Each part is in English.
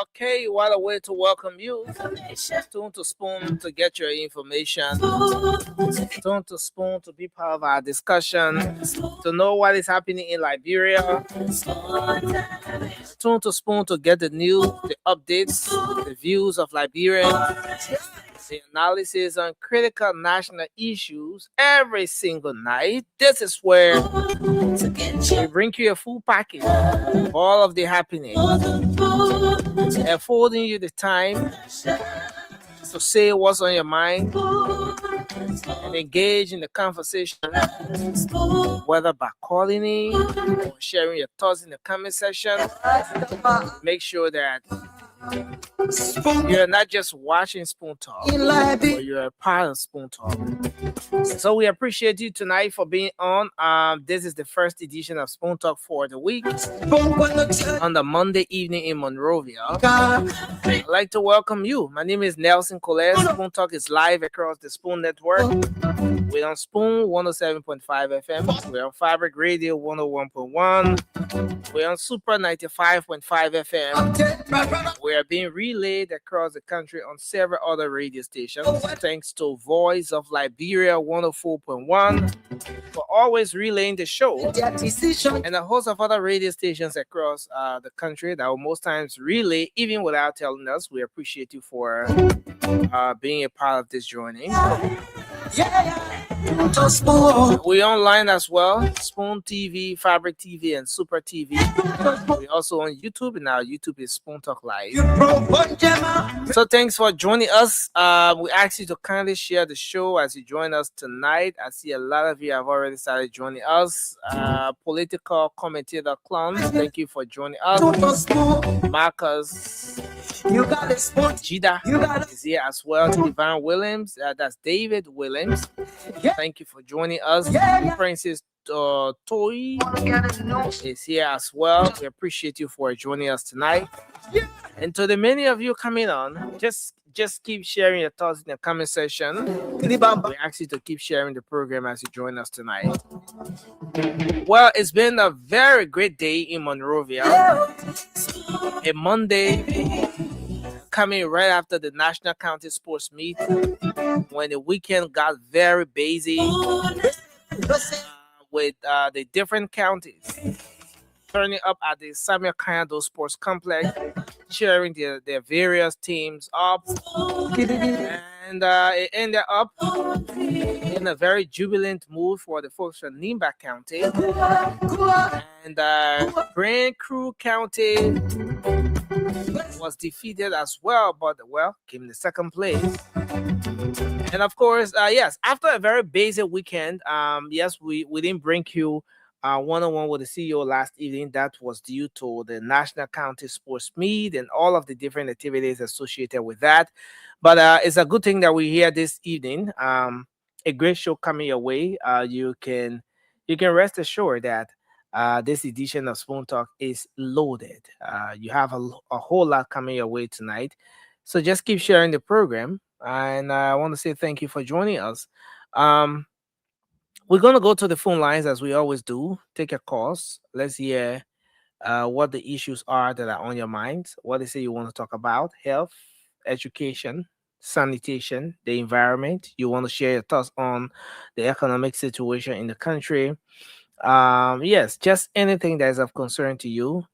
Okay, what a way to welcome you. Stone to Spoon to get your information. Stone to Spoon to be part of our discussion. To know what is happening in Liberia. Stone to Spoon to get the news, the updates, the views of Liberians. The analysis on critical national issues every single night. This is where we bring you a full package of all of the happening, affording you the time to say what's on your mind and engage in the conversation, whether by calling in or sharing your thoughts in the comment section. Make sure that you're not just watching Spoon Talk, but you're a part of Spoon Talk. So we appreciate you tonight for being on. This is the first edition of Spoon Talk for the week on the Monday evening in Monrovia. I'd like to welcome you. My name is Nelson Colette. Spoon Talk is live across the Spoon Network. We're on Spoon 107.5 FM. We're on Fabric Radio 101.1. We're on Super 95.5 FM. We are being relayed across the country on several other radio stations. Thanks to Voice of Liberia 104.1 for always relaying the show, and a host of other radio stations across the country that will most times relay even without telling us. We appreciate you for being a part of this journey. We're online as well. Spoon TV, Fabric TV, and Super TV. We're also on YouTube, and our YouTube is Spoon Talk Live. So thanks for joining us. We ask you to kindly share the show as you join us tonight. I see a lot of you have already started joining us. Political commentator clowns, thank you for joining us. Marcus Jida is here as well. Divine Williams, that's David Williams. Thank you for joining us. Princess Toy is here as well. We appreciate you for joining us tonight. And to the many of you coming on, just keep sharing your thoughts in the comment section. We ask you to keep sharing the program as you join us tonight. Well, it's been a very great day in Monrovia. A Monday coming right after the National County Sports Meet, when the weekend got very busy with the different counties turning up at the Samuel Kayando Sports Complex, cheering their various teams up, and it ended up in a very jubilant mood for the folks from Nimba County, and Grand Crew County was defeated as well, but came in the second place. And of course, yes, after a very busy weekend, yes, we didn't bring you one-on-one with the CEO last evening. That was due to the National County Sports Meet and all of the different activities associated with that. But it's a good thing that we're here this evening. A great show coming your way. You can rest assured that this edition of Spoon Talk is loaded. You have a whole lot coming your way tonight. So just keep sharing the program. And I want to say thank you for joining us. We're going to go to the phone lines as we always do. Take your calls. Let's hear what the issues are that are on your mind. What is it you want to talk about? Health, education, sanitation, the environment. You want to share your thoughts on the economic situation in the country. Yes, just anything that is of concern to you.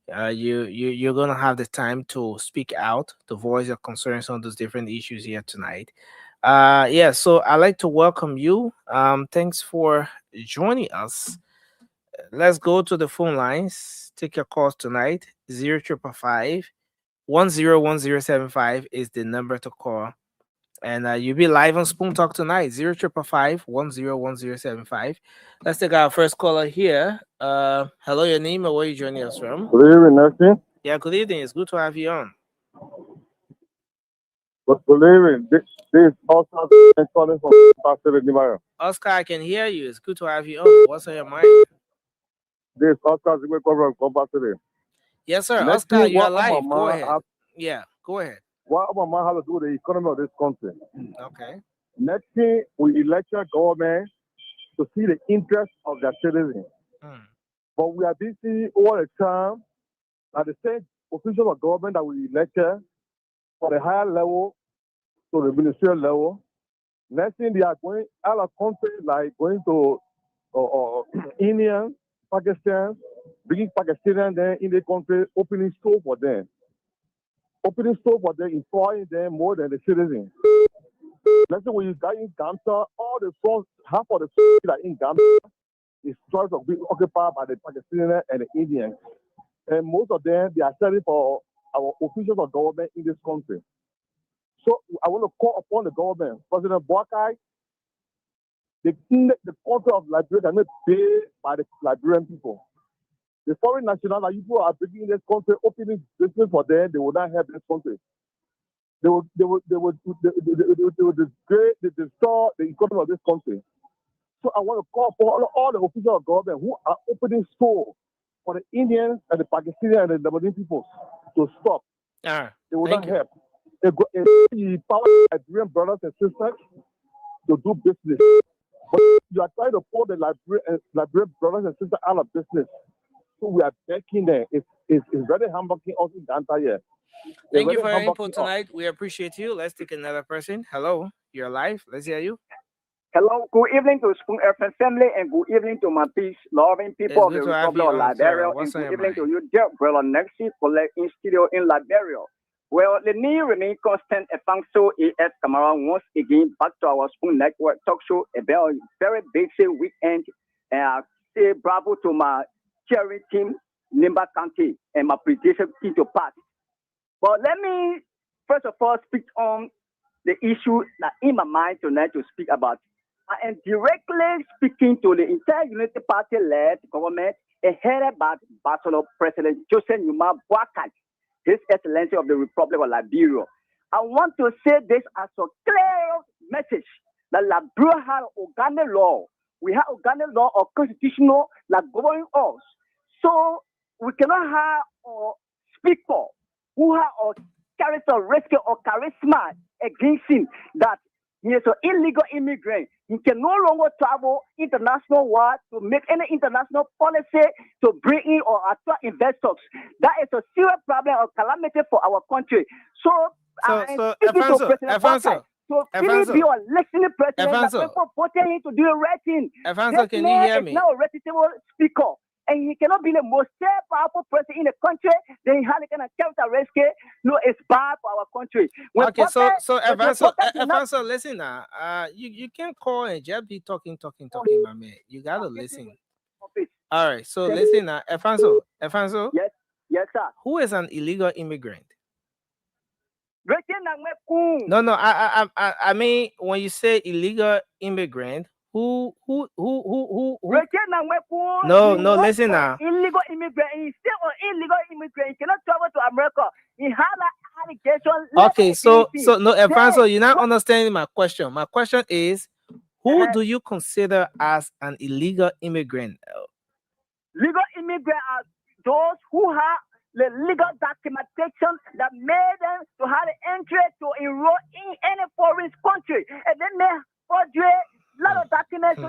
You're gonna have the time to speak out, to voice your concerns on those different issues here tonight. Yeah, so I'd like to welcome you. Thanks for joining us. Let's go to the phone lines. Take your calls tonight. 0555 is the number to call. And you'll be live on Spoon Talk tonight. 0555 Let's take our first caller here. Hello, your name and where you joining us from? Good evening, Nelson. Yeah, good evening. It's good to have you on. Good evening. This is Oscar calling from Pastor Edimaya. Oscar, I can hear you. It's good to have you on. What's on your mind? This is Oscar calling from Pastor. Yes, sir. Oscar, you are live. Go ahead. Yeah, go ahead. What Obama has to do with the economy of this country? Okay. Next thing, we elect a government to see the interest of their citizens. But we are busy all the time at the same officials of government that we elected for the higher level to the ministerial level. Next thing, they are going out of country, like going to India, Pakistan, bringing Pakistanians there in the country, opening store for them. Opening store for them, employing them more than the citizens. Let's say when you got in Gambia, all the funds, half of the funds that in Gambia is sort of being occupied by the Pakistanians and the Indians. And most of them, they are selling for our officials of government in this country. So I want to call upon the government, President Boakai, the country of Liberia cannot pay by the Liberian people. The foreign national people are bringing this country, opening business for them. They will not help this country. They will destroy the economy of this country. So I want to call for all the officials of government who are opening stores for the Indians and the Pakistani and the Lebanese people to stop. They will not help. They empower Liberian brothers and sisters to do business. But you are trying to pull the Liberian brothers and sisters out of business. So we are begging them. It's very humbling us in Ghana here. Thank you for your input tonight. We appreciate you. Let's take another person. Hello, you're live. Let's hear you. Hello, good evening to Spoon FM family and good evening to my peace-loving people of the Republic of Liberia and good evening to you, dear brother Nexi, collect in studio in Liberia. Well, the need remain constant and functional AS Camara once again back to our Spoon Network talk show about a very busy weekend. And I say bravo to my cheering team, Nimba County, and my prediction team to pass. But let me first of all speak on the issue that in my mind tonight to speak about. I am directly speaking to the entire Unity Party-led government and headed by Barcelona President Joseph Numa Boakai, His Excellency of the Republic of Liberia. I want to say this as a clear message that Liberia has organic law. We have organic law or constitutional that govern us. So we cannot have a speaker who have or characteristic or charisma against him that he is an illegal immigrant. He can no longer travel international world to make any international policy to bring in or attract investors. That is a serious problem or calamity for our country. So Alfonso, so please be a listening president that people voted him to do the right thing. Alfonso, can you hear me? Now a reputable speaker. And he cannot be the most powerful person in the country. Then he has a kind of capital risk. No, it's bad for our country. Okay, so Alfonso, listen now. You can't call and just be talking, my man. You gotta listen. All right, so listen now, Alfonso. Yes, sir. Who is an illegal immigrant? No, I mean, when you say illegal immigrant, who? No, listen now. Illegal immigrant. He's still an illegal immigrant. He cannot travel to America. He had an allegation. Okay, so no, Alfonso, you're not understanding my question. My question is, who do you consider as an illegal immigrant? Legal immigrant are those who have the legal documentation that made them to have the entry to enroll in any foreign country, and then they forgery lot of documents.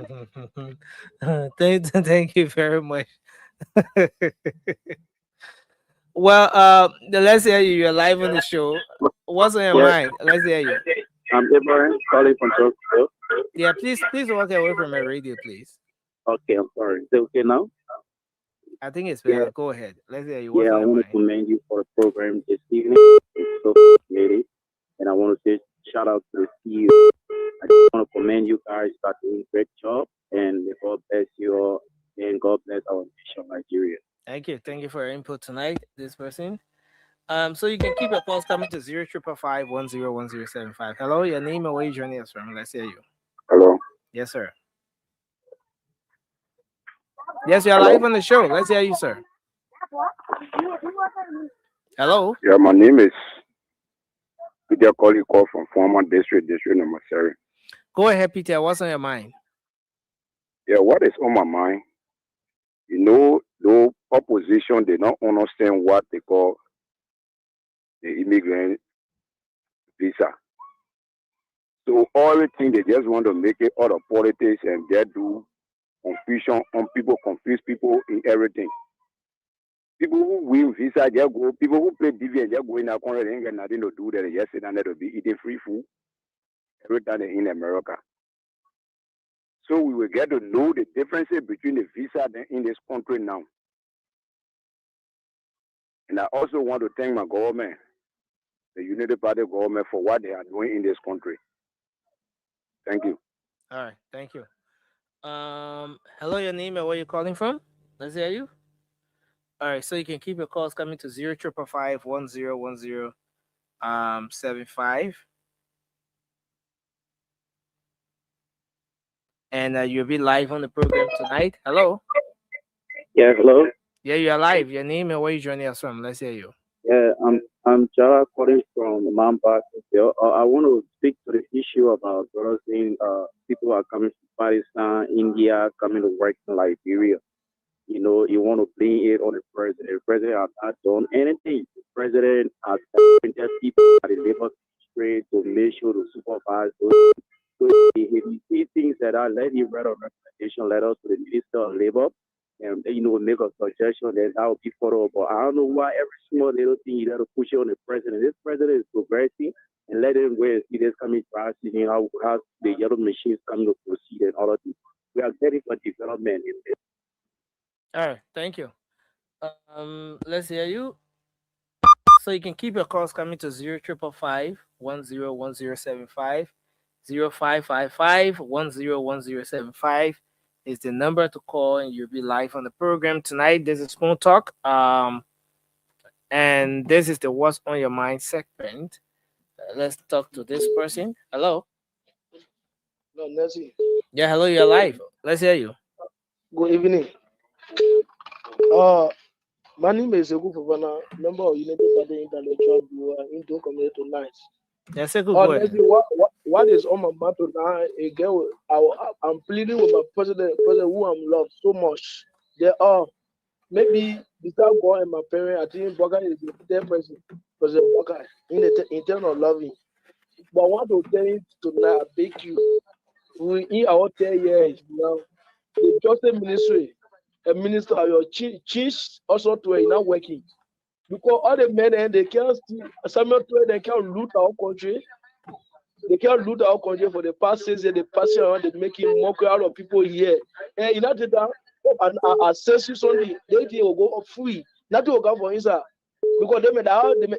Thank you very much. Well, let's hear you. You're live on the show. What's on your mind? Let's hear you. I'm Ibrahim calling from Tokyo. Yeah, please walk away from my radio, please. Okay, I'm sorry. Is it okay now? I think it's better. Yeah. Go ahead. Let's hear you. I want to commend you for the program this evening. It's so lady, and I want to say shout out to the CEO. I just want to commend you guys for doing a great job, and God bless you all, and God bless our nation, Nigeria. Thank you for your input tonight, this person. So you can keep your calls coming to 0555-101075. Hello, your name and where you joining us from? Let's hear you. Hello. Yes, sir. Yes, you're live on the show. Let's hear you, sir. Hello. Yeah, my name is Peter Call from former district number 7. Go ahead, Peter. What's on your mind? Yeah, what is on my mind? You know, the opposition, they don't understand what they call the immigrant visa. So everything, they just want to make it out of politics, and they do confusion on people, confuse people in everything. People who win visa, they go. People who play DV, they go in a corner, they ain't got nothing to do there. They just sit down there to be eating free food every time they're in America. So we will get to know the differences between the visa in this country now. And I also want to thank my government, the Unity Party government, for what they are doing in this country. Thank you. All right, thank you. Hello, your name and where you're calling from? Let's hear you. All right, so you can keep your calls coming to 0555-101075. And you'll be live on the program tonight. Hello. Yeah, hello. Yeah, you're live. Your name and where you joining us from? Let's hear you. Yeah, I'm Jara calling from Mamba. I want to speak to the issue about brothers saying people are coming from Pakistan, India, coming to work in Liberia. You know, you want to blame it on the president. The president has not done anything. The president has appointed people at the labor ministry to make sure to supervise those. So if you see things that are, let him write a recommendation letter to the Minister of Labor, and make a suggestion, then that will be followed. But I don't know why every small little thing you got to push it on the president. This president is progressing, and let him go and see this coming to seeing how the yellow machines coming to proceed and all of this. We are getting for development in this. All right, thank you. Let's hear you. So you can keep your calls coming to 0555-101075. 0555-101075 is the number to call, and you'll be live on the program tonight. This is Spoon Talk, and this is the What's on Your Mind segment. Let's talk to this person. Hello. No, Nancy. Yeah, hello. You're live. Let's hear you. Good evening. My name is Egu Fofana, member of Unity Party Intellectual Bureau into Community tonight. Yes, good. What is on my mind tonight? I'm pleading with my president who I'm loved so much. They are maybe without God and my parents, I think Boga is the third person. President Boga in terms of loving. But I want to tell you tonight, I beg you, we in our 10 years now, the justice ministry, a minister of your chief also to are not working. Because all the men and they can't still, Samuel to they can't loot our country. They can't loot our country for the past 6 years. They pass around, they making mockery out of people here. And in that and assess you something, they will go free. Nothing will come for inside. Because they made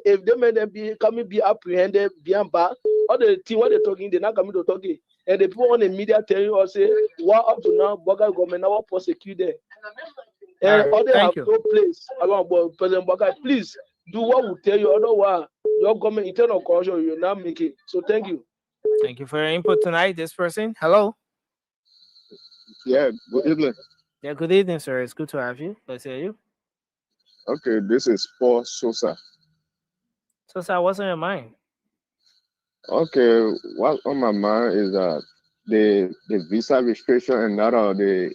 if they made them be coming be apprehended, behind bar, all the team what they're talking, they're not coming to talking. And the people on the media tell you or say, what up to now, Boga government now prosecute them. And all they have no place around President Boga, please do what we tell you, otherwise your government internal corruption you're not making. So thank you. Thank you for your input tonight. This person, hello. Yeah, good evening. Yeah, good evening, sir. It's good to have you. Let's hear you. Okay, this is Paul Sosa. Sosa, what's on your mind? Okay, what's on my mind is the visa restriction and not the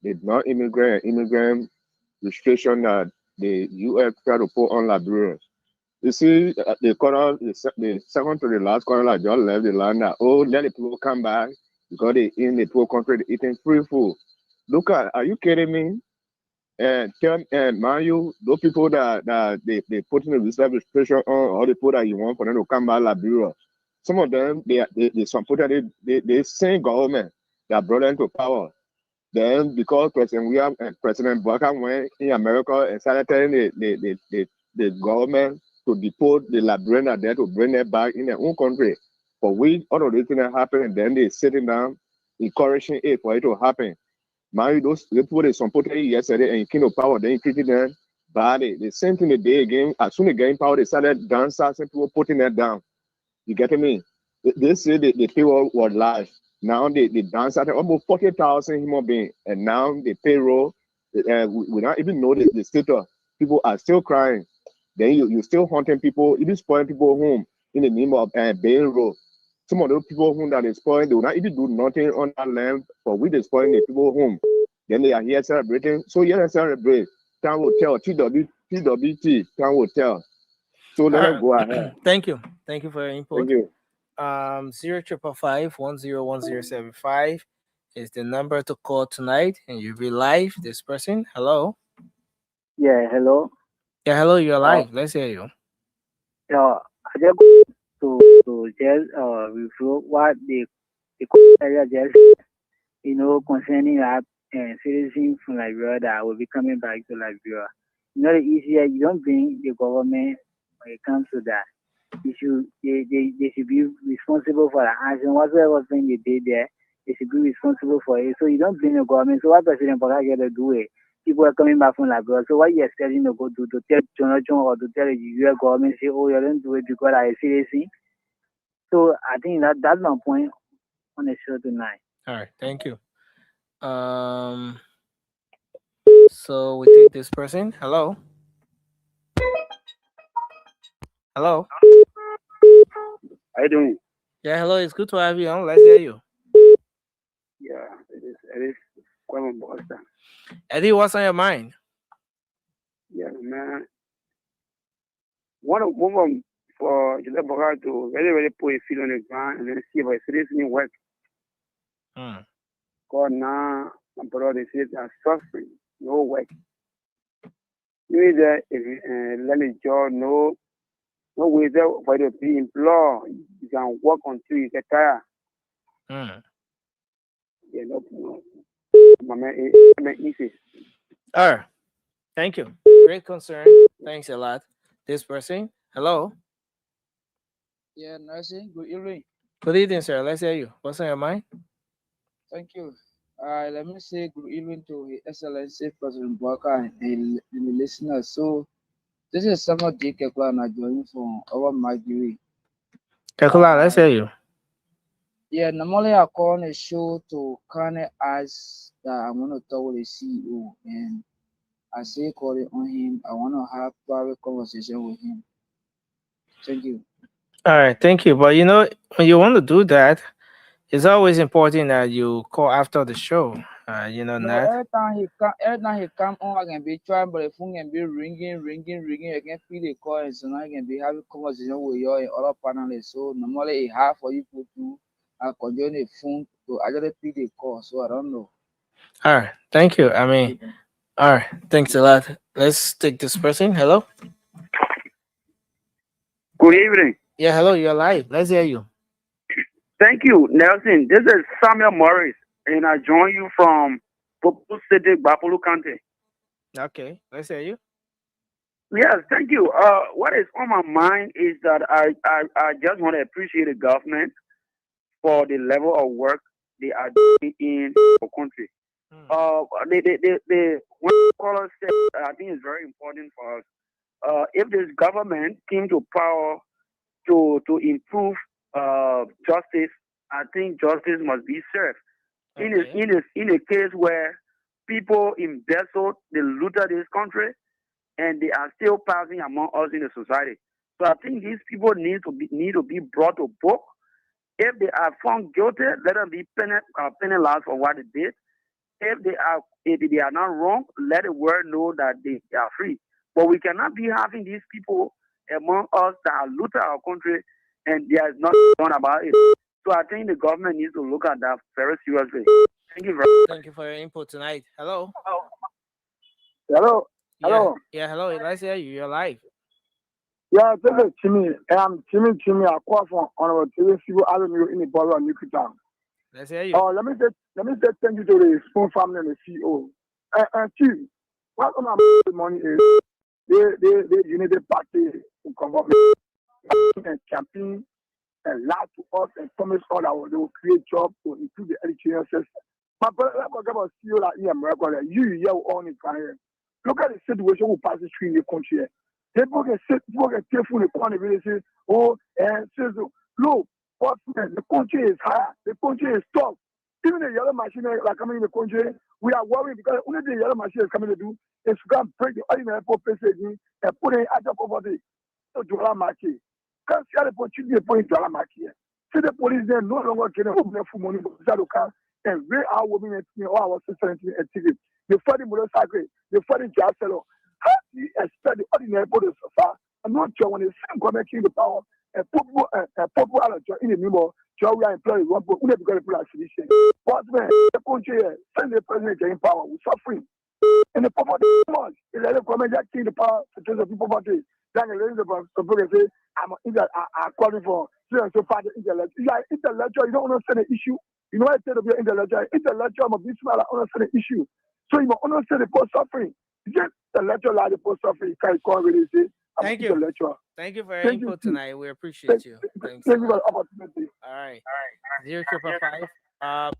non-immigrant immigrant restriction that the U.S. try to put on Liberians. You see, the second to the last corner just left the land that, let the people come back because they in the poor country they eating free food. Look at, are you kidding me? And mind you, those people that they put in the visa restriction on, all the people that you want for them to come back Liberia. Some of them they supported the same government that brought them to power. Then because President Boga went in America and started telling the government to deport the Liberians there to bring them back in their own country. For we all of these things happen, and then they sitting down encouraging it for it to happen. Mind those people they supported yesterday and came to power, then treated them badly. The same thing the day again, as soon as they gained power, they started dancing, people putting that down. You get me? They say the payroll was large. Now they dance at almost 40,000 human beings, and now the payroll, we don't even know the status. People are still crying. Then you still hunting people, even spoiling people home in the name of Bail Road. Some of those people whom that is spoiling, they will not even do nothing on that land, but we they spoiling the people home. Then they are here celebrating. So here they celebrate. Town Hotel, TWT, Town Hotel. So let them go ahead. Thank you. Thank you for your input. Thank you. 0555-101075 is the number to call tonight, and you'll be live. This person, hello. Yeah, hello. Yeah, hello. You're live. Let's hear you. I just to just review what the area just concerning that citizens from Liberia that will be coming back to Liberia. The easier you don't bring the government when it comes to that. They should be responsible for the action. Whatever thing they did there, they should be responsible for it. So you don't blame the government. So what President Boga get to do it? People are coming back from Liberia. So what you expecting to go do to tell Jonathan or to tell the US government say, you don't do it because I see it. So I think that's my point on the show tonight. All right, thank you. So we take this person. Hello. Hello. How you doing? Yeah, hello. It's good to have you on. Let's hear you. Yeah, it is quite a Boston. Eddie, what's on your mind? Yeah, man. One of them for Joseph Boga to really put a feet on the ground and then see if it's seriously work. Because now my brother says they are suffering, no work. You need that if let the job no way there for you to be employed. You can work until you get tired. Yeah, no. My man, it's easy. All right. Thank you. Great concern. Thanks a lot. This person. Hello. Yeah, nursing. Good evening. Good evening, sir. Let's hear you. What's on your mind? Thank you. Let me say good evening to His Excellency President Boga and the listeners. So, this is Samuel D. Kekula and I join from our Magiri. Kekula, let's hear you. Yeah, normally I call on a show to kind of ask that I want to talk with the CEO, and I say calling on him. I want to have private conversation with him. Thank you. All right, thank you. But when you want to do that, it's always important that you call after the show. You know No, that. every time he come on, I can be trying, but the phone can be ringing. I can feel the call, and so now I can be having conversation with you and other panelists. So normally it's hard for you to control the phone to actually pick the call. So I don't know. All right, thank you. I mean, all right, thanks a lot. Let's take this person. Hello. Good evening. Yeah, hello. You're live. Let's hear you. Thank you, Nelson. This is Samuel Morris, and I join you from Popo City, Bapulu County. Okay, let's hear you. Yes, thank you. What is on my mind is that I just want to appreciate the government for the level of work they are doing in our country. The one caller said, I think it's very important for us. If this government came to power to improve justice, I think justice must be served. Okay. In a case where people embezzled, they looted this country, and they are still passing among us in the society. So I think these people need to be brought to book. If they are found guilty, let them be penalized for what they did. If they are not wrong, let the world know that they are free. But we cannot be having these people among us that are looting our country, and there is nothing done about it. So I think the government needs to look at that very seriously. Thank you very much. Thank you for your input tonight. Hello. Hello. Hello. Yeah, hello. Let's hear you. You're live. Yeah, this is Timmy. I'm Timmy. I call from Honorable Civil Avenue in the borough of Newtown. Let's hear you. Let me say thank you to the Spoon family and the CEO. And Chief, what on my money is the Unity Party to come up and campaign and lie to us and promise all that they will create jobs to improve the education system. My brother, let's talk about CEO like in America. You own it here. Look at the situation we pass through in the country. People can take from the corner and say, oh, and says, look, the country is high, the country is tough. Even the yellow machine are coming in the country, we are worried because only the yellow machine is coming to do is to come break the ordinary population and put it at the poverty to dollar market. Can't see the opportunity to put in dollar market. See the police there no longer getting full money, but they can and raise our women and all our sisters and tickets. They fight the motorcycle, they fight the gas seller. How do you expect the ordinary people to suffer? I'm not sure when the same government came to power and people out of in the middle, we are employed one people, we because people are solution. But man, the country send the president in power, we're suffering. And the poverty is much. The government that came to power to change the people poverty. Then the ladies of people say, I'm calling for so far the intellectual. You are intellectual, you don't understand the issue. You know I said to be intellectual. Intellectual must be smart, understand the issue. So you must understand the poor suffering. Just the lecture like the post office can call really say. Thank you. Thank you for your input tonight. We appreciate you. Thank you for the opportunity. All right. 055.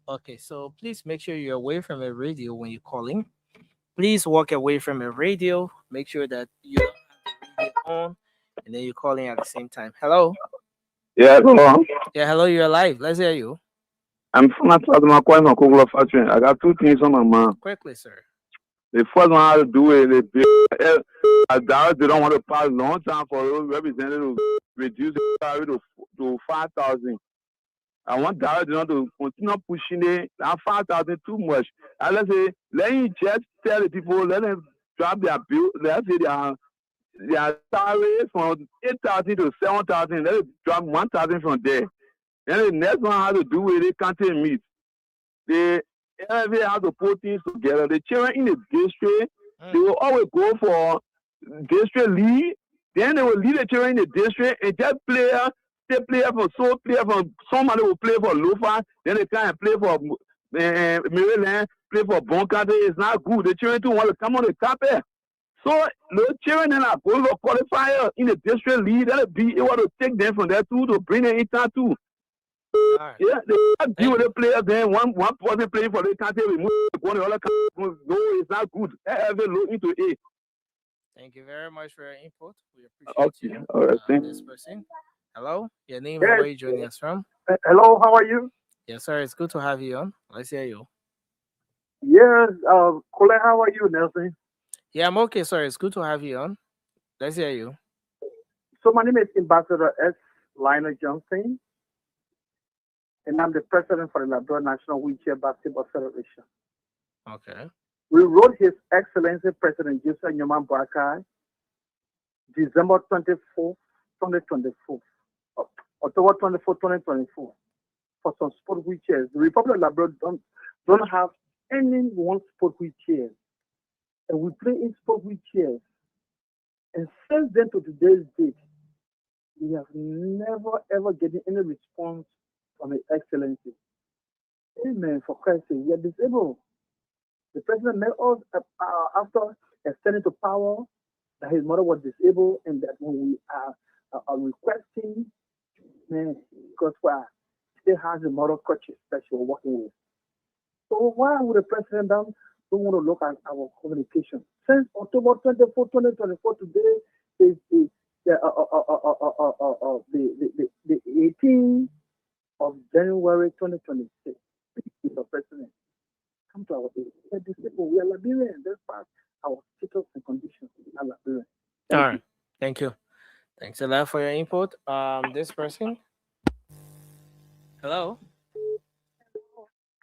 Okay? So please make sure you're away from a radio when you're calling. Please walk away from a radio. Make sure that you don't have the radio on, and then you're calling at the same time. Hello. Yeah, hello. Yeah, hello. You're live. Let's hear you. I'm from Kugler Factory. I got two things on my mind. Quickly, sir. The first one I do is they don't want to pass long time for those representatives to reduce the salary to 5,000. I want Darrell to continue pushing it. That 5,000 too much. And let's say, let him just tell the people, let them drop their bill. Let's say their salary from 8,000 to 7,000. Let them drop 1,000 from there. And the next one has to do with the content meat. They have to put things together. The children in the district, they will always go for district lead. Then they will lead the children in the district and just from somebody will play for Lofa. Then they come and play for Maryland, play for Bon County. It's not good. The children too want to come on the carpet. So the children then are going to qualifier in the district lead. That'll be able to take them from there too to bring them in town too. Right. Yeah, they deal with the players. Then one person playing for the country, we move one other country. No, it's not good. Ever look into it. Thank you very much for your input. We appreciate you. All right, thank this person. Hello, your name and where you joining us from? Hello, how are you? Yes, sir. It's good to have you on. Let's hear you. Yes, Colin, how are you, Nelson? Yeah, I'm okay, sir. It's good to have you on. Let's hear you. So my name is Ambassador S. Lionel Johnson. and I'm the president for the Liberia National Wheelchair Basketball Federation. Okay. We wrote His Excellency President Joseph Nyoman Boakai, December 24th, 2024, October 24, 2024, for some sport wheelchairs. The Republic of Liberia don't have any one sport wheelchair, and we play in sport wheelchairs. And since then to today's date, we have never ever gotten any response from His Excellency. Amen. For Christ's sake, we are disabled. The president met us after extending to power that his mother was disabled, and that when we are requesting, because we still has a mother crutches that she was working with. So why would the president don't want to look at our communication? Since October 24, 2024, today is the 18th of January 2026. Mr. President, come to our aid. We are disabled. We are Liberians. That's part our status and conditions. We are Liberians. All right. Thank you. Thanks a lot for your input. This person. Hello.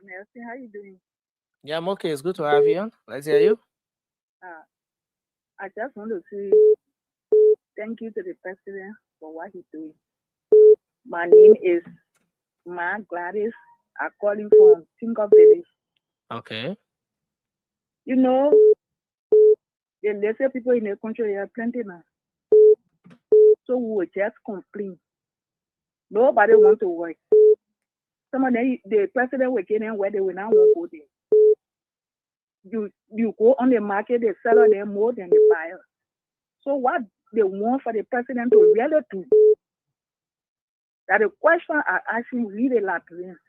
Merci. How you doing? Yeah, I'm okay. It's good to have you on. Let's hear you. I just want to say thank you to the president for what he's doing. My name is Ma Gladys. I'm calling from Tinker Village. Okay. You know, the lesser people in the country are plenty now. So we will just complain. Nobody wants to work. Some of them, the president will get in where they will not want to go there. You go on the market, they sell them more than the buyer. So what they want for the president to really do? That the question I asking really Liberians.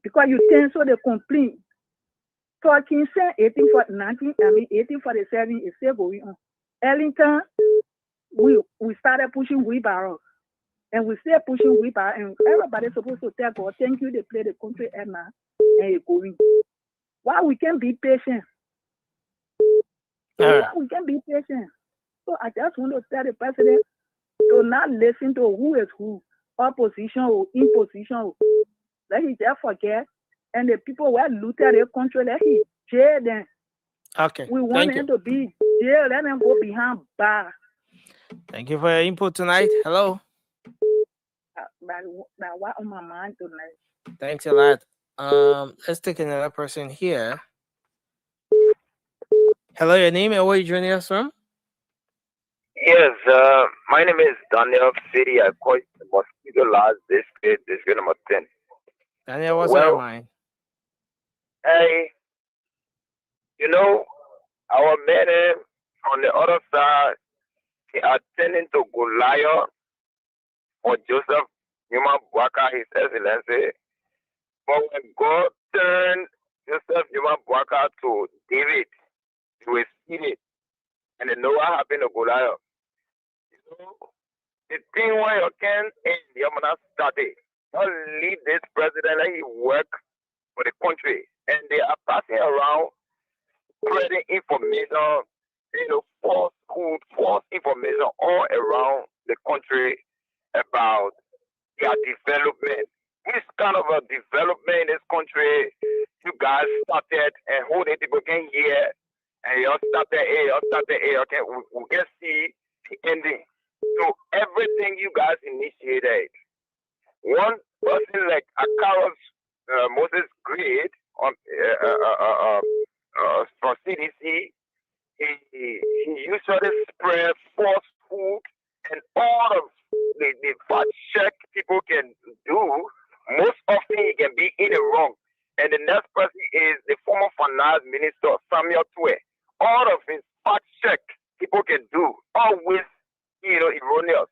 Because you think so they complain. Talking 1847 is still going on. Ellington, we started pushing wheelbarrow. And we still pushing wheelbarrow. And everybody's supposed to tell God, thank you, they play the country and now and you're going. Why we can't be patient? Why we can't be patient? So I just want to tell the president to not listen to who is who, opposition or imposition. Let he just forget. And the people who are looted their country, let he jail them. Okay. We want them to be jail, let them go behind bars. Thank you for your input tonight. Hello. That's what on my mind tonight. Thanks a lot. Let's take another person here. Hello, your name and where you joining us from? Yes, my name is Daniel City. I called the mosquito last this number 10. Daniel, what's on your mind? Hey, you know, our men on the other side, they are tending to Goliath or Joseph Nyoman Boakai, His Excellency. But when God turned Joseph Nyoman Boakai to David, he was seated. And then know what happened to Goliath. You know, the thing where you can end, you're going to start it. Don't leave this president and he work for the country. And they are passing around spreading information, false information all around the country about their development. Which kind of a development in this country you guys started and who the people can hear and you started okay, we can see the ending. So everything you guys initiated. One person like Akaros Moses Grid from CDC, he usually spread falsehood and all of the fact check people can do. Most often he can be in the wrong. And the next person is the former finance minister, Samuel Twe. All of his fact check people can do, always, erroneous.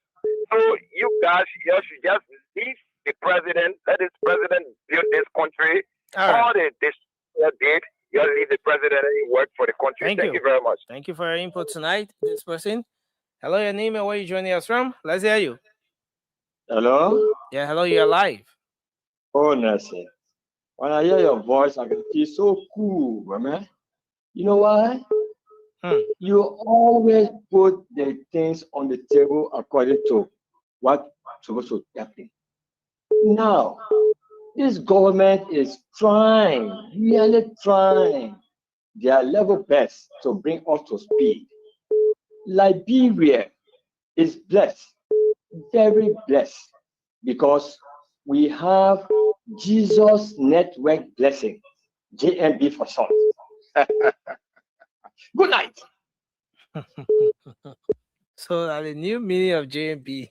So you guys should just leave the president, let this president build this country. All the did, you leave the president and he work for the country. Thank you very much. Thank you for your input tonight, this person. Hello, your name and where you joining us from? Let's hear you. Hello? Yeah, hello, you're live. Oh, Nancy. When I hear your voice, I can feel so cool, man. You know why? You always put the things on the table according to what's supposed to happen. Now, This government is trying, really trying their level best to bring us to speed. Liberia is blessed, very blessed, because we have Jesus Network Blessing, JNB for short. Good night. So the new meaning of JNB,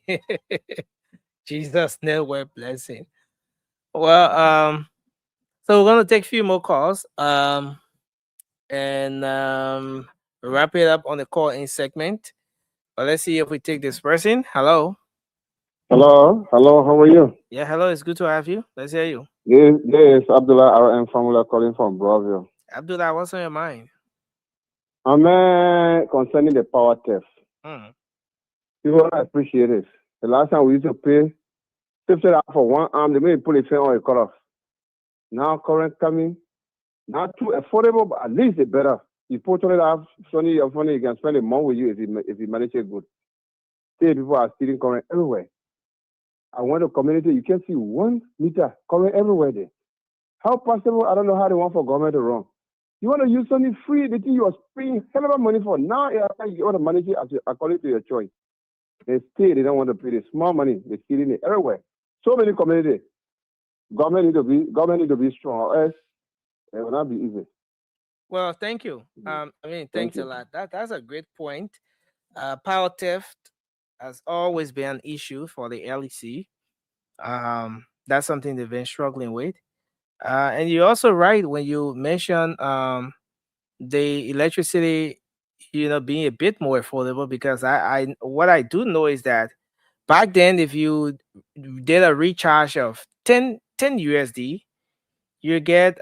Jesus Network Blessing. Well, so we're gonna take a few more calls, and wrap it up on the call-in segment. But let's see if we take this person. Hello. Hello, how are you? Yeah, hello, it's good to have you. Let's hear you. This is Abdullah RM Formula calling from Bravio. Abdullah, what's on your mind? Concerning the power theft. People appreciate it. The last time we used to pay $50 for one arm, they made pull a thing on a cut off. Now current coming, not too affordable, but at least it's better. You put $20, funny, you can spend a month with you if you manage it good. See, people are stealing current everywhere. I went to community, you can see 1 meter current everywhere there. How possible? I don't know how they want for government to run. You want to use something free, the thing you are paying hell of a money for. Now you want to manage it according to your choice. They don't want to pay the small money. They're stealing it everywhere. So many communities. Government need to be strong, or else it will not be easy. Well, thank you. Thanks a lot. That's a great point. Power theft has always been an issue for the LEC. That's something they've been struggling with. And you're also right when you mention the electricity, being a bit more affordable, because what I do know is that back then, if you did a recharge of 10 USD, you get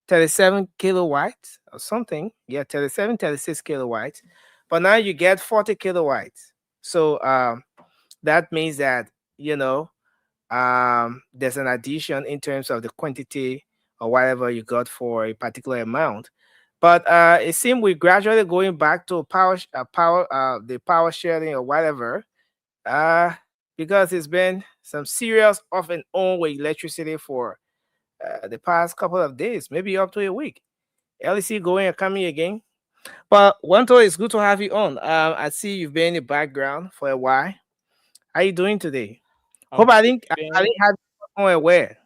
37 kilowatts or something. Yeah, 36 kilowatts. But now you get 40 kilowatts. So that means that, there's an addition in terms of the quantity or whatever you got for a particular amount. But it seems we're gradually going back to the power sharing or whatever, because it's been some serious off and on with electricity for the past couple of days, maybe up to a week. LEC going and coming again. But Wanto, it's good to have you on. I see you've been in the background for a while. How you doing today? Hope I didn't have you aware.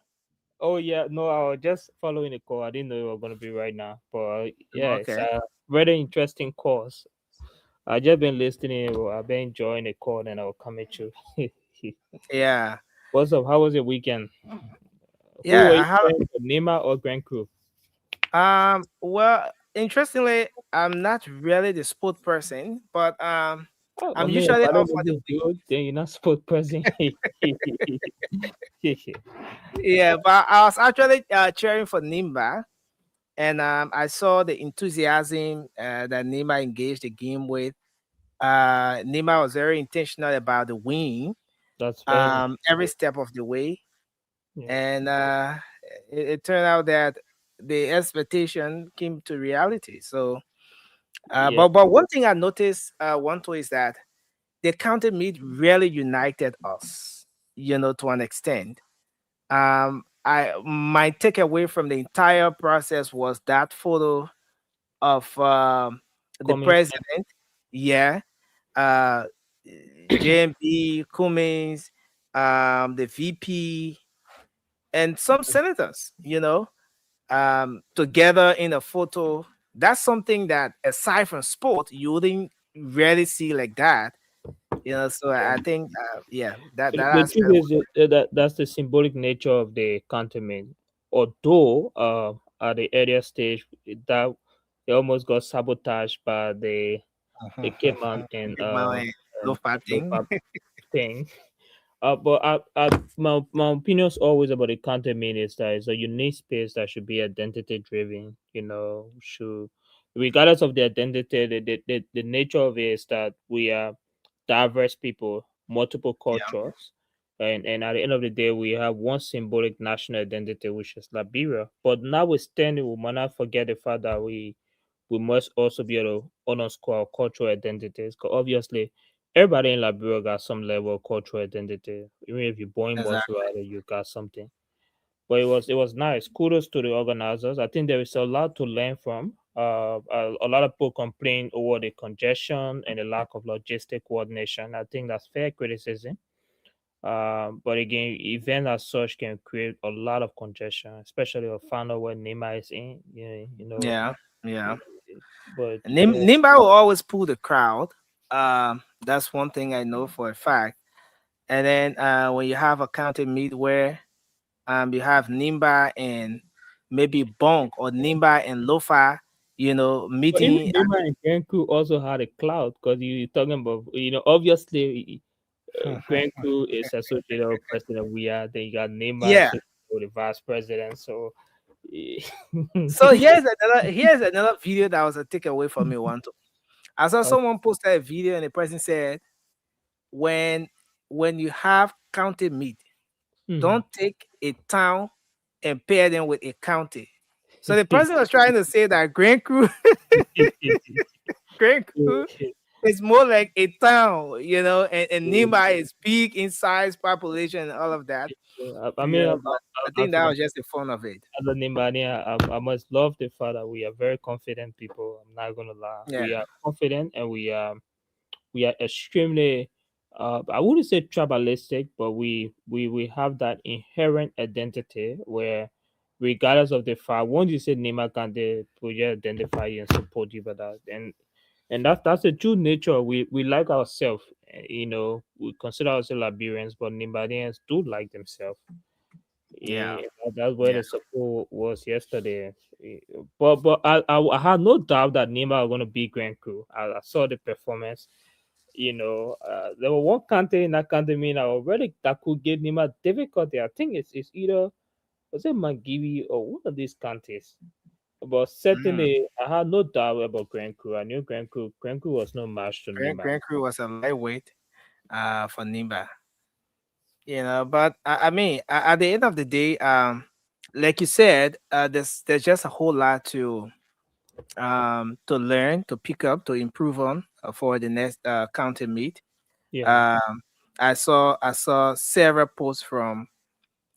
Oh yeah, no, I was just following the call. I didn't know you were going to be right now, but yeah, Okay. It's a very interesting course. I just been listening. I've been enjoying the call, and I'll come at you. Yeah. What's up? How was your weekend? Yeah, Who were I you have. playing for, Neymar or Grand Crew? Well, interestingly, I'm not really the sport person, but I'm I mean, usually if I up don't for know the who's good, then you're not sport person. Yeah, but I was actually cheering for Nimba, and I saw the enthusiasm that Nimba engaged the game with. Nimba was very intentional about the win, That's very every step of the way, yeah. and it turned out that the expectation came to reality. So, Yeah. but one thing I noticed, Wanto, is that the county meet really united us, to an extent. My takeaway from the entire process was that photo of the Coming president, yeah, JMB, Cummings, the VP, and some senators, together in a photo. That's something that, aside from sport, you wouldn't really see like that. So I think, that The aspect truth is that's the symbolic nature of the continent. Although at the earlier stage that they almost got sabotaged by the Cayman and Lofa thing. Lofa thing. But my opinions always about the continent is that it's a unique space that should be identity driven. Should regardless of the identity, the nature of it is that we are diverse people, multiple cultures, and at the end of the day, we have one symbolic national identity, which is Liberia. But notwithstanding, we might not forget the fact that we must also be able to underscore our cultural identities. Because obviously, everybody in Liberia got some level of cultural identity. Even if you're born in Exactly. Montreal, you got something. but it was nice. Kudos to the organizers. I think there is a lot to learn from. A lot of people complain over the congestion and the lack of logistic coordination. I think that's fair criticism. But again, event as such can create a lot of congestion, especially a final where Nima is in. You know. Yeah. But Nimba will always pull the crowd. That's one thing I know for a fact. And then when you have a county meet where you have Nimba and maybe Bonk or Nimba and Lofa, meeting. Nimba and Grenku also had a cloud because you're talking about, obviously Grenku is associated with President Weah. Then you got Nimba with the vice president. So so here's another video that was a takeaway for me. I saw someone posted a video and the person said, when you have county meet, don't take a town and pair them with a county. So the person was trying to say that Grenku is more like a town, and Nimba is big in size, population, and all of that. I mean, I think that was just the fun of it. As a Nimbanian, I must love the fact that we are very confident people. I'm not gonna lie. Yeah. We are confident and we are extremely I wouldn't say tribalistic, but we have that inherent identity where regardless of the fact, once you say Nima can they project identify you and support you for that. And that's the true nature. We like ourselves, we consider ourselves Liberians, but Nimbanians do like themselves. Yeah, that's where the support was yesterday. But I had no doubt that Nima are going to beat Grenku. I saw the performance. There were one country in that country already that could give Nima difficulty. I think it's either was it Mangiwi or one of these countries. But certainly, I had no doubt about Grenku. I knew Grenku was no match to Nimba. Grenku was a lightweight for Nimba. But I mean, at the end of the day, like you said, there's just a whole lot to learn, to pick up, to improve on for the next county meet. Yeah. I saw several posts from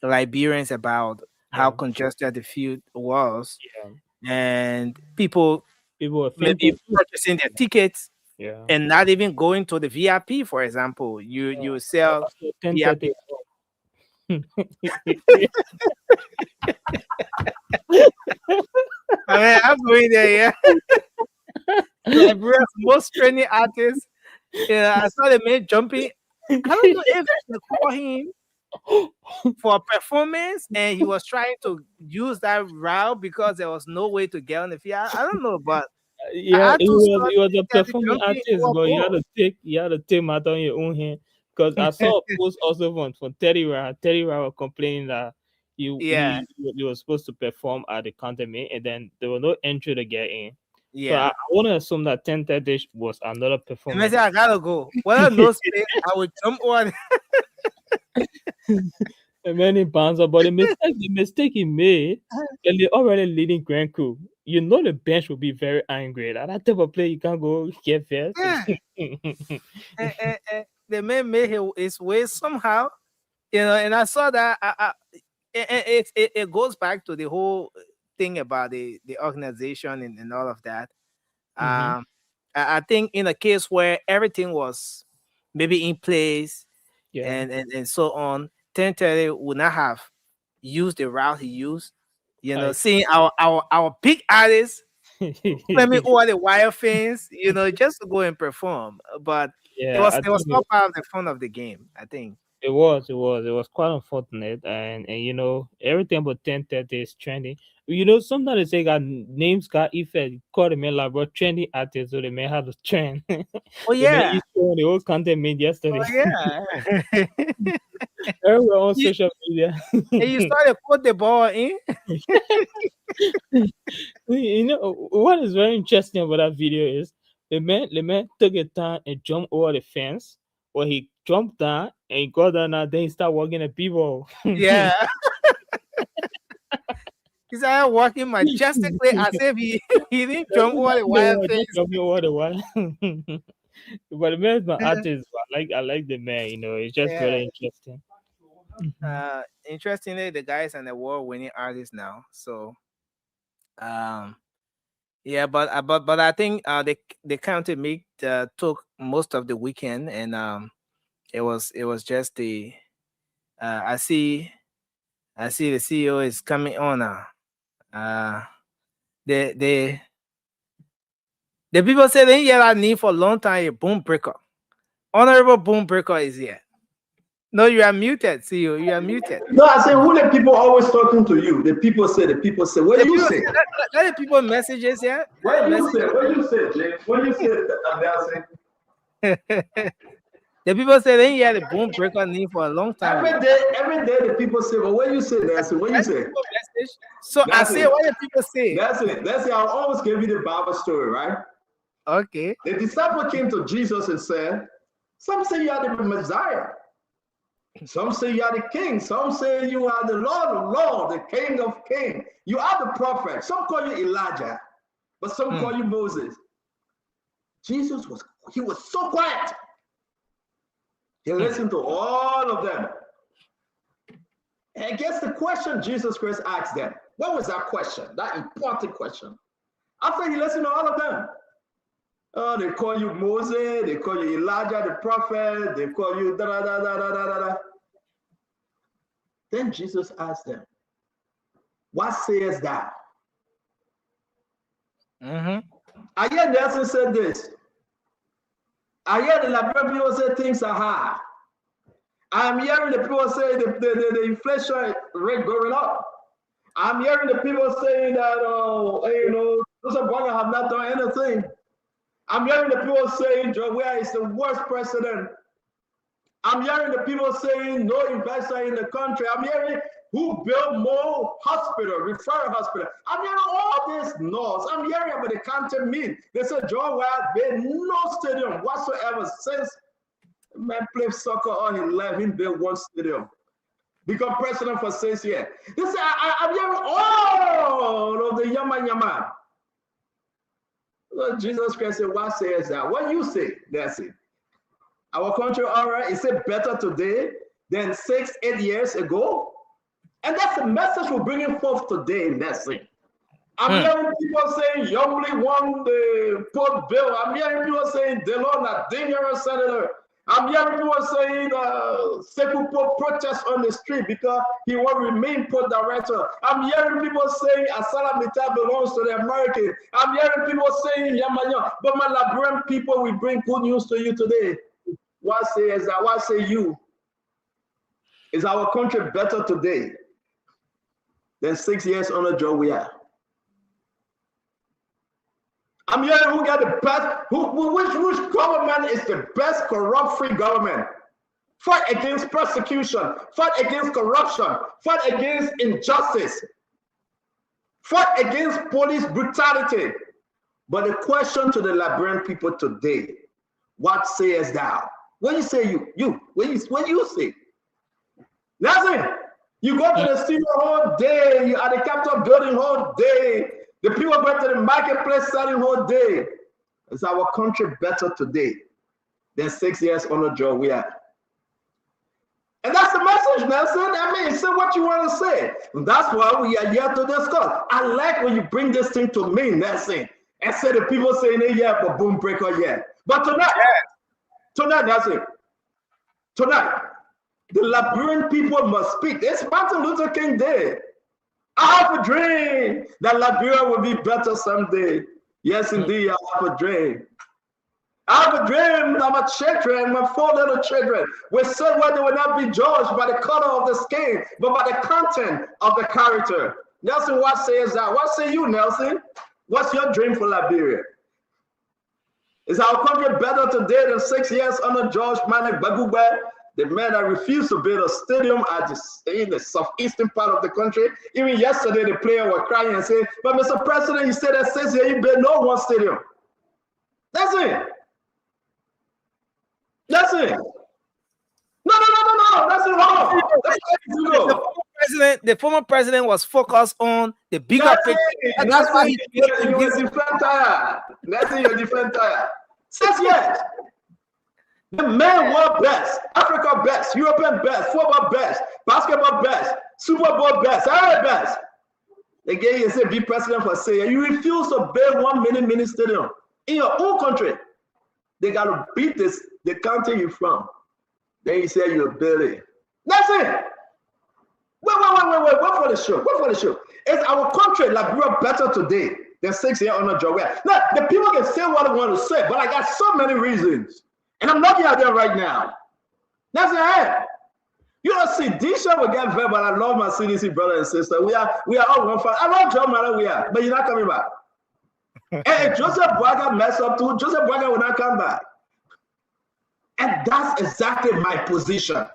Liberians about how congested the field was. Yeah. And people maybe purchasing their tickets Yeah. and not even going to the VIP, for example. You sell VIP. I mean, I'm going there, yeah. Liberia's most trending artists. I saw the man jumping. I don't know if they call him for a performance and he was trying to use that route because there was no way to get on the field. I don't know, but yeah, he was a performing artist, but you had to take matter on your own hand. Because I saw a post also from Teddy Rao. Teddy Rao was complaining that he was supposed to perform at the counter meet, and then there was no entry to get in. Yeah. So I want to assume that 10:30 was another performance. I gotta go. Well, no space, I would jump on. And many bouncer, but the mistake he made, and they're already leading Grenku. The bench will be very angry. That type of play, you can't go get first. Yeah. The man made his way somehow, and I saw that. It goes back to the whole thing about the organization and all of that. I think in a case where everything was maybe in place, and so on, 1030 would not have used the route he used. Seeing our big artists claiming over the wire fence, just to go and perform. But it was not part of the fun of the game, I think. It was quite unfortunate, and everything about 1030 is trending. Sometimes they say that names got effect, call them like trending artists, so they may have to trend. Oh yeah, the whole content made yesterday. Oh yeah, everywhere on social media. And you started put the ball in. What is very interesting about that video is the man took a turn and jumped over the fence. Well, he jumped down and he got down and then he started walking at people. Yeah. He started walking majestically as if he didn't jump over the wire fence. Jumping over the wire. But the man is my artist. I like the man, it's just very interesting. Interestingly, the guy is an award-winning artist now. So, yeah, but I think the county meet took most of the weekend, and it was just the I see the CEO is coming on now. The people say they hear that need for a long time. A boom breaker, Honorable Boom Breaker is here. No, you are muted, CEO. You are muted. No, I say, who the people always talking to you? The people say. What do you say? Let the people messages here. What do you say? What do you say, James? What do you say? The people say they hear the Boom Breaker need for a long time. Every day the people say, well, what do you say, Nancy? What do you say? So I say what the people say. That's it. I always give you the Bible story, right? Okay. The disciple came to Jesus and said, some say you are the Messiah. Some say you are the king. Some say you are the Lord of Lords, the King of Kings. You are the prophet. Some call you Elijah, but some call you Moses. Jesus was so quiet. He listened to all of them. And guess the question Jesus Christ asked them. What was that question? That important question. After he listened to all of them. Oh, they call you Moses, they call you Elijah the prophet, they call you da da da da da da da. Then Jesus asked them, what sayest thou? I hear Nelson said this. I hear the Liberian people say things are hard. I'm hearing the people say the inflation rate going up. I'm hearing the people saying that, those of one have not done anything. I'm hearing the people saying Joe Ware is the worst president. I'm hearing the people saying no investor in the country. I'm hearing who built more hospital, referral hospital. I'm hearing all this noise. I'm hearing about the county meet. They said Joe Ware built no stadium whatsoever since man played soccer all his life. He built one stadium. Become president for 6 years. They say I'm hearing all of the yama. Lord Jesus Christ said, what says that? What you say? That's it. Our country, all right, is it better today than 6-8 years ago? And that's the message we're bringing forth today in that thing. I'm hearing people saying Youngly won the Port bill. I'm hearing people saying Delon a dangerous senator. I'm hearing people saying Sekupo protest on the street because he will remain port director. I'm hearing people saying Asala Mita belongs to the American. I'm hearing people saying Yamanya. But my Liberian people, we bring good news to you today. What says that? What say you? Is our country better today than 6 years under Joe Ware? I'm hearing who got the best, which government is the best corrupt-free government? Fight against persecution, fight against corruption, fight against injustice, fight against police brutality. But the question to the Liberian people today, what sayest thou? When you say when you say, nothing. You go to the studio all day, you at the Capitol building all day. The people go to the marketplace selling all day. Is our country better today than 6 years under Joe Ware? And that's the message, Nelson. I mean, say what you want to say. And that's why we are here to discuss. I like when you bring this thing to me, Nelson, and say the people saying they here for Boom Breaker, yeah. But tonight, Nelson, tonight, the Liberian people must speak. It's Martin Luther King Day. I have a dream that Liberia will be better someday. Yes, indeed, I have a dream. I have a dream that my children, my 4 little children, will say where they will not be judged by the color of the skin, but by the content of the character. Nelson, what says that? What say you, Nelson? What's your dream for Liberia? Is our country better today than 6 years under George Manek Bagube? The man that refused to build a stadium in the southeastern part of the country. Even yesterday, the player was crying and saying, but Mr. President, you said that 6 years, you built no one stadium. That's it. That's it. No. That's wrong. The former president was focused on the bigger picture. That's why he was different tire. That's your different tire. 6 years. The men world best, Africa best, European best, football best, basketball best, Super Bowl best, every best. They gave you say be president for say you refuse to build 1 million mini stadium in your own country. They gotta beat this the country you from. Then you say you're building. That's it. Wait for the show. Wait for the show. Is our country Liberia better today than 6 years on a job? Now, the people can say what they want to say, but I got so many reasons. And I'm looking at them right now. That's it. You don't see this show will get verbal. I love my CDC brother and sister. We are all one family. I love John Mara, we are, but you're not coming back. And if Joseph Boaga mess up too, Joseph Boaga will not come back. And that's exactly my position.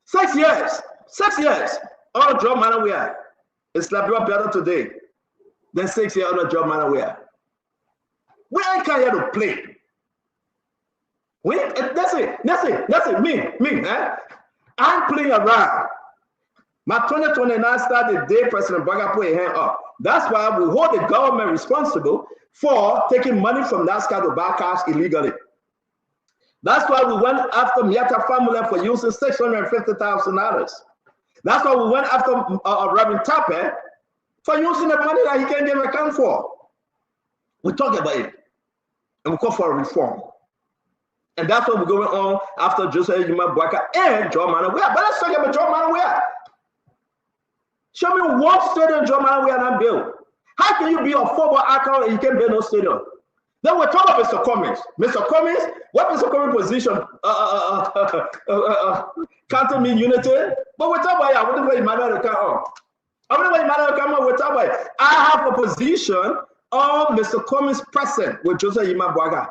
6 years. 6 years. All John Mara, we are. It's Liberia better today than 6 years on the job Mara, we are. We ain't come here to play. That's it. Me. I'm playing around. My 2029 started the day President Boaga put his hand up. That's why we hold the government responsible for taking money from NASCAR to buy cars illegally. That's why we went after Miata family for using $650,000. That's why we went after Robin Tappe for using the money that he can't give account for. We talk about it, and we call for a reform. And that's what we're going on after Joseph Yuma Boaga and John Manawea. But let's talk about John Manawea. Show me what stadium John Manawea not built. How can you be a football icon and you can't build no stadium? Then we talk about Mr. Cummings. Mr. Cummings, what Mr. Cummings' position? Counting me unity. But we talk about what the way Emmanuel come on. We talk about it. I have a position of Mr. Cummings present with Joseph Yuma Boaga.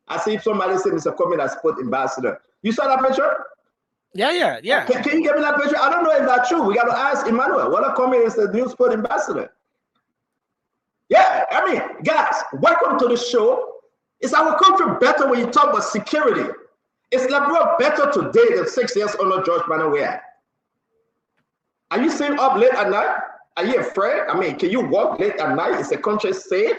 I see if somebody say Mr. Cummings has put ambassador. You saw that picture? Yeah. Can you give me that picture? I don't know if that's true. We got to ask Emmanuel. What Cummings is the new sport ambassador? Yeah, I mean, guys, welcome to the show. Is our country better when you talk about security? Is Liberia better today than 6 years under George Manawea? Are you staying up late at night? Are you afraid? I mean, can you walk late at night? Is the country safe?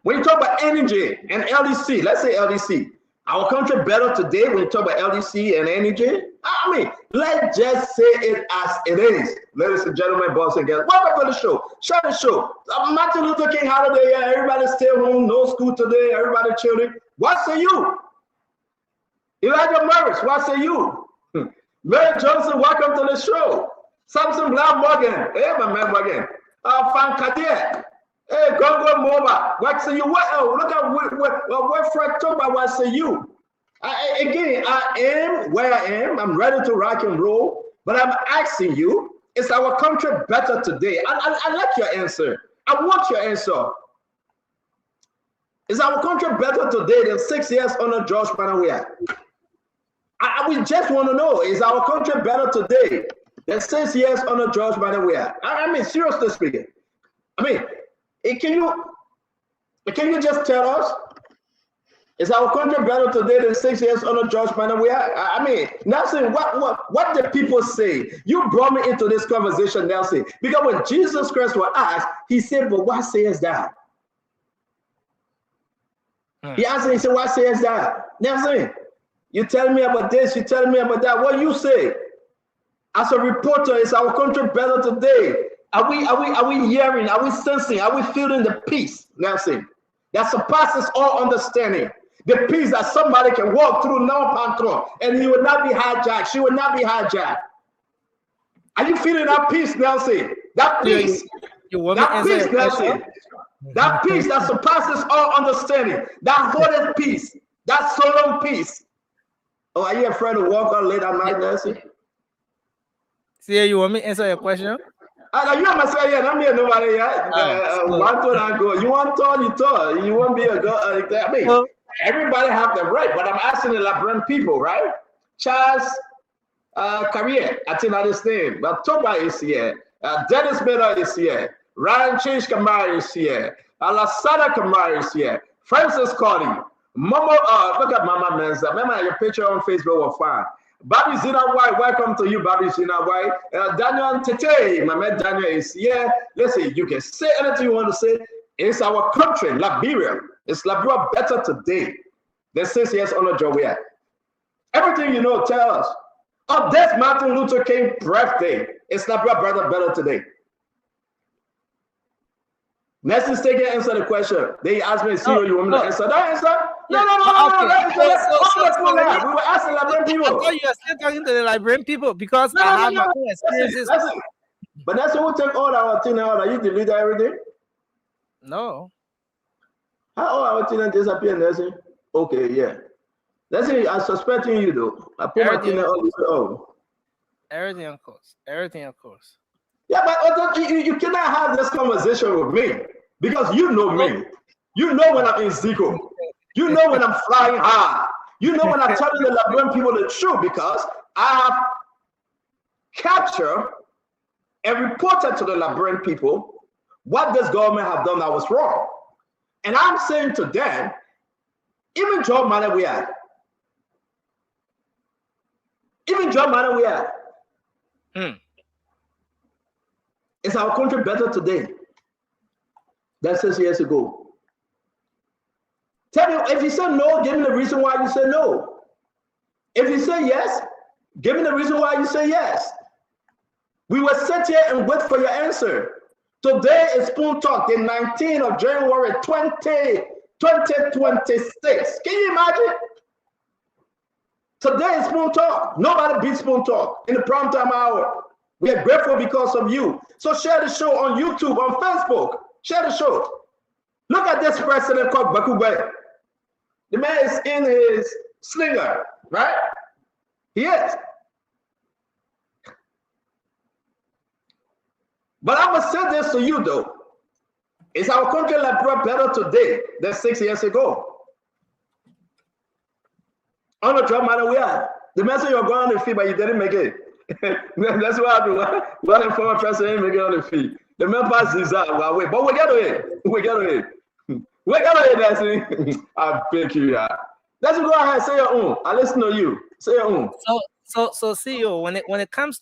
When you talk about energy and LDC, let's say LDC, our country better today when you talk about LDC and energy? I mean, let's just say it as it is. Ladies and gentlemen, boys and girls, welcome to the show. Share the show. Martin Luther King holiday, everybody stay home, no school today, everybody chilling. What say you? Elijah Morris, what say you? Mary Johnson, welcome to the show. Samson Blau Morgan, hey, my man Morgan. Fan Kadir. Hey, Gongo Moba, what say you? Look at what Fred talk about, what say you? Again, I am where I am. I'm ready to rock and roll, but I'm asking you, is our country better today? I like your answer. I want your answer. Is our country better today than 6 years under George Manawea? We just want to know, is our country better today than 6 years under George Manawea? I mean, seriously speaking. I mean, can you just tell us? Is our country better today than 6 years under George Manawea? I mean, Nelson, what did people say? You brought me into this conversation, Nelson, because when Jesus Christ was asked, he said, "But what says thou?" He asked, he said, "What says thou?" Nelson, you tell me about this, you tell me about that. What you say? As a reporter, is our country better today? Are we hearing? Are we sensing? Are we feeling the peace, Nelson, that surpasses all understanding? The peace that somebody can walk through no control and he will not be hijacked. She will not be hijacked. Are you feeling that peace, Nelson? That peace. That peace, Nelson. That peace that surpasses all understanding. That holy peace. That solemn peace. Oh, are you afraid to walk out late at night, Nelson? See, you want me to answer your question? You must say, yeah, I'm here, nobody. One turn I go. You want to, you talk. You won't be a girl. I mean, everybody have the right, but I'm asking the Liberian people, right? Charles Carrier, I think that is his name. But Toba is here. Dennis Miller is here. Ryan Change Kamara is here. Alasada Kamara is here. Francis Cody. Momo, look at Mama Mensa. Remember your picture on Facebook was fine. Bobby Zina White, welcome to you, Bobby Zina White. Daniel Tete, my man Daniel is here. Listen, you can say anything you want to say. It's our country, Liberia. Is Liberia better today The 6 years on the job we had. Everything you know, tell us. Oh, that's Martin Luther King birthday. It's not your brother better today. Next is taking answer the question. They asked me, see you want me to answer that answer? No. We were asking Liberian people. I thought you were still talking to the Liberian people because I have my own experiences. But that's what we take all our thing out. Are you delete everything? No. How all our thing disappear? Leslie? Okay, yeah. Leslie, I'm suspecting you though. I put my thing out. Oh. Everything of course. Everything of course. Yeah, but you cannot have this conversation with me because you know me. You know when I'm in Zico. You know when I'm flying high. You know when I'm telling the Liberian people the truth because I have captured and reported to the Liberian people what this government have done that was wrong. And I'm saying to them, even job money we had. Even job money we had. Is our country better today than 6 years ago? Tell me, if you say no, give me the reason why you say no. If you say yes, give me the reason why you say yes. We will sit here and wait for your answer. Today is Spoon Talk, the 19th of January 2026. Can you imagine? Today is Spoon Talk. Nobody beats Spoon Talk in the primetime hour. We are grateful because of you. So share the show on YouTube, on Facebook. Share the show. Look at this president called Bakugwe. The man is in his slinger, right? He is. But I must say this to you though. Is our country better today than 6 years ago? On the job matter we are. The message you're going on the field, but you didn't make it. That's what happened. One former president make it on the field. The man passed his out way. But we get away. We get away. We get away, that's it. I beg you, yeah. Let's go ahead, say your own. I listen to you. Say your own. So CEO, when it comes,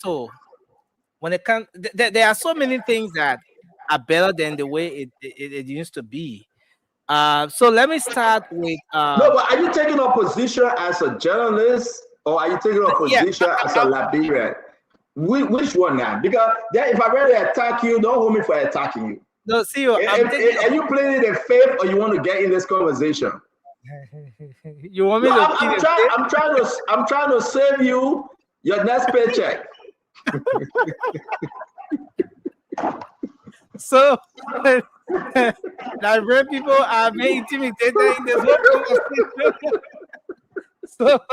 there are so many things that are better than the way it used to be. So let me start with. No, but are you taking a position as a journalist or are you taking a position as a Liberian? Which one now? Because if I really attack you, don't hold me for attacking you. No, CEO, are you playing the faith or you want to get in this conversation? You want me to? I'm trying to save you your next paycheck. So, Liberian people are very intimidated in this whole conversation. So,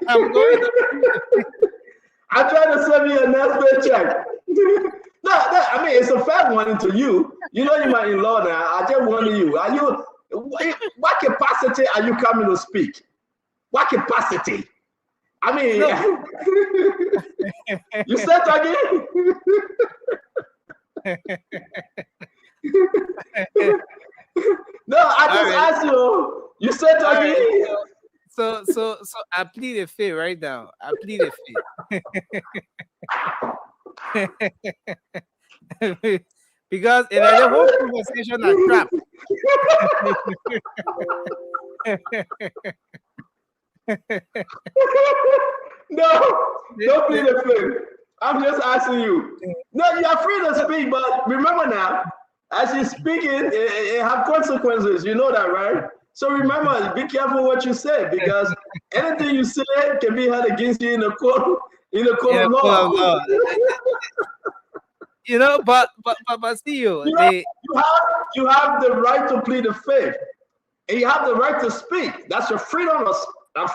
I'm trying to send you a next paycheck. No, I mean, it's a fair one to you. You know, you're my in-law now. I just wonder you. What capacity are you coming to speak? What capacity? I mean, no. You said again? No, I just asked you. You said again? Right. So I plead the fifth right now. I plead the fifth. Because in the whole conversation I trapped. No, don't plead the fifth. I'm just asking you. No, you're free to speak, but remember now, as you're speaking, it have consequences. You know that, right? So remember, be careful what you say, because anything you say can be held against you in the court of law. You know, but see you have the right to plead the fifth, and you have the right to speak. That's your freedom of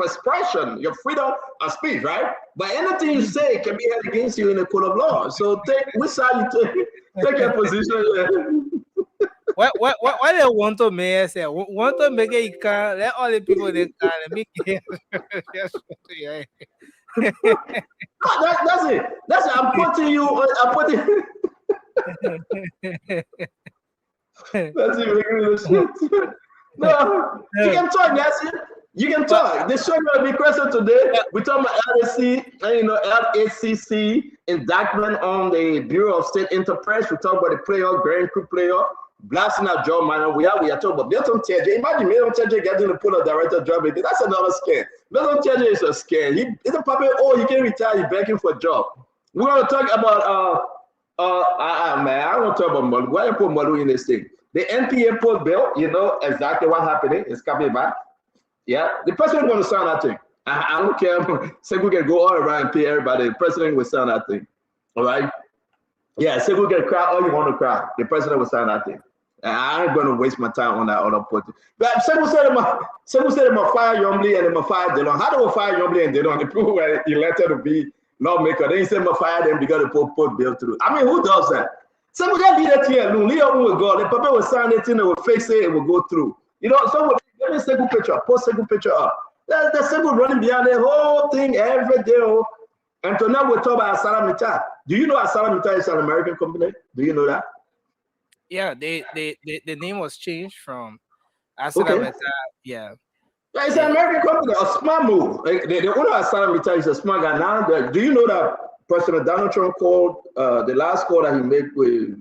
expression, your freedom of speech, right? But anything you say can be held against you in the court of law. So which side you take your position. What they want to make say? Want to make it can let all the people they can make it. That's it. I'm putting you. That's it. No, you can talk, Nancy. You can talk. The show gonna be question today. We talk about LACC indictment on the Bureau of State Enterprise. We talk about the playoff, Grand Coup playoff. blasting out Joe Manuel. We are talking about Milton Teje. Imagine Milton Teje getting the pull of director job. That's another scam. Milton Teje is a scam. He's a puppet. Oh, he can retire. He's begging for a job. We're going to talk about man, I don't talk about Molu. Why you put Molu in this thing? The NPA put bill, you know exactly what's happening. It's coming back. Yeah, the president going to sign that thing. I don't care. Segu can go all around and pay everybody. The president will sign that thing. All right. Yeah, Segu can cry all you want to cry. The president will sign that thing. I ain't going to waste my time on that other point. But Segu said I'm going to fire Yombly and I'm going to fire Delon. How do we fire Yombly and Delon? The people were elected to be lawmaker. Then he said I'm going to fire them because they put bill through. I mean, who does that? So we got to be that here. Leon will go. The paper will sign it in, it will fix it, it will go through. You know, so let me take a picture, post a picture up. That's simple running behind the whole thing every day. And so now we're talking about ArcelorMittal. Do you know ArcelorMittal is an American company? Do you know that? Yeah, the name was changed from ArcelorMittal. Okay. Yeah. It's an American company, a smart move. The owner of ArcelorMittal is a smart guy. Now, do you know that President Donald Trump called the last call that he made with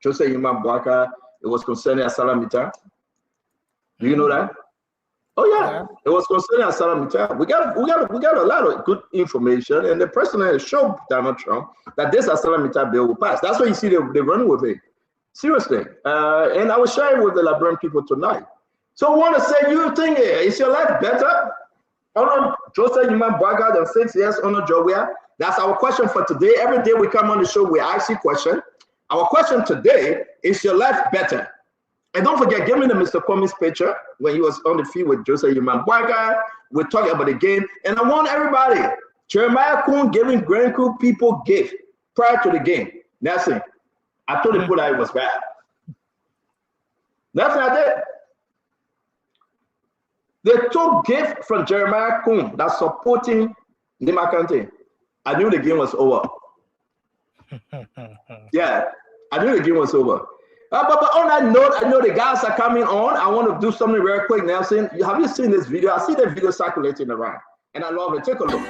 Jose Yuma Bwaka? It was concerning ArcelorMittal. Do you know that? Oh yeah, it was concerning ArcelorMittal. We got a lot of good information, and the president showed Donald Trump that this ArcelorMittal bill will pass. That's why you see they're running with it. Seriously, and I was sharing with the Liberian people tonight. So I want to say, you think is your life better? Honor Joseph Yuma Bwaga than 6 years Honor Jowea? That's our question for today. Every day we come on the show, we ask you a question. Our question today is your life better? And don't forget, give me the Mr. Comey's picture when he was on the field with Joseph Yuma Bwaga. We're talking about the game. And I want everybody, Jeremiah Kuhn giving Grand Crew people gift prior to the game. Nothing. I told the people that it was bad. Nothing I did. They took gift from Jeremiah Kuhn that's supporting Nima Kante. I knew the game was over. Yeah, I knew the game was over. But on that note, I know the guys are coming on. I want to do something real quick, Nelson. Have you seen this video? I see the video circulating around, and I love it. Take a look.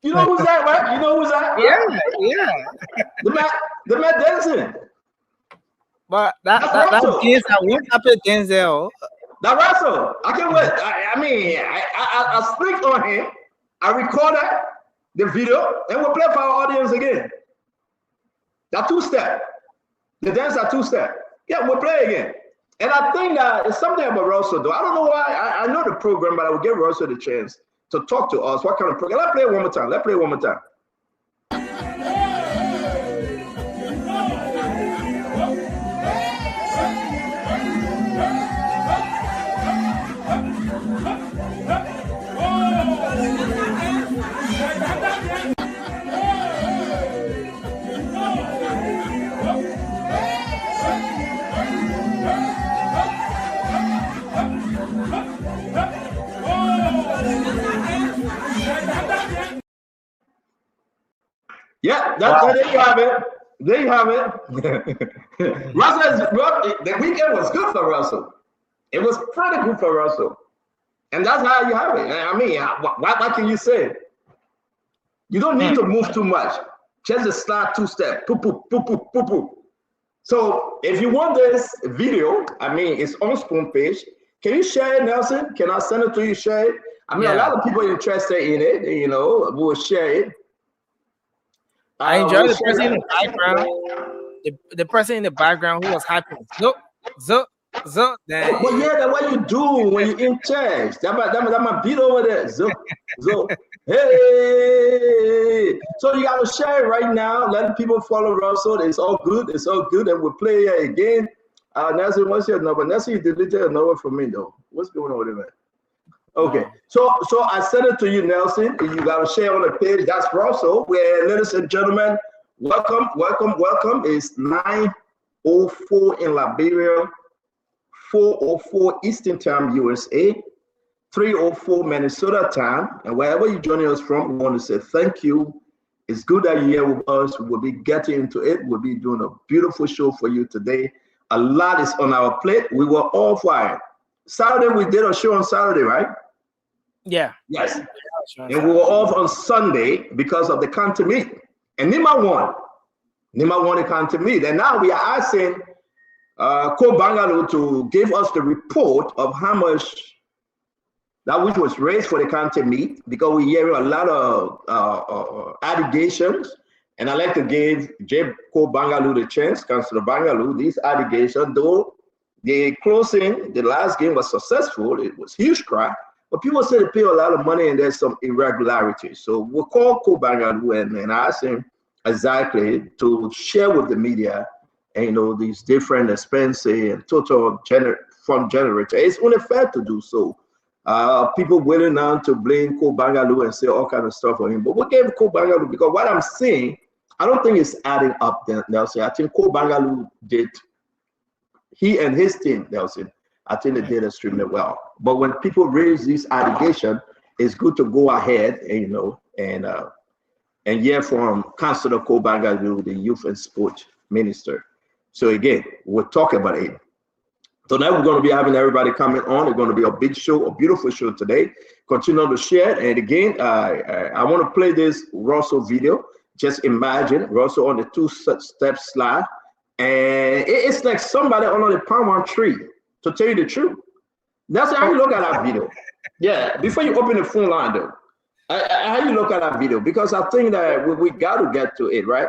You know who's that, right? You know who's that? Right? Yeah. The Matt Denson. But that case, I won't happen Denzel. That Russell. I can't wait. I speak on him. I recorded the video, and we'll play for our audience again. That two-step. The dance are two-step. Yeah, we'll play again. And I think that it's something about Russell, though. I don't know why. I know the program, but I will give Russell the chance to talk to us. What kind of program? Let's play it one more time. Let's play it one more time. Yeah, there you have it. There you have it. Russell, the weekend was good for Russell. It was pretty good for Russell. And that's how you have it. I mean, what can you say? You don't need to move too much. Just start two-step. Poo, poo, poo, poo, poo, poo. So if you want this video, I mean, it's on Spoon page. Can you share it, Nelson? Can I send it to you, share it? I mean, a lot of people are interested in it. You know, we'll share it. I enjoy the person in the background. The person in the background who was happy. But yeah, that's what you do when you're in church. That might beat over there. Hey. So you gotta share it right now. Let people follow Russell. It's all good. It's all good. And we'll play it again. Nelson, what's your number? Nelson, you deleted a number from me though. What's going on with it, man? Okay, so I sent it to you, Nelson. You gotta share on the page. That's Russell. Where, ladies and gentlemen, welcome. It's 9:04 in Liberia 4:04 Eastern Time, USA, 3:04 Minnesota time. And wherever you're joining us from, we want to say thank you. It's good that you're here with us. We'll be getting into it. We'll be doing a beautiful show for you today. A lot is on our plate. We were all fired. Saturday, we did a show on Saturday, right? Yeah. Yes. And we were off on Sunday because of the county meet. And Nima won. Nima won the county meet. And now we are asking Kobangalu to give us the report of how much that which was raised for the county meet, because we hear a lot of allegations. And I'd like to give J. Kobangalu the chance, Councillor Bangalu, these allegations, though the closing, the last game was successful, it was huge crowd, but people say they pay a lot of money and there's some irregularities. So we'll call Kobangalu and ask him exactly to share with the media, and, you know, these different expenses and total fund generator. It's only fair to do so. People willing now to blame Kobangalu and say all kind of stuff for him, but we gave Kobangalu because what I'm seeing, I don't think it's adding up, Nelson. I think Kobangalu did, he and his team, Nelson, I think they did extremely well. But when people raise these allegations, it's good to go ahead and, you know, and hear from Councillor Kobangalu, the Youth and Sport Minister. So again, we'll talk about it. Tonight we're going to be having everybody coming on. It's going to be a big show, a beautiful show today. Continue to share. And again, I want to play this Russell video. Just imagine Russell on the two-step slide. And it's like somebody under the palm one tree, to tell you the truth. That's how you look at that video. Yeah, before you open the phone line, though, how you look at that video? Because I think that we got to get to it, right?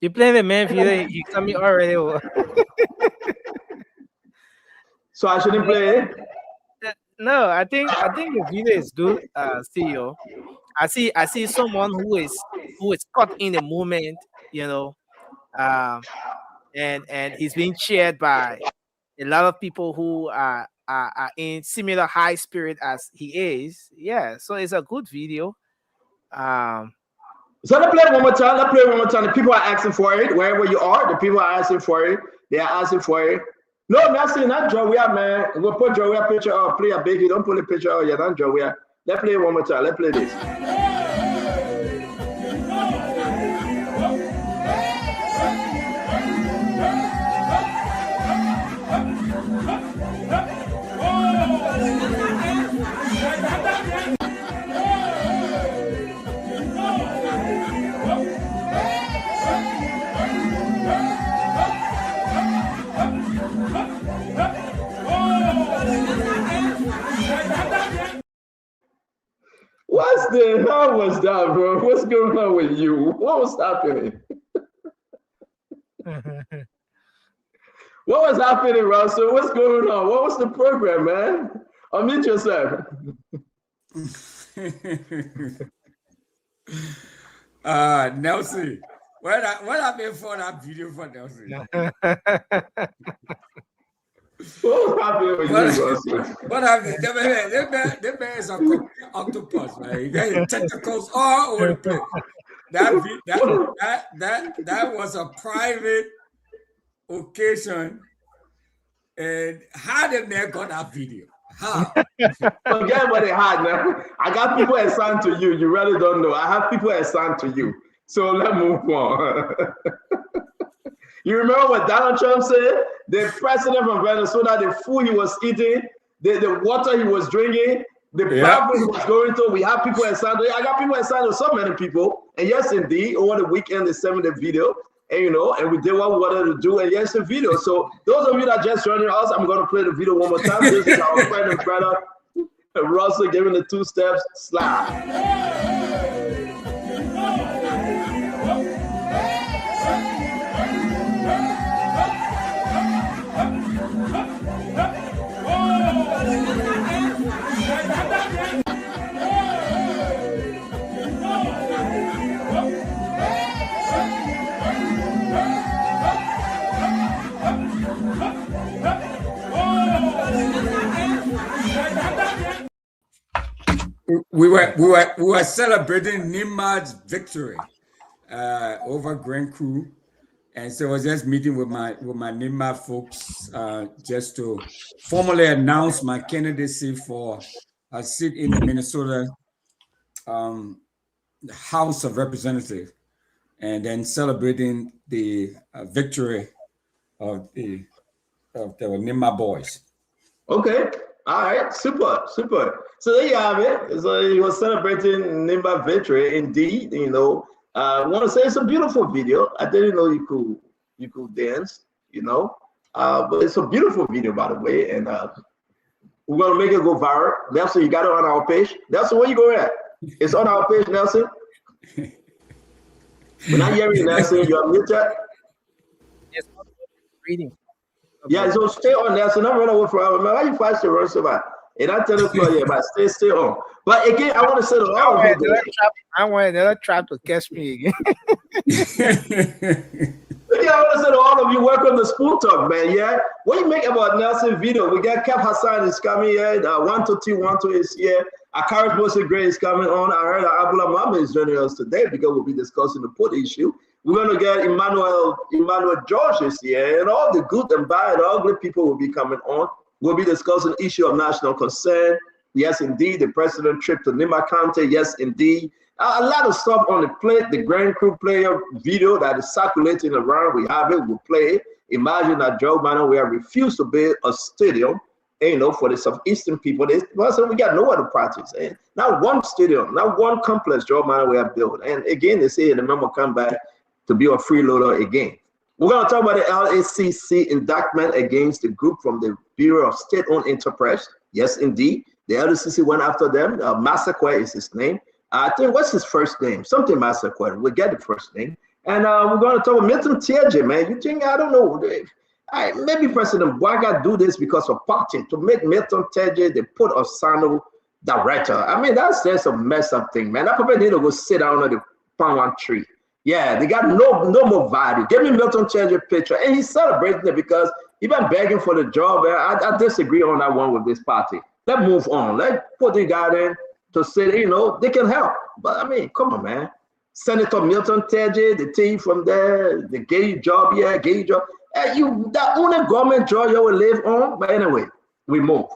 You play the man video, you tell me already. So I shouldn't play it? No, I think the video is good, CEO. I see someone who is caught in the moment, you know, and he's being cheered by a lot of people who are in similar high spirit as he is. Yeah, so it's a good video. So let's play it one more time. Let's play it one more time. The people are asking for it wherever you are. The people are asking for it. They are asking for it. No, not Joey, man. We'll put Joey picture up. Play a biggie. Don't put a picture up. Yeah, not Joey. Let's play it one more time. Let's play this. What the hell was that, bro? What's going on with you? What was happening? What was happening, Russell? What's going on? What was the program, man? Unmute yourself. Nelson, what happened for that video for Nelson? What happened with you, Russell? What happened? The man is an octopus, man. You got tentacles all over the place. That was a private occasion. And how the man got that video? How? Forget what they had, man. I got people assigned to you. You really don't know. I have people assigned to you. So let's move on. You remember what Donald Trump said? The president from Venezuela, the food he was eating, the water he was drinking, the bathroom he was going to. We have people assigned. I got people assigned to so many people. And yes, indeed, over the weekend they sent me the video. And you know, and we did what we wanted to do, and yes, the video. So those of you that just joining us, I'm going to play the video one more time. This is our friend and brother Russell giving the two-step slide. We were celebrating Nimad's victory over Grand Crew, And so I was just meeting with my NIMBA folks just to formally announce my candidacy for a seat in the Minnesota House of Representatives, and then celebrating the victory of the NIMBA boys. Okay. All right. Super. So there you have it. So he was celebrating NIMBA victory. Indeed, you know. I want to say it's a beautiful video. I didn't know you could dance, you know. But it's a beautiful video, by the way, and we're gonna make it go viral. Nelson, you got it on our page. Nelson, where you going at? It's on our page, Nelson. We're not hearing you, Nelson. You're muted. Yes, reading. Yeah, so stay on, Nelson. Don't run away from our man. Why you fight to run so bad? And I tell you, yeah, but stay on. But again, I want to say to all of you, I want another trap to catch me again. Again, I want to say to all of you, welcome to Spoon Talk, man. Yeah, what you make about Nelson video? We got Kev Hassan is coming here. 122 is here. Akaris Moses Gray is coming on. I heard Abdullah Muhammad is joining us today because we'll be discussing the put issue. We're going to get Emmanuel George is here, and all the good and bad and ugly people will be coming on. We'll be discussing issue of national concern. Yes, indeed. The president trip to Nima County. Yes, indeed. A lot of stuff on the plate. The Grand Crew player video that is circulating around. We have it. We'll play it. Imagine that Joe Biden, we have refused to build a stadium, you know, for the Southeastern people. We got nowhere to practice. And not one stadium, not one complex Joe Biden we have built. And again, they say the memo come back to be a freeloader again. We're going to talk about the LACC indictment against the group from the Bureau of State-Owned Enterprise. Yes, indeed. The LACC went after them. Massaquoi is his name. I think, what's his first name? Something Massaquoi. We'll get the first name. And we're going to talk about Milton Tiaje, man. You think, I don't know. Maybe President Bouaga do this because of party. To make Milton Tiaje, they put Osano director. I mean, that's just a mess up thing, man. That probably need to go sit down on the palm tree. Yeah, they got no more value. Give me Milton Tiaje picture. And he's celebrating it because he's been begging for the job. I disagree on that one with this party. Let's move on. Let's put the guy in to say, you know, they can help. But I mean, come on, man. Senator Milton Tiaje, the team from there, the gay job, gay job. That only government job you will live on. But anyway, we move.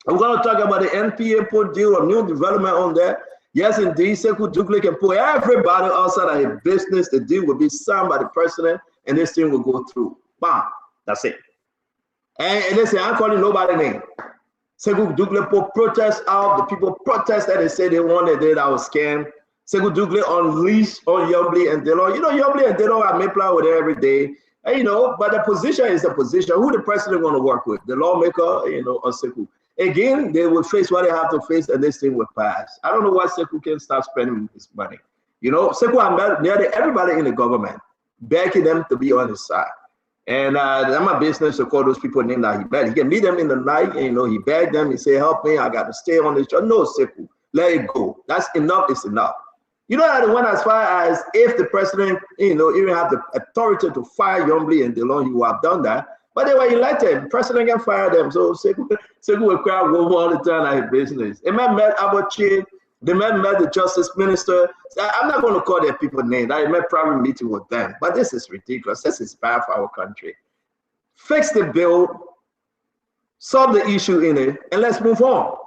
I'm going to talk about the NPA put deal, a new development on there. Yes, indeed, Sekou Dougle can put everybody outside of his business. The deal will be signed by the president, and this thing will go through. Bam, that's it. And they say, I'm calling nobody name. Sekou Dougle put protests out. The people protested and said they wanted that I was scammed. Sekou Dougle unleashed on Yombly and Delon. You know, Yombly and Delon are making play with it every day. And, you know, but the position is the position. Who the president want to work with? The lawmaker, you know, or Sekou. Again, they will face what they have to face, and this thing will pass. I don't know why Sekou can start spending his money. You know, Sekou had nearly everybody in the government begging them to be on his side. And that's my business to call those people named that he begged. He can meet them in the night, and, you know, he begged them. He said, help me, I got to stay on this job. No, Sekou, let it go. That's enough, it's enough. You know, I went as far as if the president, you know, even have the authority to fire Yombly and Delon, you have done that. But they were elected. The president can fire them. So Sekou will cry one all the time at his business. The man met Aboche. The man met the justice minister. I'm not going to call their people names. I met private meeting with them. But this is ridiculous. This is bad for our country. Fix the bill, solve the issue in it, and let's move on.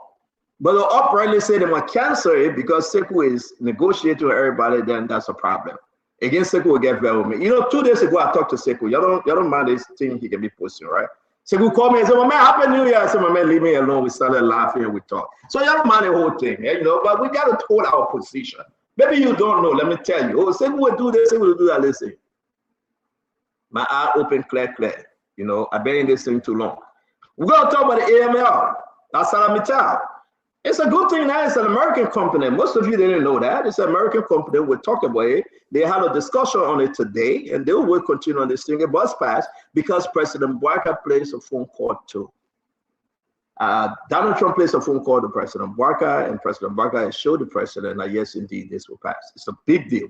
But they'll uprightly say they might cancel it because Sekou is negotiating with everybody, then that's a problem. Again, Sekou will get very with me. You know, 2 days ago, I talked to Sekou. Y'all don't mind this thing he can be posting, right? Sekou called me and said, my man, Happy New Year. I said, my man, leave me alone. We started laughing and we talked. So y'all don't mind the whole thing, you know, but we got to hold our position. Maybe you don't know. Let me tell you. Oh, Sekou will do this, Sekou will do that. Listen. My eye open, clear. You know, I've been in this thing too long. We're going to talk about the AML. ArcelorMittal. It's a good thing now. It's an American company. Most of you didn't know that. It's an American company. We'll talk about it. They had a discussion on it today, and they will continue on this thing. It was passed because President Bouaga placed a phone call to Donald Trump placed a phone call to President Bouaga, and President Bouaga has showed the president that, yes, indeed, this will pass. It's a big deal.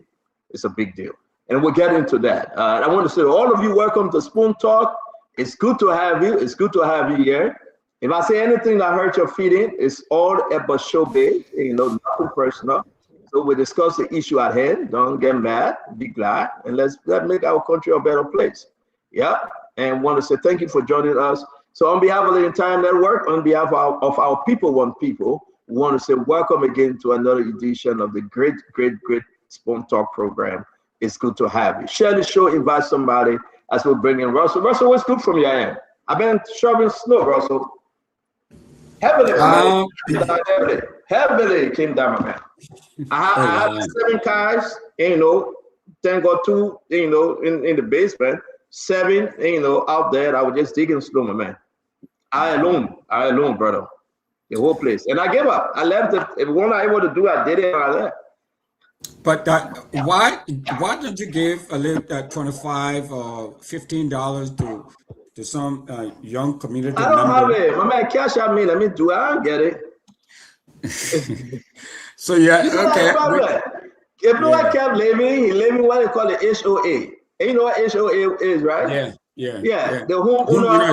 It's a big deal. And we'll get into that. I want to say, all of you, welcome to Spoon Talk. It's good to have you. It's good to have you here. If I say anything that hurt your feeling, it's all about showbiz, you know, nothing personal. So we discuss the issue at hand. Don't get mad, be glad, and let's make our country a better place. Yeah, and want to say thank you for joining us. So on behalf of the entire network, on behalf of our People Want People, we want to say welcome again to another edition of the great Spoon Talk program. It's good to have you. Share the show, invite somebody as we bring in Russell. Russell, what's good from your end? I've been shoveling snow, Russell. Heavily came down, my man. I have 7 cars, thank God 2, in the basement, 7, out there. I was just digging snow, my man. I alone, brother. The whole place. And I gave up. I left it. If one I able to do, I did it and I left. But why did you give a little $25 or $15 to some young community member? I don't have it. My man, cash at me. Let me do it. I don't get it. So yeah, okay. If no one kept living, he living what they call the HOA. And you know what HOA is, right? Yeah. The homeowner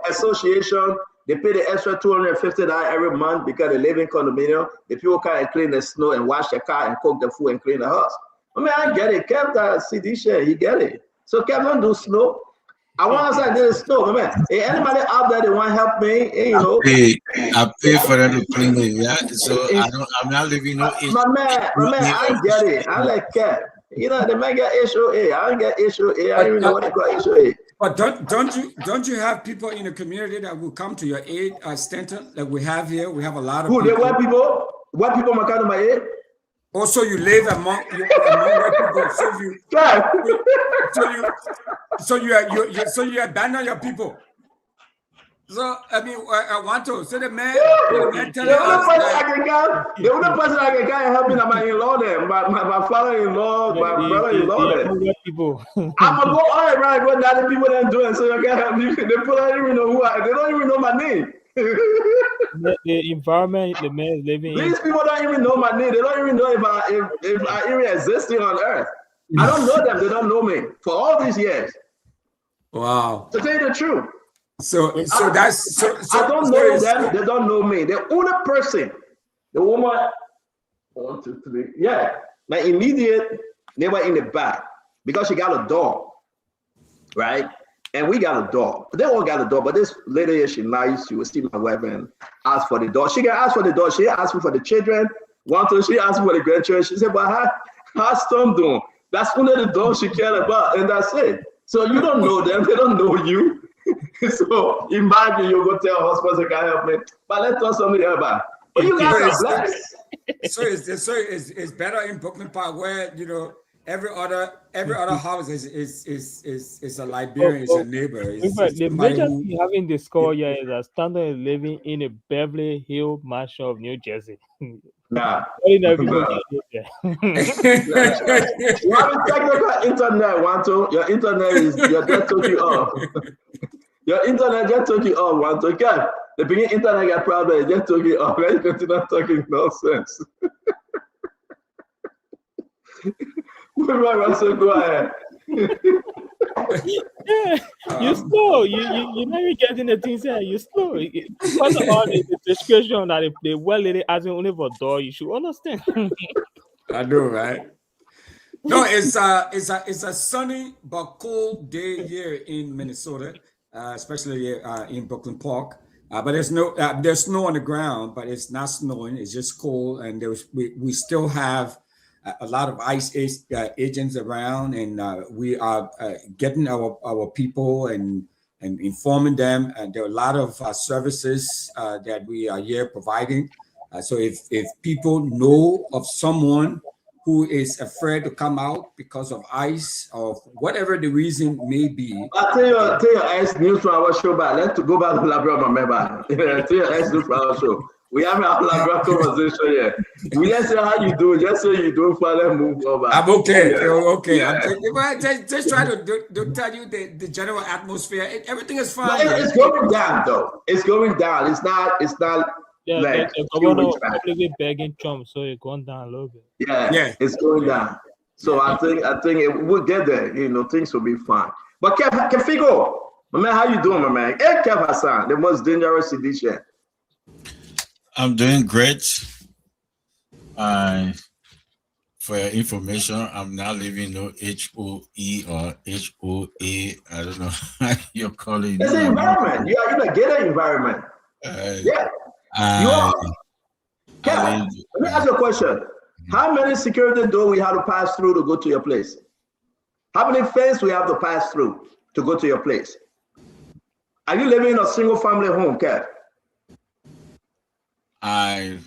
association. They pay the extra $250 every month because they live in condominium. The people come and clean the snow and wash their car and cook the food and clean the house. I mean, I get it. Kev that CD share, he get it. So Kev don't do snow. I want to say this is snow, man. Hey, anybody out there that want to help me, I pay for them to clean it, yeah. So I'm not living no. My man, I get it. I like Kev. They might get HOA. I don't get HOA. I don't even know what they call HOA. But don't you have people in the community that will come to your aid, Stanton, like we have here? We have a lot of people. White people? White people might come to my aid? Also, you live among white people, so you abandon your people. So I mean, I want to. So the man the only person I can get helping is my in-law there, my father-in-law, my brother-in-law there. People. I'm gonna go all right, but now the people that are doing so you can help me. They don't even know who I. They don't even know my name. the environment the man is living These people don't even know my name. They don't even know if I even existing on earth. I don't know them. They don't know me for all these years. Wow. To tell you the truth. So I don't know them. They don't know me. The only person, the woman, 1, 2, 3, yeah, my immediate neighbor in the back because she got a dog, right? And we got a dog. They all got a dog, but this lady here, she nice. She will see my wife and ask for the dog. She can ask for the dog. She asked me for the children. She asked me for the grandchildren. She said, "But how's Tom doing?" That's only the dog she cared about, and that's it. So you don't know them. They don't know you. So imagine you go tell hospital can help me, but let's talk something about. But you guys are blessed. So it's better in Brooklyn Park where every other house is a Liberian, is a neighbor. The major thing having the score here is that Stanton is living in a Beverly Hills mansion of New Jersey. Nah. You have a technical internet, Wanto. Your internet just took you off. Your internet just took you off, Wanto. Okay. The beginning internet got problem, it just took you off. Let's continue talking nonsense. Russell, go ahead. You slow. You never getting the things here. You slow. First of all, the description that the well lady asking only for door, you should understand. I know, right? No, it's a sunny but cold day here in Minnesota, especially in Brooklyn Park. But there's snow on the ground, but it's not snowing. It's just cold, and we still have a lot of ICE agents around, and we are getting our people and informing them. And there are a lot of services that we are here providing. So if people know of someone who is afraid to come out because of ICE or whatever the reason may be. I'll tell your ICE news from our show back. Let's go back to Labrador, remember. Tell your ICE news from our show. We have a Labrador conversation here. We just say how you do, just so you don't follow move over. I'm okay. Yeah. Okay. Yeah. Just try to tell you the general atmosphere. Everything is fine. No, it's going down though. It's going down. It's not Yeah, like the governor publicly begging Trump, so it's going down a little bit. Yeah, it's going down. So I think it will get there. Things will be fine. But Kefigo, my man, how you doing, my man? Hey, Kev Hassan, the most dangerous CD. I'm doing great. for your information, I'm not living no HOE or HOA. I don't know how you're calling it. It's the environment. You are in a gated environment. Yeah. You are. Let me ask you a question. How many security doors we have to pass through to go to your place? How many fences we have to pass through to go to your place? Are you living in a single family home, Kev? I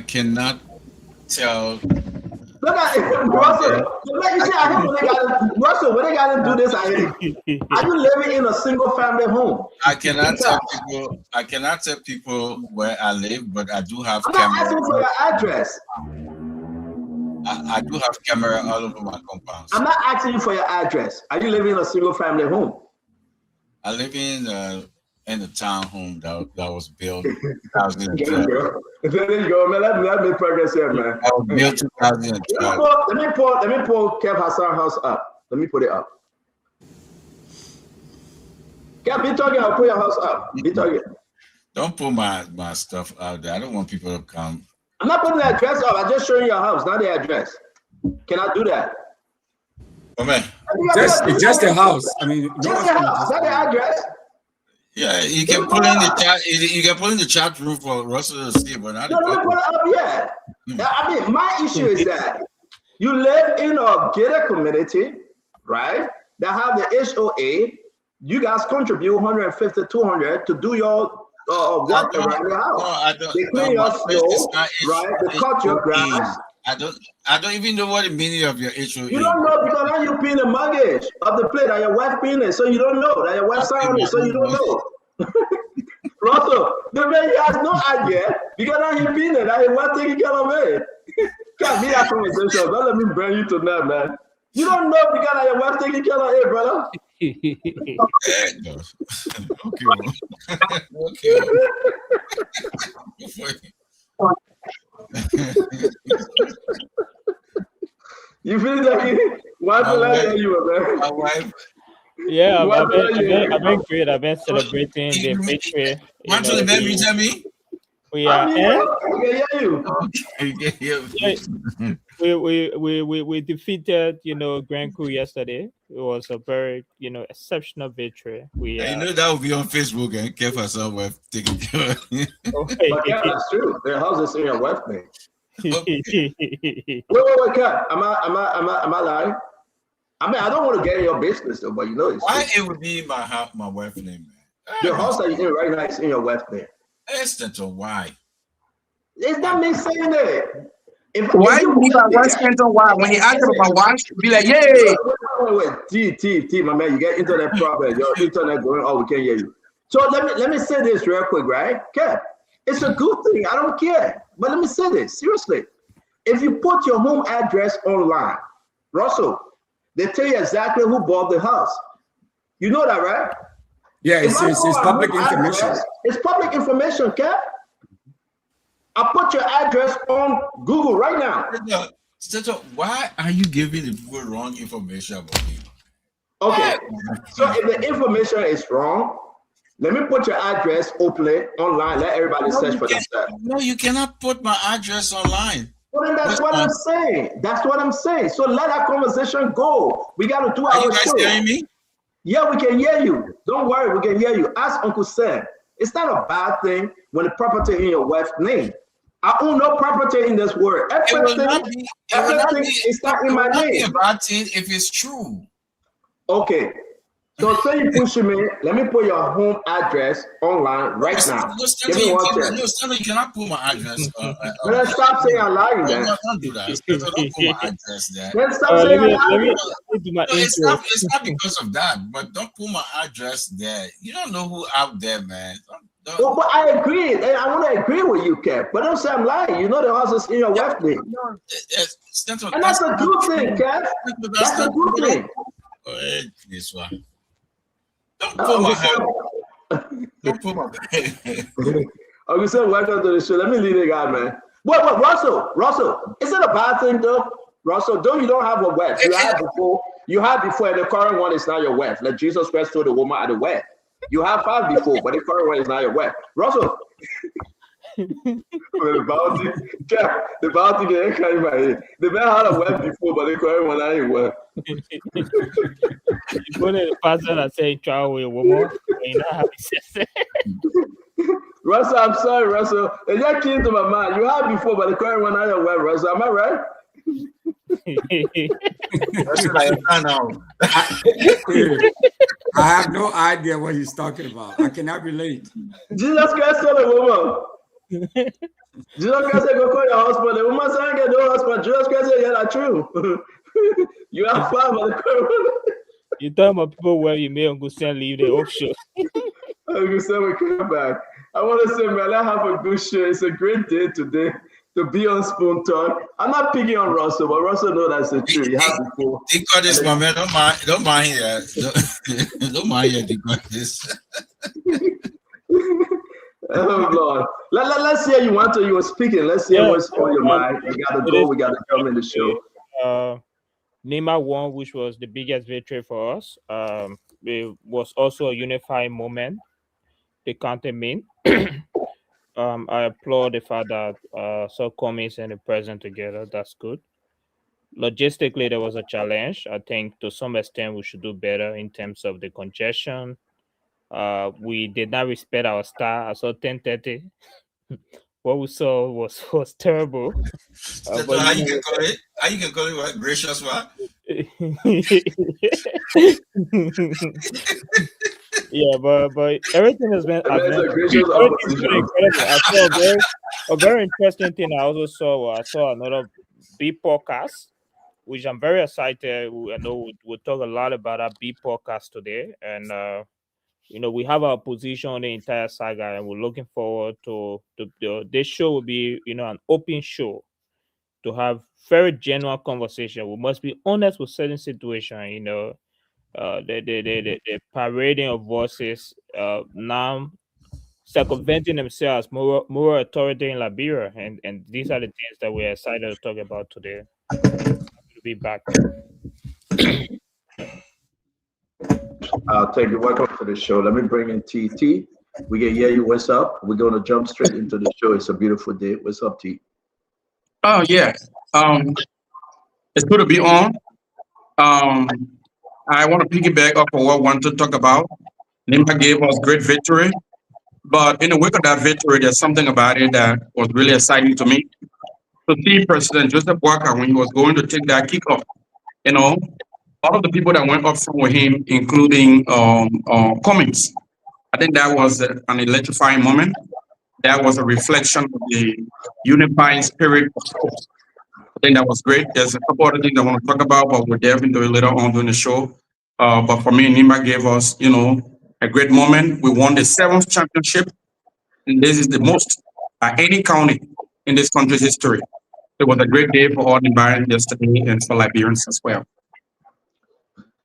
cannot tell. Look at Russell. Russell, when they got to do this, are you living in a single family home? I cannot tell people where I live, but I do have I'm not asking for your address. I do have camera all over my compound. I'm not asking you for your address. Are you living in a single family home? I live in a townhome that was built in 2012. There you go, man. Let me progress here, man. That was built 2012. Let me pull Kev Hassan house up. Let me put it up. Kev, be talking. I'll put your house up. Be talking. Don't put my stuff out there. I don't want people to come. I'm not putting the address up. I'm just showing your house, not the address. Can I do that? Oh man, it's just a house. I mean, just the house, not the address. Yeah, you can put in the chat. You can put in the chat room for Russell to see, but not no, let me put it up yet. I mean, my issue is that you live in a gated community, right? That have the HOA. You guys contribute 150, 200 to do your work around your house. No, I don't. They clean your snow, right? They cut your grass. I don't even know what the meaning of your HOA. You don't know because now you're paying the mortgage of the plate that your wife paying it, so you don't know that your wife signed it, so you don't know. Russell, the man he has no idea because now he paying it, that his wife taking care of it. Can't be that conversation. Don't let me bring you to that, man. You don't know because now your wife taking care of it, brother. You feel that? Why do I tell you, man? My wife. Yeah, I've been great. I've been celebrating the victory. Want to remember tell me? We are. We defeated, Grand Coup yesterday. It was a very, exceptional victory. You know that will be on Facebook and Kev Hassan wife taking care of it. Okay. But yeah, that's true. Their house is in your wife name. Wait, Kev. Am I lying? I mean, I don't want to get in your business though, but it's why true. It would be my wife's name, man. The house that you're in right now is in your wife's name. Stanton, why? It's not me saying that. Why you leave my wife Stanton? Why? When he asks about my wife, be like, yay! Wait, T, my man, you get internet problem. Your internet going, we can't hear you. So let me say this real quick, right? Okay. It's a good thing. I don't care. But let me say this, seriously. If you put your home address online, Russell, they tell you exactly who bought the house. You know that, right? Yeah, it's public information. It's public information, Cap. I put your address on Google right now. So why are you giving the people wrong information about me? Okay, so if the information is wrong, let me put your address openly online. Let everybody search for themselves. No, you cannot put my address online. Well, then that's what I'm saying. That's what I'm saying. So let that conversation go. We got to do our show. Are you guys hearing me? Yeah, we can hear you. Don't worry, we can hear you. Ask Uncle Sam. It's not a bad thing when the property in your wife's name. I own no property in this world. Everything is not in my name. It will not be a bad thing if it's true. Okay. So say you pushing me, let me put your home address online right now. Give me one second. You cannot put my address. Let's stop saying I'm lying, man. Don't do that. Don't put my address there. Let's stop saying I'm lying. It's not because of that, but don't put my address there. You don't know who out there, man. Well, but I agree. I want to agree with you, Kev. But don't say I'm lying. You know the house is in your wife's name. And that's a good thing, Kev. That's a good thing. This one. Don't put my Don't put my Okay, so welcome to the show. Let me leave the guy, man. What, Russell, is it a bad thing though? Russell, you don't have a wife. You had before, and the current one is not your wife. Like Jesus Christ told the woman at the well. You have 5 before, but the current one is not your wife. Russell, Well, the bounty they carry my head. The man had a web before, but they carry one I web. You go to the pastor and say travel with a woman, and you not happy sex. Russell, I'm sorry, Russell. It just came to my mind. You had before, but they carry one I web, Russell. Am I right? I have no idea what he's talking about. I cannot relate. Jesus Christ told a woman. Jesus Christ said, go call your husband. The woman said, I get no husband. Jesus Christ said, yeah, that's true. You have fun, but you talking about people where you may go send leave the offshore. I'm going to say we come back. I want to say, man, I have a good show. It's a great day today to be on Spoon Talk. I'm not picking on Russell, but Russell knows that's the truth. You have before. He got this, my man. Don't mind here. Don't mind here. He got this. Oh Lord. Let's hear you want to. You were speaking. Let's hear what's on your mind. We gotta go. We gotta come in the show. Nima won, which was the biggest victory for us. It was also a unifying moment. The county mean. I applaud the fact that South Commons and the president together. That's good. Logistically, there was a challenge. I think to some extent we should do better in terms of the congestion. We did not respect our star. I saw 10:30. What we saw was terrible. But how you can call it? How you can call it what? Gracious what? Yeah, but everything has been incredible. I saw a very interesting thing. I also saw another B podcast, which I'm very excited. I know we'll talk a lot about our B podcast today, and we have our position on the entire saga, and we're looking forward to this show will be an open show to have very genuine conversation. We must be honest with certain situations. The parading of voices now circumventing themselves more authority in Liberia, and these are the things that we're excited to talk about today. We'll be back. Thank you. Welcome to the show. Let me bring in TT. We can hear you. What's up? We're going to jump straight into the show. It's a beautiful day. What's up, T? Oh yeah. It's good to be on. I want to piggyback up on what I want to talk about. Nima gave us great victory, but in the wake of that victory, there's something about it that was really exciting to me. To see President Joseph Boakai when he was going to take that kickoff, all of the people that went up front with him, including Cummings, I think that was an electrifying moment. That was a reflection of the unifying spirit of sports. I think that was great. There's a couple other things I want to talk about, but we'll delve into it later on during the show. But for me, Nima gave us, a great moment. We won the 7th championship, and this is the most by any county in this country's history. It was a great day for all Nigerians yesterday and for Liberians as well.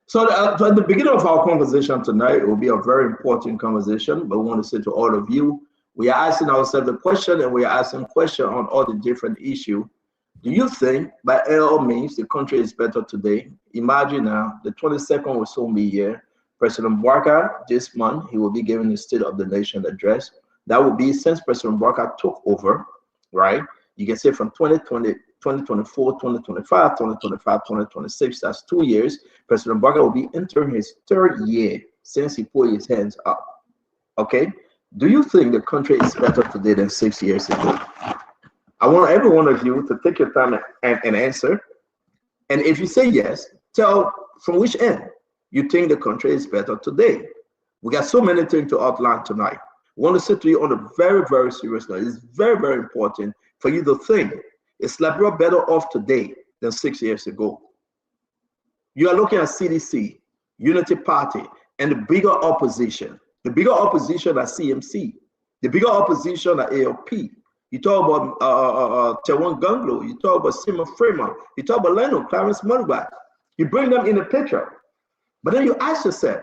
So at the beginning of our conversation tonight, it will be a very important conversation, but we want to say to all of you, we are asking ourselves the question, and we are asking questions on all the different issues. Do you think by all means the country is better today? Imagine now, the 22nd will soon be here. President Boakai, this month, he will be giving the State of the Nation address. That will be since President Boakai took over, right? You can say from 2020, 2024, 2025, 2025, 2026, that's 2 years. President Boakai will be entering his 3rd year since he put his hands up. Okay? Do you think the country is better today than 6 years ago? I want every one of you to take your time and answer. And if you say yes, tell from which end you think the country is better today. We got so many things to outline tonight. We want to say to you on a very, very serious note. It's very, very important for you to think, is Liberia better off today than 6 years ago? You are looking at CDC, Unity Party, and the bigger opposition. The bigger opposition at CMC, the bigger opposition at ALP. You talk about Tewan Ganglo, you talk about Simon Freeman, you talk about Leno, Clarence Murray. You bring them in the picture. But then you ask yourself,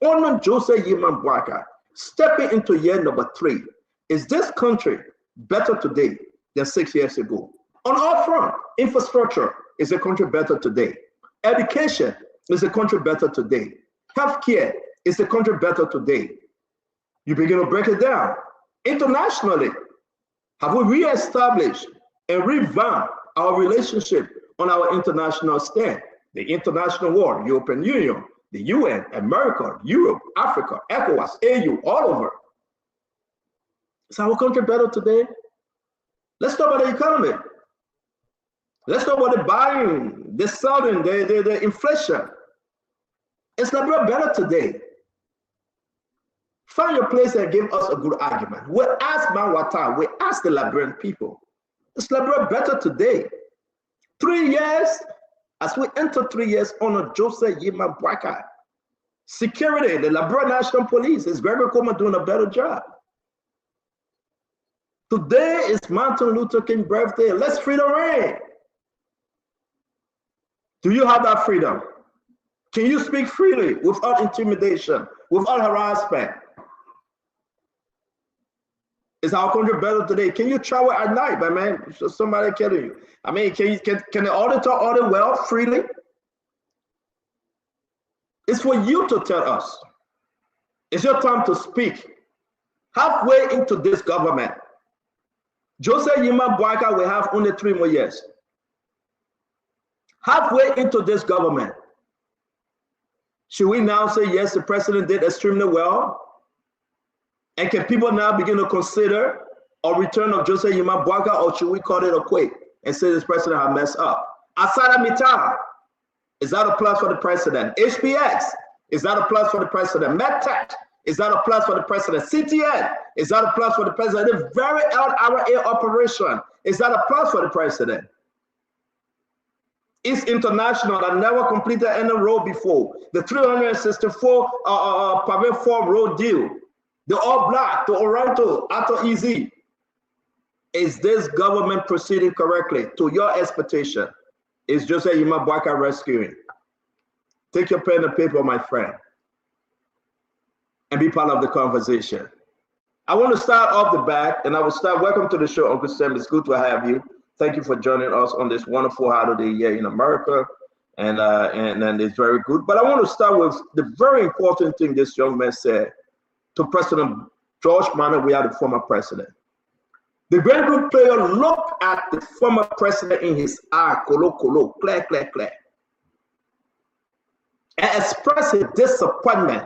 Honorable Joseph Yeman Boakai, stepping into year number 3, is this country better today than 6 years ago? On all front, infrastructure, is the country better today? Education, is the country better today? Healthcare, is the country better today? You begin to break it down. Internationally, Have we reestablished and revamped our relationship on our international stand? The international world, European Union, the UN, America, Europe, Africa, ECOWAS, AU, all over. Is our country better today? Let's talk about the economy. Let's talk about the buying, the selling, the inflation. Is Liberia better today? Find your place and give us a good argument. We ask Manwata, we ask the Liberian people. Is Liberia better today? 3 years, as we enter 3 years under Joseph Yima Boakai. Security, the Liberia National Police, is Gregory Coleman doing a better job? Today is Martin Luther King birthday. Let's freedom reign. Do you have that freedom? Can you speak freely without intimidation, without harassment? Is our country better today? Can you travel at night, my man? Somebody killing you. I mean, can the auditor audit well freely? It's for you to tell us. It's your time to speak. Halfway into this government, Joseph Yima Boakai will have only 3 more years. Halfway into this government, should we now say, yes, the president did extremely well? And can people now begin to consider a return of Joseph Yima Boakai, or should we call it a quit and say this president has messed up? Asada Mita, is that a plus for the president? HPX, is that a plus for the president? MedTech, is that a plus for the president? CTN, is that a plus for the president? The very LRA operation, is that a plus for the president? It's International that never completed any road before. The 364 Pave 4 road deal. The All Black, the Oranto, Ato Easy. Is this government proceeding correctly to your expectation? Is Joseph Yima Boakai rescuing? Take your pen and paper, my friend, and be part of the conversation. I want to start off the back, and I will start. Welcome to the show, Uncle Sam. It's good to have you. Thank you for joining us on this wonderful holiday here in America, and it's very good. But I want to start with the very important thing this young man said to President George Manneh Weah, the former president. The great group player looked at the former president in his eye, clear, and expressed his disappointment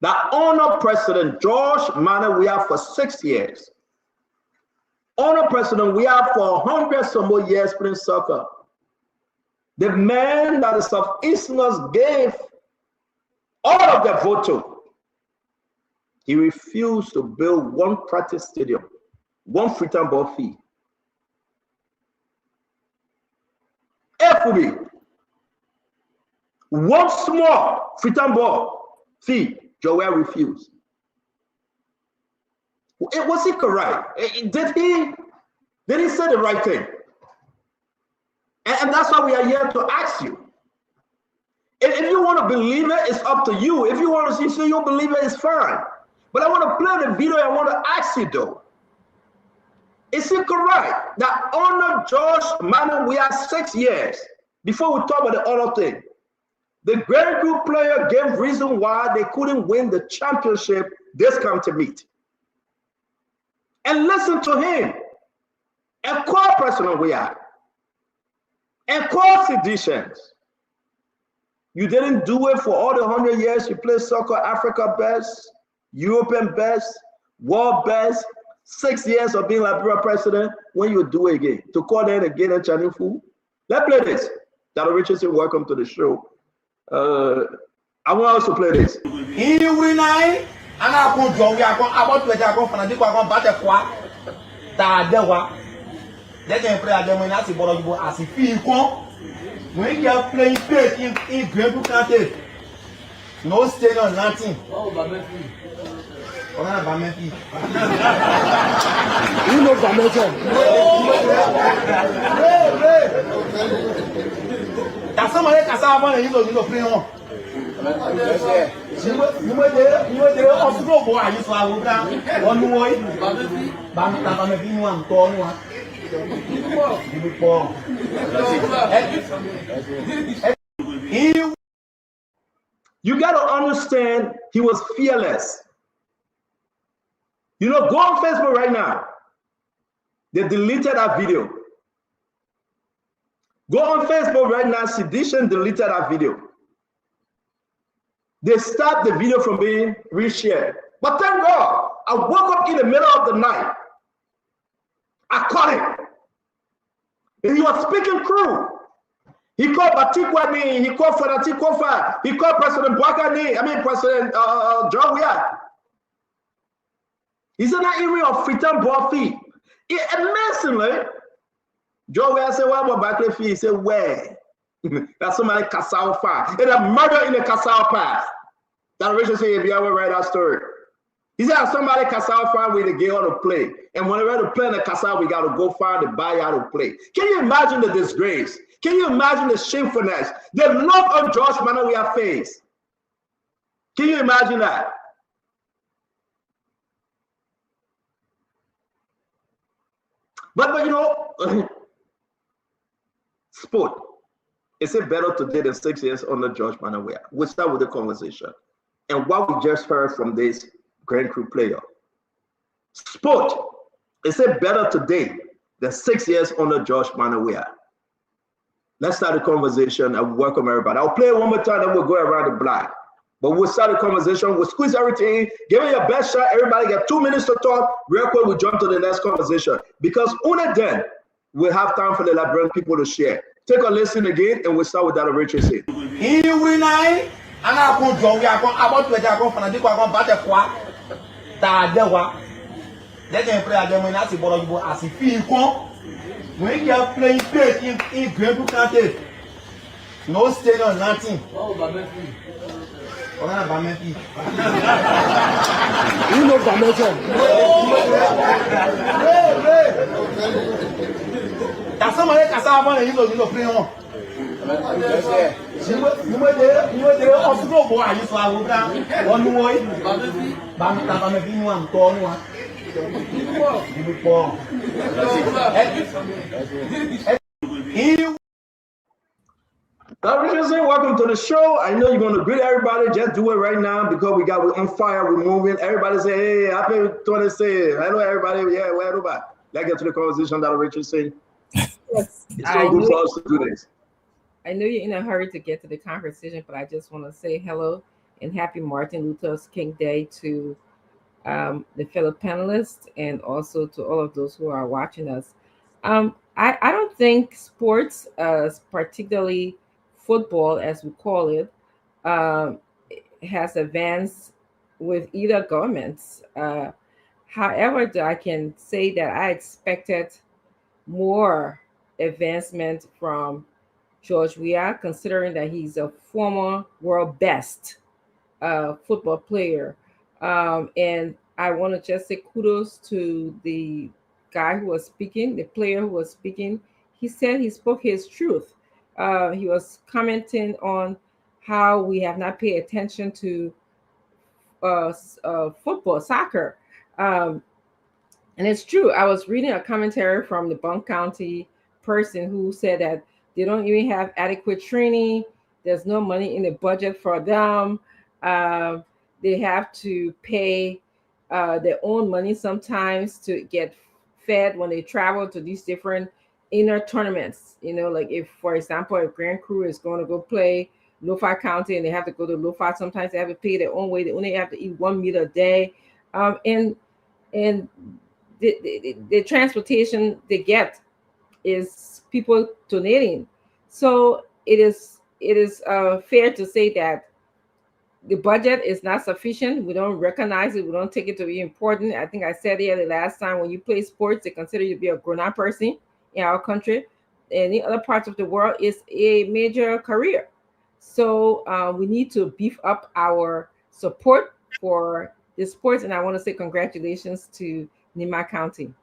that honored President George Manneh Weah for 6 years. Honor President Weah for 100 some more years playing soccer. The man that the Southeasterners gave all of their vote to. He refused to build one practice stadium, one Freetown ball fee. FUB, one small Freetown ball fee, Joel refused. Was he correct? Did he say the right thing? And that's why we are here to ask you. If you want to believe it, it's up to you. If you want to see, so you don't believe it, it's fine. But I want to play the video. I want to ask you though. Is it correct that honor George Manneh Weah 6 years before we talk about the other thing? The great group player gave reason why they couldn't win the championship this come to meet. And listen to him and call President Weah and call seditions. You didn't do it for all the 100 years you played soccer, Africa best, European best, world best, 6 years of being Liberia president. When you do it again, to call them again and Chinese food. Let's play this. Dr. Richardson, welcome to the show. I want us to play this. And I want to about to go for the battle. They can play at them when I see Borogo as if you come. When you are playing space in Great Country, no stadium, nothing. Oh, Bamefi. You know Bamefi. That's somebody that's about you know play on. You were there off the road, boy. I used to have one way. Bamefi, one corner. You got to understand, he was fearless. You know, go on Facebook right now. They deleted that video. Go on Facebook right now. Sedition deleted that video. They stopped the video from being reshared. But thank God, I woke up in the middle of the night. I caught him. And he was speaking true. He called Batikwani, he called Fanati Kofa, he called President Bwakani, President John Weah. He's in that area of Freetown Boafi. Amazingly, John Weah said, "What about Barclay Fee?" He said, "Where?" That's somebody Kasao Park. It's a murder in the Kasao Park. That Richard said, if you ever read that story. He said, somebody Kasao Park with the girl to play. And when they ready to play in the Kasao, we got to go find the buyer to play. Can you imagine the disgrace? Can you imagine the shamefulness? The look on George Manawia's face. Can you imagine that? But you know, sport. Is it better today than 6 years under George Manawia? We'll start with the conversation. And what we just heard from this Grand Cru player. Sport. Is it better today than 6 years under George Manawia? Let's start the conversation and welcome everybody. I'll play it one more time, then we'll go around the block. But we'll start the conversation. We'll squeeze everything. Give it your best shot. Everybody get 2 minutes to talk. Real quick, we'll jump to the next conversation. Because only then we'll have time for the Liberian people to share. Take a listen again, and we'll start with that Richard said. Here we nine, and I go draw. We are going about to go for the go battle qua. Tadewa. They can play again when I see ball as if you come. When you are playing play in Grand Country, no stadium, nothing. Oh, Bamefi. Oh, na Bamefi. You know Bamefi. That's somebody can say about you know play on. You were there of no boy. I used to have one boy. Bamefi, you want to Richardson, welcome to the show. I know you're going to greet everybody. Just do it right now because we're on fire. We're moving. Everybody say, "Hey, happy 26." Hello, everybody. Yeah, where everybody? Let's get to the conversation that Richardson. Yes, it's so good for us to do this. I know you're in a hurry to get to the conversation, but I just want to say hello and happy Martin Luther King Day to the fellow panelists and also to all of those who are watching us. I don't think sports, particularly football as we call it, has advanced with either governments. However, I can say that I expected more advancement from George Weah, considering that he's a former world best football player. And I want to just say kudos to the guy who was speaking, the player who was speaking. He said he spoke his truth. He was commenting on how we have not paid attention to football, soccer. And it's true. I was reading a commentary from the Bunk County person who said that they don't even have adequate training. There's no money in the budget for them. They have to pay their own money sometimes to get fed when they travel to these different inner tournaments. You know, like if, for example, if Grand Cru is going to go play Lo-Fi County and they have to go to Lo-Fi, sometimes they have to pay their own way. They only have to eat 1 meal a day. And the transportation they get is people donating. So it is fair to say that the budget is not sufficient. We don't recognize it. We don't take it to be important. I think I said here the last time, when you play sports, they consider you to be a grown-up person in our country. And in other parts of the world, it's a major career. So we need to beef up our support for the sports. And I want to say congratulations to Nima County.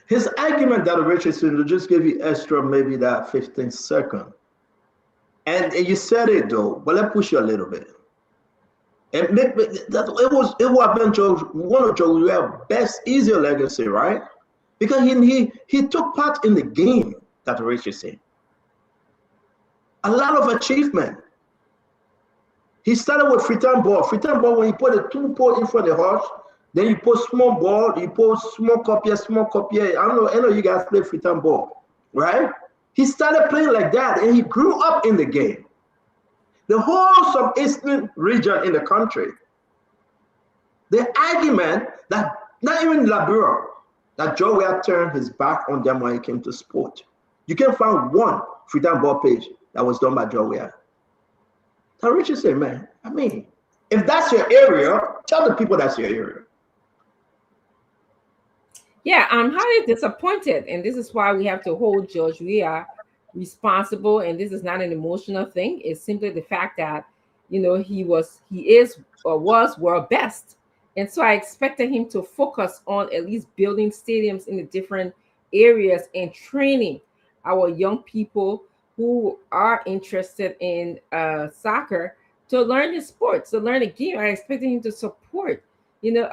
His argument that Richardson will just give you extra, maybe that 15 seconds. And you said it though, but let's push you a little bit. And it was one of Joe's best, easier legacy, right? Because he took part in the game, that Richardson. A lot of achievement. He started with Freetown ball. Freetown ball, when you put a 2 pole in front of the horse, then you put small ball, you put small copier. I know you guys play Freetown ball, right? He started playing like that, and he grew up in the game. The whole southeastern region in the country, the argument that not even Labura, that Joe Weah turned his back on them when it came to sport. You can't find one Freetown ball page that was done by Joe Weah. So Richard said, man, I mean, if that's your area, tell the people that's your area. Yeah, I'm highly disappointed, and this is why we have to hold George Weah responsible. And this is not an emotional thing; it's simply the fact that he is or was world best, and so I expected him to focus on at least building stadiums in the different areas and training our young people who are interested in soccer to learn the sport, to learn the game. I expected him to support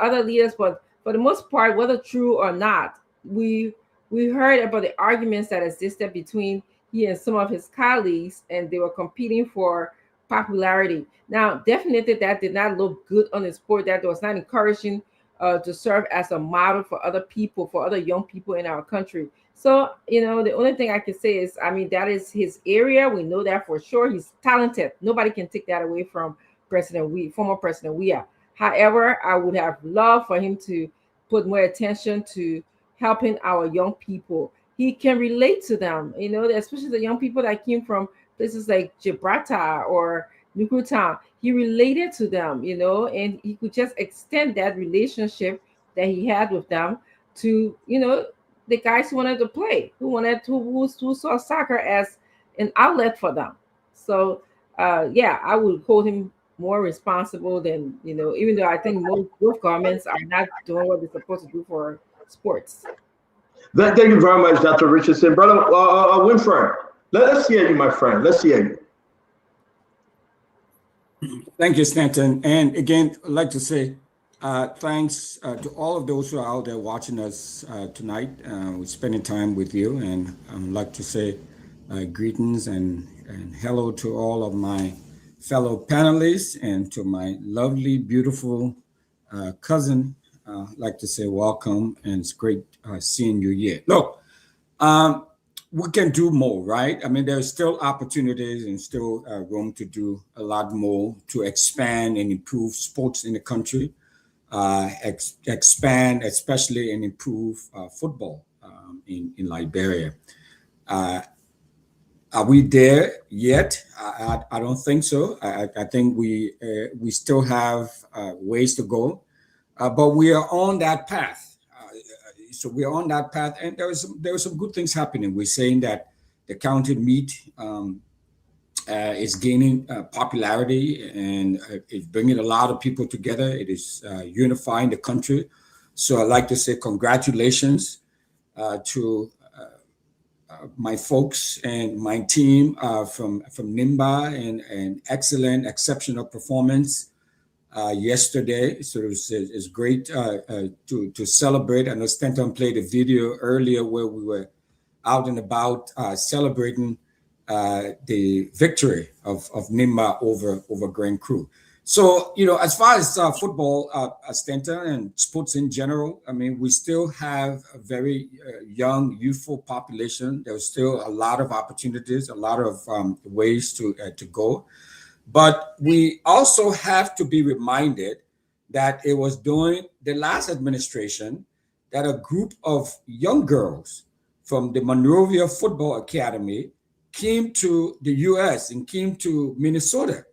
other leaders, but for the most part, whether true or not, we heard about the arguments that existed between he and some of his colleagues, and they were competing for popularity. Now, definitely that did not look good on the sport. That was not encouraging to serve as a model for other people, for other young people in our country. So, the only thing I can say is, I mean, that is his area. We know that for sure. He's talented. Nobody can take that away from former President Weah. However, I would have loved for him to put more attention to helping our young people. He can relate to them, especially the young people that came from places like Gibraltar or Nukutown. He related to them, and he could just extend that relationship that he had with them to, the guys who wanted to play, who saw soccer as an outlet for them. So, I would hold him more responsible than, even though I think both governments are not doing what they're supposed to do for sports. Thank you very much, Dr. Richardson. Brother Winfred, let's hear you, my friend. Let's hear you. Thank you, Stanton. And again, I'd like to say thanks to all of those who are out there watching us tonight. We're spending time with you, and I'd like to say greetings and hello to all of my fellow panelists and to my lovely, beautiful cousin. I'd like to say welcome, and it's great seeing you here. Look, we can do more, right? I mean, there's still opportunities and still room to do a lot more to expand and improve sports in the country, expand, especially, and improve football in Liberia. Are we there yet? I don't think so. I think we still have ways to go, but we are on that path. So we are on that path, and there are some good things happening. We're saying that the county meet is gaining popularity, and it's bringing a lot of people together. It is unifying the country. So I'd like to say congratulations to my folks and my team from NIMBA, and excellent, exceptional performance yesterday. So it's great to celebrate. I know Stanton played a video earlier where we were out and about celebrating the victory of NIMBA over Grand Crew. So, as far as football, Stanton, and sports in general, I mean, we still have a very young, youthful population. There's still a lot of opportunities, a lot of ways to go. But we also have to be reminded that it was during the last administration that a group of young girls from the Monrovia Football Academy came to the U.S. and came to Minnesota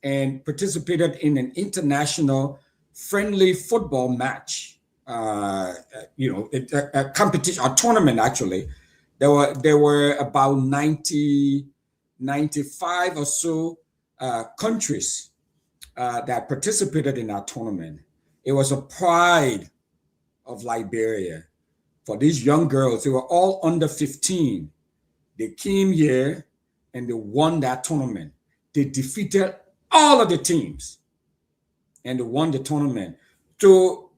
and participated in an international friendly football match. A competition, a tournament actually. There were about 95 or so countries that participated in our tournament. It was a pride of Liberia for these young girls. They were all under 15. They came here and they won that tournament. They defeated all of the teams and they won the tournament to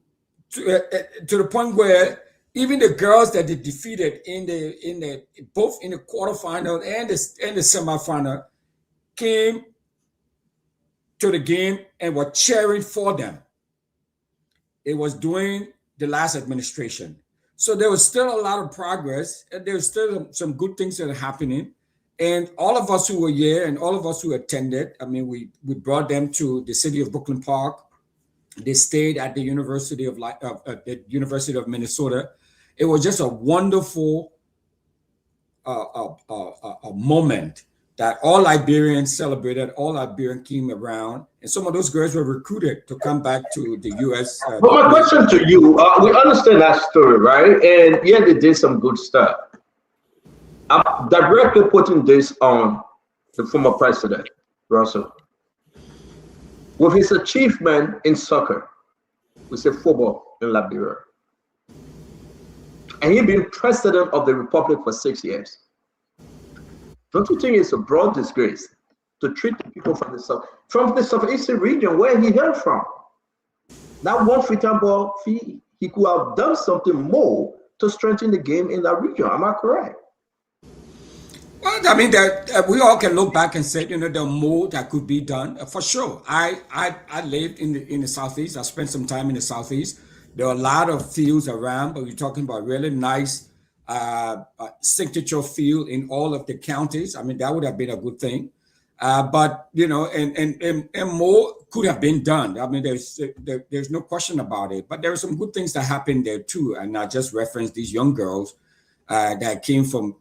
the point where even the girls that they defeated both in the quarterfinal and the semifinal came to the game and were cheering for them. It was during the last administration. So there was still a lot of progress, and there's still some good things that are happening. And all of us who were here and all of us who attended, I mean, we brought them to the city of Brooklyn Park. They stayed at the University of Minnesota. It was just a wonderful a moment that all Liberians celebrated. All Liberians came around, and some of those girls were recruited to come back to the U.S. But my question to you, we understand that story, right? And yeah, they did some good stuff. I'm directly putting this on the former president, Russell. With his achievement in soccer, we say football in Liberia, and he been president of the republic for 6 years. Don't you think it's a broad disgrace to treat the people from the southeastern region where he hailed from? That one freetown ball fee, he could have done something more to strengthen the game in that region. Am I correct? Well, I mean, we all can look back and say, you know, there are more that could be done for sure. I lived in the southeast. I spent some time in the southeast. There are a lot of fields around, but we're talking about really nice signature field in all of the counties. I mean, that would have been a good thing. But you know, and more could have been done. I mean, there's no question about it. But there are some good things that happened there too. And I just referenced these young girls that came from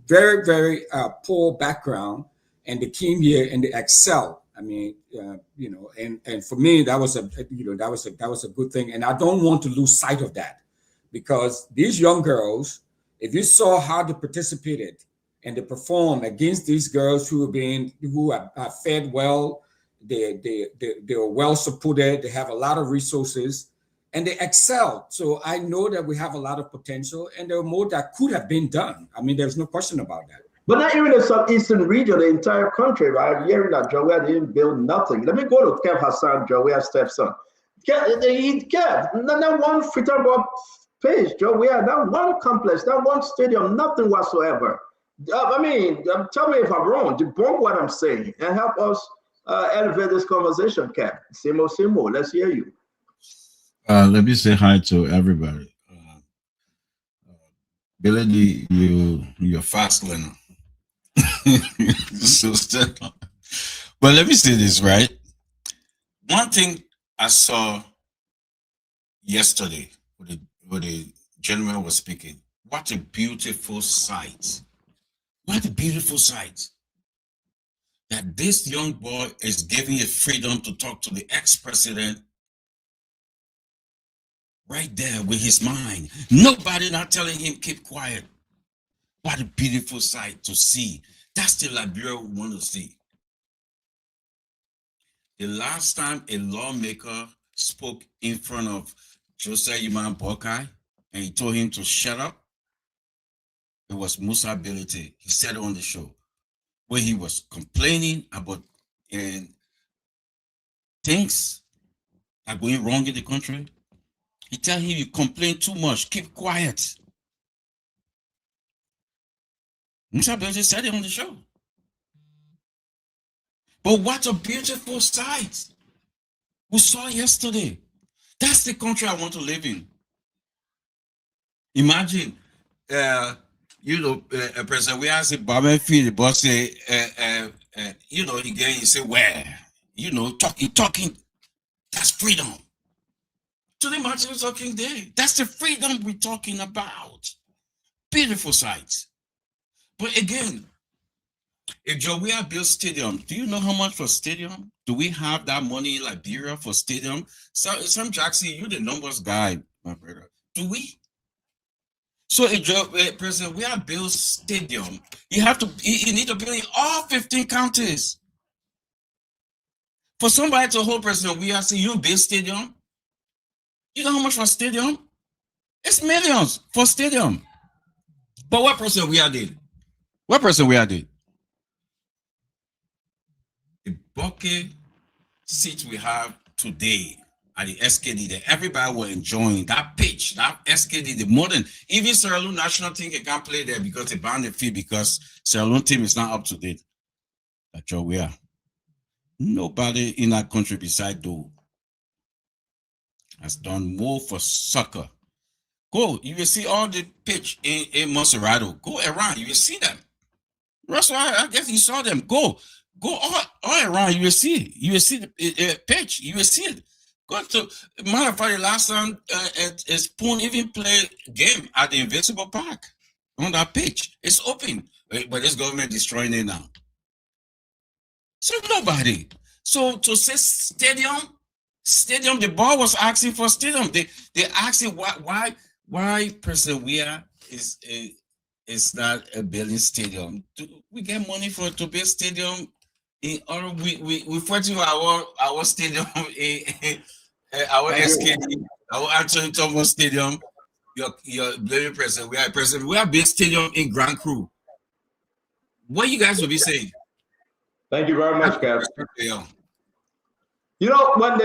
very, very poor background, and they came here and they excelled. I mean, you know, and for me, that was a good thing. And I don't want to lose sight of that, because these young girls, if you saw how they participated and they performed against these girls who are fed well, they are well supported, they have a lot of resources, and they excel. So I know that we have a lot of potential, and there are more that could have been done. I mean, there's no question about that. But not even the southeastern region, the entire country, right? I'm hearing that Jawea didn't build nothing. Let me go to Kev Hassan, Jawea's stepson. Not one freetown ball page, Jawea, not one complex, not one stadium, nothing whatsoever. I mean, tell me if I'm wrong. Debunk what I'm saying and help us elevate this conversation, Kev. Simo, let's hear you. Let me say hi to everybody. Billy, you're a fast learner. But let me say this, right? One thing I saw yesterday when the gentleman was speaking, what a beautiful sight. What a beautiful sight. That this young boy is giving a freedom to talk to the ex-president right there with his mind. Nobody not telling him keep quiet. What a beautiful sight to see. That's the Liberia we want to see. The last time a lawmaker spoke in front of Joseph Iman Boakai and he told him to shut up, it was Musa Ability. He said it on the show where he was complaining about things are going wrong in the country. He tell him, you complain too much, keep quiet. Musa Ability said it on the show. But what a beautiful sight we saw yesterday. That's the country I want to live in. Imagine, President, we ask Baba Fee, the boss say, he say, where? Talking, that's freedom. To the Martin Luther King Day. That's the freedom we're talking about. Beautiful sights. But again, if Jawea builds stadium, do you know how much for stadium? Do we have that money in Liberia for stadium? So, Sam Jackson, you're the numbers guy, my brother. Do we? So if President Weah builds stadium, you need to build in all 15 counties. For somebody to hold President Weah say you build stadium, you know how much for stadium? It's millions for stadium. But what President Weah did? What President Weah did? The bucket seat we have today at the SKD, that everybody was enjoying that pitch, that SKD, the modern, even Sierra Leone national team can't play there because they banned the fee because Sierra Leone team is not up to date. That's Jawea. Nobody in that country beside Doe has done more for soccer. Go, you will see all the pitch in Monserrado. Go around, you will see them. Russell, I guess you saw them. Go all around, you will see. You will see the pitch, you will see it. Go to, matter of fact, the last time Spoon even played a game at the Invincible Park on that pitch. It's open, but this government destroying it now. So nobody. So to say stadium, the ball was asking for stadium. They asking why President Weah is not a building stadium. We get money to build stadium in order we fighting our stadium in our SKD, our Anthony Thomas Stadium. Your blaming President Weah build stadium in Grand Cru. What you guys will be saying? Thank you very much, Kev. You know, when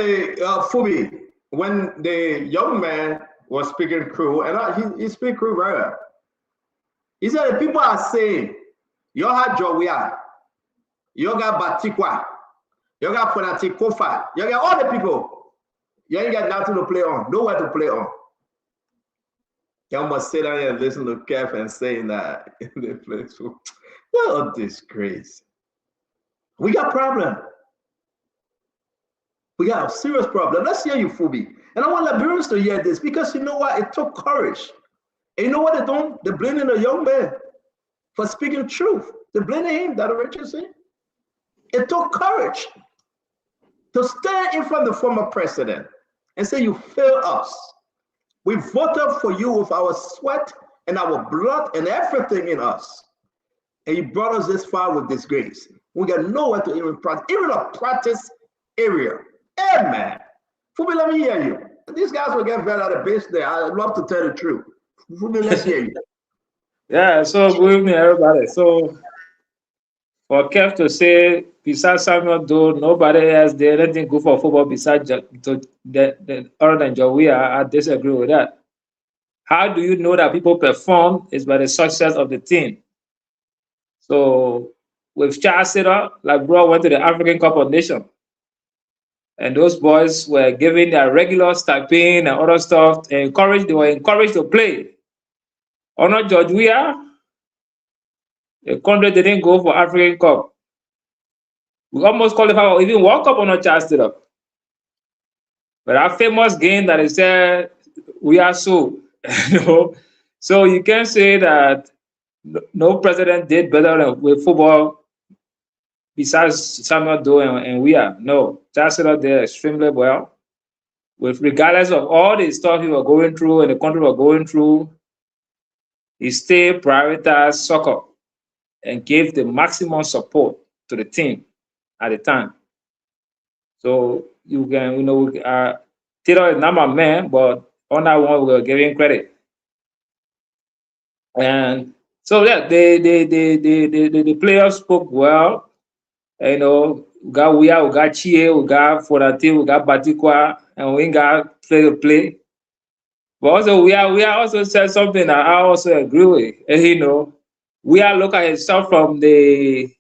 the young man was speaking Cru, and he speak Cru very well. He said the people are saying, you have Jowia, you got Batikwa, you got Fonati Kofa, you got all the people. You ain't got nothing to play on, nowhere to play on. You must sit down here and listen to Kev and saying that in the place. What a disgrace. We got problem. We got a serious problem. Let's hear you, Fubi. And I want Liberians to hear this because you know what? It took courage. And you know what they do? They're blaming a young man for speaking truth. They're blaming him, that Richard said. It took courage to stand in front of the former president and say, you failed us. We voted for you with our sweat and our blood and everything in us. And you brought us this far with disgrace. We got nowhere to even a practice area. Hey, man. Fubi, let me hear you. These guys will get better at the base there. I'd love to tell the truth. Fubi, let's hear you. Yeah, so good evening, everybody. So, for Kev to say, besides Samuel Doe, nobody else did anything good for football besides other than Jowia, I disagree with that. How do you know that people perform is by the success of the team? So, with Charles Sitter, like bro went to the African Cup of Nations. And those boys were given their regular stipend and other stuff. They were encouraged to play. Honor George Weah, the country didn't go for African Cup. We almost qualified or even World Cup on our Charles Sitter. But our famous game that they said, we are so, you know. So you can say that no president did better with football besides Samuel Doe and Weah. No, Charles Sitter did extremely well. Regardless of all the stuff he was going through and the country was going through, he stayed prioritized soccer and gave the maximum support to the team at the time. So you can, you know, Taylor is not my man, but on that one we were giving credit. And so yeah, the players spoke well. You know, we got Weah, we got Chie, we got Fonati, we got Batikwa, and we got play. But also Weah also said something that I also agree with. And, you know, Weah look at himself from the,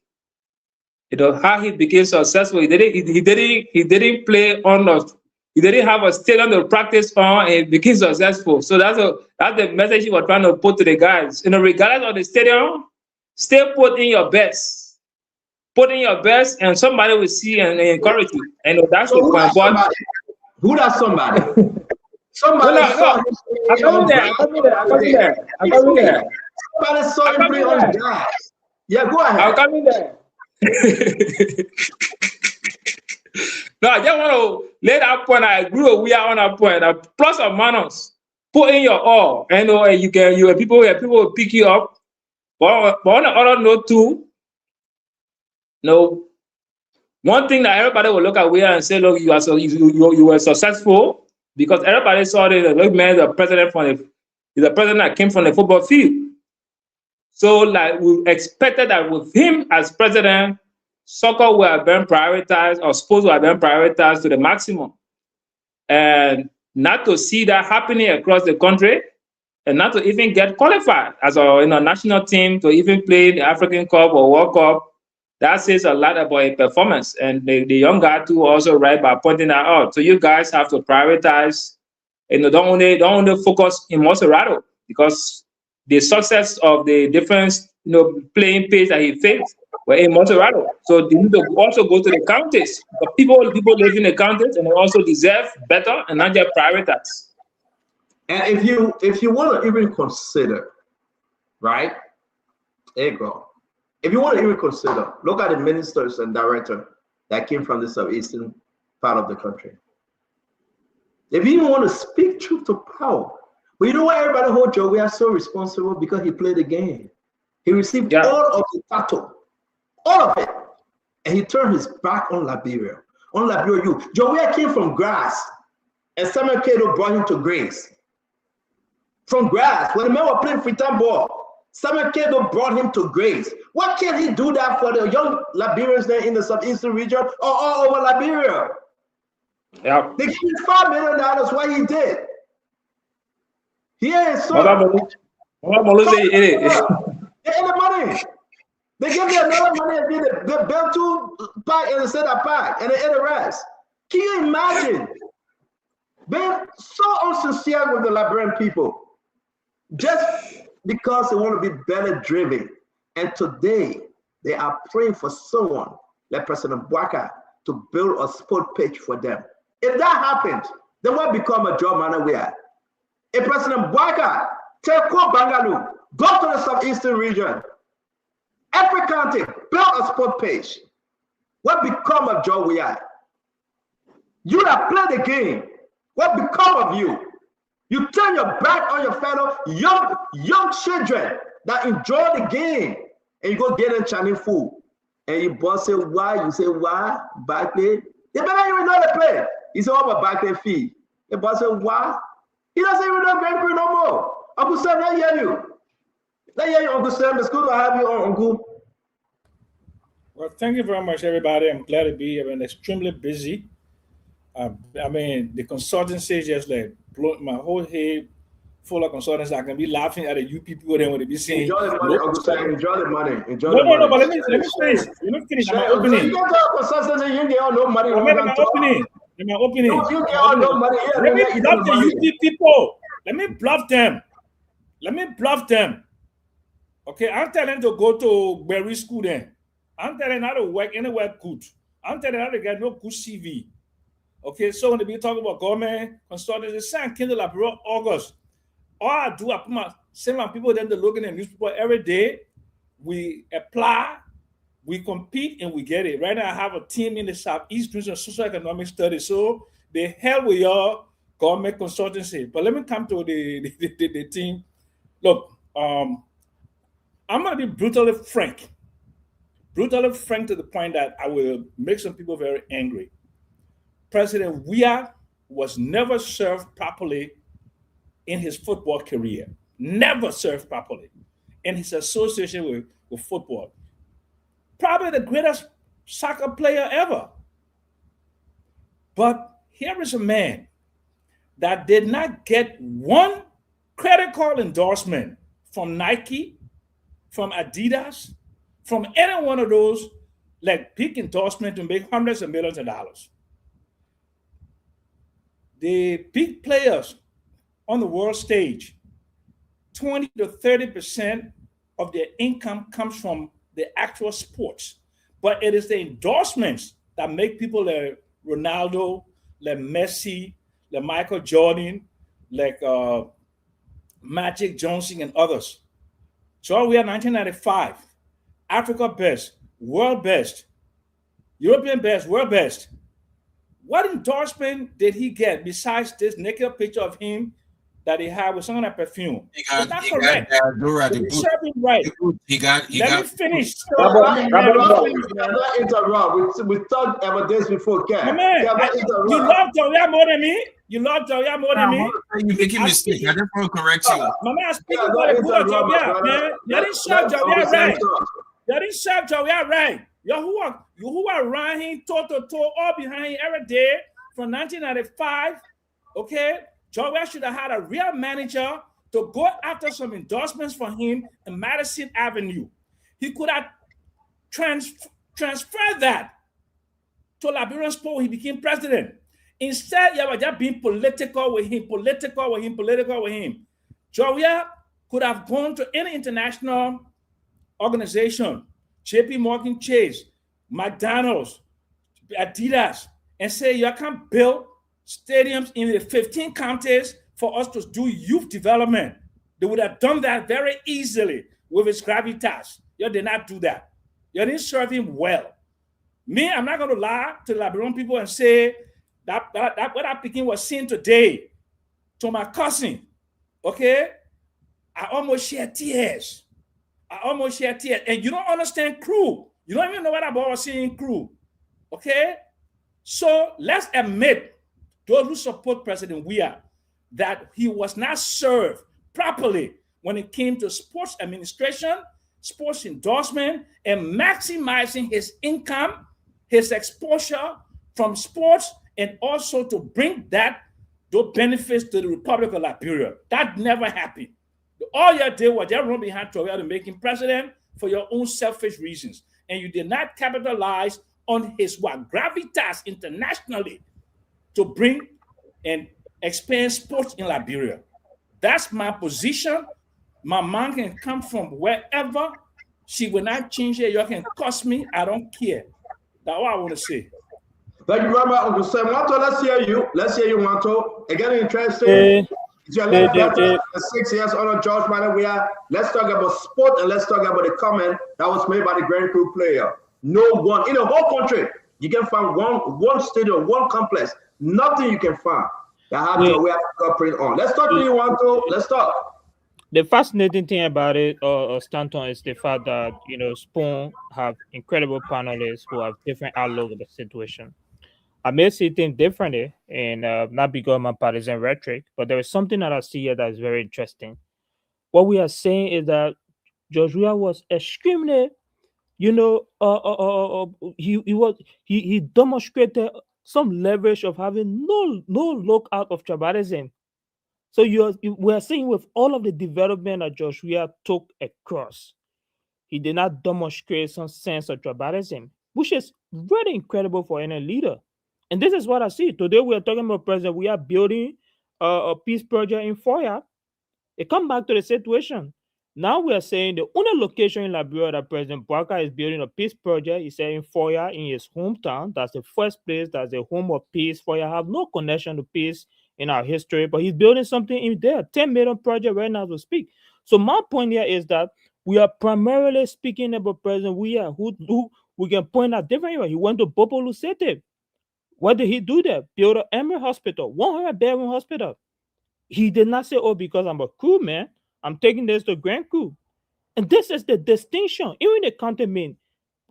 you know, how he became successful. He didn't play on us. He didn't have a stadium to practice on, and he became successful. So that's the message he was trying to put to the guys. You know, regardless of the stadium, stay put in your best. Put in your best, and somebody will see and encourage you. And that's so the point. Who does somebody? Somebody saw him. I'm coming there. Somebody saw him play on guys. Yeah, go ahead. I'm coming there. No, I just want to lay that point. I agree with we are on that point. Plus or minus, put in your all. I know people will pick you up. But on the other note too, no. One thing that everybody will look at Weah and say, look, you were successful because everybody saw that look, man, the president is a president that came from the football field. So like we expected that with him as president, soccer will have been prioritized or sports will have been prioritized to the maximum. And not to see that happening across the country and not to even get qualified as a national team to even play the African Cup or World Cup, that says a lot about a performance. And the young guy too also right by pointing that out. So you guys have to prioritize, don't only focus in Monserrato, because the success of the different playing pace that he faced were in Monserrato. So they need to also go to the counties. But people live in the counties and they also deserve better and not just prioritize. And if you want to even consider, right? There you go. If you want to even consider, look at the ministers and directors that came from the southeastern part of the country. If you even want to speak truth to power, but you know why everybody hold Joe? We are so responsible because he played the game. He received all of the title, all of it, and he turned his back on Liberia. On Liberia, Joe came from grass, and Samuel Cato brought him to grace. From grass, when the men were playing freestyle ball, Samuel Cato brought him to grace. Why can't he do that for the young Liberians there in the southeastern region or all over Liberia? Yeah. They gave him $5 million. What he did. Here is so. They in the money. They gave me another money and did the Bell 2 pack and the Cedar pack and they ate the rest. Can you imagine? Being so unsincere with the Liberian people. Just because they want to be better driven. And today, they are praying for someone like President Bwaka to build a sport pitch for them. If that happens, they will become a job manor. If President Bwaka take Bangalore, go to the southeastern region, every county, build a sport pitch. What become of Joe we are? You that play the game, what become of you? You turn your back on your fellow young children that enjoy the game, and you go get them Chinese food. And you boss say why? You say why? Back there. They better even know the play. He said, what about back there fee? The boss said, why? He doesn't even know Grand Prix no more. Uncle Sam, let hear you. Let hear you, Uncle Sam. It's good to have you on, Uncle. Well, thank you very much, everybody. I'm glad to be here. I'm extremely busy. I mean, the consultancy just like blew my whole head full of consultants. I can be laughing at you people then when they be saying, enjoy the money, Uncle Sam. Enjoy the money. Enjoy no, the money. No, but let me finish. Let me finish. I'm opening. You can't talk consultancy. You get all no money. I'm opening. You get all no money. Let me bluff the UP people. Let me bluff them. Okay, I'm telling them to go to Berry School then. I'm telling them how to work anywhere good. I'm telling them how to get no good CV. Okay, so when they be talking about government consultants, it's saying Kindle Liberia August. All I do, I send my people then to look in the newspaper every day. We apply, we compete, and we get it. Right now, I have a team in the Southeast doing some socioeconomic studies. So they help with your government consultancy. But let me come to the team. Look, I'm going to be brutally frank to the point that I will make some people very angry. President Weah was never served properly in his football career. Never served properly in his association with football. Probably the greatest soccer player ever. But here is a man that did not get one credit card endorsement from Nike, from Adidas, from any one of those like big endorsement to make hundreds of millions of dollars. The big players on the world stage, 20 to 30% of their income comes from the actual sports. But it is the endorsements that make people like Ronaldo, like Messi, like Michael Jordan, like Magic Johnson and others. So we are 1995, Africa best, world best, European best, world best. What endorsement did he get besides this naked picture of him that he had with some of that perfume? Is that correct? Let me finish. We talked about this before, Ken. Man, you love Joya more than me? You love Joya more than me? You making a mistake. I just want to correct you. My man, speaking about the good Joya, man. You didn't serve Joya right. You didn't serve Joya right. You who are around him, toe to toe, all behind him every day from 1995, okay? Joya should have had a real manager to go after some endorsements for him in Madison Avenue. He could have transfer that to Liberian sport when he became president. Instead, you were just being political with him. Joe Weah could have gone to any international organization, JP Morgan Chase, McDonald's, Adidas, and say you can build stadiums in the 15 counties for us to do youth development. They would have done that very easily with his gravitas. You did not do that. You didn't serve him well. Me, I'm not going to lie to the Liberian people and say that what I'm picking was seen today to my cousin. Okay? I almost shed tears. And you don't understand crew. You don't even know what about seeing crew. Okay? So let's admit, those who support President Weah, that he was not served properly when it came to sports administration, sports endorsement, and maximizing his income, his exposure from sports, and also to bring those benefits to the Republic of Liberia. That never happened. All you did was just run behind Traore to make him president for your own selfish reasons. And you did not capitalize on his gravitas internationally to bring and expand sports in Liberia. That's my position. My mom can come from wherever. She will not change it. You can cost me. I don't care. That's what I want to say. Thank you very much, Uncle Sam. Mato, let's hear you. Mato. Again, interesting. It's your 6 years on George Manneh Weah. Let's talk about sport and let's talk about the comment that was made by the Grand Crew player. No one in the whole country, you can find one stadium, one complex, nothing you can find that have your Weah print on. Let's talk to you, Wanto. Let's talk. The fascinating thing about it, Stanton, is the fact that Spoon have incredible panelists who have different outlook of the situation. I may see things differently, and not because of my partisan rhetoric, but there is something that I see here that is very interesting. What we are saying is that George Weah was extremely, he demonstrated some leverage of having no look out of tribalism. So we are saying with all of the development that George Weah took across, he did not demonstrate some sense of tribalism, which is very incredible for any leader. And this is what I see. Today we are talking about President Weah building a peace project in Foya. It comes back to the situation. Now we are saying the only location in Liberia that President Bouaka is building a peace project, he said in Foya, in his hometown. That's the first place, that's the home of peace. Foya have no connection to peace in our history, but he's building something in there, 10 million project right now as we speak. So my point here is that we are primarily speaking about President Weah, who we can point out differently. He went to Bobo Lucete. What did he do there? Build an Emory Hospital, 100-bedroom hospital. He did not say, oh, because I'm a crew man, I'm taking this to Grand Crew. And this is the distinction. Even the county main,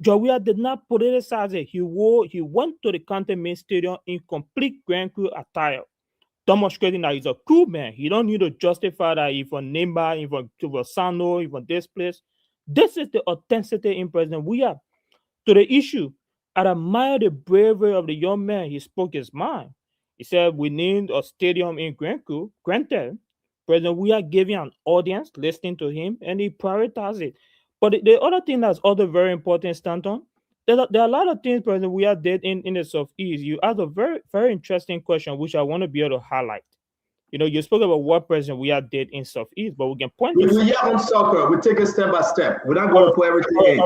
George Weah did not politicize it. He went to the county main stadium in complete Grand Crew attire, demonstrating that he's a crew man. He don't need to justify that he's from Nimba, he's from Sano, he's from this place. This is the authenticity in President Weah. To the issue, I admire the bravery of the young man. He spoke his mind. He said, we need a stadium in Grand Crew. Granted, President Weah gave him an audience listening to him, and he prioritized it. But the other thing that's also very important, Stanton, there are a lot of things President Weah did in the Southeast. You asked a very, very interesting question, which I want to be able to highlight. You spoke about what President Weah did in Southeast, but we can point to... We on soccer. We take it step by step. We're not going to put everything in.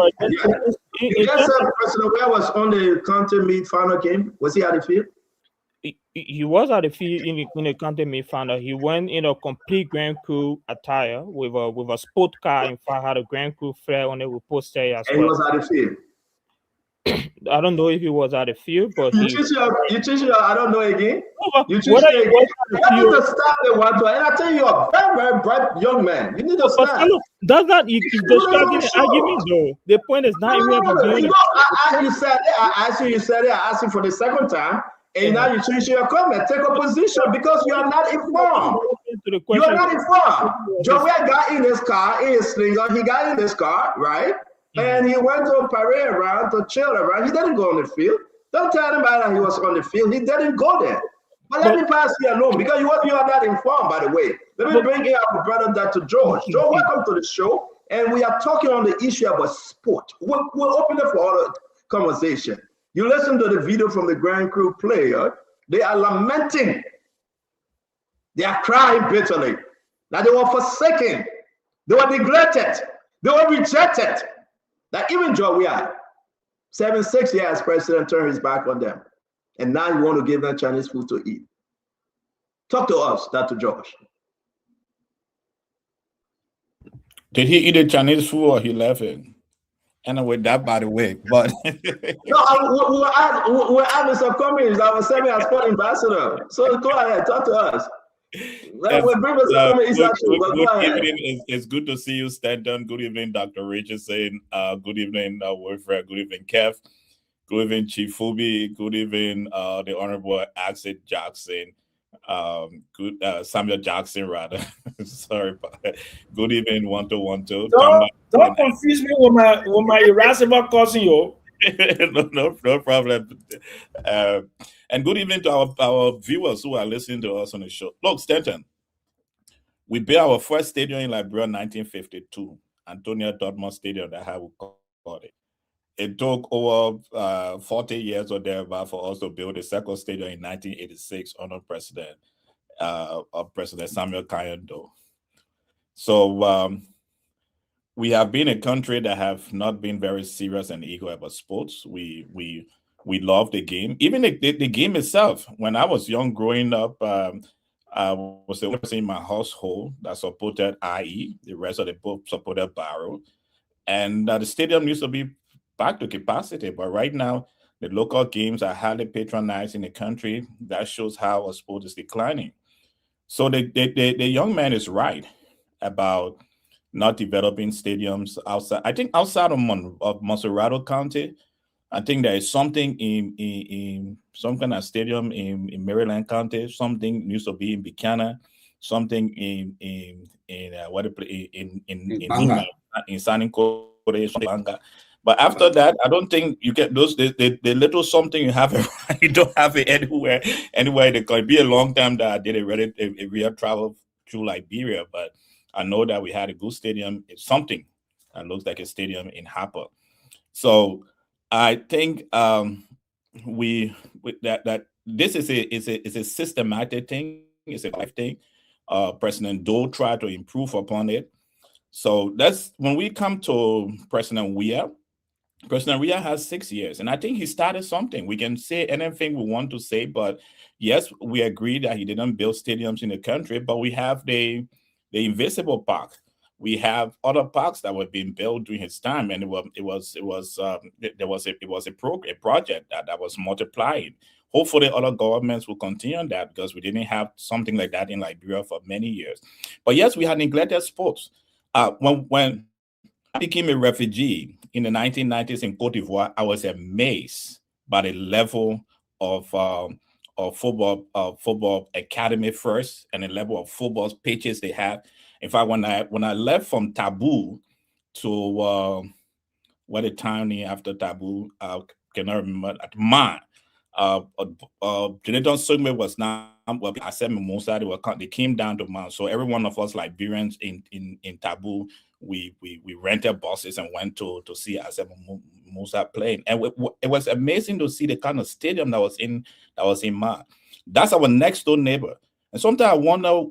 You guys said President Weah was on the county meet final game. Was he at the field? He was at the field in the county meet final. He went in a complete Grand Crew attire with a sport car. In fact, had a Grand Crew flair on it with poster as well. And he was at the field. I don't know if he was at the field, but you choose your I don't know again. You choose what again. You need to start the one to, and I tell you, you're a very, very bright young man. You need to start. Does that you describing the argument though? The point is not even you said it. I asked you. I asked you for the second time, and now you change your comment. Take a position because you are not informed. You are not informed. Joe Weah got in his car, in his slinger. He got in this car, right? And he went to parade around, to chill around. He didn't go on the field. Don't tell anybody that he was on the field. He didn't go there. But let me pass you alone because you are not informed, by the way. Let me bring in our brother Dr. George. George, welcome to the show. And we are talking on the issue about sport. We'll open it for all conversation. You listen to the video from the Grand Crew player, they are lamenting. They are crying bitterly that they were forsaken, they were neglected, they were rejected. That even Joe, we are 6 years president turned his back on them. And now you want to give them Chinese food to eat. Talk to us, Dr. Josh. Did he eat the Chinese food or he left it? Anyway, that by the way, but no, we were having some comments. I was saying as sport ambassador. So go ahead, talk to us. Good evening. It's good to see you, Stanton. Good evening, Dr. Richardson. Good evening, Wilfred. Good evening, Kev. Good evening, Chief Fubi. Good evening, the Honorable Axel Jackson. Samuel Jackson, rather. Sorry. Good evening, 1212. Don't confuse me with my irascible cousin, yo. no problem. And good evening to our viewers who are listening to us on the show. Look, Stanton, we built our first stadium in Liberia in 1952, Antonio Dortmund Stadium, that's how we called it. It took over 40 years or thereabout for us to build a second stadium in 1986 under President Samuel Kayando. So we have been a country that have not been very serious and eager about sports. We love the game, even the game itself. When I was young, growing up, I was the only person in my household that supported IE. The rest of the both supported Barrow, and the stadium used to be back to capacity. But right now, the local games are highly patronized in the country. That shows how our sport is declining. So the young man is right about not developing stadiums outside. I think outside of Monserrado County, I think there is something in some kind of stadium in Maryland County. Something used to be in Buchanan. Something in San Banga. But after that, I don't think you get those the little something you have. You don't have it anywhere. It could be a long time that I did a real travel through Liberia, but I know that we had a good stadium. It's something that looks like a stadium in Harper. So I think that this is a systematic thing. It's a life thing. President Doe tried to improve upon it. So that's when we come to President Weah. President Weah has 6 years, and I think he started something. We can say anything we want to say, but yes, we agree that he didn't build stadiums in the country, but we have the Invisible Park. We have other parks that were being built during his time, and it was a project that was multiplying. Hopefully, other governments will continue on that because we didn't have something like that in Liberia for many years. But yes, we had neglected sports. When I became a refugee in the 1990s in Cote d'Ivoire, I was amazed by the level of football academy first and the level of football pitches they had. In fact, when I left from Taboo to what the town after Taboo, I cannot remember, at Man. Jonathan Sugme was now, I said Mimosa, they came down to Man. So every one of us Liberians in Taboo, we rented buses and went to see Asem Musa playing. And it was amazing to see the kind of stadium that was in Man. That's our next door neighbor. And sometimes I wonder,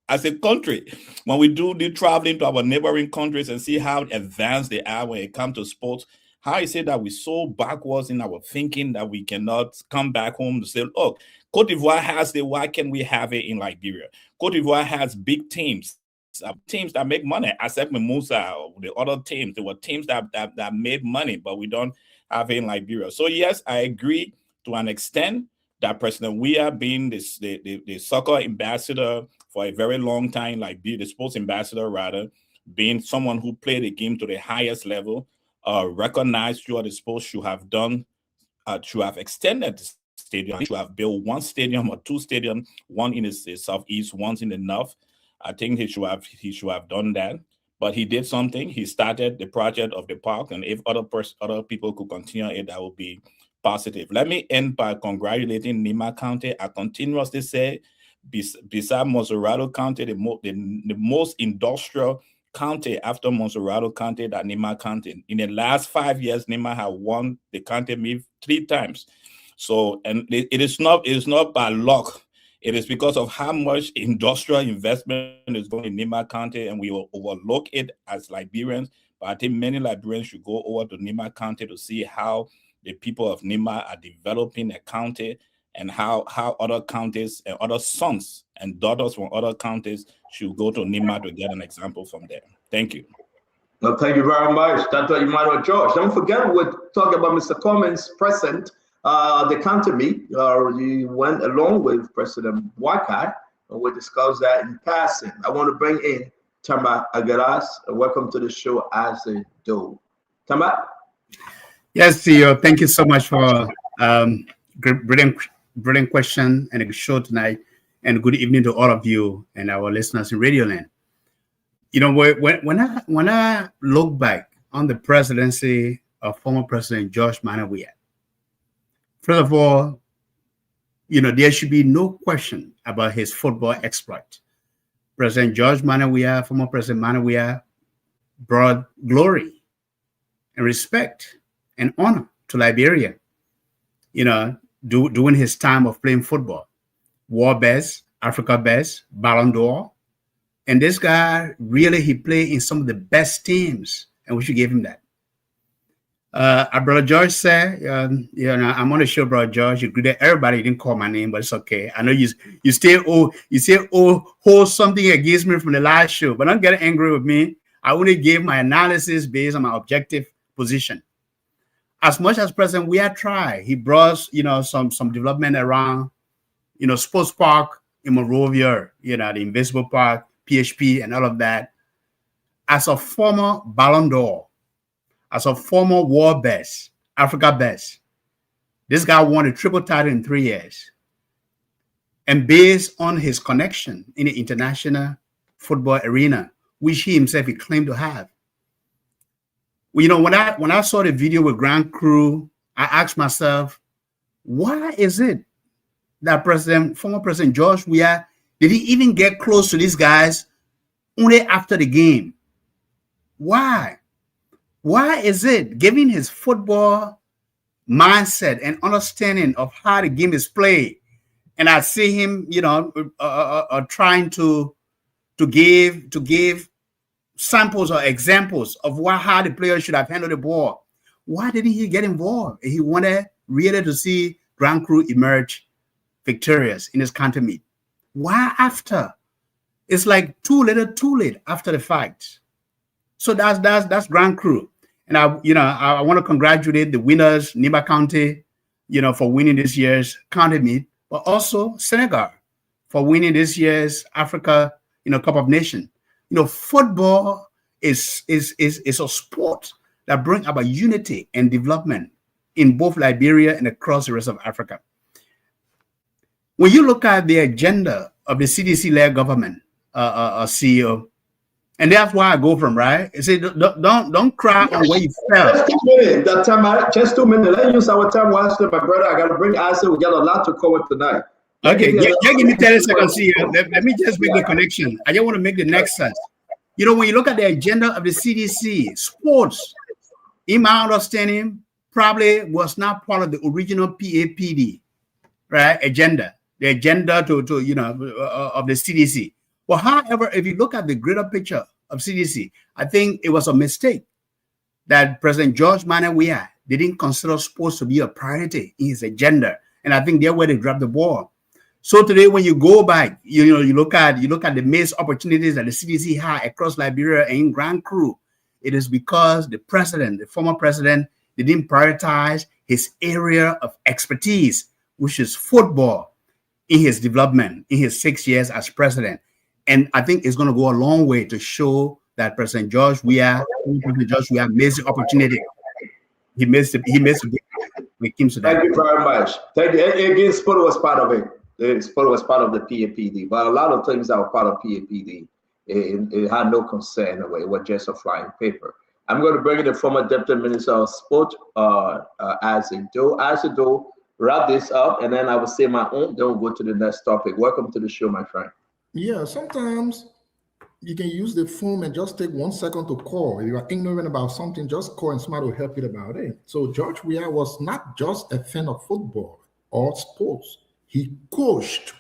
as a country, when we do the traveling to our neighboring countries and see how advanced they are when it comes to sports, how is it that we're so backwards in our thinking that we cannot come back home to say, look, Cote d'Ivoire has why can't we have it in Liberia? Cote d'Ivoire has big teams that make money. Asep Mimosa, or the other teams, there were teams that made money, but we don't have it in Liberia. So yes, I agree to an extent that President Weah, being the soccer ambassador for a very long time, the sports ambassador rather, being someone who played the game to the highest level, recognized throughout the sports should have done, should have extended the stadium, should have built one stadium or two stadiums, one in the southeast, one in the north. I think he should have done that. But he did something. He started the project of the park, and if other people could continue it, that would be positive. Let me end by congratulating Nima County. I continuously say, beside Monserrado County, the most industrial county after Monserrado County than Nima County. In the last 5 years, Nima have won the county meet 3 times. So, and it is not by luck. It is because of how much industrial investment is going in Nima County, and we will overlook it as Liberians. But I think many Liberians should go over to Nima County to see how the people of Nima are developing a county, and how other counties and other sons and daughters from other counties should go to Nima to get an example from there. Thank you. Well, thank you very much, Dr. Emmanuel George. Don't forget, we're talking about Mr. Cummins present the county meet. You went along with President Boakai, and we discussed that in passing. I want to bring in Tamba Agaras. Welcome to the show as a do. Tamba? Yes, CEO. Thank you so much for brilliant question and a good show tonight. And good evening to all of you and our listeners in Radio Land. You know, when I look back on the presidency of former President George Manneh Weah, first of all, you know, there should be no question about his football exploit. President George Manneh Weah, former President Manneh Weah, brought glory and respect and honor to Liberia, you know, during his time of playing football. War best, Africa best, Ballon d'Or. And this guy, really, he played in some of the best teams, and we should give him that. Our brother George said, you know, I'm on the show, brother George. You greeted everybody. You didn't call my name, but it's okay. I know you still hold something against me from the last show, but don't get angry with me. I only gave my analysis based on my objective position. As much as President Weah tried, he brought, you know, some development around, you know, sports park in Monrovia, you know, the Invisible Park, PHP, and all of that. As a former Ballon d'Or, as a former world best, Africa best, this guy won a triple title in 3 years. And based on his connection in the international football arena, which he himself he claimed to have. Well, you know, when I saw the video with Grand Crew, I asked myself, why is it that former President George Weah, did he even get close to these guys only after the game? Why? Why is it, given his football mindset and understanding of how the game is played, and I see him, you know, trying to give samples or examples of how the players should have handled the ball. Why didn't he get involved? He wanted really to see Grand Crew emerge victorious in his county meet. Why after? It's like too little, too late after the fact. So that's Grand Crew. And I want to congratulate the winners, Nima County, you know, for winning this year's county meet, but also Senegal for winning this year's Africa, you know, Cup of Nations. You know, football is a sport that brings about unity and development in both Liberia and across the rest of Africa. When you look at the agenda of the CDC-led government, CEO, and that's why I go from, right? You say, don't cry on where you fell. Just 2 minutes. That time, just 2 minutes. Let's use our time wisely, my brother. I got to bring Isaac. We got a lot to cover tonight. Okay, give me 30 seconds here. Let me just make the connection. I just want to make the next sense. You know, when you look at the agenda of the CDC, sports, in my understanding, probably was not part of the original PAPD, right? Agenda, the agenda to you know, of the CDC. Well, however, if you look at the greater picture of CDC, I think it was a mistake that President George Manneh Weah didn't consider sports to be a priority in his agenda. And I think that's where they dropped the ball. So today, when you go back, you look at the missed opportunities that the CDC had across Liberia and in Grand Crew. It is because the former president, didn't prioritize his area of expertise, which is football, in his development in his 6 years as president. And I think it's going to go a long way to show that President George Weah missed the opportunity. He missed it. When it comes to that. Thank you very much. Thank you. Again, sport was part of it. Sport was part of the PAPD, but a lot of things that were part of PAPD, it had no concern away. It was just a flying paper. I'm going to bring in the former Deputy Minister of Sport, Isaac Doe. Isaac Doe, wrap this up, and then I will say my own. Then we'll go to the next topic. Welcome to the show, my friend. Yeah, sometimes you can use the phone and just take 1 second to call. If you are ignorant about something, just call and somebody will help you about it. So George Weah was not just a fan of football or sports. He coached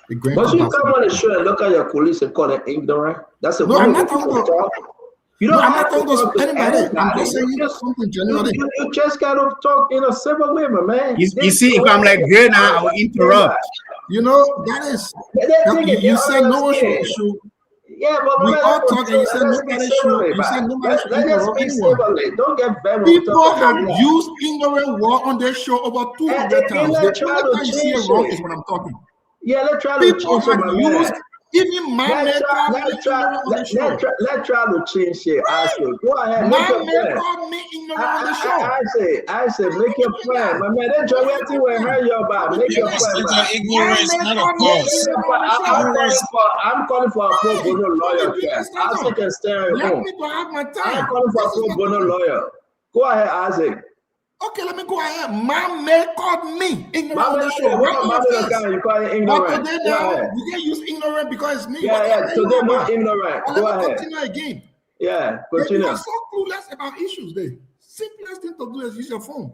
the Grand But you Basketball. come on the show and look at your colleagues and call them ignorant. That's a No, I'm not wonderful talking about. talk. You don't No, I'm have not to talking talk about to anybody. I'm anybody. just saying something genuinely. You just gotta talk in a civil way, my man. You see, if I'm like great now, I will interrupt. You know, that is. You said no one should. Yeah, but We man, all let's talk and you said let's nobody speak civilly, should. You said man. nobody should Let's interrupt speak anyone. civilly. Don't get bad. People have used ignorant word on their show over 200 times. The Let's try only to time you see change it wrong it. is when I'm talking. Yeah, let's try to People change it, have my used man. even my man Let's called me ignorant on the show. let's try to change it. I say, go ahead, make My your man plan. called me ignorant on the show. I say, make your plan. My man, that Joetti will hurt your back. Make your plan, man. Ignorance, not a cause. I'm calling for a pro bono lawyer. Isaac can stay at Let home. me go have my time. I'm calling for a pro bono lawyer. Go ahead, Isaac. Okay, let me go ahead. My man called me ignorant on the show. You call it ignorant. But today Go now, ahead. you can't use ignorant because it's me. Yeah, today not ignorant. But Go let me ahead. continue again. Yeah, You continue. are so clueless about issues. The simplest thing to do is use your phone.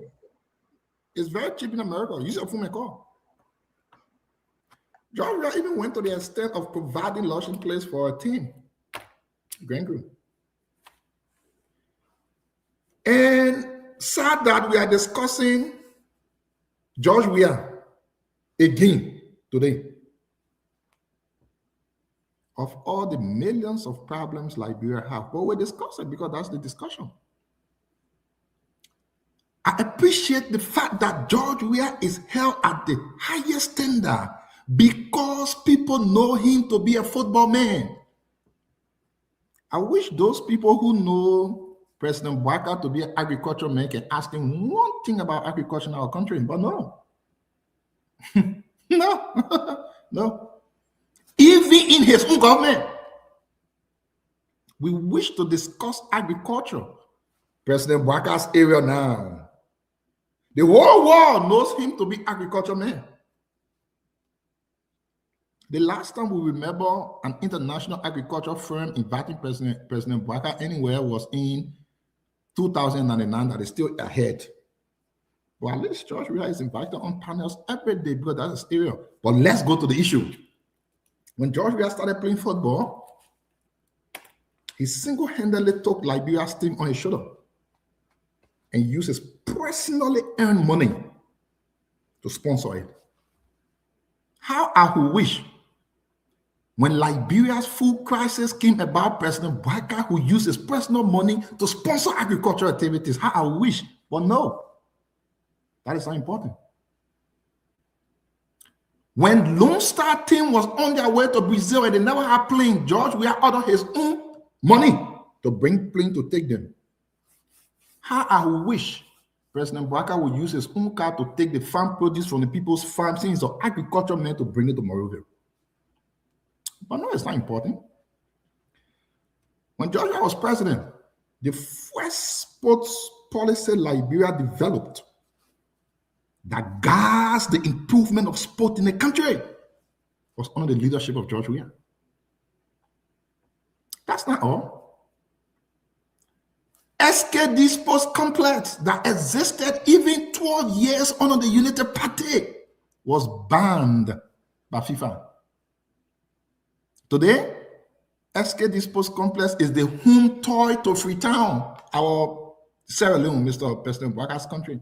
It's very cheap in America. Use your phone and call. George Weah even went to the extent of providing lodging place for a team. Grand Crew. And sad that we are discussing George Weah again today. Of all the millions of problems Liberia have, but we're discussing because that's the discussion. I appreciate the fact that George Weah is held at the highest standard because people know him to be a football man. I wish those people who know President Bouaka to be an agricultural man can ask him one thing about agriculture in our country, but no. No. Even in his own government, we wish to discuss agriculture. President Bouaka's area now. The whole world knows him to be agriculture man. The last time we remember an international agriculture firm inviting President Bouaka anywhere was in 2009. That is still ahead. Well, at least George Weah is invited on panels every day because that's his area. But let's go to the issue. When George Weah started playing football, he single-handedly took Liberia's team on his shoulder and used his personally earned money to sponsor it. How I wish when Liberia's food crisis came about, President Bouaka, who used his personal money to sponsor agricultural activities, how I wish, but no, that is not important. When Lone Star team was on their way to Brazil and they never had plane, George Weah ordered his own money to bring plane to take them. How I wish President Bouaka would use his own car to take the farm produce from the people's farms, since he's an agriculture man, to bring it to Monrovia. But no, it's not important. When George Weah was president, the first sports policy Liberia developed that guards the improvement of sport in the country was under the leadership of George Weah. That's not all. SKD Sports Complex that existed even 12 years under the United Party was banned by FIFA. Today, SKD Sports Complex is the home toy to Freetown, our Sierra Leone, Mr. President Bouaka's country.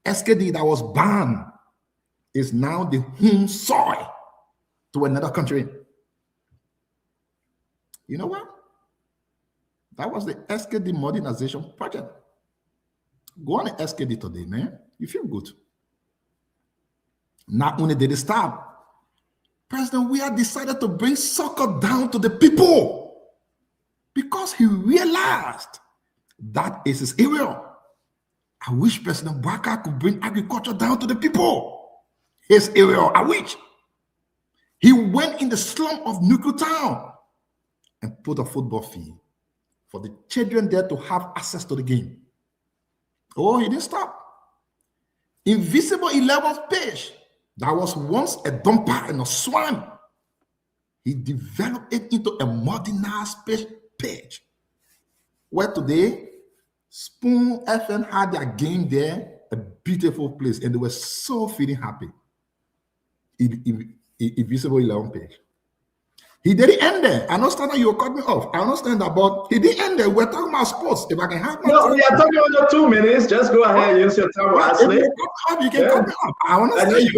SKD that was banned is now the home soil to another country. You know what? That was the SKD modernization project. Go on the SKD today, man. You feel good. Not only did it stop, President Weah decided to bring soccer down to the people because he realized that is his area. I wish President Bouaka could bring agriculture down to the people. His area, I wish. He went in the slum of Nuku Town and put a football field for the children there to have access to the game. Oh, he didn't stop. Invisible 11th page, that was once a dumper and a swine. He developed it into a modernized page. Where today, Spoon FM had their game there, a beautiful place, and they were so feeling happy. Invisible 11 page. He didn't end there. I understand that you cut me off. I understand that, but he didn't end there. We're talking about sports. If I can have no, we are talking about 2 minutes. Just go ahead and use your time wisely. You can cut me off. I understand. I know you're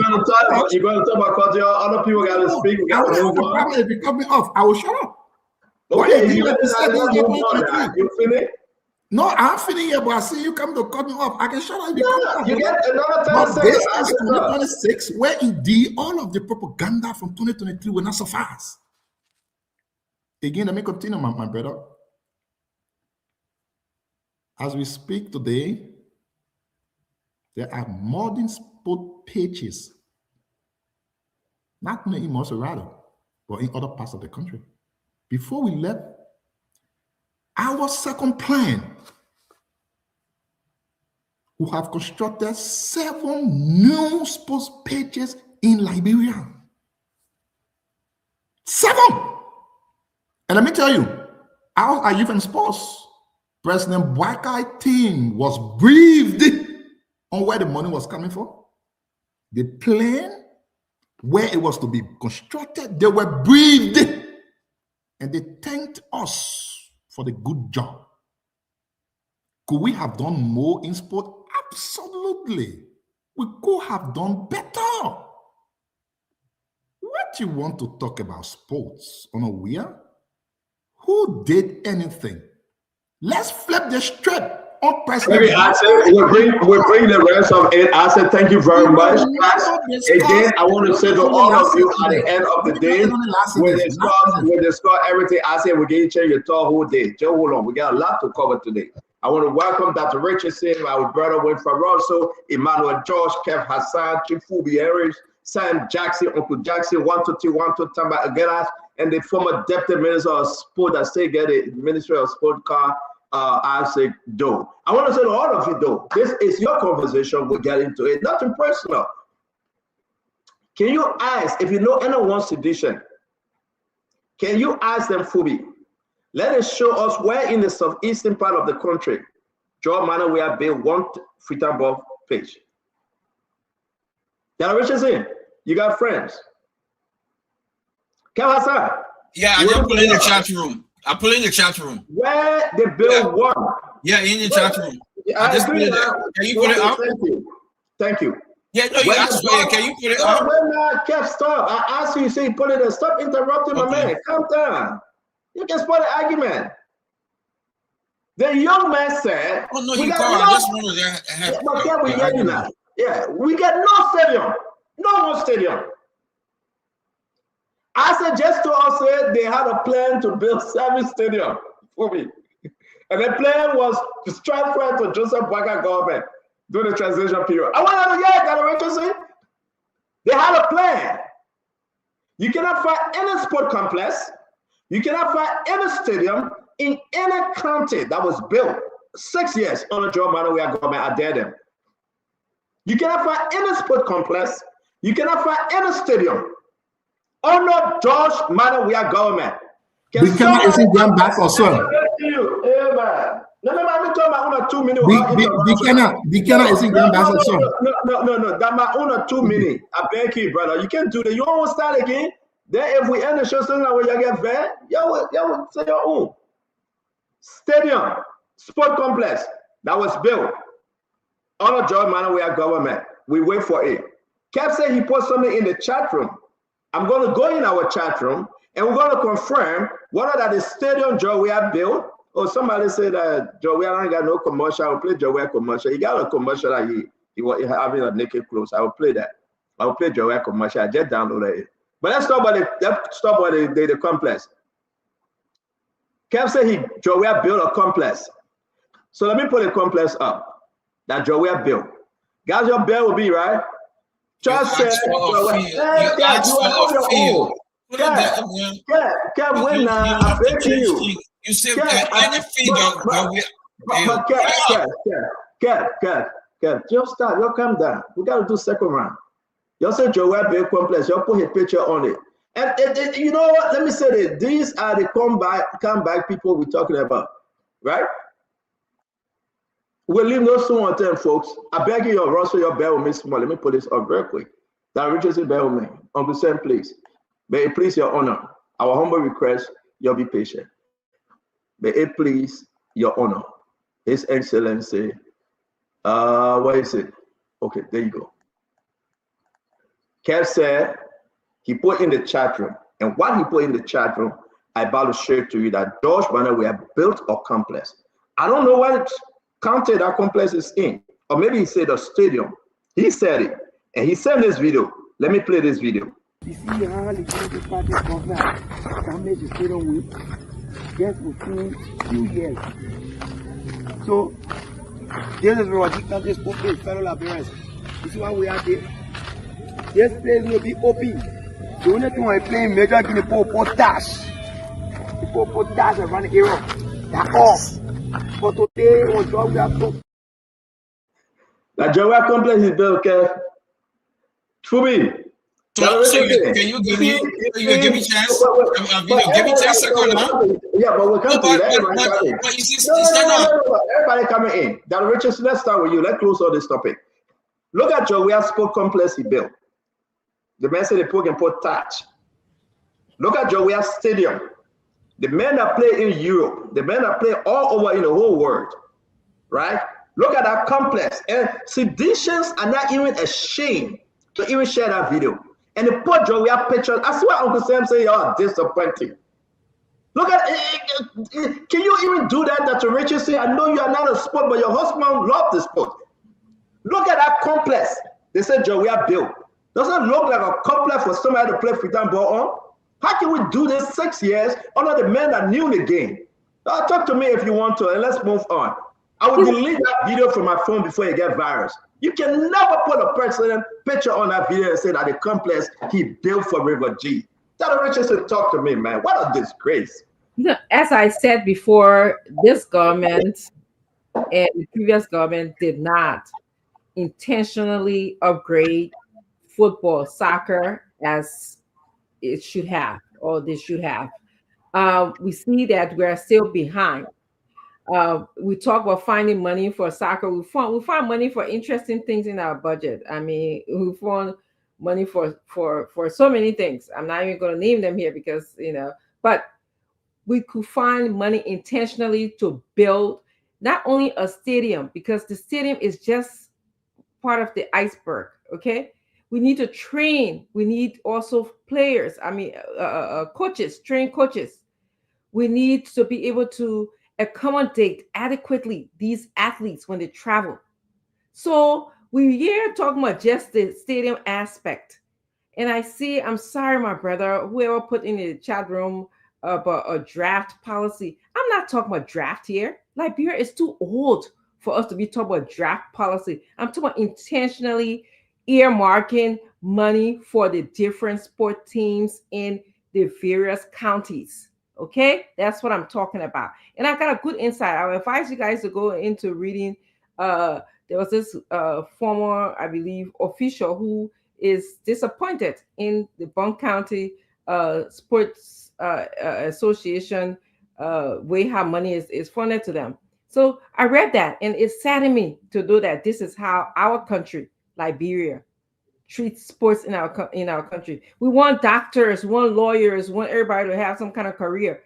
going to talk about culture. Other people got to speak. We got to move on. If you cut me off, I will shut up. Okay, you finished? No, I'm finished here, but I see you come to cut me off. I can shut up. You get another 10 seconds. This is 2026, where indeed all of the propaganda from 2023 will not suffice. Again, let me continue, my brother. As we speak today, there are modern sport pages, not only in Montserrat, but in other parts of the country. Before we left, our second plan, we have constructed 7 new sports pages in Liberia. 7! And let me tell you, our youth and sports, President Boakai team was briefed on where the money was coming from. The plan, where it was to be constructed, they were briefed. And they thanked us for the good job. Could we have done more in sport? Absolutely. We could have done better. What you want to talk about sports on a wheel? Who did anything? Let's flip the script on President. Maybe I said we'll bring the rest of it. I said thank you very much. Again, I want to say to all of you at the end of the day, when they discuss everything, I said we're going to change your talk whole day. Just hold on. We got a lot to cover today. I want to welcome Dr. Richardson, our brother Winfred Russell, Emmanuel George, Kev Hassan, Chifubi Harris, Sam Jackson, Uncle Jackson, 122, Tamba Agelas, and the former Deputy Minister of Sport that still get the Ministry of Sport car, Isaac Doe. I want to say to all of you, though, this is your conversation. We'll get into it. Nothing personal. Can you ask, if you know anyone's sedition, can you ask them, Fubi? Let us show us where in the southeastern part of the country, Joe Manor, we have built one freestyle ball pitch. Dr. Richardson, you got friends. Kawasa. Yeah, I just put in the chat room. I put in the chat room. Where they build one. Yeah, in the chat room. I just put it there. Can you put it up? Thank you. Yeah, no, you asked me. Can you put it up? When I kept stop, I asked you say put it there. Stop interrupting my man. Calm down. You can spot the argument. The young man said, "Oh no, you can't. I just wanted to have." Yeah, we got no stadium, no more stadium. I said just to us say they had a plan to build 7 stadiums for me, and the plan was to transfer to Joseph Boakai government during the transition period. I want to get that Richardson. They had a plan. You cannot find any sport complex. You cannot find any stadium in any county that was built 6 years under Joe Manuel government. I dare them. You cannot find any sport complex. You cannot find any stadium under George Manuel government. Bikana isn't going back or so. Bikana isn't going back or so. No. That my own 2 minutes. I beg you, brother. You can't do that. You want to start again? Then if we end the show, so now when you get there, you will say your own. Stadium, sport complex that was built under George Manuel government. We wait for it. Kev said he put something in the chat room. I'm going to go in our chat room and we're going to confirm whether that the stadium Joe have built. Or somebody said that Joe ain't got no commercial. I will play Joe commercial. He got a commercial that he was having a naked clothes. I will play that. I will play Joe commercial. I just downloaded it. But let's talk about the complex. Kev said Joe built a complex. So let me put a complex up that Joe built. Guys, your bill will be right. Just said Kev, when I beg you. You said any fee Kev, just start. You calm down. We got to do second round. You said Joe built complex. You put his picture on it. And you know what? Let me say this. These are the comeback people we're talking about, right? We'll leave no stone unturned, folks. I beg you, Russell, your bear with me small. Let me put this up very quick. That Richardson bear with me. Uncle Sam, please. May it please your honor. Our humble request, you'll be patient. May it please your honor. His Excellency. What is it? Okay, there you go. Kev said he put in the chat room, and what he put in the chat room, I'm about to share to you that George Banner we have built a complex. I don't know what county that complex is in, or maybe he said a stadium. He said it, and he sent this video. Let me play this video. You see how the Democratic Party governor damaged the stadium with just within 2 years. So this is what the country's public federal appearance. This is why we are there. This place will be open. The only thing we're playing major in the port dash. The port dash around the area. They're off. But today on job we have to. The Jawara complex is built, Kev. Truby. So can you give me a chance? Give me 10 seconds now. Yeah, but we're coming to that. But you see, no. Everybody coming in. Dr. Richardson, let's start with you. Let's close all this topic. Look at Jawara Sport Complex he built. The man said they put and put touch. Look at Jawara Stadium. The men that play in Europe, the men that play all over in the whole world, right? Look at that complex. And seditions are not even ashamed to even share that video. And the poor Jawara pictures, I swear Uncle Sam say y'all are disappointing. Look at it. Can you even do that, Dr. Richardson? I know you are not a sport, but your husband loved the sport. Look at that complex. They said Jawara built. Doesn't look like a complex for somebody to play freestyle ball on. How can we do this 6 years under the men that knew the game? Talk to me if you want to, and let's move on. I will delete that video from my phone before it gets virus. You can never put a person picture on that video and say that the complex he built for River G. Dr. Richardson, talk to me, man. What a disgrace. As I said before, this government and the previous government did not intentionally upgrade football, soccer as it should have, or they should have. We see that we're still behind. We talk about finding money for soccer. We find money for interesting things in our budget. I mean, we found money for so many things. I'm not even going to name them here because, but we could find money intentionally to build not only a stadium, because the stadium is just part of the iceberg, okay? We need to train. We need also players. I mean, coaches, train coaches. We need to be able to accommodate adequately these athletes when they travel. So we're here talking about just the stadium aspect. And I'm sorry, my brother, whoever put in the chat room about a draft policy. I'm not talking about draft here. Liberia is too old for us to be talking about draft policy. I'm talking about intentionally earmarking money for the different sport teams in the various counties. Okay, that's what I'm talking about. And I got a good insight. I would advise you guys to go into reading. There was this former, I believe, official who is disappointed in the Bunk County Sports Association way how money is funded to them. So I read that, and it saddened me to know that this is how our country, Liberia, treats sports in our country. We want doctors, we want lawyers, we want everybody to have some kind of career.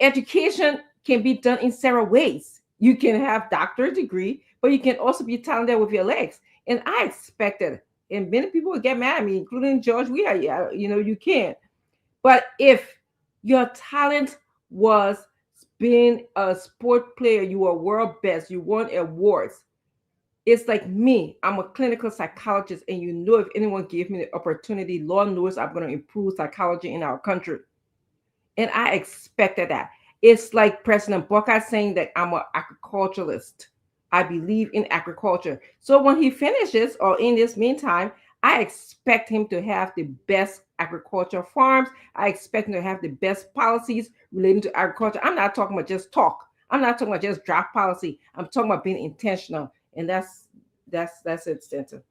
Education can be done in several ways. You can have doctorate degree, but you can also be talented with your legs. And I expected, and many people would get mad at me, including George. You can. But if your talent was being a sport player, you were world best, you won awards. It's like me, I'm a clinical psychologist, and if anyone gave me the opportunity, Lord knows I'm going to improve psychology in our country. And I expected that. It's like President Bokar saying that I'm an agriculturalist. I believe in agriculture. So when he finishes, or in this meantime, I expect him to have the best agriculture farms. I expect him to have the best policies relating to agriculture. I'm not talking about just talk. I'm not talking about just draft policy. I'm talking about being intentional. And that's it, Stanton.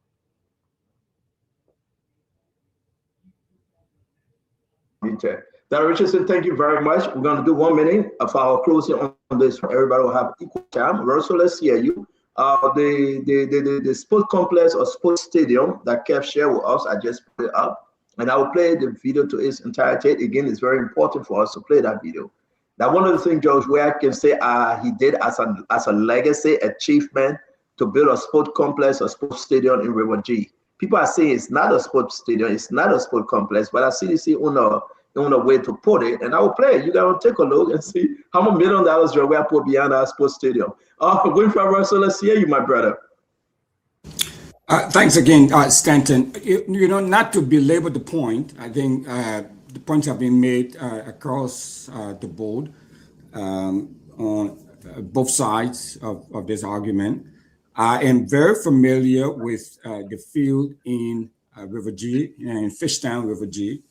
Darren Richardson, thank you very much. We're going to do 1 minute of our closing on this. Everybody will have equal time. Russell, let's hear you. The sport complex or sports stadium that Kev shared with us, I just put it up. And I will play the video to its entirety. Again, it's very important for us to play that video. Now, one of the things, George, where I can say he did as a legacy achievement to build a sport complex or sports stadium in River G. People are saying it's not a sports stadium, it's not a sport complex, but I see this on a way to put it, and I will play it. You guys will take a look and see how much $1 million George, we put behind our sports stadium. Going for Russell, let's hear you, my brother. Thanks again, Stanton. You know, not to belabor the point, I think the points have been made across the board on both sides of this argument. I am very familiar with the field in River G and Fishtown, River G.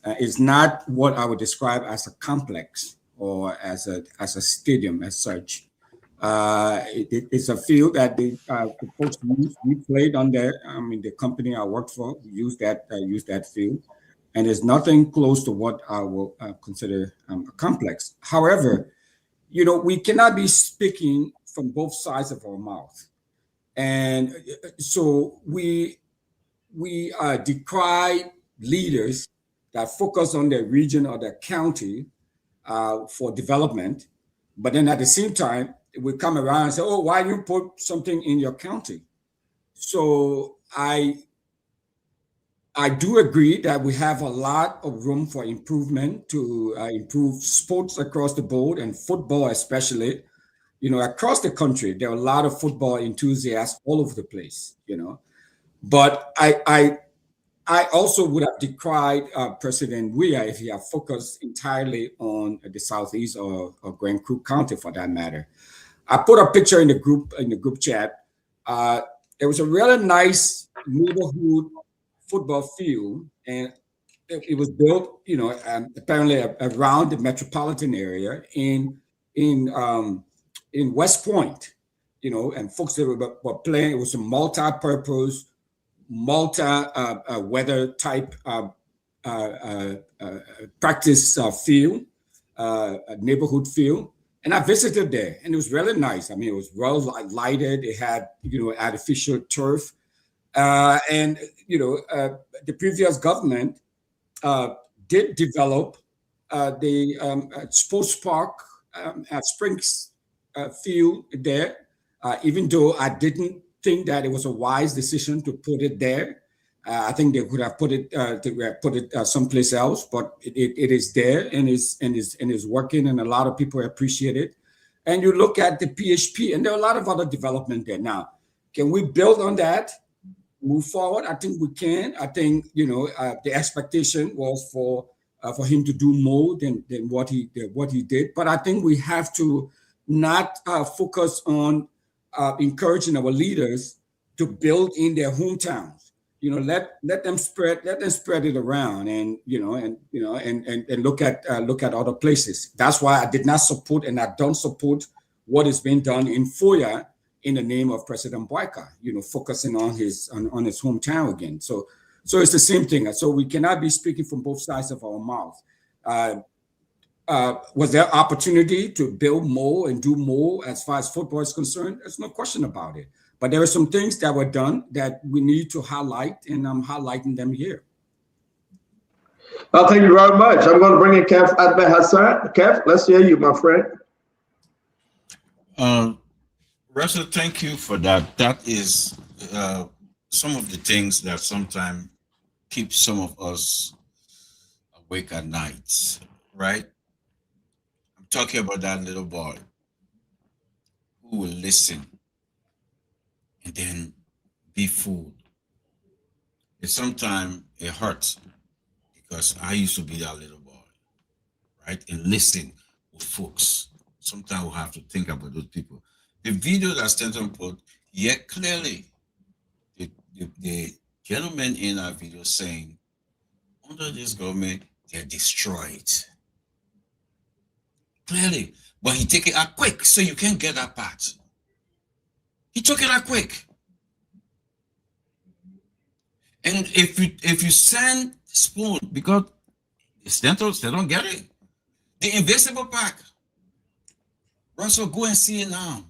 It's not what I would describe as a complex or as a stadium as such. It's a field that the folks use. We played on there. I mean, the company I worked for used that field, and there's nothing close to what I will consider a complex. However, you know, we cannot be speaking from both sides of our mouth, and so we decry leaders that focus on their region or their county for development, but then at the same time, we come around and say, oh, why you put something in your county? So I do agree that we have a lot of room for improvement to improve sports across the board and football especially. You know, across the country, there are a lot of football enthusiasts all over the place, you know. But I also would have decried President Weah if he had focused entirely on the Southeast or Grand Crook County for that matter. I put a picture in the group chat. There was a really nice neighborhood football field, and it was built, you know, apparently around the metropolitan area in West Point, you know, and folks that were playing. It was a multi-purpose, multi-weather type practice field, a neighborhood field. And I visited there, and it was really nice. I mean, it was well lighted. It had, you know, artificial turf. And, you know, the previous government did develop the sports park at Springs field there, even though I didn't think that it was a wise decision to put it there. I think they could have put it someplace else, but it is there and is working, and a lot of people appreciate it. And you look at the PHP, and there are a lot of other development there. Now, can we build on that, move forward? I think we can. I think, you know, the expectation was for him to do more than what he did. But I think we have to not focus on encouraging our leaders to build in their hometowns. You know, let them spread it around, and look at other places. That's why I did not support, and I don't support what is being done in Foya in the name of President Boyka. You know, focusing on his hometown again. So it's the same thing. So we cannot be speaking from both sides of our mouth. Was there opportunity to build more and do more as far as football is concerned? There's no question about it. But there are some things that were done that we need to highlight, and I'm highlighting them here. Well, thank you very much. I'm going to bring in Kev Adbe-Hassan. Kev, let's hear you, my friend. Russell, thank you for that. That is some of the things that sometimes keep some of us awake at night, right? I'm talking about that little boy who will listen and then be fooled. And sometimes it hurts because I used to be that little boy, right? And listen with folks. Sometimes we have to think about those people. The video that Stanton put, yet clearly, the gentleman in that video saying, under this government, they're destroyed. Clearly. But he take it out quick, so you can't get that part. He took it out quick. And if you send Spoon, because Stentos, they don't get it. The invisible pack. Russell, go and see it now.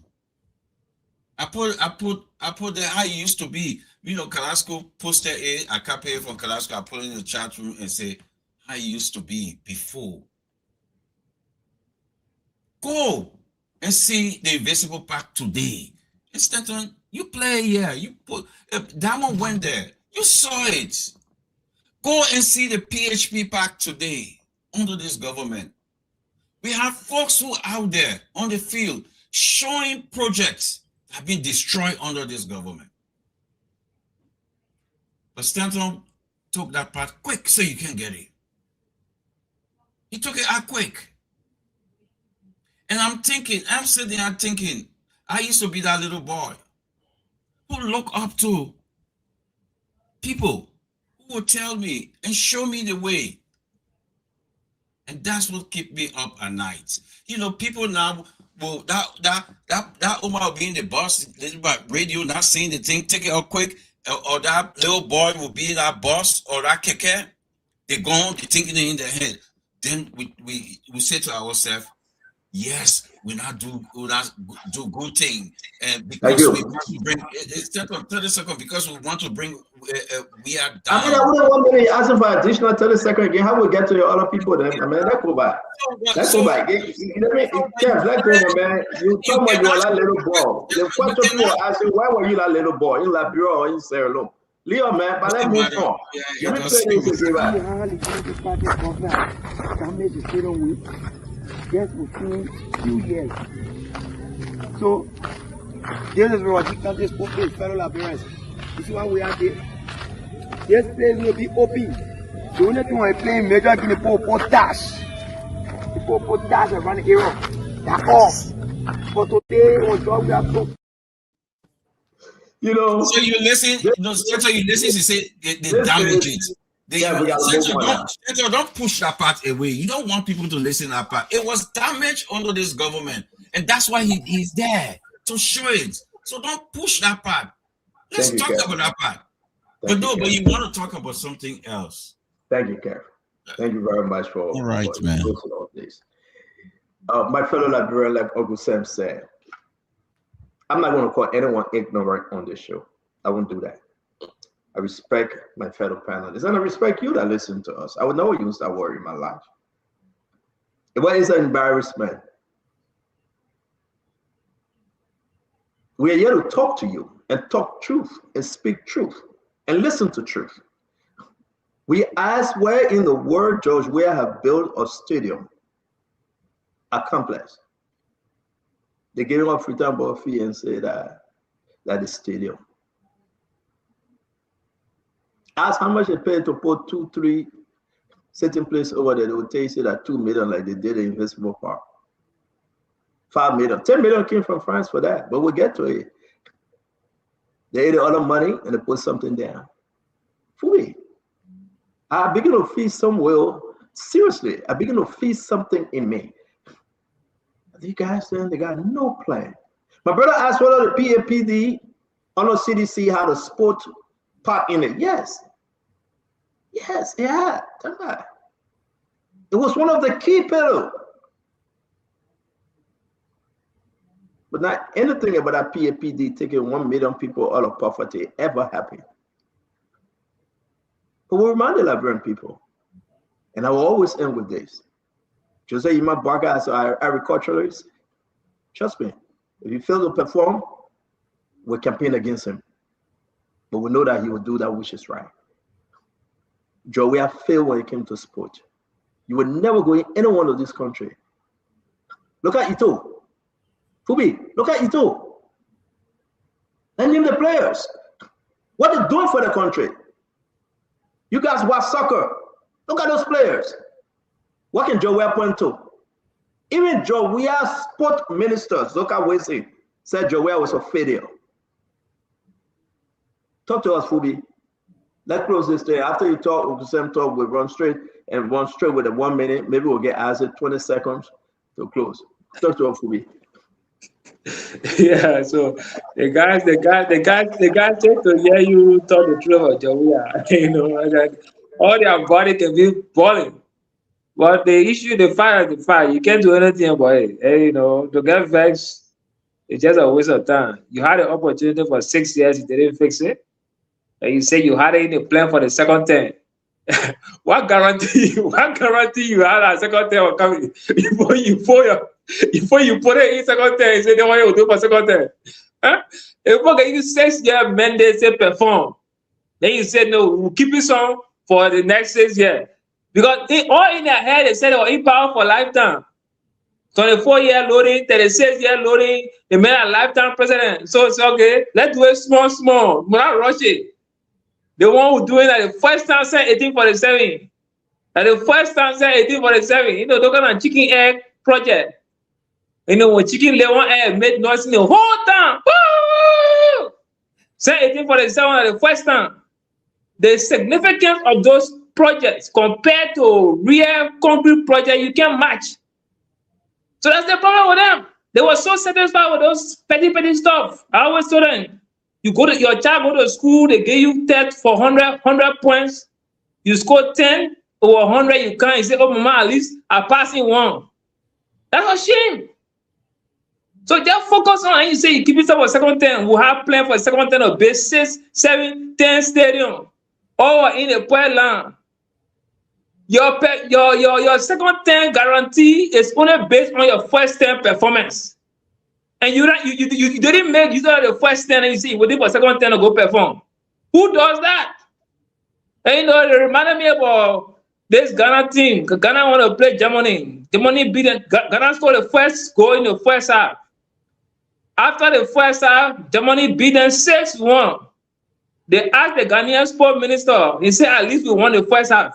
I put there how it used to be. You know, Carrasco posted it. I copy it from Carrasco. I put it in the chat room and say how it used to be before. Go and see the invisible pack today. Stanton, you play here. You put Diamond went there. You saw it. Go and see the PHP pack today under this government. We have folks who are out there on the field showing projects that have been destroyed under this government. But Stanton took that part quick so you can get it. He took it out quick. And I'm sitting there thinking, I used to be that little boy who looked up to people who would tell me and show me the way. And that's what keep me up at night. You know, people now, well, that Omar being the boss, about radio, not saying the thing, take it out quick, or that little boy will be that boss or that keke. They're gone, they're thinking it in their head. Then we say to ourselves, yes, we not do good thing, and because we want to bring. It's 30 seconds because we want to bring. We are down. I mean, I wouldn't want me asking for additional 30 seconds again. How we get to your other people then? I mean, let's go back. Let's go back. Let's go, man. You talk about you were that little boy. The question people ask you, why were you that little boy in Liberia or in Sierra Leone? Leo, man, but let's move on. Let me say this again. Just within 2 years. So, this is what you can just put this fellow appearance. This is why we are there. This place will be open. The only thing we're playing major in the potash. The potash around the area. They're off. But today, on job, we are broke. You know, so you listen, so you listen to say they damage it. Don't push that part away. You don't want people to listen to that part. It was damaged under this government, and that's why he's there to show it. So don't push that part. Let's talk about that part. But you want to talk about something else. Thank you, Kev. Thank you very much for all right, man. All this. My fellow Liberian, like Uncle Sam said, I'm not going to call anyone ignorant on this show. I won't do that. I respect my fellow panelists, and I respect you that listen to us. I would never use that word in my life. What is an embarrassment? We are here to talk to you and talk truth and speak truth and listen to truth. We ask where in the world, George, Weah have built a stadium, a complex. They gave him a Freetown Ball fee and say that is stadium. Ask how much they paid to put 2-3 sitting place over there. They would tell you that 2 million like they did in Investment Park. 5 million. 10 million came from France for that, but we'll get to it. They ate the other money and they put something down. Fooey. I begin to feel somewhere, seriously, I begin to feel something in me. These guys saying they got no plan. My brother asked whether the PAPD or the CDC had a sport part in it. Yes. Yes, it had. It was one of the key pillars. But not anything about that PAPD taking 1 million people out of poverty ever happened. But we remind the Liberian people, and I will always end with this. Jose Yima Barga as an agriculturalist, trust me, if he fails to perform, we'll campaign against him. But we know that he will do that which is right. Joe Weah failed when it came to sport. You would never go in any one of this country. Look at Ito. Fubi, look at Ito. And name the players. What they're doing for the country. You guys watch soccer. Look at those players. What can Joe Weah point to? Even Joe Weah's sport minister, Zoka Wesi, said Joe Weah was a failure. Talk to us, Fubi. Let's close this day. After you talk, the same talk, we'll run straight with the 1 minute. Maybe we'll get answered 20 seconds to close. Talk to us, Fubi. Yeah, so the guys take to hear you talk the truth about Joe Weah. You know, that all their body can be boiling. But the issue, the fire, you can't do anything about it. You know, to get vexed, it's just a waste of time. You had an opportunity for 6 years, you didn't fix it. And you say you had it in the plan for the second term. What guarantee you had a second term coming before you put it in second term, you say they want you to do for second term. Huh? If you give you 6 years mandate to perform, then you say no, we'll keep it on for the next 6 years. Because all in their head they said they were in power for lifetime. 24-year loading, 36-year loading, they made a lifetime president. So it's okay, let's do it small, we're not rush it. The one who doing that the first time said 1847. At the first time said 1847, you know, they're gonna chicken egg project. You know, when chicken lay one egg made noise in the whole time. Woo! Said 1847 at the first time. The significance of those projects compared to real concrete projects, you can't match. So that's the problem with them. They were so satisfied with those petty stuff. I always told them, your child go to school, they give you test for 100 points. You score 10 over 100, you can't. You say, oh, mama, at least I pass in one. That's a shame. So just focus on, and you say you keep it up for second term. We'll have plan for second term of base 6, 7, 10 stadium. All in the poor land. Your second term guarantee is only based on your first term performance. And you didn't make use of the first 10 and you see waiting for second 10 to go perform. Who does that? And you know, it reminded me about this Ghana team. Ghana want to play Germany. Germany beat them. Ghana scored the first goal in the first half. After the first half, Germany beat them 6-1. They asked the Ghanaian sport minister, he said, at least we won the first half.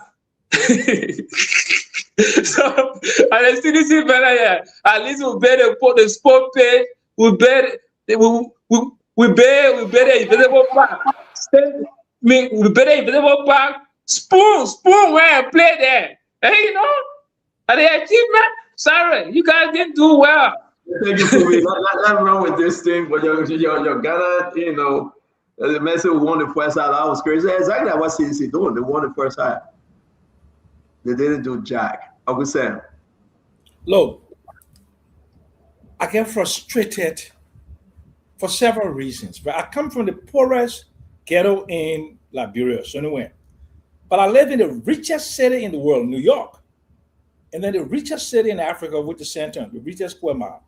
So, and the CDC better, yeah. At least we better put the sport pay. We better the invisible park. We better invisible park. Spoon where I play there. Hey, you know, and the achievement. Sorry, you guys didn't do well. Thank you for me. Nothing wrong with this thing, but your Ghana, you know, the man said we won the first half. I was crazy. Exactly what CDC doing. They won the first half. They didn't do jack. Uncle Sam. Look, I get frustrated for several reasons. But I come from the poorest ghetto in Liberia, so anyway. But I live in the richest city in the world, New York. And then the richest city in Africa, which is San Antonio, the richest square mile.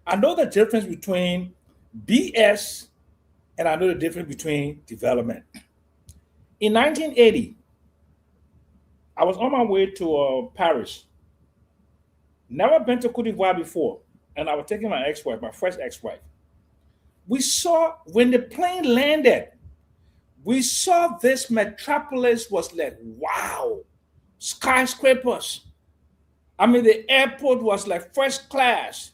I know the difference between BS and I know the difference between development. In 1980, I was on my way to Paris. Never been to Cote d'Ivoire before. And I was taking my ex-wife, my first ex-wife. We saw, when the plane landed, we saw this metropolis was like, wow, skyscrapers. I mean, the airport was like first class.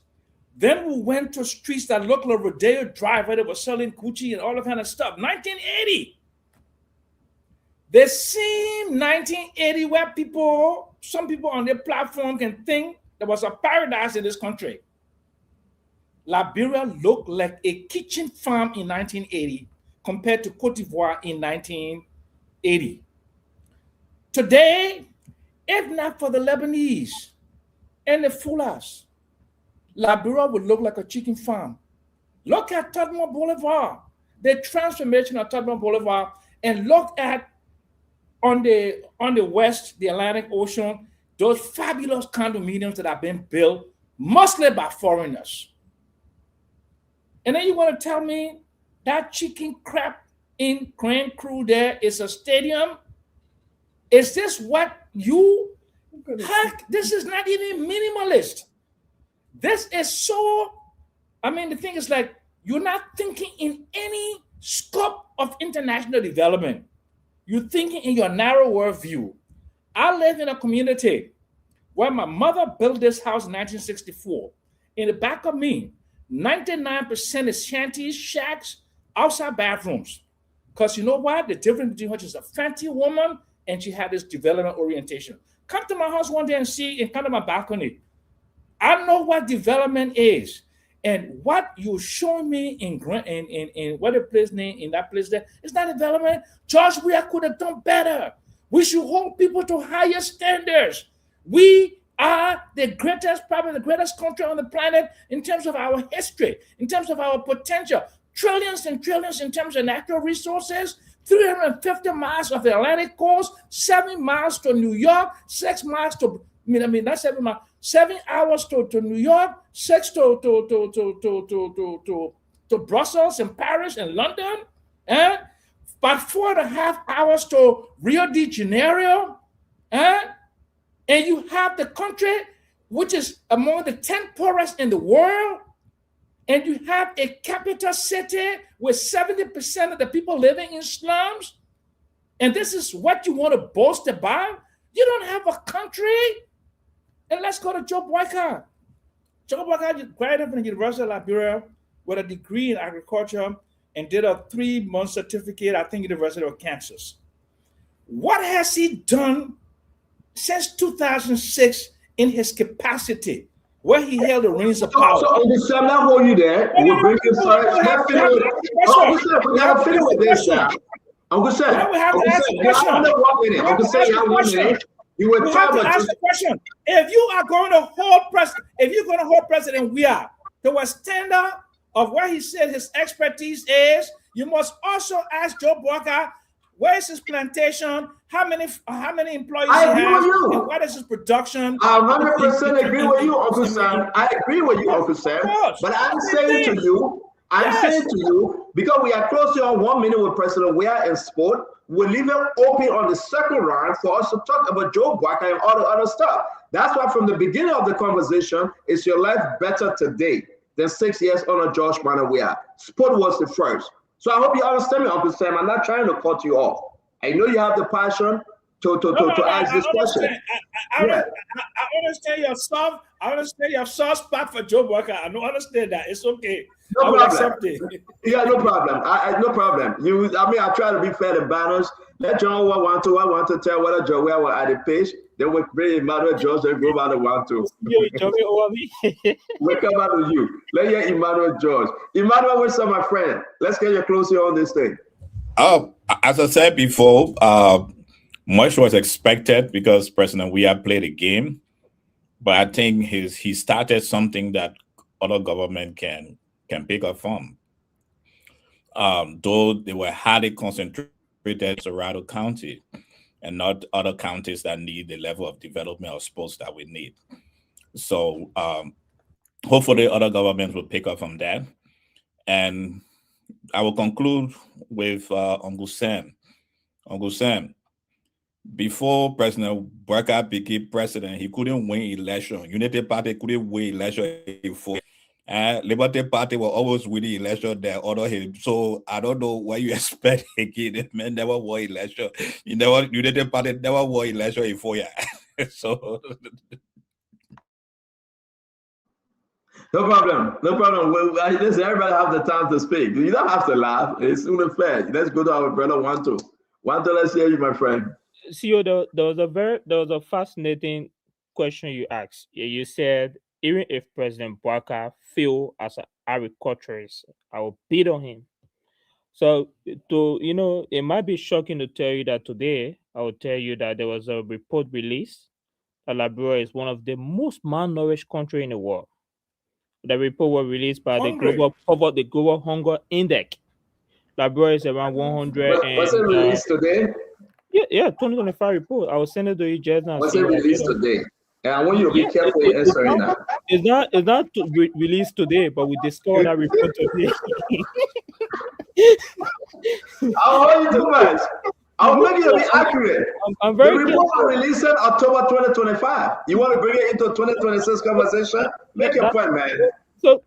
Then we went to streets that looked like Rodeo Drive, where they were selling Gucci and all that kind of stuff. 1980. The same 1980 where some people on their platform can think there was a paradise in this country. Liberia looked like a kitchen farm in 1980 compared to Cote d'Ivoire in 1980. Today, if not for the Lebanese and the Fullahs, Liberia would look like a chicken farm. Look at Tubman Boulevard, the transformation of Tubman Boulevard, and look at on the west, the Atlantic Ocean, those fabulous condominiums that have been built mostly by foreigners. And then you want to tell me that chicken crap in Grand Cru there is a stadium? Is this what you... Heck, this is not even minimalist. This is so... I mean, the thing is like, you're not thinking in any scope of international development. You're thinking in your narrow worldview. I live in a community where my mother built this house in 1964. In the back of me, 99% is shanties, shacks, outside bathrooms. Because you know what? The difference between her, she's a fancy woman and she had this development orientation. Come to my house one day and see, and come to my balcony. I know what development is. And what you're showing me in what the place name in that place there is not development. George Weah could have done better. We should hold people to higher standards. We are the greatest, probably the greatest country on the planet in terms of our history, in terms of our potential. Trillions and trillions in terms of natural resources, 350 miles of the Atlantic coast, 7 miles to New York, 6 miles to, not 7 miles, 7 hours to New York, 6 to Brussels and Paris and London, about 4.5 hours to Rio de Janeiro, and you have the country which is among the 10 poorest in the world, and you have a capital city with 70% of the people living in slums, and this is what you want to boast about? You don't have a country? And let's go to Joe Boyka. Joe Boyka graduated from the University of Liberia with a degree in agriculture and did a 3-month certificate, I think, University of Kansas. What has he done since 2006 in his capacity where he held the reins of power? So I'm not holding you there. We'll bring you sorry. We gotta finish with this now. Uncle Sam, you have to ask the question. If you are going to hold President Weah to a standard of what he said his expertise is, you must also ask Joe Boyka, where is his plantation? How many employees he has? And what is his production? I 100% agree with you, Uncle Sam. I agree with you, Uncle Sam. But I'm saying to you, because we are close to 1 minute with President Weah in sport, we'll leave it open on the second round for us to talk about Joe Boyka and all the other stuff. That's why from the beginning of the conversation, is your life better today than 6 years under George Manuel Weah? Sport was the first. So I hope you understand me, Uncle Sam. I'm not trying to cut you off. I know you have the passion to ask this question. I understand your soft. I understand your soft spot for Joe Boyka. I don't understand that. It's okay. No problem. Yeah, no problem. No problem. I try to be fair to banners. Let John want to tell whether Joe will at the page. Then we bring Emmanuel George and go about the 1-2. We come out with you. Let hear Emmanuel George. Emmanuel, what's up, my friend? Let's get you closer on this thing. Oh, as I said before, much was expected because President Weah played a game, but I think he started something that other government can pick up from. Though they were highly concentrated in Colorado County and not other counties that need the level of development of sports that we need. So hopefully other governments will pick up from that. And I will conclude with Uncle Sam. Uncle Sam, before President Boyka became president, he couldn't win election. Unity Party couldn't win election before. Liberty Party will always win the election there under him. So I don't know what you expect again. The man never won election. Unity Party never won election in 4 years. So no problem. Listen, everybody have the time to speak. You don't have to laugh. It's only fair. Let's go to our brother 1-2. 1-2, let's hear you, my friend. CEO, there was a fascinating question you asked. You said, even if President Boyka failed as an agriculturist, I will bid on him. So, it might be shocking to tell you that today, I will tell you that there was a report released that Liberia is one of the most malnourished countries in the world. The report was released by the Global Hunger Index. Liberia is around 100. Was it released today? Yeah, 2025 report. I will send it to you just now. Was it released today? And I want you to be careful in answering that. It's not released today, but we discovered that report today. I'll hold you too much. I'll make you be accurate. I'm very the report was released in October 2025. You want to bring it into 2026 conversation? Make your point, man. We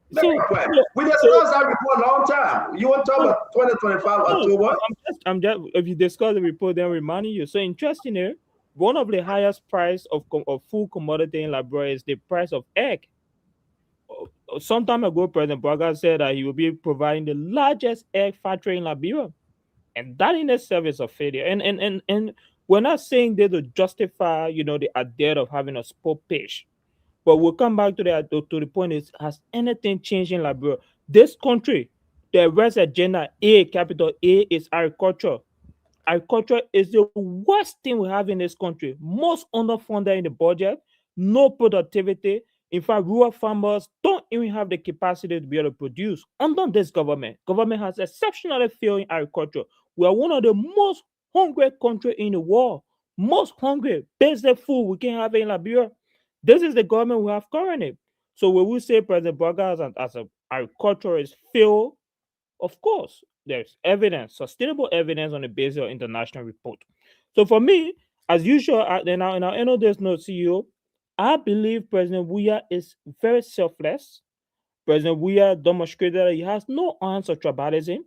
discussed that report a long time. You want to talk about 2025 October? I'm just if you discuss the report, then reminding you. So interesting here. One of the highest price of food commodity in Liberia is the price of egg. Some time ago, President Boyka said that he will be providing the largest egg factory in Liberia, and that in itself is a failure. And we're not saying that to justify, the idea of having a sport page, but we'll come back to the point: is has anything changed in Liberia? This country, the West agenda, capital A, is agriculture. Agriculture is the worst thing we have in this country. Most underfunded in the budget. no productivity. In fact, rural farmers don't even have the capacity to be able to produce. Under this government has exceptionally failed in agriculture. We are one of the most hungry countries in the world. Most hungry, basic food we can have in Liberia. This is the government we have currently. So when we say President Boakai as an agriculturist failed, of course, there's evidence, sustainable evidence on the basis of international report. So for me, as usual, in our end of this note, CEO, I believe President Weah is very selfless. President Weah demonstrated that he has no ounce of tribalism,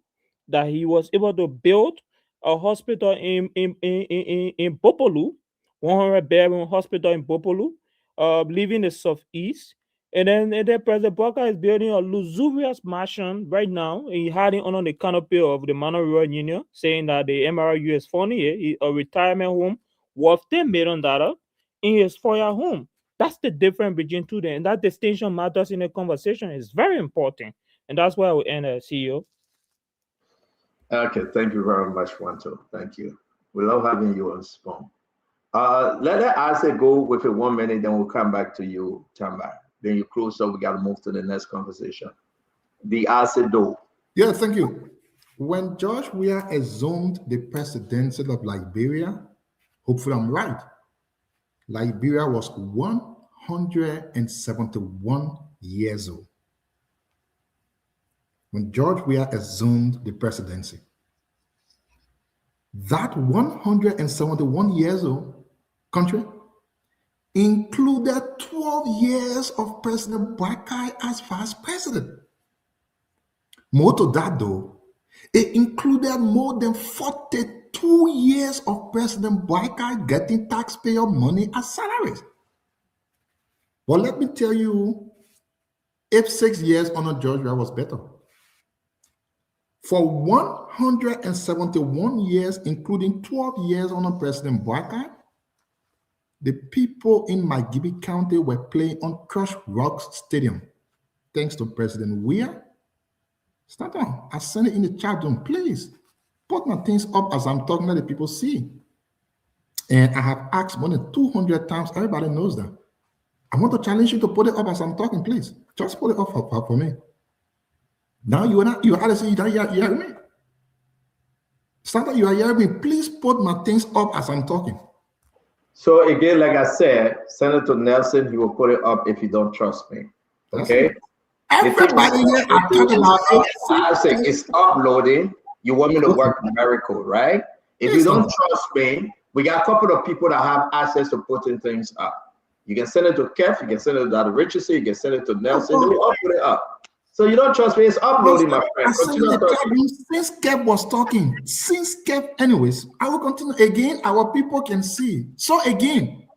that he was able to build a hospital in Bopolu, 100-bed hospital in Bopolu, leaving the southeast. And then President Boakai is building a luxurious mansion right now. He had it under the canopy of the Mano Rural Union, saying that the MRU is funding it, a retirement home worth $10 million in his foyer home. That's the difference between two. And that distinction matters in a conversation. It's very important. And that's why I will end, CEO. Okay, thank you very much, Wanto. Thank you. We love having you on Spawn. Let us go with a 1 minute, then we'll come back to you, Tamba. Then you close, so we got to move to the next conversation. The ASEDO. Yeah, thank you. When George Weah assumed the presidency of Liberia, hopefully I'm right, Liberia was 171 years old when George Weah assumed the presidency. That 171 years old country included 12 years of President Boakai as vice president. More to that, though, it included more than 42 years of President Boakai getting taxpayer money as salaries. But let me tell you, if 6 years under George Weah was better. For 171 years, including 12 years under President Boakai, the people in Magibi County were playing on Crush Rocks Stadium. Thanks to President Weah. Start on. I send it in the chat room. Please put my things up as I'm talking, let the people see. And I have asked more than 200 times. Everybody knows that. I want to challenge you to put it up as I'm talking, please. Just put it up for me. Now you are saying you hear me. Start on, you are hearing me. Please put my things up as I'm talking. So again, like I said, Senator Nelson, he will put it up if you don't trust me. Okay? Everybody here are talking about it. It's uploading. You want me to work a miracle, right? If you don't trust me, we got a couple of people that have access to putting things up. You can send it to Kev, you can send it to Dr. Richardson, you can send it to Nelson, they will put it up. So you don't trust me, it's uploading, my friend. Since Kev was talking, anyways, I will continue again. Our people can see. So again,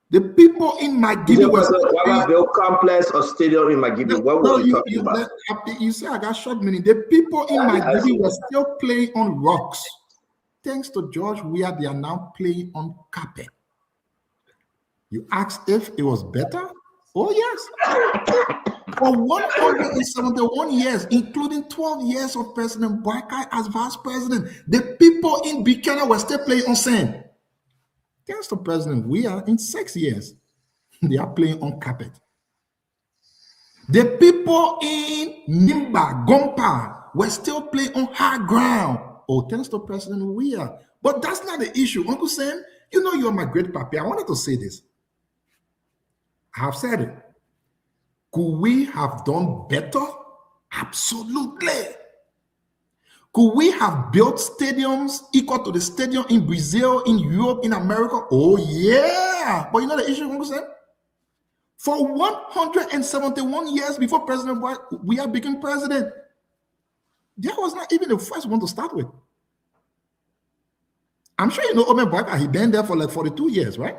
the people in Magibi was build complex or stadium in Magibi. What were you talking about? You say I got short meaning. The people in Magibi were still playing on rocks. Thanks to George Weah, they are now playing on carpet. You asked if it was better? Oh yes. For 171 years, including 12 years of President Boakai as vice president, the people in Bikana were still playing on sand. Thanks to President Weah, in 6 years, they are playing on carpet. The people in Nimba, Gompa, were still playing on high ground. Oh, thanks to President Weah. But that's not the issue. Uncle Sam, you know you're my great papi. I wanted to say this. I have said it. Could we have done better? Absolutely. Could we have built stadiums equal to the stadium in Brazil, in Europe, in America? Oh, yeah. But you know the issue, Uncle Sam? For 171 years before President Weah became president, there was not even the first one to start with. I'm sure you know Omen Boakai, he been there for like 42 years, right?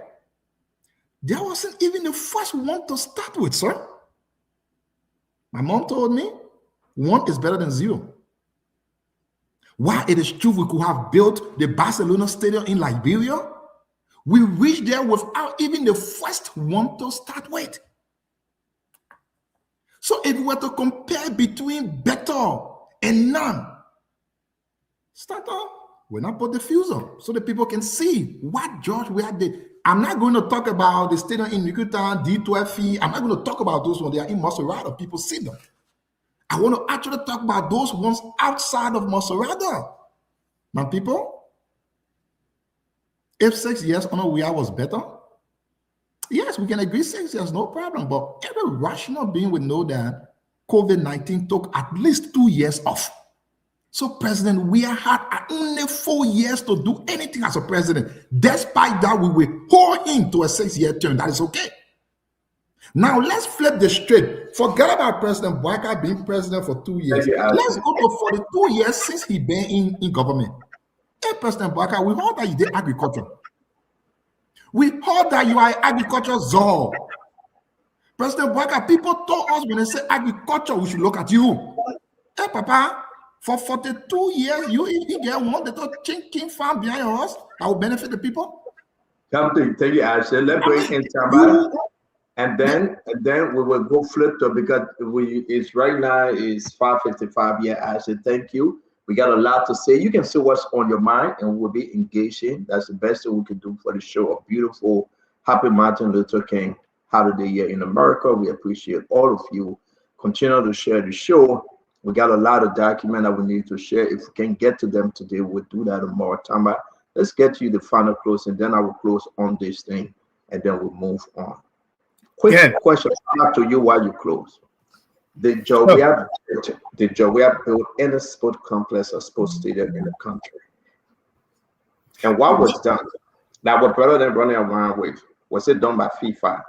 There wasn't even the first one to start with, sir. My mom told me 1 is better than 0. While it is true we could have built the Barcelona Stadium in Liberia, we reached there without even the first one to start with. So if we were to compare between better and none, start off, we're not put the fuse on so that people can see what George Weah did. I'm not going to talk about the stadium in Nikutan, D12E. I'm not going to talk about those ones. They are in Maserati. People see them. I want to actually talk about those ones outside of Maserati. My people, if 6 years on Awuya was better, yes, we can agree 6 years, no problem. But every rational being would know that COVID-19 took at least 2 years off. So President Weah had only 4 years to do anything as a president. Despite that, we will hold him to a 6-year term. That is okay. Now let's flip the straight. Forget about President Bouaka being president for 2 years. Let's go to 42 years since he been in government. Hey, President Bouaka, we heard that you did agriculture. We heard that you are agriculture czar. President Bouaka, people told us when they say agriculture, we should look at you. Hey, Papa, for 42 years, you get one little chinking farm behind your house that will benefit the people? Come to tell you, Ashley, let's bring in Tamba. And then we will go flip to, because it's right now is 5:55. Yeah, Ashley, thank you. We got a lot to say. You can see what's on your mind, and we'll be engaging. That's the best thing we can do for the show. A beautiful, happy Martin Luther King holiday year in America. We appreciate all of you. Continue to share the show. We got a lot of documents that we need to share. If we can get to them today, we'll do that tomorrow. Tamba, let's get to the final close, and then I will close on this thing, and then we'll move on. Quick question to you while you close. Did Jowea build any sport complex or sports stadium in the country? And what was done? That was better than running around with. Was it done by FIFA?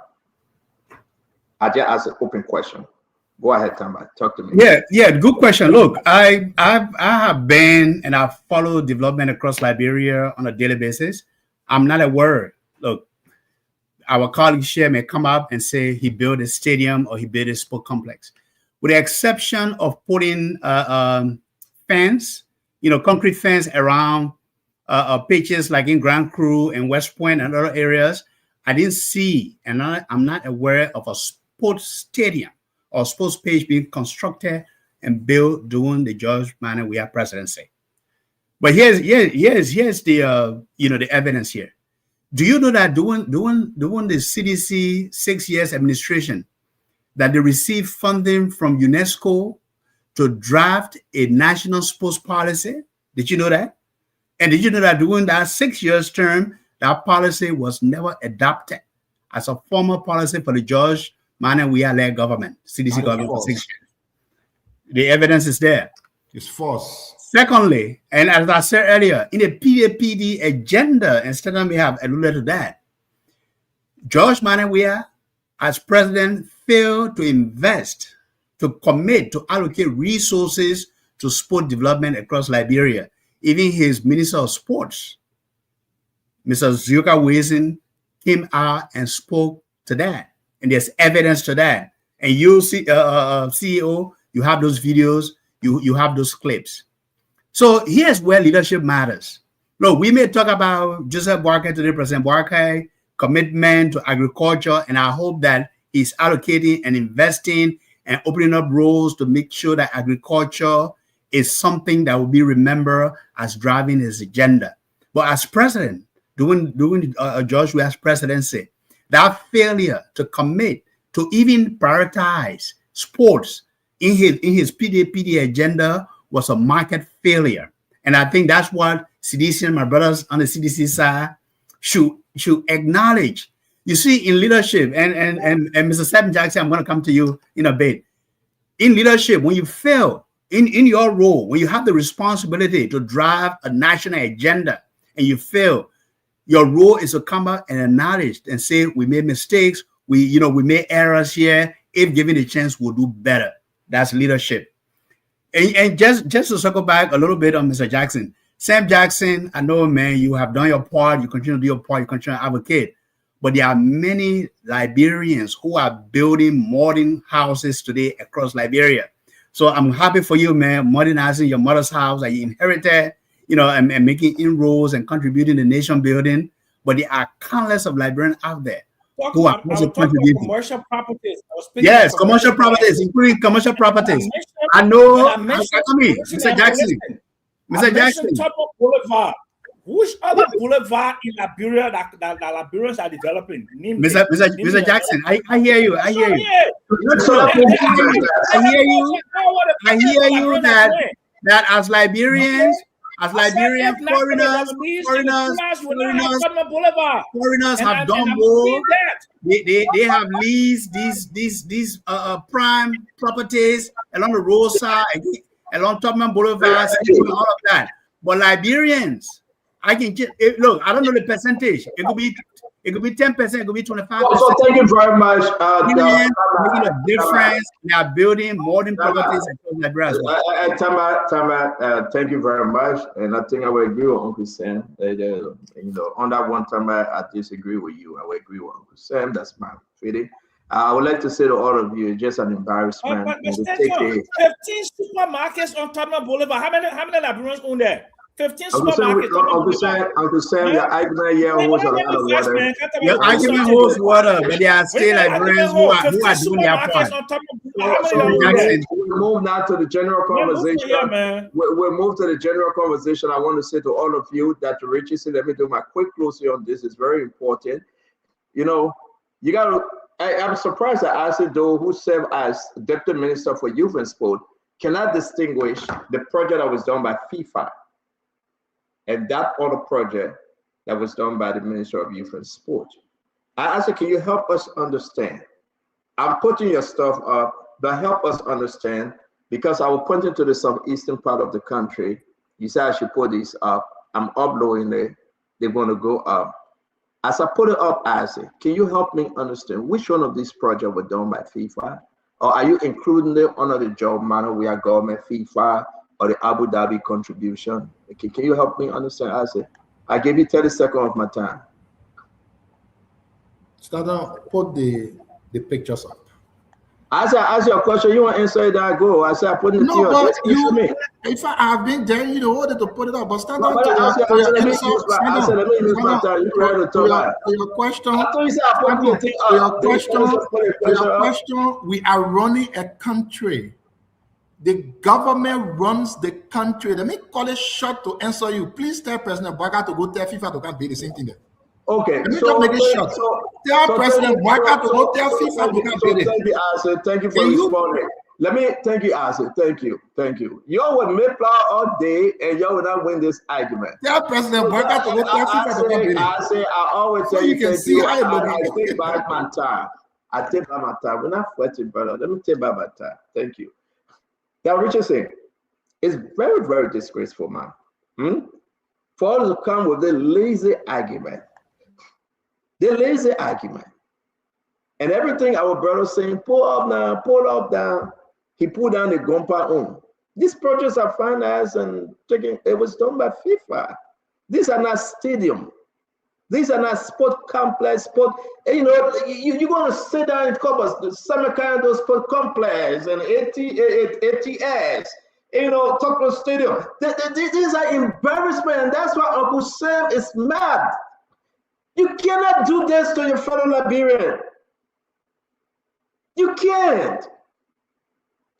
I just asked an open question. Go ahead, Tamba. Talk to me. Yeah, good question. Look, I have been and I've followed development across Liberia on a daily basis. I'm not aware. Look, our colleague here may come up and say he built a stadium or he built a sport complex. With the exception of putting fence, concrete fence around pitches like in Grand Cru and West Point and other areas, I didn't see, and I'm not aware of a sports stadium or sports page being constructed and built during the George Manneh Weah presidency. But here's the the evidence here. Do you know that during the CDC 6 years administration, that they received funding from UNESCO to draft a national sports policy? Did you know that? And did you know that during that 6 years term, that policy was never adopted as a formal policy for the George Manneh Weah-led government, CDC government for 6 years? The evidence is there. It's false. Secondly, and as I said earlier, in the PAPD agenda, and Stephen may have alluded to that, George Manneh Weah, as president, failed to invest, to commit, to allocate resources to sport development across Liberia. Even his Minister of Sports, Mr. Zioka Wilson, came out and spoke to that. And there's evidence to that. And you see, CEO, you have those videos, you have those clips. So here's where leadership matters. Look, we may talk about Joseph Boakai today, President Boakai, commitment to agriculture, and I hope that he's allocating and investing and opening up roles to make sure that agriculture is something that will be remembered as driving his agenda. But as president, during George Weah's presidency, that failure to commit to even prioritize sports in his PDPD agenda was a market failure. And I think that's what CDC and my brothers on the CDC side should acknowledge. You see, in leadership, and Mr. Sam Jackson, I'm going to come to you in a bit. In leadership, when you fail in your role, when you have the responsibility to drive a national agenda and you fail, your role is to come out and acknowledge and say, we made mistakes, we made errors here. If given the chance, we'll do better. That's leadership. And just to circle back a little bit on Mr. Jackson, Sam Jackson, I know, man, you have done your part, you continue to do your part, you continue to advocate. But there are many Liberians who are building modern houses today across Liberia. So I'm happy for you, man, modernizing your mother's house that you inherited, and making inroads and contributing to nation building. But there are countless of Liberians out there who are also contributing. Commercial properties. Yes, commercial properties, including commercial properties. I know. Mr. Jackson. Tupper Boulevard, Which other boulevard in Liberia that Liberians are developing? Mr. Jackson, I hear you. I hear you. I hear you that as Liberians, foreigners have done more. They have leased these prime properties along the roadside, along Tubman Boulevard, all of that. But Liberians, I can look. I don't know the percentage. It could be 10%. It could be 25%. Also, thank you very much. Making a difference. They are building modern properties across Liberia as well. Tama, thank you very much. And I think I will agree with Uncle Sam. On that one, Tama, I disagree with you. I will agree with Uncle Sam. That's my feeling. I would like to say to all of you, it's just an embarrassment. But 15 supermarkets on Tubman Boulevard. How many Liberians own there? 15 supermarkets. Uncle Sam, your argument here holds a lot of water. Your argument holds water, but there are still Liberians who are doing their part. We'll move now to the general conversation. We'll move to the general conversation. I want to say to all of you that Richie said, let me do my quick closing on this. It's very important. You got to. I'm surprised that Asido, who served as Deputy Minister for Youth and Sport, cannot distinguish the project that was done by FIFA and that other project that was done by the Minister of Youth and Sport. I asked, can you help us understand? I'm putting your stuff up, but help us understand, because I will point into the southeastern part of the country. You said I should put this up. I'm uploading it. They're going to go up. As I put it up, Isaac, can you help me understand which one of these projects were done by FIFA? Or are you including them under the job manner we are government, FIFA, or the Abu Dhabi contribution? Okay, can you help me understand, Isaac? I gave you 30 seconds of my time. Start put the pictures up. As I ask you a question, you want to answer it, I go. I said I put it no, but you, if I have been there, you know, order to put it up. But stand up to your question. We are running a country. The government runs the country. Let me call it short to answer you. Please tell President Bouaka to go tell FIFA to come be the same thing there. Okay, let me just make it short. Tell President Bouaka to go tell FIFA to come be it. Thank you for responding. Let me thank you, Asa. Thank you. Y'all will make flower all day and y'all will not win this argument. Tell President Bouaka to go tell FIFA to come be it. I always tell you, thank you. I take back my time. We're not fighting, brother. Let me take back my time. Thank you. Now, Richardson, it's very, very disgraceful, man. For us to come with the lazy argument. And everything our brother saying, pull up down. He pulled down the Gompa on. These projects are financed and taken. It was done by FIFA. These are not stadium. These are not sport complex, you're going to sit down in Cobus, the Samarkand Sport Complex and ATS, Tokyo Stadium. These are embarrassment, and that's why Uncle Sam is mad. You cannot do this to your fellow Liberian. You can't.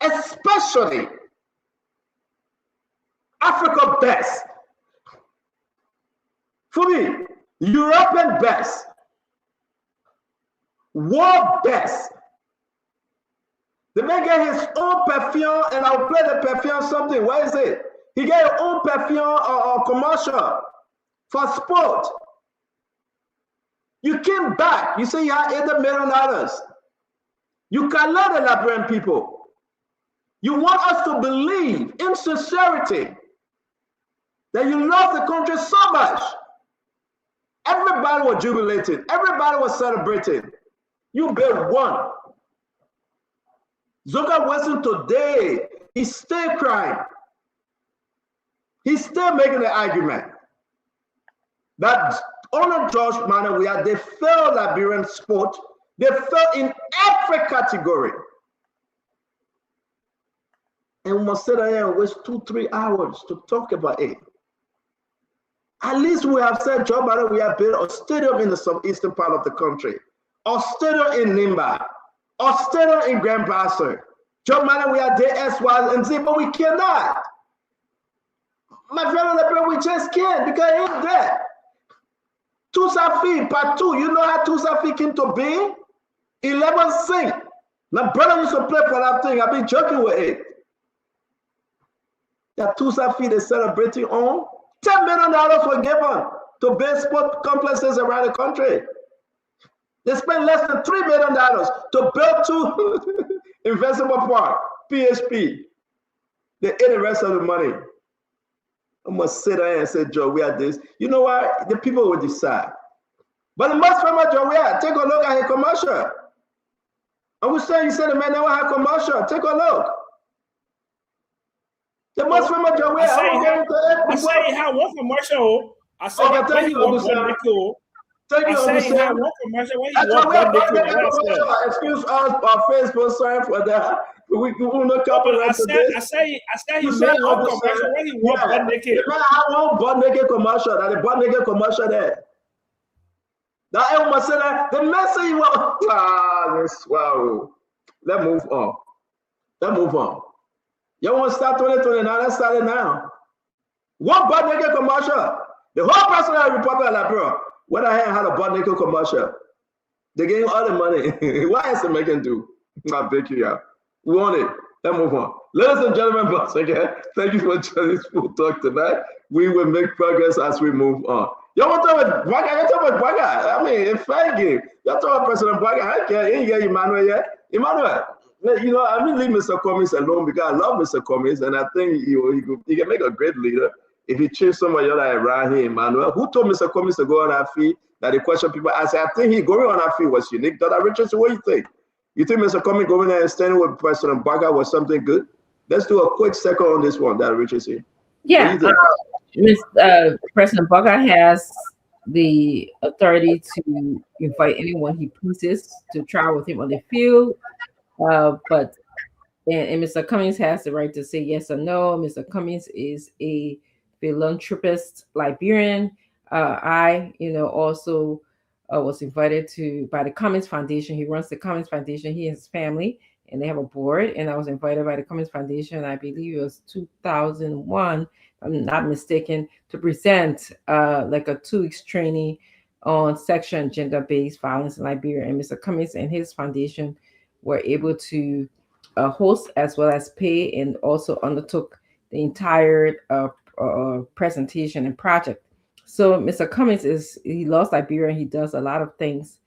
Especially Africa best. For me, European best. World best. The man get his own perfume, and I'll play the perfume something. Where is it? He get his own perfume or commercial for sport. You came back. You say you had $80 million. You can love the Liberian people. You want us to believe in sincerity that you love the country so much. Everybody was jubilating. Everybody was celebrating. You built one. Zoka Wilson today, he's still crying. He's still making the argument that under George Manor, they failed Liberian sport. They fell in every category. And we must sit there and waste 2-3 hours to talk about it. At least we have said, Joe Biden, we have built a stadium in the southeastern part of the country, a stadium in Nimba, a stadium in Grand Bassa. Joe Biden, we are there S, Y, and Z, but we cannot. My fellow Fellow Liberal, we just can't because it ain't that. Tusafi, part 2, you know how Tusafi came to be? 11 sing. My brother used to play for that thing. I've been joking with it. That Tusafi they celebrating on. $10 million were given to build sport complexes around the country. They spent less than $3 million to build 2 investable park, PHP. They ate the rest of the money. I must sit there and say, Joe, we are this. You know what? The people will decide. But the most famous Joe, we are. Take a look at his commercial. I was saying, you said the man never had commercial. Take a look. The most famous Joe, we are. I say he had one commercial. I said thank you, Abusa. Thank you, Abusa. Excuse us, our Facebook, sorry for that. We will not copyright this. I say he made one commercial when he won butt naked. The man had one butt naked commercial. That the butt naked commercial there. That everyone said that the message he was. This wow. Let's move on. Let's move on. You want to start 2029? Let's start it now. One butt naked commercial. The whole personal Republic of Liberia. When I had a butt naked commercial, they gave all the money. Why is the making do? I beg you out. We want it. Let's move on. Ladies and gentlemen, once again, thank you for joining this full talk tonight. We will make progress as we move on. You want to talk about Baga? You talk about Baga. I mean, it's fair game. You talk about President Baga. I can't hear Emmanuel yet. Emmanuel, you know, I mean, leave Mr. Cummings alone because I love Mr. Cummings, and I think he can make a great leader if he changed somebody other around here, Emmanuel. Who told Mr. Cummings to go on our feet? That the question people ask, I think he going on our feet was unique. Dr. Richardson, what do you think? You think Mr. Cummings going there and standing with President Baga was something good? Let's do a quick second on this one, Dr. Richardson. Yeah, President Baga has the authority to invite anyone he pleases to travel with him on the field. But Mr. Cummings has the right to say yes or no. Mr. Cummings is a philanthropist Liberian. I, also was invited by the Cummings Foundation. He runs the Cummings Foundation. He and his family, and they have a board. And I was invited by the Cummings Foundation. I believe it was 2001, if I'm not mistaken, to present like a 2-week training on sexual and gender-based violence in Liberia. And Mr. Cummings and his foundation were able to host as well as pay, and also undertook the entire presentation and project. So Mr. Cummings he loves Liberia, and he does a lot of things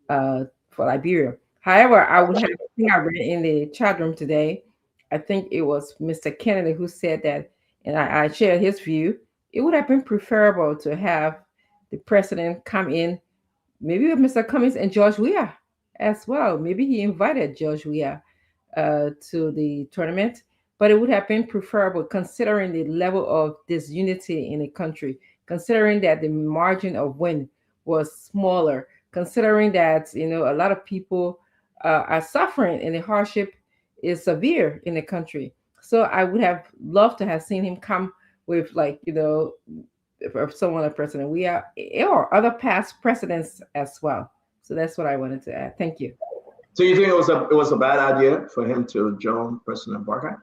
for Liberia. However, I read in the chat room today, I think it was Mr. Kennedy who said that, and I shared his view, it would have been preferable to have the president come in, maybe with Mr. Cummings and George Weah as well. Maybe he invited George Weah to the tournament, but it would have been preferable considering the level of disunity in the country, considering that the margin of win was smaller, considering that, a lot of people are suffering and the hardship is severe in the country. So I would have loved to have seen him come with, someone like President Weah or other past presidents as well. So that's what I wanted to add. Thank you. So you think it was a bad idea for him to join President Baga?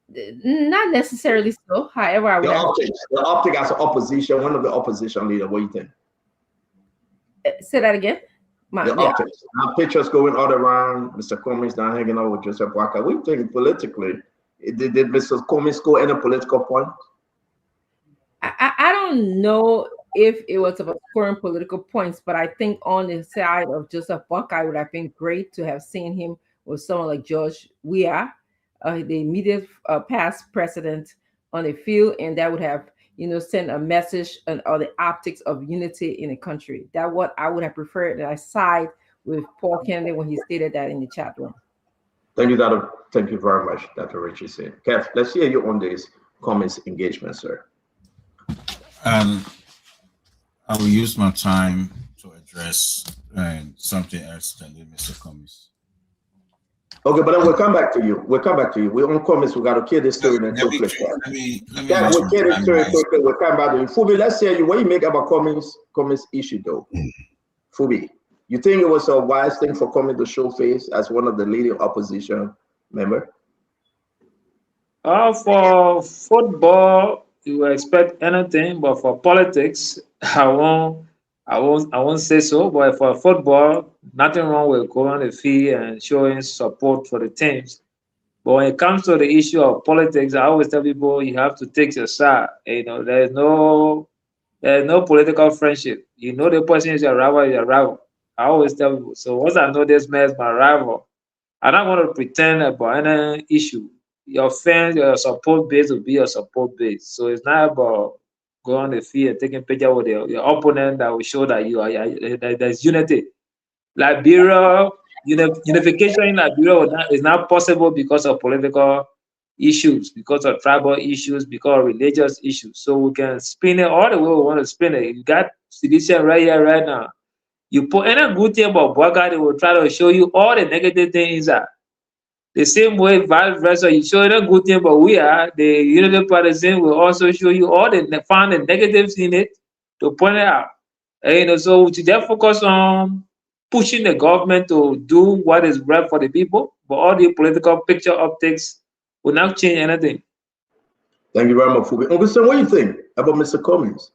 Not necessarily so. However, I would the optic as an opposition, one of the opposition leader. What do you think? Say that again. Optics. Now pictures going all around. Mr. Cummings down hanging out with Joseph Boakai. What do you think politically? Did Mr. Cummings score any political point? I don't know if it was about scoring political points, but I think on the side of Joseph Boakai, would have been great to have seen him with someone like George Weah, the immediate past president, on the field, and that would have, sent a message or the optics of unity in the country. That's what I would have preferred. And I side with Paul Kennedy when he stated that in the chat room. Thank you, Dr. Thank you very much, Dr. Richardson. Kev, let's hear you on this Cummings engagement, sir. I will use my time to address something else than Mr. Cummings. Okay, but then we'll come back to you. We're on Cummings. We got to kill this story and we'll kill this story quickly. We'll come back to you. Fubi, let's hear you. What do you make about Cummings issue, though? Fubi, you think it was a wise thing for Cummings to show face as one of the leading opposition member? For football, you will expect anything, but for politics, I won't say so. But for football, nothing wrong with going on the field and showing support for the teams. But when it comes to the issue of politics, I always tell people you have to take your side. You know, there's no political friendship. You know the person is your rival. I always tell people. So once I know this man is my rival, I don't want to pretend about any issue. Your fans, your support base will be your support base. So it's not about going on the field and taking picture with your opponent that will show that there's unity. Liberia, unification in Liberia is not possible because of political issues, because of tribal issues, because of religious issues. So we can spin it all the way we want to spin it. You got Sidisha right here, right now. You put any good thing about Bwaka, they will try to show you all the negative things inside. The same way, vice versa, you show any good thing, but we are the Unity Partisan will also show you all the find the negatives in it to point it out. And so we should just focus on pushing the government to do what is right for the people, but all the political picture optics will not change anything. Thank you very much, Fubi. Uncle Sam, what do you think about Mr. Cummings?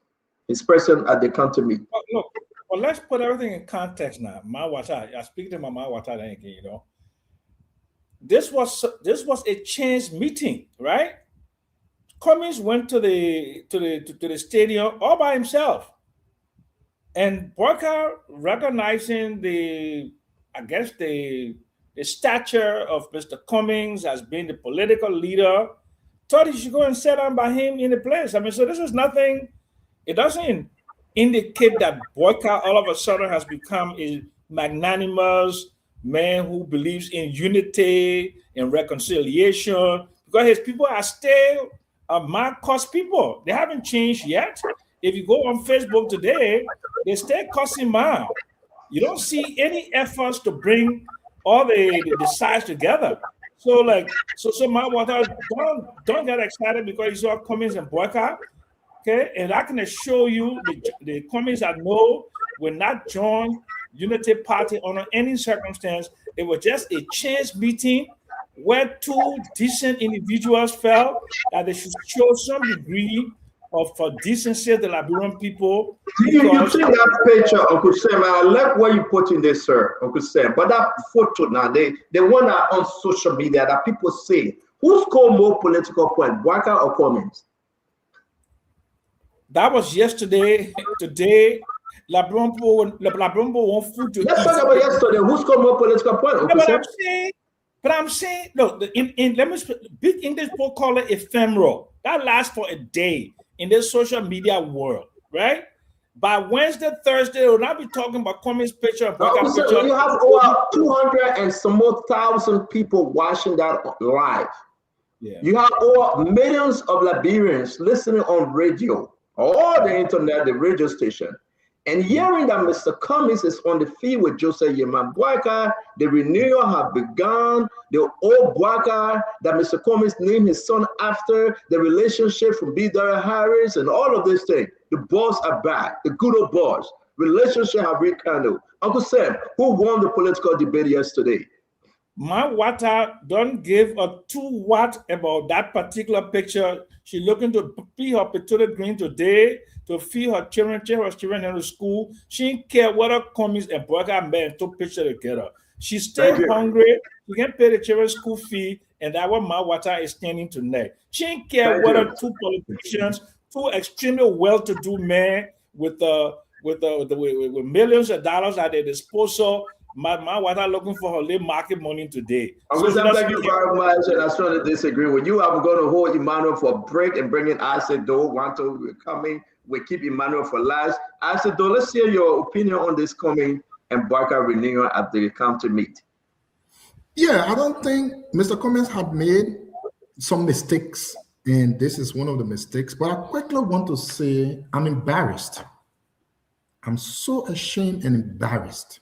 He's present at the counter meet. Look, well, let's put everything in context now. I speak to my Mawata, you know. This was a change meeting, right? Cummings went to the stadium all by himself. And Bwaka, recognizing the stature of Mr. Cummings as being the political leader, thought he should go and sit down by him in the place. I mean, so this is nothing, it doesn't indicate that Bwaka all of a sudden has become a magnanimous man who believes in unity and reconciliation, because his people are still Marcos people. They haven't changed yet. If you go on Facebook today, they still cussing man. You don't see any efforts to bring all the sides together. So Mawata, don't get excited because you saw Cummings and Bwaka. Okay, and I can assure you the Cummings that know will not join Unity Party under any circumstance. It was just a chance meeting where two decent individuals felt that they should show some degree of decency to the Liberian people. You think that picture, Uncle Sam, I like what you put in there, sir, Uncle Sam, but that photo now, they want that on social media that people say, who scored more political points, Bwaka or Cummings? That was yesterday. Today, Liberian people want food to eat. Let's talk about yesterday. Who scored more political points? But I'm saying, look, let me speak, big English people call it ephemeral. That lasts for a day in this social media world, right? By Wednesday, Thursday, we'll not be talking about Cummings' picture and Bwaka's picture. You have over 200 and some more thousand people watching that live. Yeah. You have over millions of Liberians listening on radio, or the internet, the radio station, and hearing that Mr. Cummings is on the field with Joseph Yeman Bwaka, the renewal have begun, the old Bwaka that Mr. Cummings named his son after, the relationship from B. Dara Harris, and all of these things. The balls are back, the good old balls. Relationship have rekindled. Uncle Sam, who won the political debate yesterday? Mawata don't give a 2 watt about that particular picture. She's looking to feed her potato green today, to feed her children in the school. She didn't care whether Cummings and Bwaka men took picture together. She's still hungry. She can't pay the children's school fee, and that's what Mawata is standing tonight. She didn't care whether two politicians, two extremely well-to-do men with millions of dollars at their disposal. Mawata looking for her late market money today. Thank you very much, and I strongly disagree with you. I'm going to hold Emmanuel for a break and bring in Asido. We're coming. We keep Emmanuel for last. Asido, let's hear your opinion on this coming and Bwaka renewal at the county meet. Yeah, I don't think Mr. Cummings had made some mistakes, and this is one of the mistakes. But I quickly want to say I'm embarrassed. I'm so ashamed and embarrassed.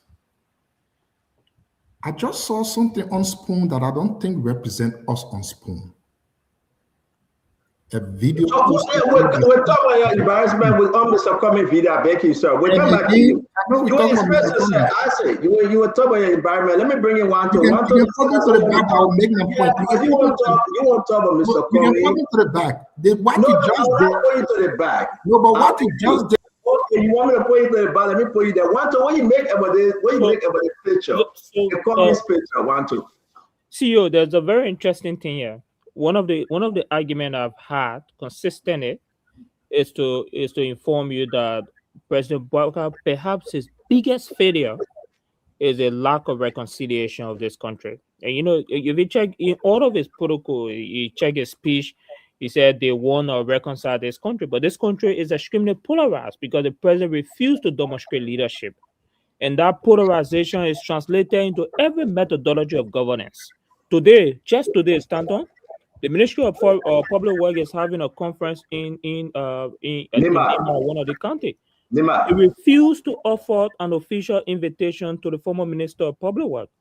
I just saw something on Spoon that I don't think represent us on Spoon. a video. So we're talking about embarrassment with Mr. Comey video. I beg you, sir. We'll come back to you. You were expressing yourself. I say you were talking about your environment. Let me bring in one to one. You won't talk about Mr. Comey. You can to the back. What no, you just I'm not going to the back. No, but what you just did. Okay, you want me to put you to the back? Let me put you there. One to what you make about this? What you make about the picture? The Comey's picture. One to. CEO, there's a very interesting thing here. One of the arguments I've had consistently is to inform you that President Boubacar, perhaps his biggest failure is a lack of reconciliation of this country. And you know, if you check in all of his protocol, you check his speech, he said they want to reconcile this country, but this country is extremely polarized because the president refused to demonstrate leadership, and that polarization is translated into every methodology of governance. Today, just today, Stanton, the Ministry of Public Works is having a conference in one of the county. They refused to offer an official invitation to the former Minister of Public Works.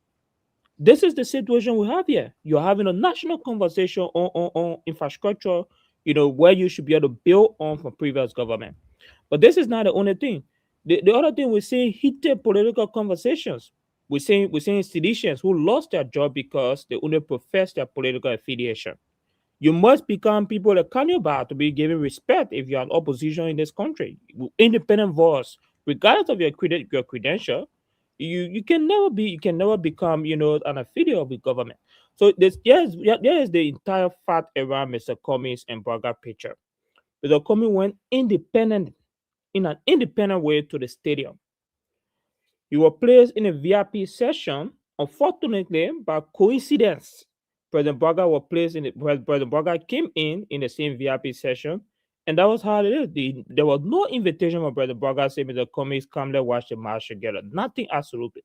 This is the situation we have here. You're having a national conversation on infrastructure, you know, where you should be able to build on from previous government. But this is not the only thing. The other thing, we're seeing heated political conversations. We're seeing seditionists who lost their job because they only profess their political affiliation. You must become people like Kanyaba to be given respect if you're an opposition in this country. Independent voice, regardless of your credential, you can never become, you know, an affiliate of the government. So there is the entire fact around Mr. Comey's and Burger picture. Mr. Comey went in an independent way to the stadium. You were placed in a VIP session. Unfortunately, by coincidence, President Burger was placed in President Burger came in the same VIP session, and that was how it is. There was no invitation from President Burger saying, Mr. Comey, come, let's watch the match together. Nothing, absolutely.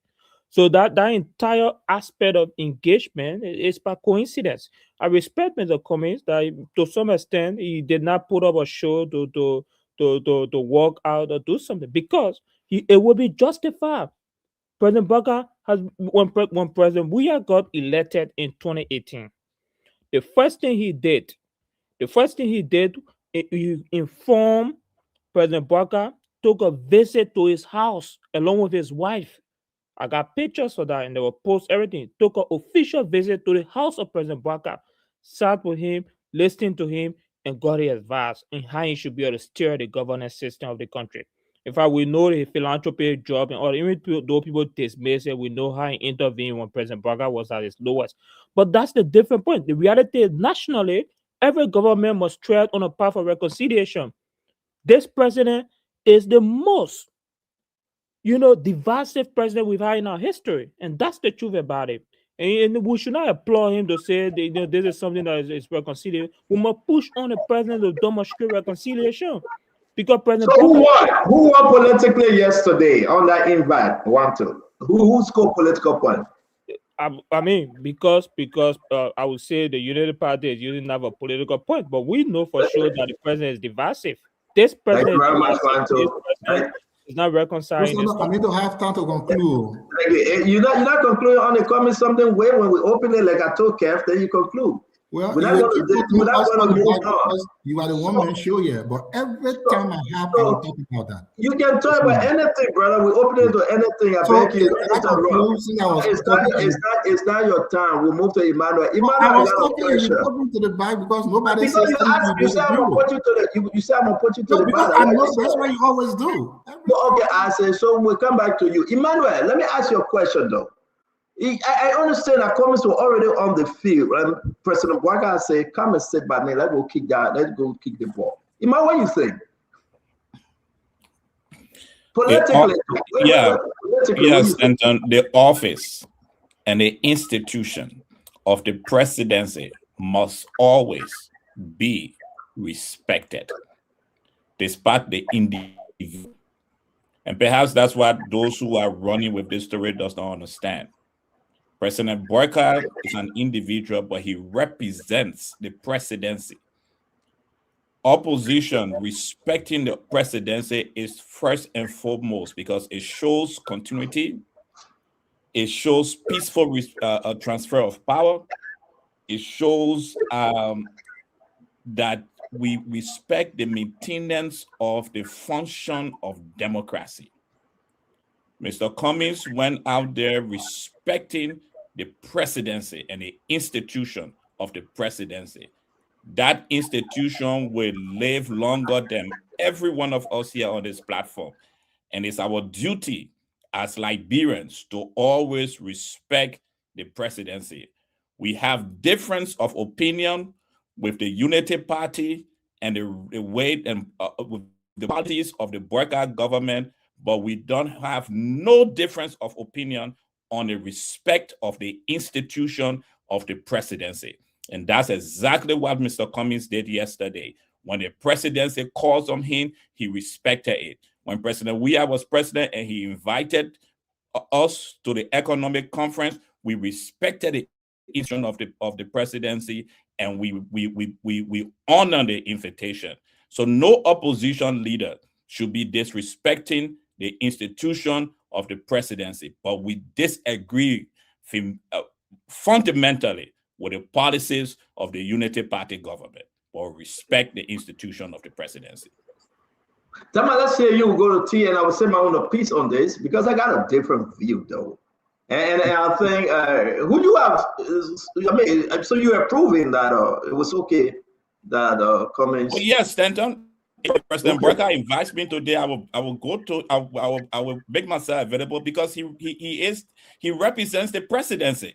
So that entire aspect of engagement is by coincidence. I respect Mr. Comey that to some extent he did not put up a show to walk out or do something because it would be justified. President Burger when President Buya got elected in 2018, the first thing he did, he informed President Burger, took a visit to his house along with his wife. I got pictures of that and they will post everything. Took an official visit to the house of President Burger, sat with him, listened to him, and got his advice on how he should be able to steer the governance system of the country. In fact, we know the philanthropic job, and all, even though people dismiss it, we know how he intervened when President Burger was at his lowest. But that's the different point. The reality is, nationally, every government must tread on a path of reconciliation. This president is the most, divisive president we've had in our history, and that's the truth about it. And we should not applaud him to say this is something that is reconciliation. We must push on the president to demonstrate reconciliation. Because President who won politically yesterday on that invite? Who scored political point? I mean, because I would say the United Party is using that for political point, but we know for sure that the president is divisive. This president is not reconciling. I need to have time to conclude. You're not concluding on the comment something way when we open it, like I told Kev, then you conclude. Well, you are the one-man show here, but every time I have to talk about that. You can talk about anything, brother. We open it to anything. I beg you. It's not your time. We'll move to Emmanuel. I was talking to the back because nobody says you said I'm gonna put you to the. You said I'm gonna put you to the back. I know that's what you always do. Okay, I say so. We'll come back to you, Emmanuel. Let me ask you a question though. I understand our comments were already on the field. And President Boubacar said, come and sit by me. Let's go kick the ball. Ima, what do you think? Politically. Yes, and the office and the institution of the presidency must always be respected, despite the individual. And perhaps that's what those who are running with this story does not understand. President Boubacar is an individual, but he represents the presidency. Opposition respecting the presidency is first and foremost because it shows continuity, it shows peaceful transfer of power, it shows that we respect the maintenance of the function of democracy. Mr. Cummings went out there respecting the presidency and the institution of the presidency. That institution will live longer than every one of us here on this platform. And it's our duty as Liberians to always respect the presidency. We have difference of opinion with the Unity Party and the way and with the parties of the Burka government, but we don't have no difference of opinion on the respect of the institution of the presidency. And that's exactly what Mr. Cummings did yesterday. When the presidency calls on him, he respected it. When President Weah was president and he invited us to the economic conference, we respected the institution of the presidency, and we honor the invitation. So no opposition leader should be disrespecting the institution of the presidency, but we disagree fundamentally with the policies of the Unity Party government, but respect the institution of the presidency. Tama, let's say you go to T, and I will say my own piece on this because I got a different view though. And I think who you have, I mean, so you're approving that it was okay that Cummings. Well, yes, Stanton. If President Burka invites me today, I will go to I will make myself available because he represents the presidency.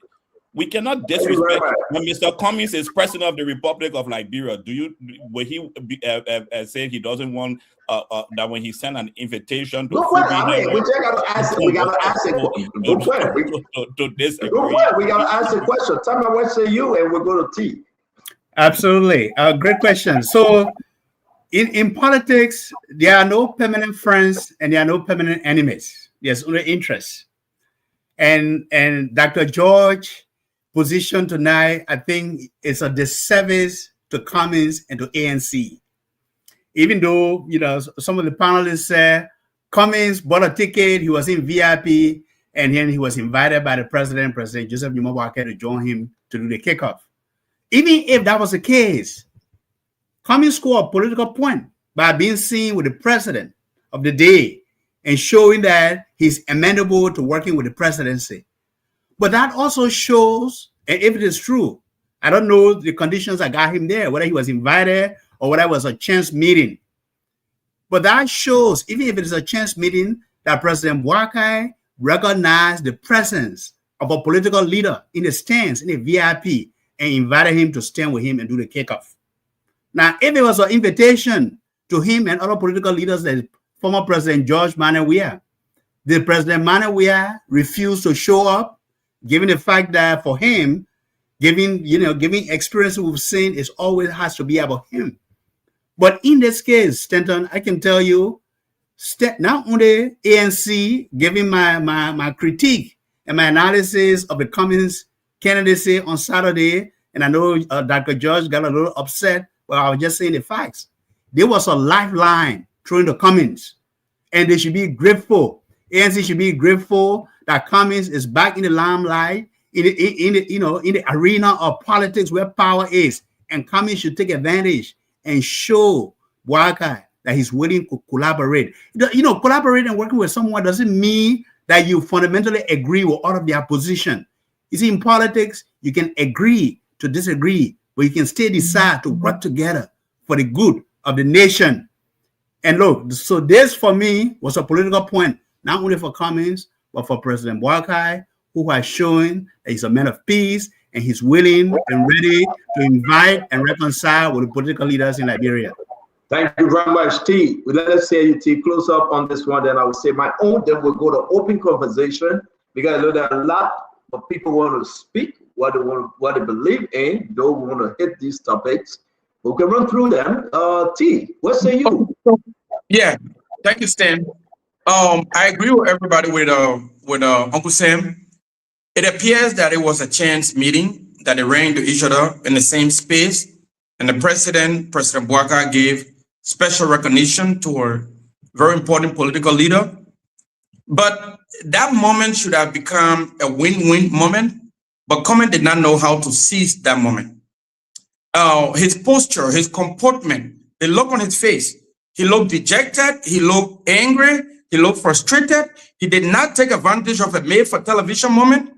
We cannot disrespect when Mr. Cummings is president of the Republic of Liberia. Will he say he doesn't want that when he sent an invitation to we gotta ask it. Good point. To disagree. Good point. We gotta ask the question. Tell me what say you, and we'll go to T. Absolutely, great question. So, in politics, there are no permanent friends and there are no permanent enemies. There's only interests. And Dr. George position tonight, I think, is a disservice to Cummings and to ANC. Even though, you know, some of the panelists said Cummings bought a ticket, he was in VIP, and then he was invited by the President Joseph Njomo Boakai, to join him to do the kickoff. Even if that was the case, Cummings scored a political point by being seen with the president of the day and showing that he's amenable to working with the presidency. But that also shows, and if it is true, I don't know the conditions that got him there, whether he was invited or whether it was a chance meeting. But that shows, even if it is a chance meeting, that President Boakai recognized the presence of a political leader in the stands, in a VIP, and invited him to stand with him and do the kickoff. Now, if it was an invitation to him and other political leaders, like former President George Manneh Weah, the President Manneh Weah refused to show up, given the fact that for him, giving experience we've seen, it always has to be about him. But in this case, Stanton, I can tell you, not only ANC giving my critique and my analysis of the Cummings candidacy on Saturday, and I know Dr. George got a little upset. Well, I was just saying the facts. There was a lifeline through the Cummings, and they should be grateful. ANC should be grateful that Cummings is back in the limelight, in the arena of politics where power is, and Cummings should take advantage and show Boakai that he's willing to collaborate. Collaborating and working with someone doesn't mean that you fundamentally agree with all of their position. You see, in politics, you can agree to disagree, but you can still decide to work together for the good of the nation. And look, so this for me was a political point, not only for Cummings, but for President Boakai, who has shown that he's a man of peace and he's willing and ready to invite and reconcile with the political leaders in Liberia. Thank you very much, T. Let us say you, T, close up on this one, then I will say my own, then we'll go to open conversation, because I know that a lot of people want to speak what they believe in, don't want to hit these topics. We can run through them. T, what say you? Yeah, thank you, Stan. I agree with everybody with Uncle Sam. It appears that it was a chance meeting, that they ran into each other in the same space, and the President Boakai, gave special recognition to a very important political leader. But that moment should have become a win-win moment, but Cummings did not know how to seize that moment. his posture, his comportment, the look on his face. He looked dejected. He looked angry. He looked frustrated. He did not take advantage of a made-for-television moment,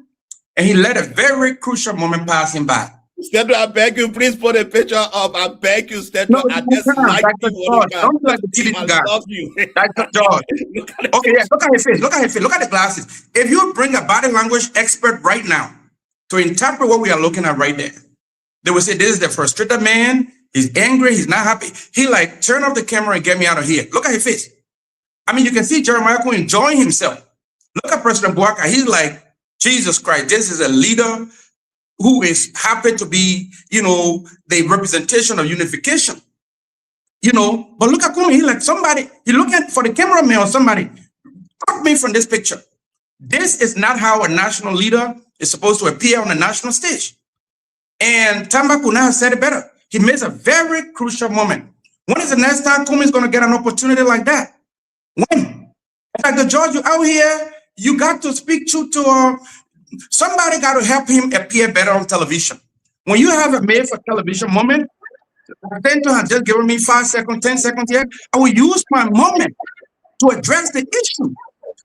and he let a very crucial moment pass him by. Steto, I beg you, please put a picture up. I beg you, Steto. No, I just like Dr. you. George, don't like the TV I guy. love you. Dr. George. Okay, yeah, look at his face. Look at his face. Look at the glasses. If you bring a body language expert right now to interpret what we are looking at right there, they will say, this is the frustrated man. He's angry. He's not happy. He like, turn off the camera and get me out of here. Look at his face. I mean, you can see Jeremiah Koo enjoying himself. Look at President Bouaka. He's like, Jesus Christ, this is a leader who is happy to be, the representation of unification. But look at Kumi. He's like somebody, he looking for the cameraman or somebody. Cut me from this picture. This is not how a national leader is supposed to appear on the national stage. And Tamba Kuna has said it better. He missed a very crucial moment. When is the next time Kumi is going to get an opportunity like that? When? Like the George, you out here, you got to speak to somebody got to help him appear better on television. When you have a made for television moment, Attention has just given me 5 seconds, 10 seconds here. I will use my moment to address the issue.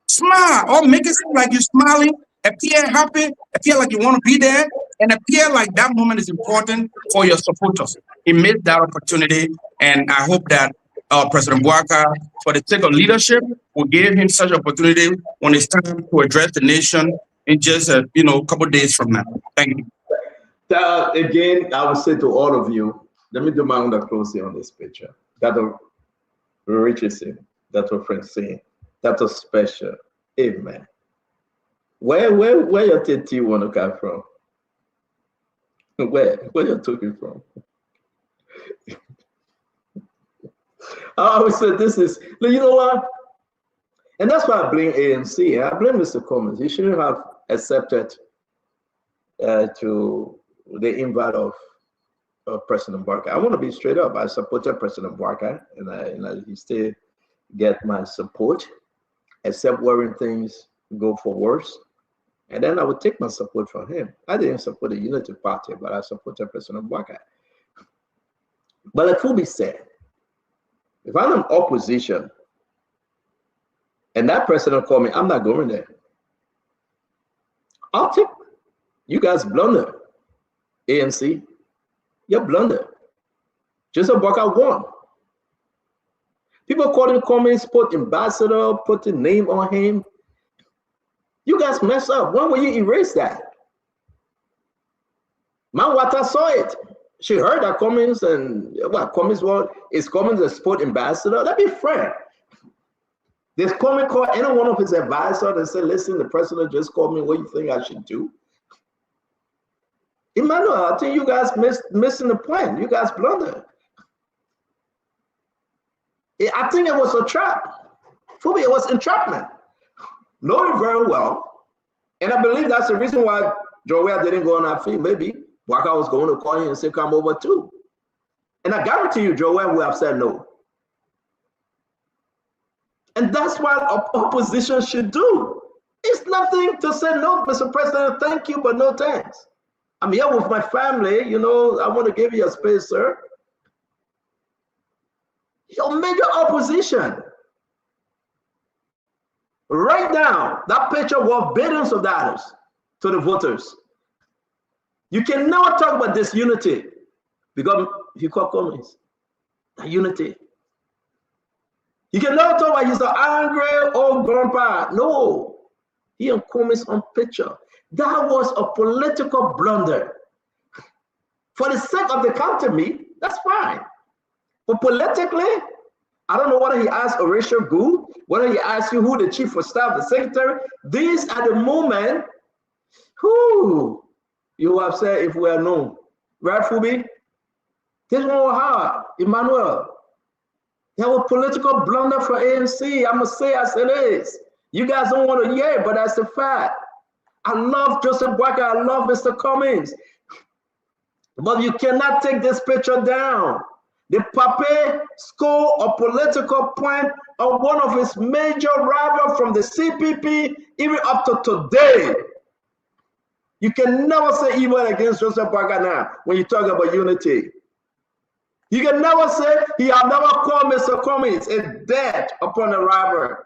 Smile or make it seem like you're smiling, appear happy, appear like you want to be there, and appear like that moment is important for your supporters. He missed that opportunity, and I hope that President Bouaka, for the sake of leadership, will give him such opportunity when it's time to address the nation in just a couple days from now. Thank you. Again, I would say to all of you, let me do my own closing on this picture. Dr. Richardson, Dr. Francine, Dr. Special, amen. Where your TT want to come from? Where you're talking from? I always say this is, you know what? And that's why I blame ANC. I blame Mr. Cummings. He shouldn't have accepted to the invite of President Bouaka. I want to be straight up. I supported President Bouaka, and he still get my support, except when things go for worse. And then I would take my support from him. I didn't support the Unity Party, but I supported President Bouaka. But it could be said, if I'm in opposition and that president called me, I'm not going there. I'll take you guys blunder. ANC, you blunder. Joseph Bouaka won. People calling comments, put ambassador, put the name on him. You guys mess up. When will you erase that? Manwata saw it. She heard that Cummings and what Cummings was, is Cummings a sport ambassador? That'd be fair. Does Cummings call any one of his advisors and say, listen, the president just called me, what do you think I should do? Emmanuel, I think you guys missing the point. You guys blundered. I think it was a trap. For me, it was entrapment. Knowing very well, and I believe that's the reason why Joel didn't go on our feet. Maybe Bouaka was going to call him and say, come over too. And I guarantee you, Joel would have said no. And that's what opposition should do. It's nothing to say no, Mr. President, thank you, but no thanks. I'm here with my family, I want to give you a space, sir. Your major opposition. Write down that picture worth billions of dollars to the voters. You can never talk about disunity because you call Cummings unity. You can never talk about he's an angry old grandpa. No, he and Cummings on picture. That was a political blunder. For the sake of the country, that's fine. But politically, I don't know whether he asked Horatio Good, whether he asked you who the chief of staff, the secretary. These are the moment who you have said if we are known. Right, Fubi? This one was hard. Emmanuel. That was political blunder for ANC. I'm going to say as it is. You guys don't want to hear it, but that's the fact. I love Joseph Bouaka. I love Mr. Cummings. But you cannot take this picture down. The Pape score a political point of one of his major rivals from the CPP, even up to today. You can never say evil against Joseph Bouaka now when you talk about unity. You can never say he have never called Mr. Cummings a dead upon arrival.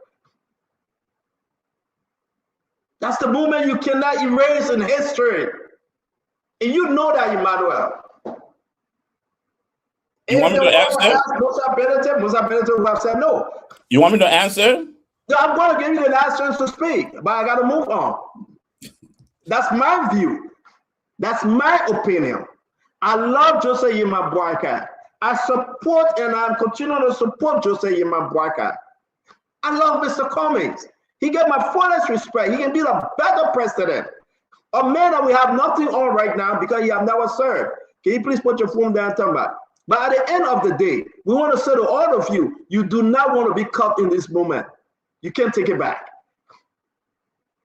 That's the moment you cannot erase in history. And you know that, Emmanuel. You want me to answer? Musa Benedict would have said no. You want me to answer? No, I'm going to give you the last chance to speak, but I got to move on. That's my view. That's my opinion. I love Joseph Yema Boakai. I support and I'm continuing to support Joseph Yema Boakai. I love Mr. Cummings. He get my fullest respect. He can be a better president. A man that we have nothing on right now because he have never served. Can you please put your phone down, Tamba? But at the end of the day, we want to say to all of you, you do not want to be caught in this moment. You can't take it back.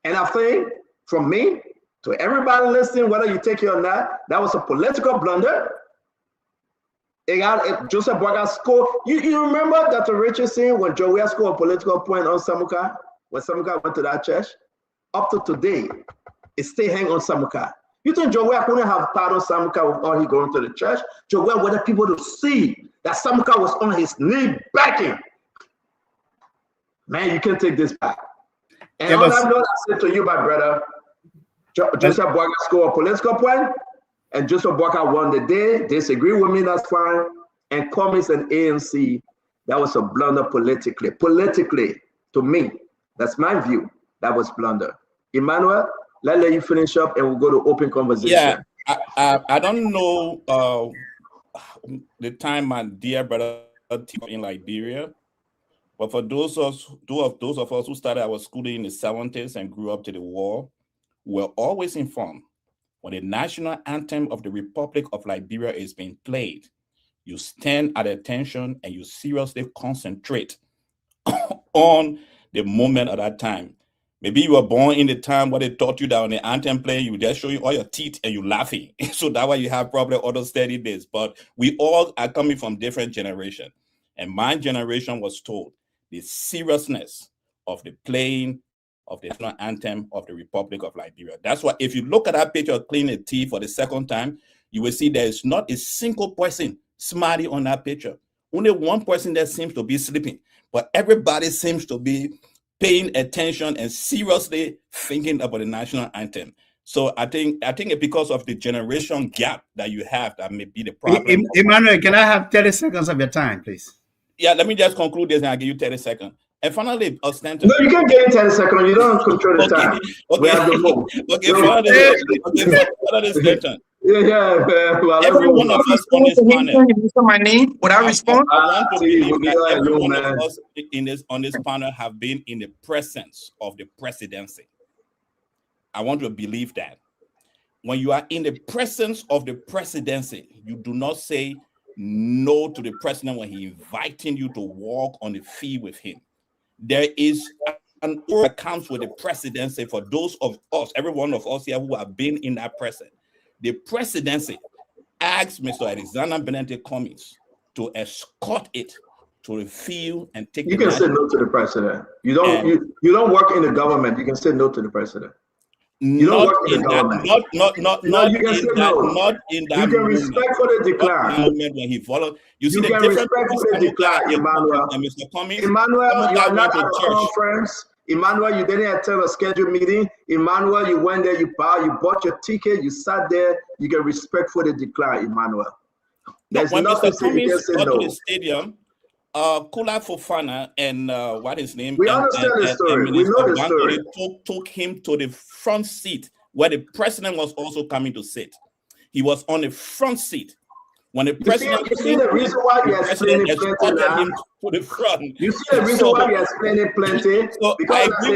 And I think from me to everybody listening, whether you take it or not, that was a political blunder. Joseph Boakai scored. You remember Dr. Richardson when Joey scored a political point on Samuka? When Samuka went to that church? Up to today, it still hang on Samuka. You think Joey couldn't have pardoned Samuka with all he going to the church? Joey wanted people to see that Samuka was on his knee begging. Man, you can't take this back. And on that note, I said to you, my brother, Joseph Boakai scored a political point, and Joseph Boakai won the day. Disagree with me, that's fine. And Cummings and ANC, that was a blunder politically. Politically, to me, that's my view. That was blunder. Emmanuel, let you finish up and we'll go to open conversation. Yeah, I don't know the time my dear brother in Liberia, but for those of us who started our schooling in the 70s and grew up to the war, we're always informed when the national anthem of the Republic of Liberia is being played, you stand at attention and you seriously concentrate on the moment at that time. Maybe you were born in the time where they taught you that on the anthem playing, you just show you all your teeth and you laughing. So that's why you have probably other steady days. But we all are coming from different generations. And my generation was told the seriousness of the playing of the national anthem of the Republic of Liberia. That's why if you look at that picture of cleaning teeth for the second time, you will see there is not a single person smiling on that picture. Only one person that seems to be sleeping, but everybody seems to be paying attention and seriously thinking about the national anthem. So I think it's because of the generation gap that you have that may be the problem. Emmanuel, can I have 30 seconds of your time, please? Yeah, let me just conclude this and I'll give you 30 seconds. And finally, Ostenton. No, you can get in 10 seconds. You don't control the time. We have the move. Okay, finally, Ostenton. Well, every one of us on this panel. My name, would I respond? I want to believe that every one of us on this panel have been in the presence of the presidency. I want to believe that. When you are in the presence of the presidency, you do not say no to the president when he inviting you to walk on the field with him. There is an account with the presidency for those of us, every one of us here who have been in that presence. The presidency asked Mr. Alexander Benedict Cummings to escort it to the field and take. You can say no to the president. You don't work in the government. You can say no to the president. You don't work in the government. Not you can say no. Not in that. You can respectfully decline. Moment when he followed, you see the can respectfully decline, Emmanuel. And Mr. Cummings, Emmanuel, you are not at a conference. Emmanuel, you didn't attend a scheduled meeting. Emmanuel, you went there, you bought your ticket, you sat there. You can respectfully decline, Emmanuel. There's when nothing Mr. Cummings got no. to the stadium, Kula Fofana and what his name? We understand the story. We know the story. Took him to the front seat where the president was also coming to sit. He was on the front seat. When the president, you see the reason why you're explaining plenty now. To the front. You see the reason why you're explaining plenty because the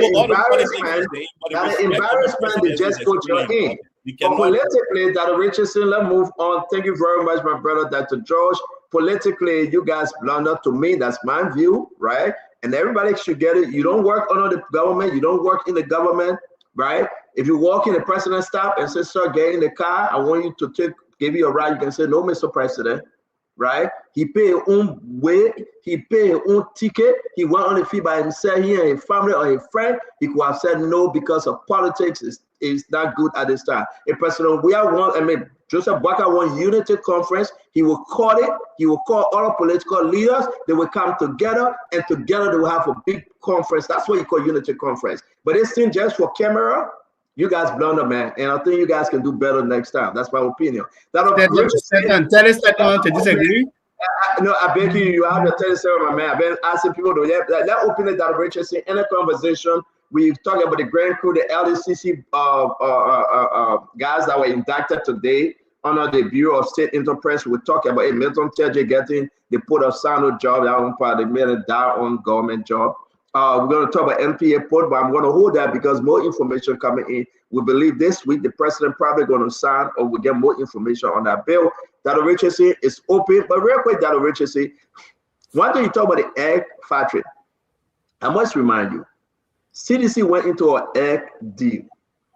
embarrassment they just put you in. But politically, Dr. Richardson, let's move on. Thank you very much, my brother, Dr. George. Politically, you guys blunder. To me, that's my view, right? And everybody should get it. You don't work under the government. You don't work in the government, right? If you walk in, the president stop and say, sir, get in the car. I want you to give you a ride. You can say, no, Mr. President, right? He paid his own way. He paid his own ticket. He went on the field by himself. He and his family or his friend. He could have said no because of politics is not good at this time. A president, we are one. I mean, Joseph Boakai want unity conference. He will call it. He will call all political leaders. They will come together, and together they will have a big conference. That's what you call unity conference. But this thing just for camera, you guys blunder, man. And I think you guys can do better next time. That's my opinion. Tell us to disagree. No, I beg you, you have to tell us, my man. I've been asking people to let open it that Richardson in a conversation. We talk about the Grand Crew, the LDCC guys that were inducted today under the Bureau of State Enterprise. We talk about Milton Teje getting the put of Sano job, that one part, they made it their own government job. We're going to talk about NPA port, but I'm going to hold that because more information coming in. We believe this week the president probably going to sign or we'll get more information on that bill. Dr. Richardson is open, but real quick, Dr. Richardson, one thing you talk about the egg factory, I must remind you, CDC went into an egg deal.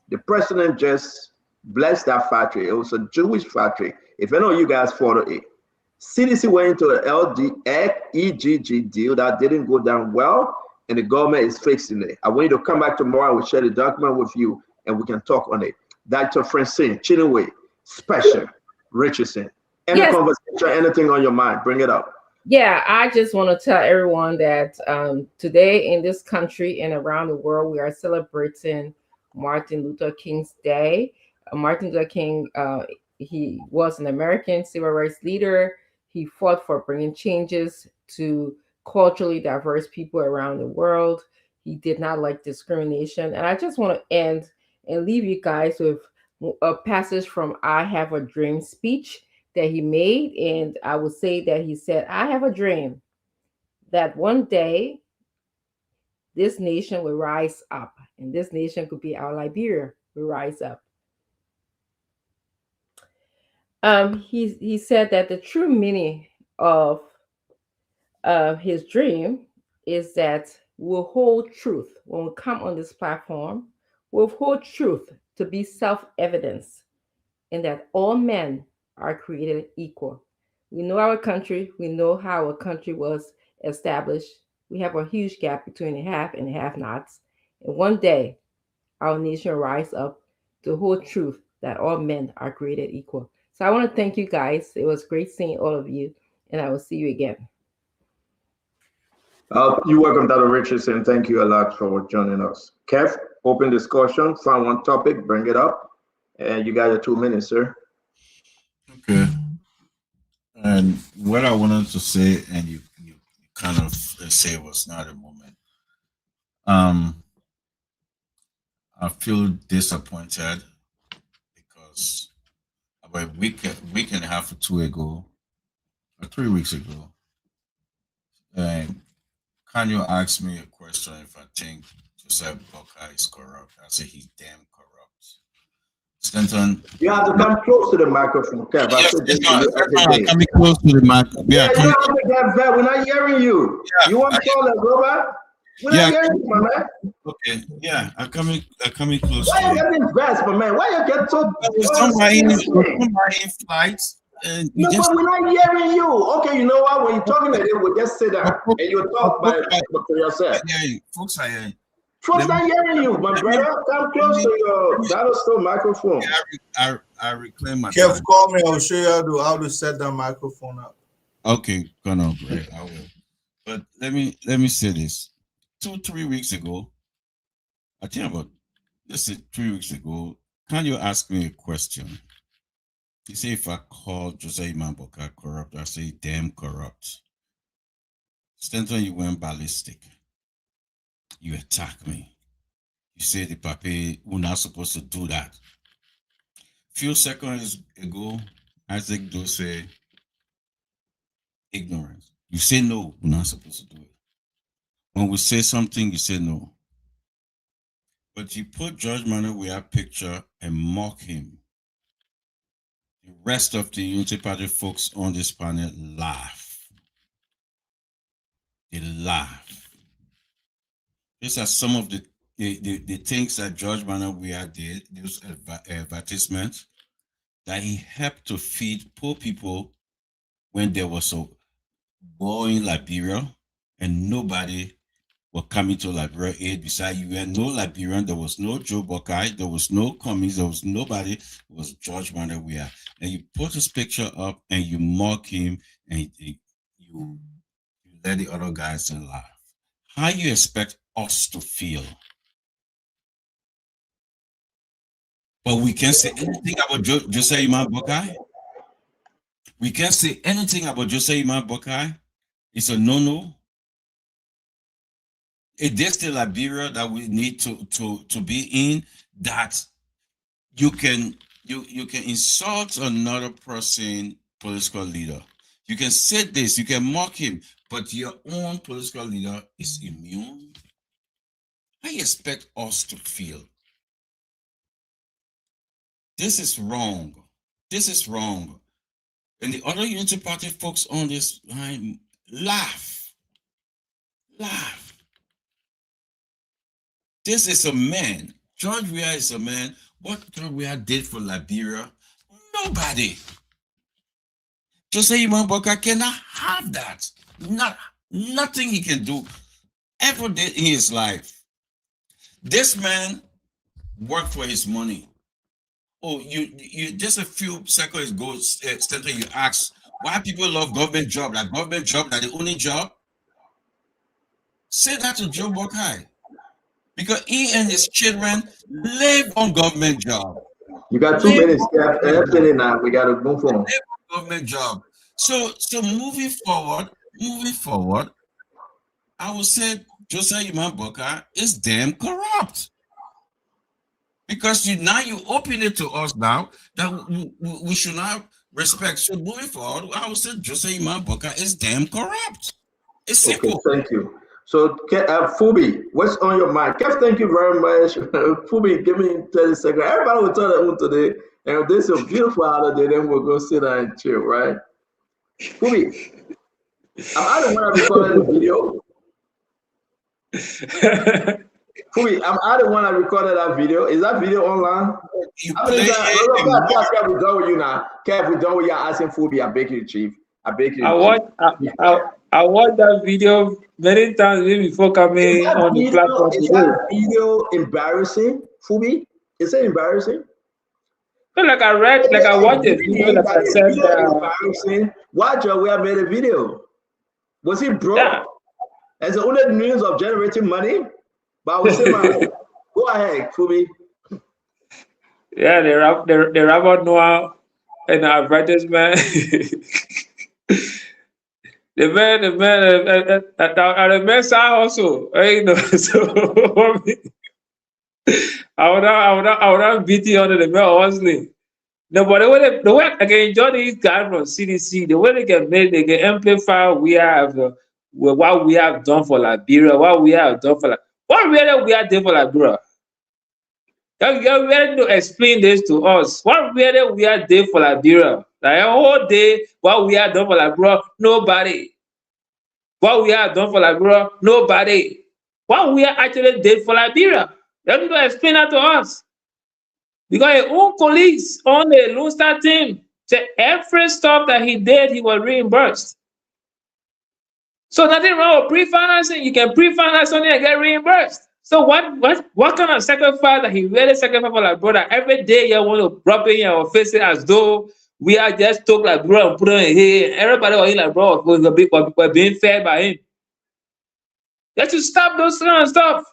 The president just blessed that factory. It was a Jewish factory. If any of you guys follow it, CDC went into an EGG deal that didn't go down well, and the government is fixing it. I want you to come back tomorrow. We'll share the document with you, and we can talk on it. Dr. Francine Chinwe, Special, Richardson. Any conversation, anything on your mind, bring it up. Yeah, I just want to tell everyone that today in this country and around the world, we are celebrating Martin Luther King's Day. Martin Luther King, he was an American civil rights leader. He fought for bringing changes to culturally diverse people around the world. He did not like discrimination. And I just want to end and leave you guys with a passage from I Have a Dream speech that he made. And I would say that he said, I have a dream that one day this nation will rise up, and this nation could be our Liberia, will rise up. He said that the true meaning of his dream is that we'll hold truth when we come on this platform. We'll hold truth to be self-evidence, and that all men are created equal. We know our country. We know how our country was established. We have a huge gap between the have and the have-nots. And one day, our nation will rise up to hold truth that all men are created equal. So I want to thank you guys. It was great seeing all of you, and I will see you again. You're welcome, Dr. Richardson. Thank you a lot for joining us. Kev, open discussion, find one topic, bring it up, and you got your 2 minutes, sir. Okay. And what I wanted to say, and you kind of say was not a moment. I feel disappointed because about a week and a half or 2 ago, or 3 weeks ago, and Kanye asked me a question if I think Joseph Boakai is corrupt. I said he's damn corrupt. Stanton, you have to come close to the microphone, Kev. Coming close to the mic. Yeah, you have to get that. We're not hearing you. Yeah, you want to call that, Robert? We're not hearing you, my man. Okay, yeah, I'm coming close. Why you getting dressed, my man? Why you get so? Somebody in flights. No, but we're not hearing you. Okay, you know what? When you're talking to them, we'll just sit down and you talk by yourself. Yeah, folks are hearing. Folks not hearing you, my brother. Come close to your dinosaur microphone. Yeah, I reclaim my Kev, call me. I'll show you how to set that microphone up. Okay, Colonel, great. I will. But let me say this. 2-3 weeks ago, I think about this is 3 weeks ago. Can you ask me a question? You say if I call Joseph Boakai corrupt, I say damn corrupt. Stanton, you went ballistic. You attack me. You say the papi, we're not supposed to do that. Few seconds ago, Isaac do say ignorance. You say no, we're not supposed to do it. When we say something, you say no. But you put George Manuel Weah picture and mock him. The rest of the Unity Party folks on this panel laugh. They laugh. These are some of the things that George Manuel Weah did, those advertisements, that he helped to feed poor people when there was a war in Liberia and nobody were coming to Liberia aid beside you. And no Liberian, there was no Joe Buckeye, there was no Cummings, there was nobody. It was George Mandawia. And you put his picture up and you mock him and you let the other guys laugh. How you expect us to feel? But we can't say anything about Jose Imam Buckeye. We can't say anything about Jose Imam Buckeye. It's a no-no. It is the Liberia that we need to be in, that you can insult another person, political leader. You can say this, you can mock him, but your own political leader is immune. How do you expect us to feel? This is wrong. This is wrong. And the other Unity Party folks on this line laugh. Laugh. This is a man. George Weah is a man. What George Weah did for Liberia? Nobody. Jose Imam Buckeye cannot have that. Nothing he can do ever did in his life. This man worked for his money. Oh, you just a few seconds ago, Stanton, you asked why people love government job. Like government job, that the only job. Say that to Joe Buckeye, because he and his children live on government job. You got 2 minutes. Now we got to move on. Government job. So moving forward, I would say Jose Imam Buckeye is damn corrupt. Because you open it to us now that we should not respect. So moving forward, I would say Jose Imam Buckeye is damn corrupt. It's simple. Okay, thank you. So, Fubi, what's on your mind? Kev, thank you very much. Fubi, give me 30 seconds. Everybody will turn their own today. And this is a beautiful holiday, then we'll go sit down and chill, right? Fubi, I don't want to record the video. Fubi, I the one that recorded that video. Is that video online? Kev, we're done with you now. Kev, we're done with you asking Fubi. I beg you, Chief. I beg you. I watched that video many times before coming on the platform today. Is that video embarrassing, Fubi? Is it embarrassing? No, like I watched the video that I said. Embarrassing. Why Joe Weah made a video? Was he broke? Yeah. As the only means of generating money? But I would say, go ahead, Fubi. Yeah, the Robert Noah and advertisement. The man, the man side also. You know, so I would not beat you under the man, honestly. No, but the way I can enjoy these guys from CDC, the way they can amplify what we have done for Liberia, what we have done for what really we are doing for Liberia. You ready to explain this to us? What really we are doing for Liberia? Like a whole day, what we have done for Liberia, nobody. What we have done for Liberia, nobody. What we are actually did for Liberia, they need to explain that to us. Because his own colleagues on the Lone Star team said every stuff that he did, he was reimbursed. So nothing wrong with pre-financing. You can pre-finance something and get reimbursed. So what kind of sacrifice that he really sacrificed for like brother? Every day you want to rub it in your face as though we are just took like bro and put it in here. Everybody was like bro was being fed by him. You have to stop those kind of stuff.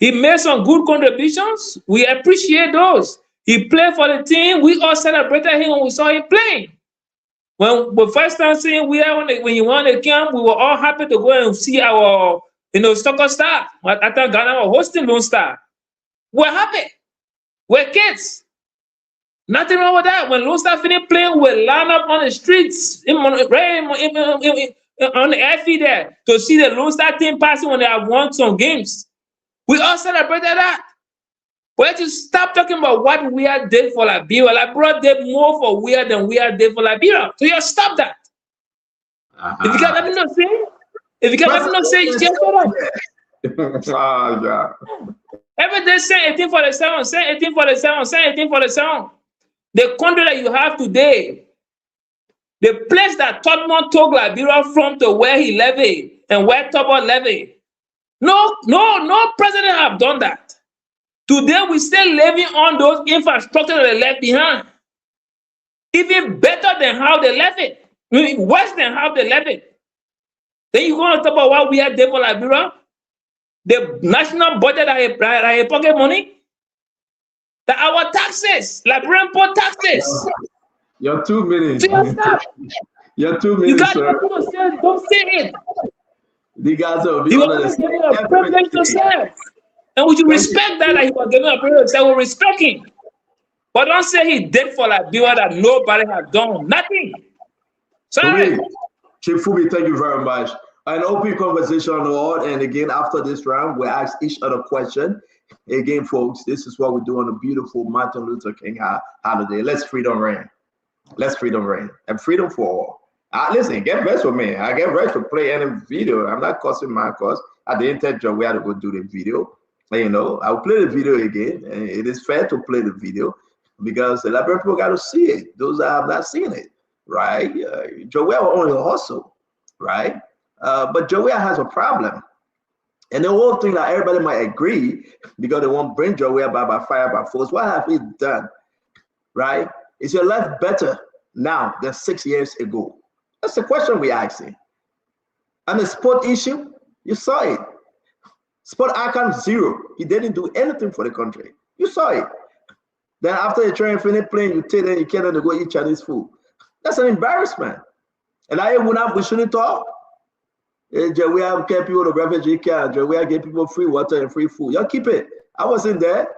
He made some good contributions. We appreciate those. He played for the team. We all celebrated him when we saw him playing. When the first time seeing when he won the camp, we were all happy to go and see our soccer star. At Ghana was hosting Lone Star. We're happy. We're kids. Nothing wrong with that. When Lone Star finished playing, we line up on the streets on the airfield there to see the Lone Star team passing when they have won some games. We all celebrated that. We have to stop talking about what we are did for Liberia. Liberia did more for we are than we are did for Liberia. So you have to stop that. If you got nothing to say, just shut up. Yeah. Every day say 18 for the 7, say 18 for the 7, say 18 for the 7. The country that you have today, the place that Tottenham took Liberia from to where he levied and where Tobo levied. No president have done that. Today, we still living on those infrastructure that they left behind. Even better than how they left it. Worse than how they left it. Then you're going to talk about what we had there for Liberia? The national budget are a pocket money? That our taxes, Liberian poor taxes. Your 2 minutes. Your 2 You minutes, got sir. to say, don't say it. The guys will be You honest. are giving a privilege to serve. And we should respect that he was giving a privilege to serve. We respect him. But don't say he did for Liberia that nobody has done. Nothing. Sorry. Chief Fubi, thank you very much. An open conversation on all. And again, after this round, we ask each other question. Again, folks, this is what we do on a beautiful Martin Luther King holiday. Let's freedom reign. Let's freedom reign. And freedom for all. Listen, get rest with me. I get rest to play any video. I'm not causing my cause. I didn't tell you where to go do the video. You know, I'll play the video again. And it is fair to play the video because the Liberian people got to see it. Those that have not seen it, right? Joel only hustle, right? But Joel has a problem. And the whole thing that everybody might agree because they won't bring Joel back by fire, by force. What have he done, right? Is your life better now than 6 years ago? That's the question we're asking. And the sport issue, you saw it. Sport icon 0. He didn't do anything for the country. You saw it. Then after the train finished playing, you take them, you can't go eat Chinese food. That's an embarrassment. And we shouldn't talk. We have kept people to refugee camp. We have give people free water and free food. Y'all keep it. I wasn't there.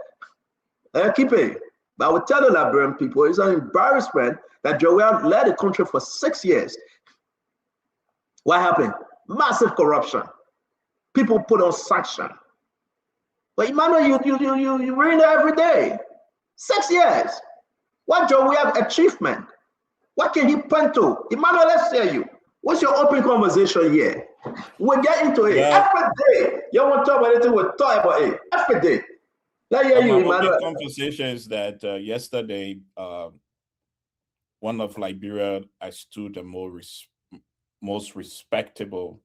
Keep it. But I would tell the Liberian people it's an embarrassment that Joel led the country for 6 years. What happened? Massive corruption. People put on sanction. But Emmanuel, you ruin it every day. 6 years. What Joel achievement? What can he point to? Emmanuel, let's hear you. What's your open conversation here? We'll get into it. Yeah. Every day. You want to talk about anything, we'll talk about it. Every day. Let hear you, Emmanuel. The conversation is that yesterday, one of Liberia, I stood the most respectable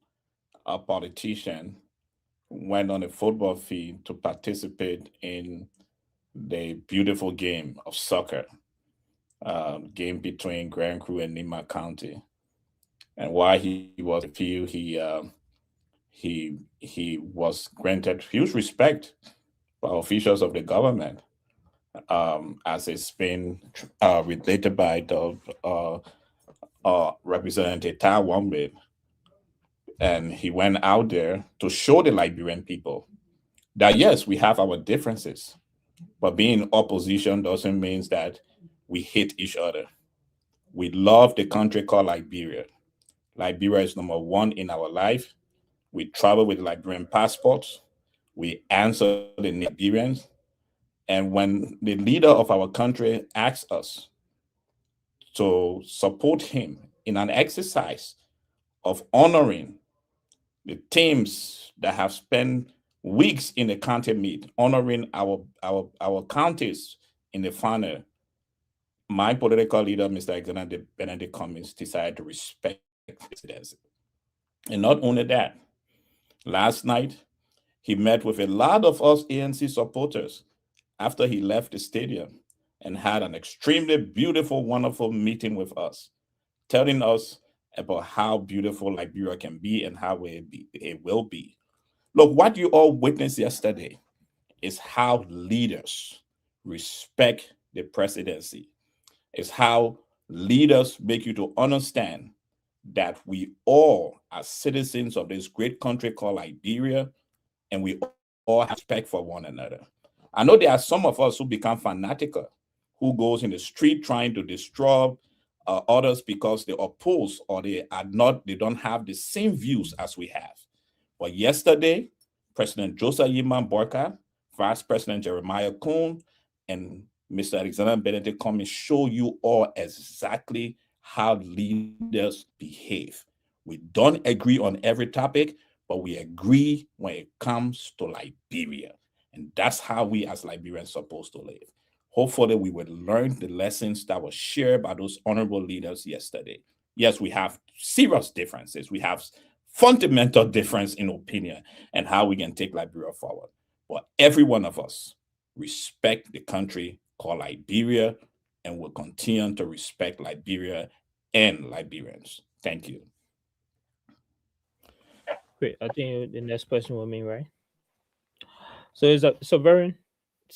politician, went on a football field to participate in the beautiful game of soccer, game between Grand Crew and Nima County. And while he was on the field, he was granted huge respect by officials of the government, as it's been related by the Representative Tai Wombe. And he went out there to show the Liberian people that yes, we have our differences, but being opposition doesn't mean that we hate each other. We love the country called Liberia. Liberia is number one in our life. We travel with Liberian passports. We answer the Liberians. And when the leader of our country asks us to support him in an exercise of honoring the teams that have spent weeks in the county meet, honoring our counties in the final, my political leader, Mr. Alexander Benedict Cummings, decided to respect presidency. And not only that, last night, he met with a lot of us ANC supporters after he left the stadium and had an extremely beautiful, wonderful meeting with us, telling us about how beautiful Liberia can be and how it will be. Look, what you all witnessed yesterday is how leaders respect the presidency. It's how leaders make you to understand that we all are citizens of this great country called Liberia, and we all have respect for one another. I know there are some of us who become fanatical, who goes in the street trying to destroy others because they oppose or they don't have the same views as we have. But yesterday, President Joseph Yeman Boakai, Vice President Jeremiah Kuhn, and Mr. Alexander Benedict Cummings show you all exactly how leaders behave. We don't agree on every topic, but we agree when it comes to Liberia. And that's how we as Liberians are supposed to live. Hopefully, we will learn the lessons that were shared by those honorable leaders yesterday. Yes, we have serious differences. We have fundamental difference in opinion and how we can take Liberia forward. But every one of us respect the country called Liberia and will continue to respect Liberia and Liberians. Thank you. Great. I think the next question will be right. So it's a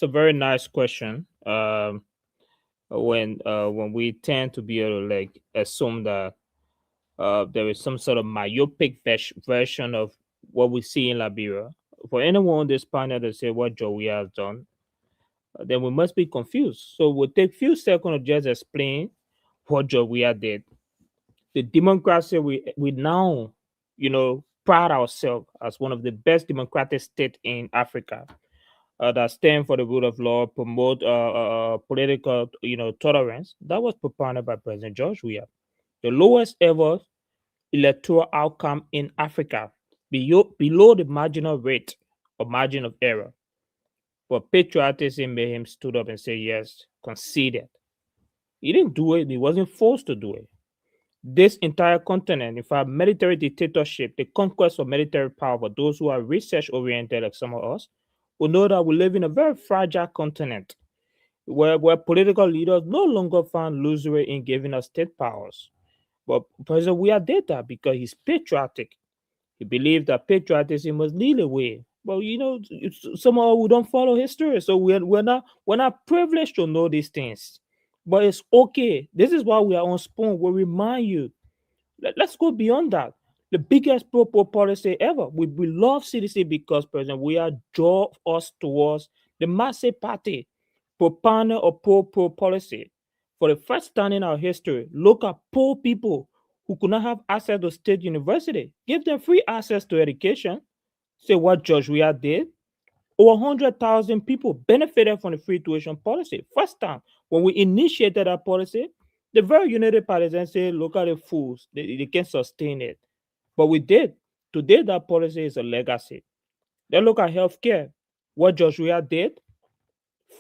very nice question. When we tend to be able to like assume that there is some sort of myopic version of what we see in Liberia. For anyone on this panel to say what Joe Weah has done, then we must be confused. So we'll take a few seconds to just explain what Joe Weah did. The democracy we now, pride ourselves as one of the best democratic states in Africa that stand for the rule of law, promote political, tolerance. That was propounded by President George Weah. The lowest ever electoral outcome in Africa, below the marginal rate or margin of error. But patriotism made him stood up and say, yes, conceded. He didn't do it. He wasn't forced to do it. This entire continent, in fact, military dictatorship, the conquest of military power for those who are research-oriented like some of us, will know that we live in a very fragile continent where political leaders no longer found illusory in giving us state powers. But President Weah did that because he's patriotic. He believed that patriotism must lead the way. But somehow we don't follow history, so we're not privileged to know these things. But it's okay. This is why we are on Spoon. We remind you. Let's go beyond that. The biggest pro-poor policy ever. We love CDC because President Weah drove us towards the Massey Party, propounder of pro-poor policy. For the first time in our history, look at poor people who could not have access to state university. Give them free access to education. Say what George Weah did. Over 100,000 people benefited from the free tuition policy. First time when we initiated that policy, the very United Partisans said, look at the fools, they can't sustain it. But we did. Today, that policy is a legacy. Then look at healthcare. What George Weah did,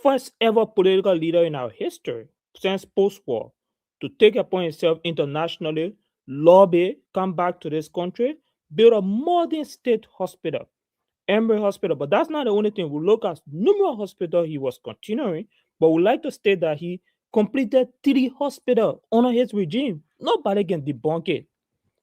first ever political leader in our history since post-war to take upon himself internationally, lobby, come back to this country, build a modern state hospital, Emory Hospital. But that's not the only thing. We look at numerous hospitals he was continuing, but we like to state that he completed 3 hospitals under his regime. Nobody can debunk it.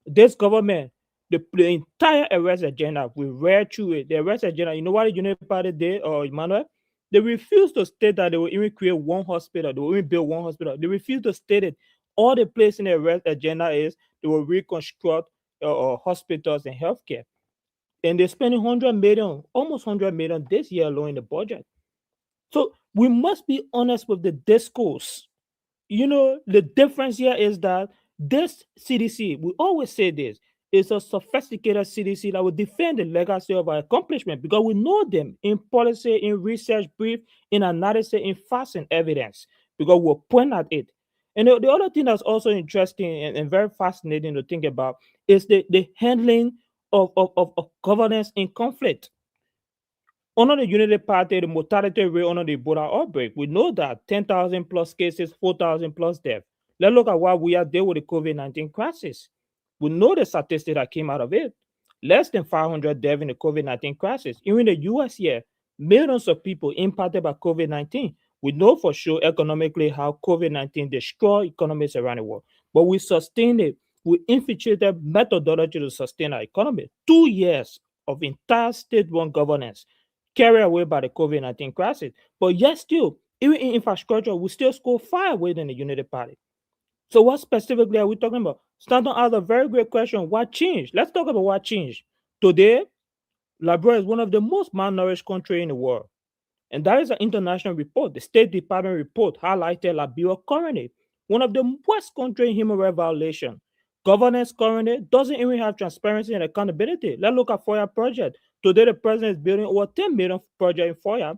This government, the entire arrest agenda, we read through it. The arrest agenda, you know what the United Party did, or Emmanuel? They refused to state that they will even create one hospital. They will even build one hospital. They refused to state it. All the place in the arrest agenda is they will reconstruct hospitals and healthcare. And they're spending 100 million, almost 100 million this year alone in the budget. So we must be honest with the discourse. The difference here is that this CDC, we always say this, is a sophisticated CDC that will defend the legacy of our accomplishment because we know them in policy, in research brief, in analysis, in facts and evidence, because we'll point at it. And the other thing that's also interesting and very fascinating to think about is the handling of governance in conflict. Under the United Party, the mortality rate under the Ebola outbreak, we know that 10,000 plus cases, 4,000 plus deaths. Let's look at what we are dealing with the COVID-19 crisis. We know the statistic that came out of it. Less than 500 deaths in the COVID-19 crisis. Even in the US here, millions of people impacted by COVID-19. We know for sure economically how COVID-19 destroyed economies around the world. But we sustained it. We infiltrated methodology to sustain our economy. 2 years of entire state-run governance carried away by the COVID-19 crisis. But yet still, even in infrastructure, we still score far away than the United Party. So what specifically are we talking about? Stanton asked a very great question. What changed? Let's talk about what changed. Today, Liberia is one of the most malnourished countries in the world. And that is an international report. The State Department report highlighted Liberia currently one of the worst countries in human rights violation. Governance currently doesn't even have transparency and accountability. Let's look at FOIA project. Today, the president is building over 10 million project in FOIA.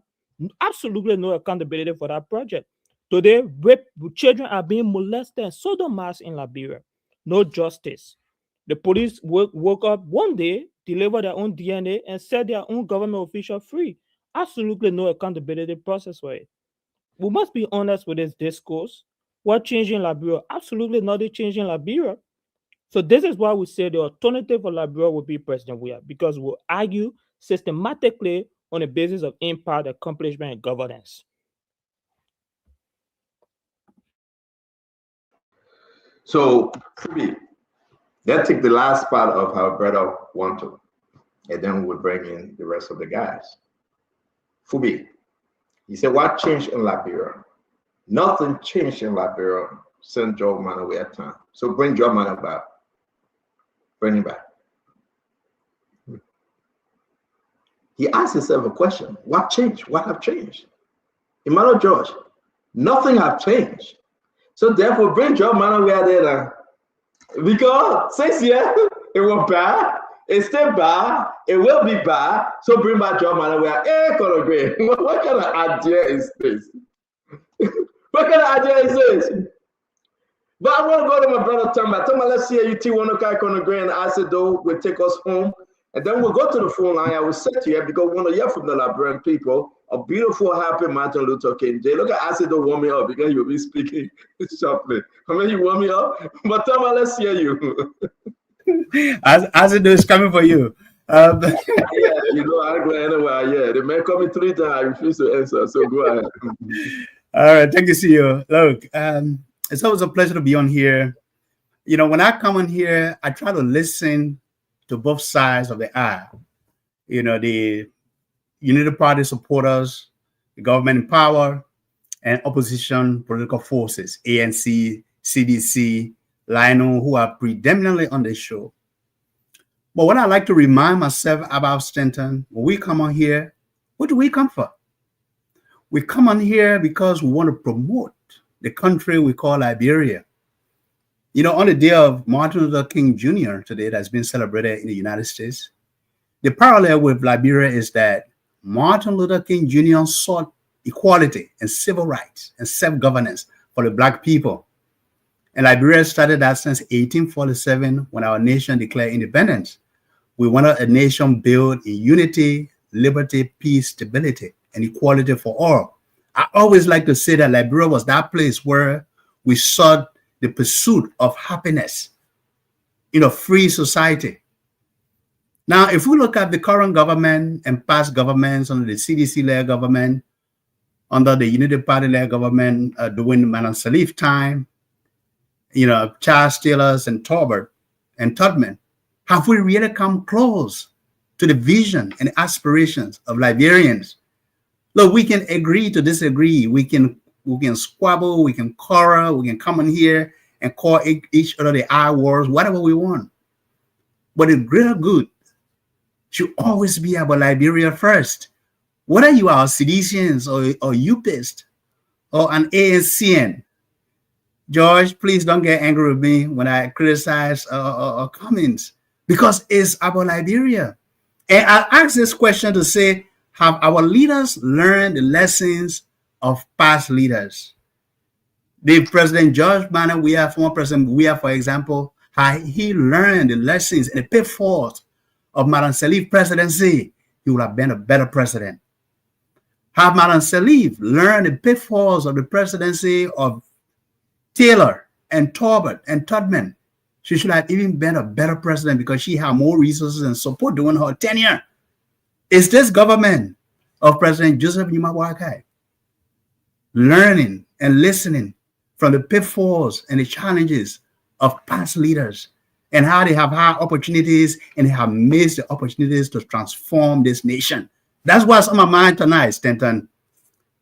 Absolutely no accountability for that project. Today, children are being molested and sodomized in Liberia. No justice. The police woke up one day, delivered their own DNA, and set their own government official free. Absolutely no accountability process for it. We must be honest with this discourse. What changed in Liberia? Absolutely nothing changed in Liberia. So this is why we say the alternative for Liberia will be President Weah, because we'll argue systematically on the basis of impact, accomplishment, and governance. So, let's take the last part of our brother Wanto, and then we'll bring in the rest of the guys. Fubi, he said, what changed in Liberia? Nothing changed in Liberia since Joe Manoa had time. So bring Joe Manoa back. Bring him back. He asked himself a question. What changed? What have changed? Emmanuel George, nothing have changed. So therefore, bring Joe Manoa there now. Because since it was bad, it's still bad, it will be bad. So bring back Joe Manoa. Hey, Colonel Gray, what kind of idea is this? What kind of idea is this? But I want to go to my brother Tamba. Tamba, let's see you T1 Colonel Gray and Asido will take us home. And then we'll go to the phone line. I will set you here because we want to hear from the Liberian people. A beautiful, happy Martin Luther King Day. Look at Asido warm me up because you'll be speaking sharply. I mean, you warm me up. But Tamba, let's hear you. Asido is coming for you. Yeah, you know, I don't go anywhere. Yeah, they may call me 3 times. I refuse to answer. So go ahead. All right, thank you, CEO. Look, it's always a pleasure to be on here. You know, when I come on here, I try to listen to both sides of the aisle. You know, the Unity Party supporters, the government in power, and opposition political forces, ANC, CDC, Lionel, who are predominantly on this show. But what I like to remind myself about Stanton, when we come on here, what do we come for? We come on here because we want to promote the country we call Liberia. You know, on the day of Martin Luther King Jr. today that's been celebrated in the United States, the parallel with Liberia is that Martin Luther King Jr. sought equality and civil rights and self-governance for the Black people. And Liberia started that since 1847 when our nation declared independence. We wanted a nation built in unity, liberty, peace, stability, and equality for all. I always like to say that Liberia was that place where we sought the pursuit of happiness in a free society. Now, if we look at the current government and past governments under the CDC-led government, under the Unity Party-led government during Madam Salif time, you know, Charles Taylor and Tolbert and Tubman, have we really come close to the vision and aspirations of Liberians? Look, we can agree to disagree. We can squabble, we can quarrel, we can come in here and call each other the I words, whatever we want. But the greater good should always be about Liberia first. Whether you are Seditians or UPist or an ANCN, George, please don't get angry with me when I criticize comments, because it's about Liberia. And I ask this question to say, have our leaders learned the lessons of past leaders? The President George Manoa Weah, former President Weah, for example, had he learned the lessons and the pitfalls of Madam Salif presidency, he would have been a better president. Have Madam Salif learned the pitfalls of the presidency of Taylor and Tolbert and Tubman, she should have even been a better president because she had more resources and support during her tenure. Is this government of President Joseph Numa Boakai learning and listening from the pitfalls and the challenges of past leaders and how they have had opportunities and they have missed the opportunities to transform this nation? That's what's on my mind tonight, Stanton.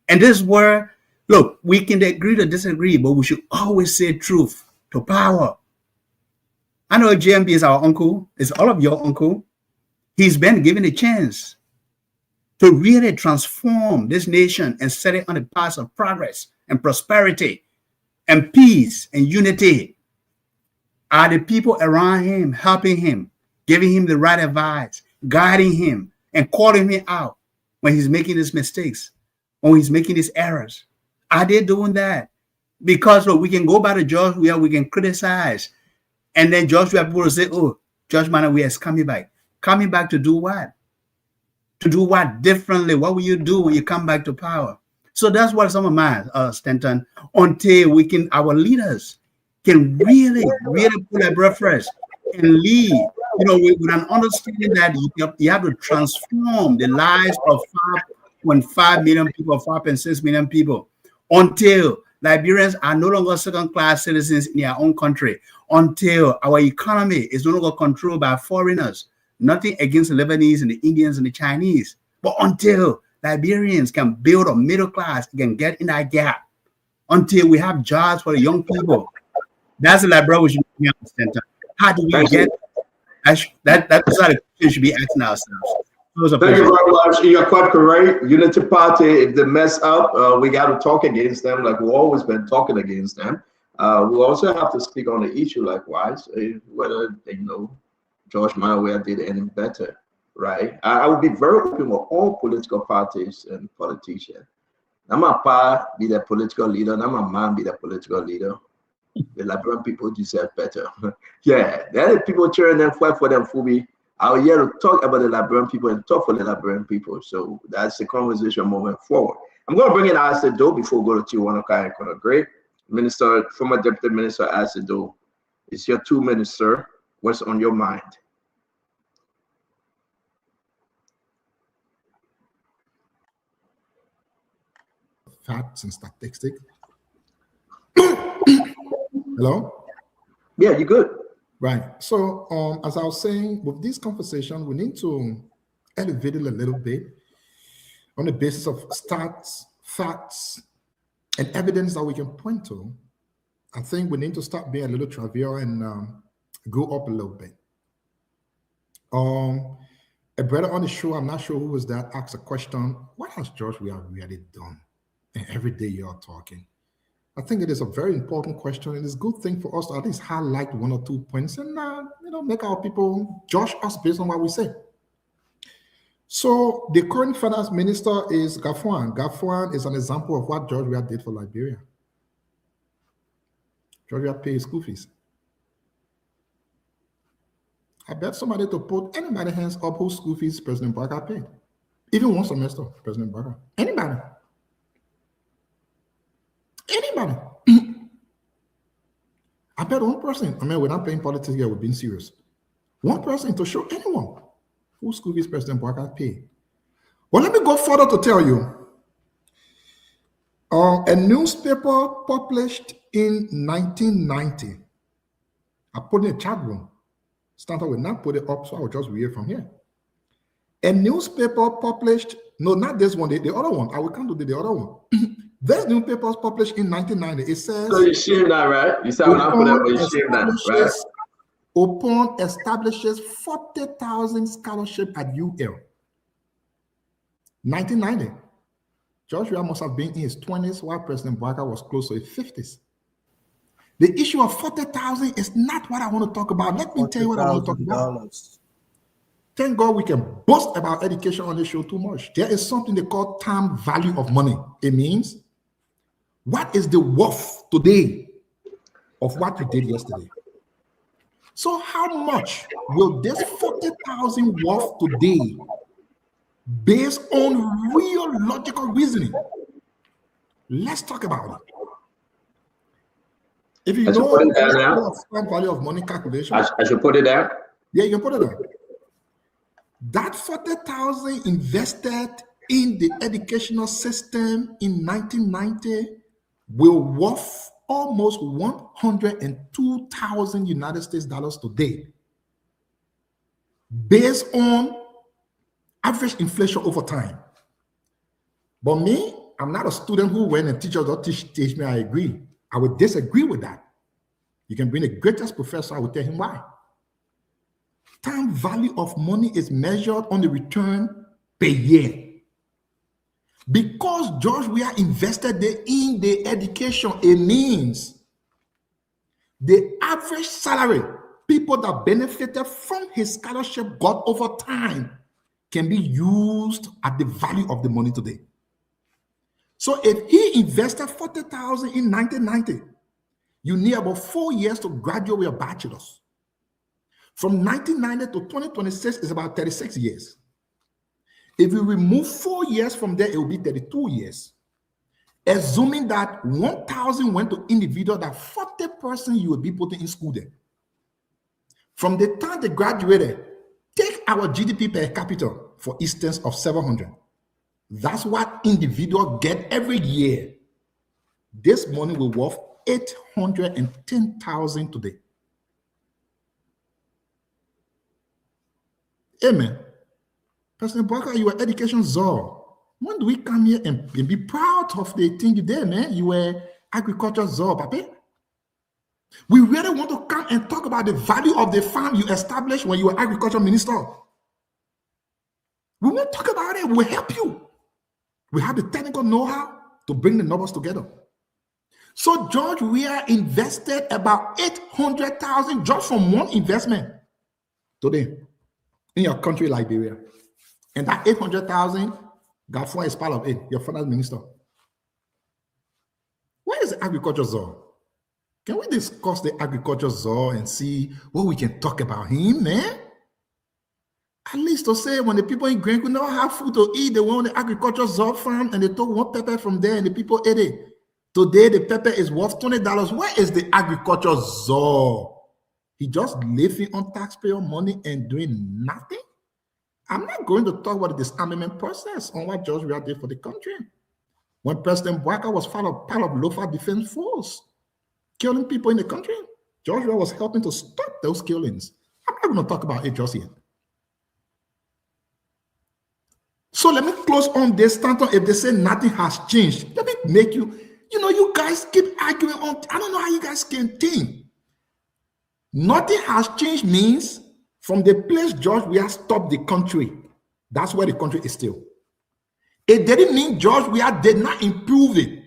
And this is where, look, we can agree to disagree, but we should always say truth to power. I know JMB is our uncle. It's all of your uncle. He's been given a chance to really transform this nation and set it on a path of progress and prosperity and peace and unity. Are the people around him helping him, giving him the right advice, guiding him, and calling him out when he's making his mistakes, when he's making his errors? Are they doing that? Because look, we can go by the George Weah, we can criticize, and then George Weah people will say, oh, George Manoa Weah is coming back. Coming back to do what? To do what differently? What will you do when you come back to power? So that's what some of mine, Stanton, until we can, our leaders can really put their breath first. can lead, with an understanding that you have to transform the lives of 5.5 million people, 5.6 million people, until Liberians are no longer second-class citizens in their own country, until our economy is no longer controlled by foreigners. Nothing against the Lebanese and the Indians and the Chinese, but until Liberians can build a middle class, can get in that gap, until we have jobs for the young people. That's the Liberia we should be on the center. How do we get that's not a question we should be asking ourselves. Thank you very much. You're quite correct. Unity Party, if they mess up, we got to talk against them like we've always been talking against them. We also have to speak on the issue likewise, whether, George Mawia did any better, right? I would be very open with all political parties and politicians. Now my pa be the political leader, now my man be the political leader. The Liberian people deserve better. Yeah, there are people cheering them, fight for them, Fubi. I'm here to talk about the Liberian people and talk for the Liberian people. So that's the conversation moving forward. I'm going to bring in Asido before we go to Tijuana and Conor Gray. Minister, former Deputy Minister Asido, it's your 2 minutes, sir. What's on your mind? Facts and statistics. Hello? Yeah, you good. Right. So as I was saying, with this conversation, we need to elevate it a little bit on the basis of stats, facts, and evidence that we can point to. I think we need to start being a little trivial and go up a little bit. A brother on the show, I'm not sure who was that, asked a question: what has George Weah really done? And every day you're talking. I think it is a very important question, and it's a good thing for us to at least highlight 1 or 2 points and make our people judge us based on what we say. So the current finance minister is Gafwan. Gafwan is an example of what George Weah did for Liberia. George Weah paid school fees. I bet somebody to put anybody hands up whose school fees President Barker paid. Even one semester, President Barker. Anybody. Anybody. I bet one person, we're not playing politics here, we're being serious. One person to show anyone whose school fees President Barker paid. Well, let me go further to tell you. A newspaper published in 1990, I put in a chat room. Stanton will not put it up, so I will just read it from here. A newspaper published, no, not this one, the other one. I will come to the other one. This newspaper was published in 1990. It says, so you share that, right? You said when I put it up, but you share that, right? Upon establishes 40,000 scholarship at UL. 1990. George Weah must have been in his 20s while President Barker was close to his 50s. The issue of 40,000 is not what I want to talk about. Let me tell you what I want to talk about. Thank God we can boast about education on this show too much. There is something they call time value of money. It means, what is the worth today of what you did yesterday? So how much will this 40,000 worth today based on real logical reasoning? Let's talk about it. If you know the value of money calculation, I should put it there. Yeah, you can put it there. That 40,000 invested in the educational system in 1990 will worth almost 102,000 United States dollars today, based on average inflation over time. But me, I'm not a student who went and teachers don't teach me. I agree. I would disagree with that. You can bring the greatest professor, I would tell him why. Time value of money is measured on the return per year. Because George Weah invested in the education, it means the average salary people that benefited from his scholarship got over time can be used at the value of the money today. So if he invested 40,000 in 1990, you need about 4 years to graduate with a bachelor's. From 1990 to 2026 is about 36 years. If you remove 4 years from there, it will be 32 years. Assuming that 1,000 went to individual, that 40% you will be putting in school there. From the time they graduated, take our GDP per capita, for instance, of 700. That's what individual get every year. This money will worth 810,000 today. Amen. President Barker, you are education czar. When do we come here and be proud of the thing you did, man? You were agriculture czar, Papa. We really want to come and talk about the value of the farm you established when you were agriculture minister. We won't talk about it. We'll help you. We have the technical know-how to bring the numbers together. So George Weah invested about 800,000 just from one investment today in your country, Liberia. And that 800,000, Gaffron is part of it, your finance minister. Where is the agriculture czar? Can we discuss the agriculture czar and see what we can talk about him, man? At least to say when the people in Green could not have food to eat, they went on the agriculture czar farm and they took one pepper from there and the people ate it. Today, the pepper is worth $20. Where is the agriculture czar? He just living on taxpayer money and doing nothing? I'm not going to talk about the disarmament process on what George Weah did for the country. When President Barker was part of Lofa Defense Force, killing people in the country, George Weah was helping to stop those killings. I'm not going to talk about it just yet. So let me close on this, Stanton. If they say nothing has changed, let me make you, you guys keep arguing on, I don't know how you guys can think. Nothing has changed means from the place George Weah stopped the country, that's where the country is still. It didn't mean George Weah did not improve it.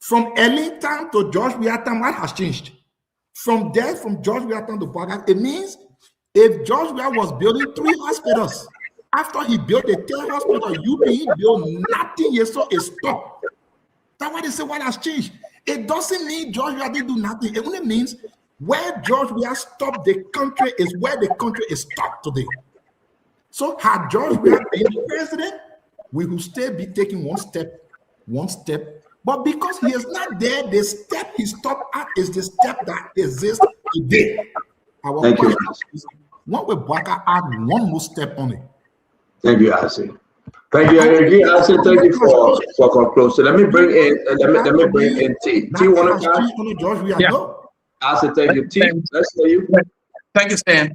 From Ellington to George Weah time, what has changed? From there, from George Weah time to Barker, it means if George Weah was building 3 hospitals, after he built the 10 hospital, UPE built nothing yet, so it stopped. That's why they say what has changed. It doesn't mean George Weah didn't do nothing. It only means where George Weah stopped the country is where the country is stopped today. So had George Weah been president, we will still be taking one step. But because he is not there, the step he stopped at is the step that exists today. Our question is, what will Barker add one more step on it? Thank you, Asi. Thank you, Asi. Thank you for conclusion. Let me bring in T. T, want to ask? Yeah. Asi, thank you. T, let's hear you. Thank you, Stan.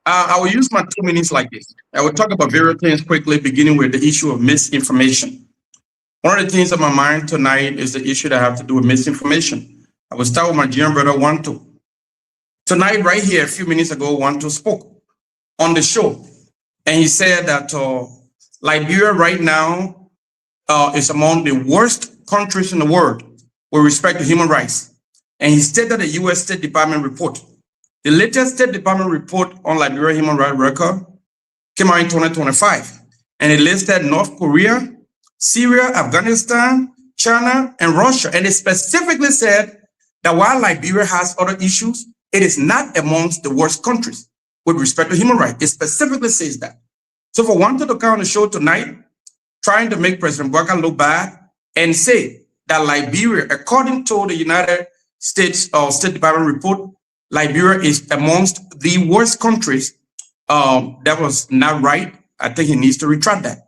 I will use my 2 minutes like this. I will talk about various things quickly, beginning with the issue of misinformation. One of the things on my mind tonight is the issue that have to do with misinformation. I will start with my dear brother, Wanto. Tonight, right here, a few minutes ago, Wanto spoke on the show. And he said that Liberia right now is among the worst countries in the world with respect to human rights. And he stated the U.S. State Department report. The latest State Department report on Liberia human rights record came out in 2025. And it listed North Korea, Syria, Afghanistan, China, and Russia. And it specifically said that while Liberia has other issues, it is not amongst the worst countries with respect to human rights. It specifically says that. So for Wanto to come on the show tonight, trying to make President Barker look bad and say that Liberia, according to the United States State Department report, Liberia is amongst the worst countries, that was not right. I think he needs to retract that.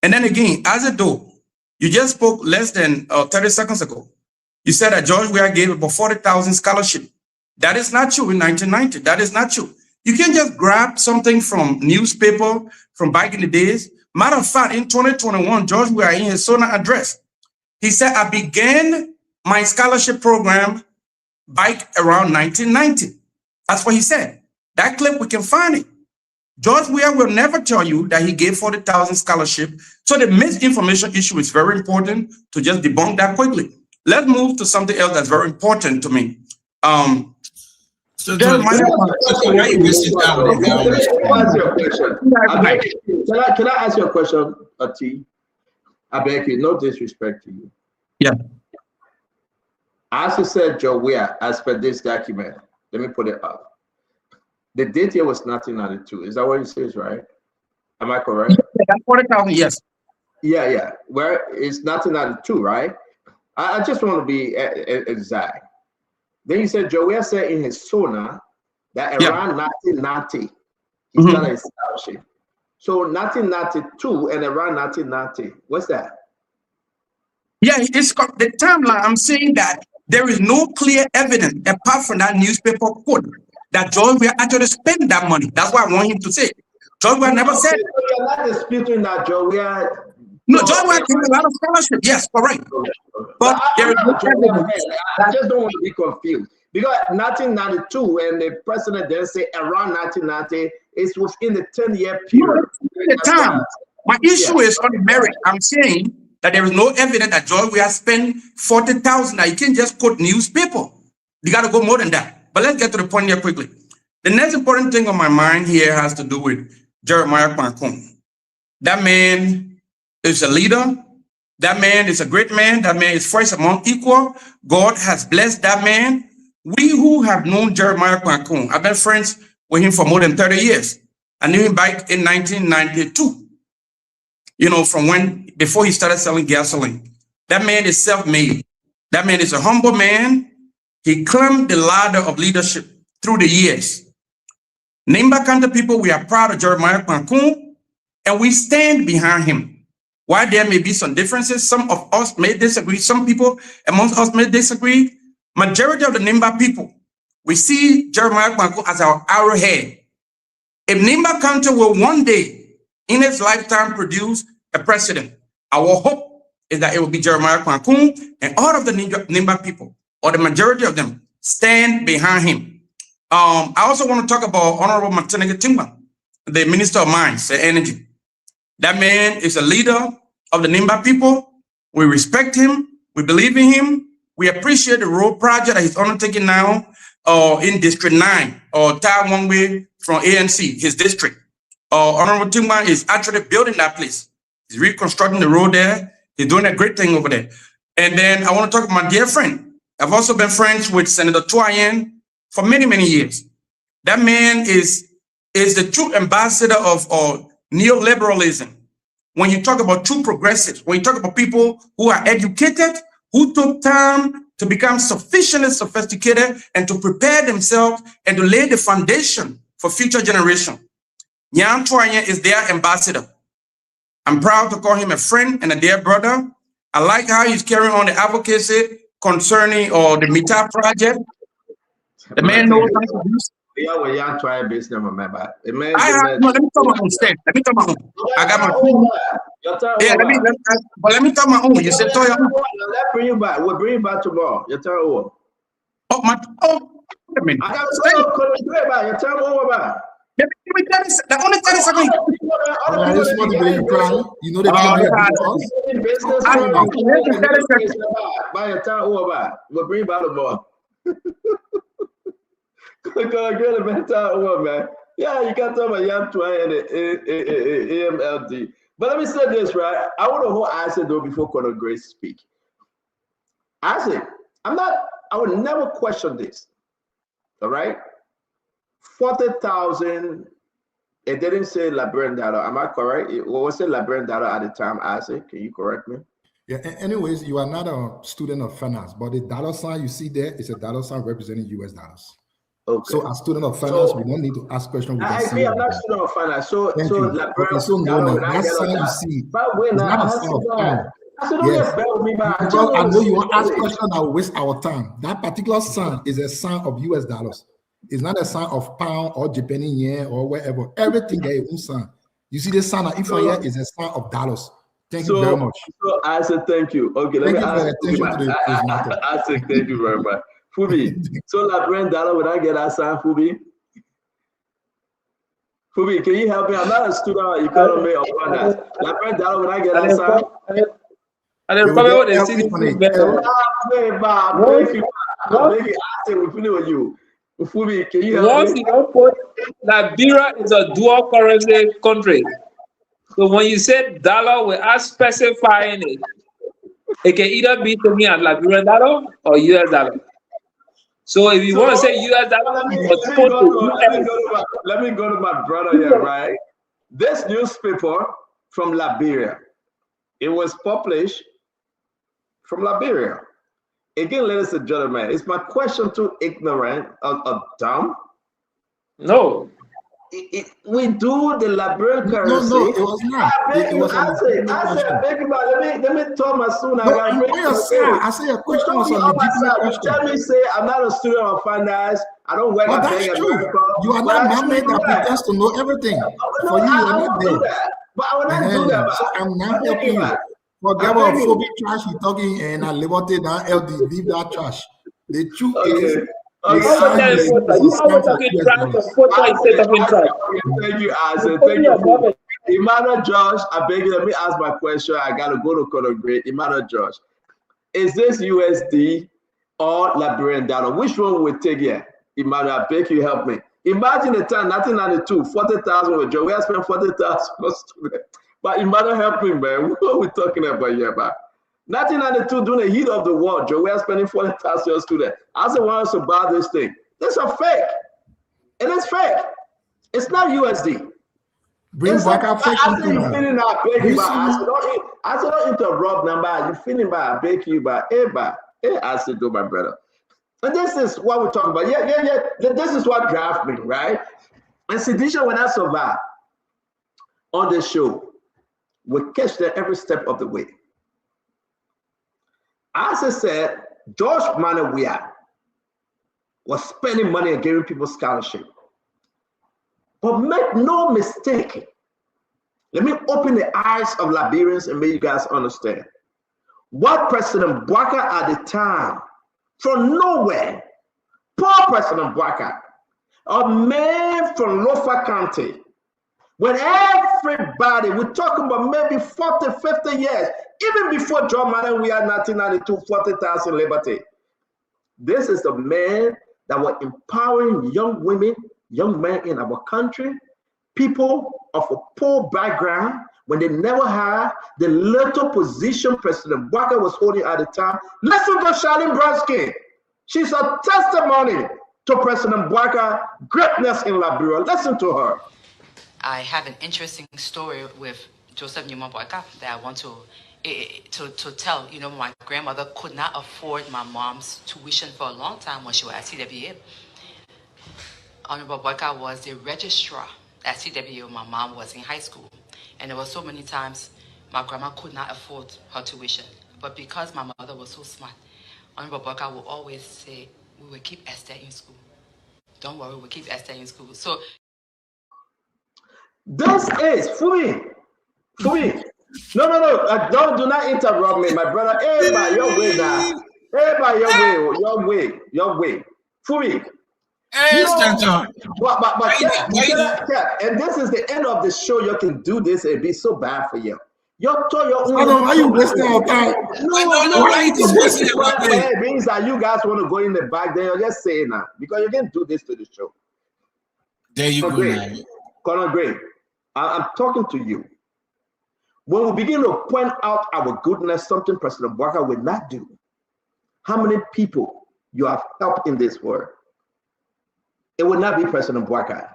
And then again, as a though, you just spoke less than 30 seconds ago. You said that George Weah gave about 40,000 scholarship. That is not true in 1990. That is not true. You can't just grab something from newspaper from back in the days. Matter of fact, in 2021, George Weah in his SONA address, he said, I began my scholarship program back around 1990. That's what he said. That clip, we can find it. George Weah will never tell you that he gave 40,000 scholarship. So the misinformation issue is very important to just debunk that quickly. Let's move to something else that's very important to me. So, can I ask you a question, T? I beg you, no disrespect to you. Yeah. As you said, Joe Weah, as per this document, let me put it up. The date here was 1992. Is that what it says, right? Am I correct? Yeah, 40,000, yes. Yeah. Where it's 1992, right? I just want to be exact. Then you said, Joe Weah said in his SONA that around 1990, he started establishing. So 1992 and around 1990, what's that? Yeah, it's got the timeline. I'm saying that there is no clear evidence apart from that newspaper quote that George Weah actually spent that money. That's what I want him to say. George Weah never said. So you're not disputing that George Weah. No, George Weah gave a lot of scholarship. Yes, correct. But there is no evidence. I just don't want to be confused. Because 1992, and the president then say around 1990, it was in the 10-year period. The time. My issue is on the merit. I'm saying that there is no evidence that George Weah spent 40,000. Now you can't just quote newspaper. You got to go more than that. But let's get to the point here quickly. The next important thing on my mind here has to do with Jeremiah Kwankun. That man is a leader. That man is a great man. That man is first among equal. God has blessed that man. We who have known Jeremiah Kwankun, I've been friends with him for more than 30 years. I knew him back in 1992. You know, from before he started selling gasoline. That man is self-made. That man is a humble man. He climbed the ladder of leadership through the years. Nimba County people, we are proud of Jeremiah Kwankun, and we stand behind him. While there may be some differences, some of us may disagree, some people amongst us may disagree, majority of the Nimba people, we see Jeremiah Kwankun as our arrowhead. If Nimba County will one day in its lifetime produce a president, our hope is that it will be Jeremiah Kwankun, and all of the Nimba people, or the majority of them, stand behind him. I also want to talk about Honorable Matenege Timba, the Minister of Mines and Energy. That man is a leader of the Nimba people. We respect him. We believe in him. We appreciate the road project that he's undertaking now in District 9, or Tai One Way from ANC, his district. Honorable Timba is actually building that place. He's reconstructing the road there. He's doing a great thing over there. And then I want to talk about my dear friend. I've also been friends with Senator Tuayen for many, many years. That man is the true ambassador of neoliberalism. When you talk about true progressives, when you talk about people who are educated, who took time to become sufficiently sophisticated and to prepare themselves and to lay the foundation for future generations. Nyan Tuayen is their ambassador. I'm proud to call him a friend and a dear brother. I like how he's carrying on the advocacy concerning the Mita project. The man knows how to do. Yeah, we are trying business, remember. Let me talk my own stand. Let me talk my own. I got my own. Yeah, let me talk my own. You said, let's bring you back. We'll bring you back tomorrow. Your turn over. Oh, my. Oh, wait a minute. I got to go back. Your turn over. The only 30 seconds. You know they by your time over. We'll bring you back tomorrow. Get a better over, man. Yeah, you can't talk about Yam Tuayen and the AMLD. But let me say this, right? I want to hold Isaac though before Conor Grace speak. Isaac, I would never question this. All right? 40,000, it didn't say Liberian data. Am I correct? What was it Liberian data at the time, Isaac? Can you correct me? Yeah, anyways, you are not a student of finance, but the dollar sign you see there is a dollar sign representing US dollars. Okay. So as student of finance, we don't need to ask questions. I agree, I'm not student of finance. So that sign you see, I know you want to ask questions that will waste our time. That particular sign is a sign of US dollars. It's not a sign of pound or Japanese yen or wherever. Everything there is sign. You see this sign of Ifanya is a sign of dollars. Thank you very much. So I said thank you. Okay, let me ask you. I said thank you very much. Fubi, so Liberian dollar, would I get that sign, Fubi? Fubi, can you help me? I'm not a student of economy or finance. Liberian dollar, would I get that sign? And then probably what they see is better. We're feeling with you. Fubi, can you help once me? You don't put Liberia is a dual currency country. So when you say dollar, we are specifying it. It can either be to me as Liberian dollar or US dollar. So if you want to say US dollar, let me go to my brother here, right? This newspaper from Liberia, it was published from Liberia. Again, ladies and gentlemen, is my question too ignorant or dumb? No. We do the Liberian currency. No, it was not. I beg It you, was a I say, legitimate I beg you, but let me tell my son. I No, got I'm break on your side. I say your question was a legitimate question. Tell me, say I'm not a student of finance. I don't work But at that's Bank true. America. You are but not I man made do that that. pretends to know everything. No, For you, I you're not won't do there. that. But I will not do that. So I'm not I beg helping you. man. Forget I about beg you. phobic trash you're talking and I liberty that LD, leave that trash. The truth is, Okay. the Okay. sign you see is a scam for US dollars. Thank you, Isaac. Thank you. Emmanuel Josh, I beg you, let me ask my question. I got to go to Color Great. Emmanuel Josh, is this USD or Liberian dollar? Which one would take here? Emmanuel, I beg you, help me. Imagine the time, 1992, 40,000 with Joe. We have spent 40,000 for students. But Emmanuel, help me, man. What are we talking about here, man? 1992, during the heat of the war, Joe, we are spending 40,000 students. I said, want us to buy this thing. This is fake. It is fake. It's not USD. Bring back our fake I say you feeling that beg you, but I said don't interrupt number. You feeling bad, I beg you, but I said do my brother. And this is what we're talking about. Yeah. This is what draft me, right? And Sidisha, when I survive on the show, we catch them every step of the way. As I said, George Manawia was spending money and giving people scholarship. But make no mistake, let me open the eyes of Liberians and make you guys understand. What President Bouaka at the time, from nowhere, poor President Bouaka, a man from Lofa County, when everybody, we're talking about maybe 40, 50 years, even before John Madden, we had 1992, 40,000 liberty. This is the man that was empowering young women, young men in our country, people of a poor background, when they never had the little position President Bouaka was holding at the time. Listen to Charlene Bransky. She's a testimony to President Bouaka's greatness in Liberia. Listen to her. I have an interesting story with Joseph Newman Bouaka that I want to tell. You know, my grandmother could not afford my mom's tuition for a long time when she was at CWA. Honorable Bouaka was the registrar at CWA when my mom was in high school. And there were so many times my grandma could not afford her tuition. But because my mother was so smart, Honorable Bouaka would always say, we will keep Esther in school. Don't worry, we'll keep Esther in school. So this is Fumi. No, do not interrupt me, my brother. Hey, by your way now. Hey, by your way. Fumi. Hey, Stanton. And this is the end of the show. You can do this. It'd be so bad for you. Why you wasting our time? No, why you just wasting your time? It means that you guys want to go in the back. Then you're just saying that because you can do this to the show. There you go. Now. Colonel Gray, I'm talking to you. When we begin to point out our goodness, something President Bouaka will not do. How many people you have helped in this world? It will not be President Bouaka.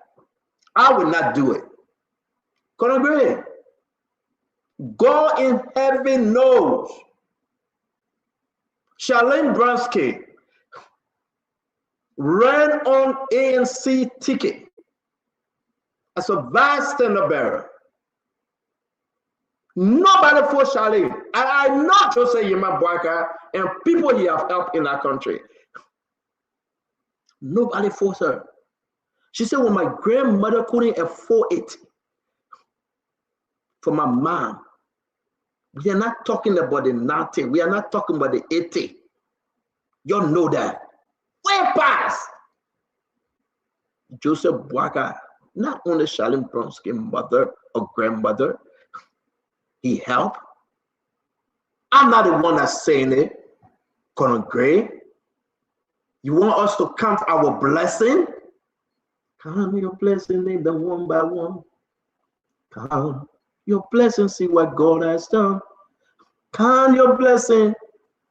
I will not do it. Colonel Gray, God in heaven knows. Charlene Bransky ran on ANC ticket as a vice standard bearer. Nobody for Charlene. And I know Joseph Nyeman Bouaka and people he have helped in our country. Nobody forced her. She said, when my grandmother couldn't afford it for my mom, we are not talking about the 90. We are not talking about the 80. Y'all know that. Way past. Joseph Bouaka, not only Charlene Bransky's mother or grandmother, he helped. I'm not the one that's saying it. Colonel Gray, you want us to count our blessing? Count your blessing, name them one by one. Count your blessing, see what God has done. Count your blessing,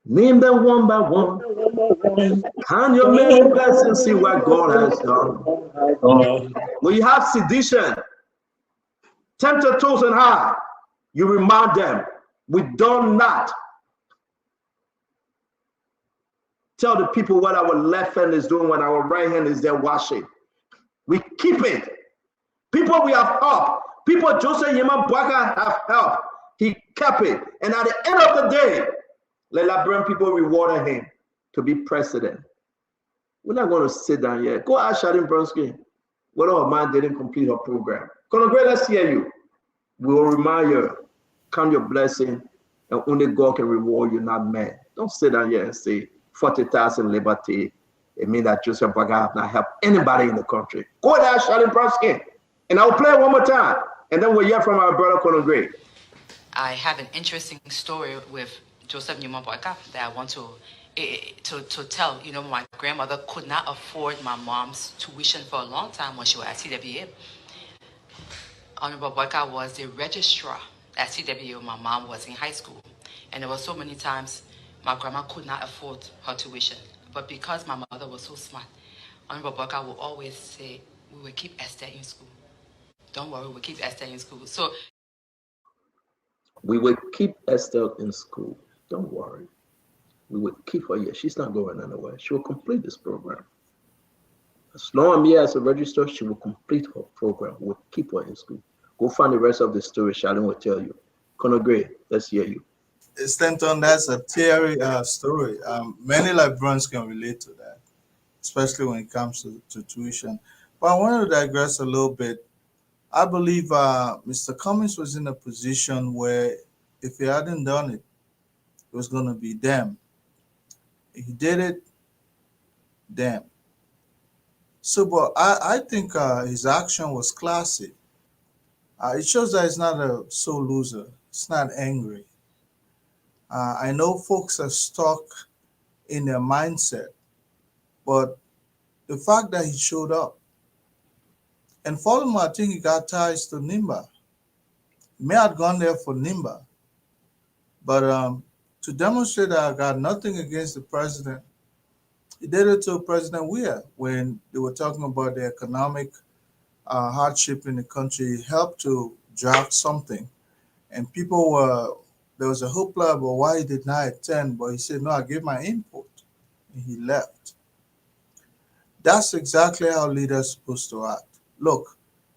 name them one by one. Count your many blessings, see what God has done. When you have sedition, tempter toes and high, you remind them, we do not tell the people what our left hand is doing when our right hand is there washing. We keep it. People we have helped. People Joseph Nyeman Boakai have helped. He kept it. And at the end of the day, the Liberian people rewarded him to be president. We're not going to sit down here. Go ask Sharon Bronsky whether her man didn't complete her program. Conor Gray, let's hear you. We will remind you, count your blessing, and only God can reward you, not man. Don't sit down here and say 40,000 liberty. It means that Joseph Boakai have not helped anybody in the country. Go and ask Sharon Bronsky. And I'll play it one more time, and then we'll hear from our brother Conor Gray. I have an interesting story with Joseph Nyeman Boakai that I want to tell. You know, my grandmother could not afford my mom's tuition for a long time when she was at CWA. Honorable Boakai was the registrar at CWA when my mom was in high school. And there were so many times my grandma could not afford her tuition. But because my mother was so smart, Honorable Boakai would always say, we will keep Esther in school. Don't worry, we'll keep Esther in school. So we will keep Esther in school. Don't worry. We will keep her here. She's not going anywhere. She will complete this program. As long as I'm here as a registrar, she will complete her program. We'll keep her in school. Go find the rest of the story. Shalom will tell you. Conor Gray, let's hear you. Stanton, that's a theory story. Many Liberians can relate to that, especially when it comes to tuition. But I want to digress a little bit. I believe Mr. Cummings was in a position where if he hadn't done it, it was going to be them. He did it, them. So, but I think his action was classy. It shows that he's not a sore loser. He's not angry. I know folks are stuck in their mindset, but the fact that he showed up, and furthermore, I think he got ties to Nimba. He may have gone there for Nimba, but to demonstrate that I got nothing against the president, he did it to President Weah when they were talking about the economic hardship in the country. He helped to draft something, and people were, there was a hoopla about why he did not attend, but he said, no, I gave my input, and he left. That's exactly how leaders are supposed to act. Look,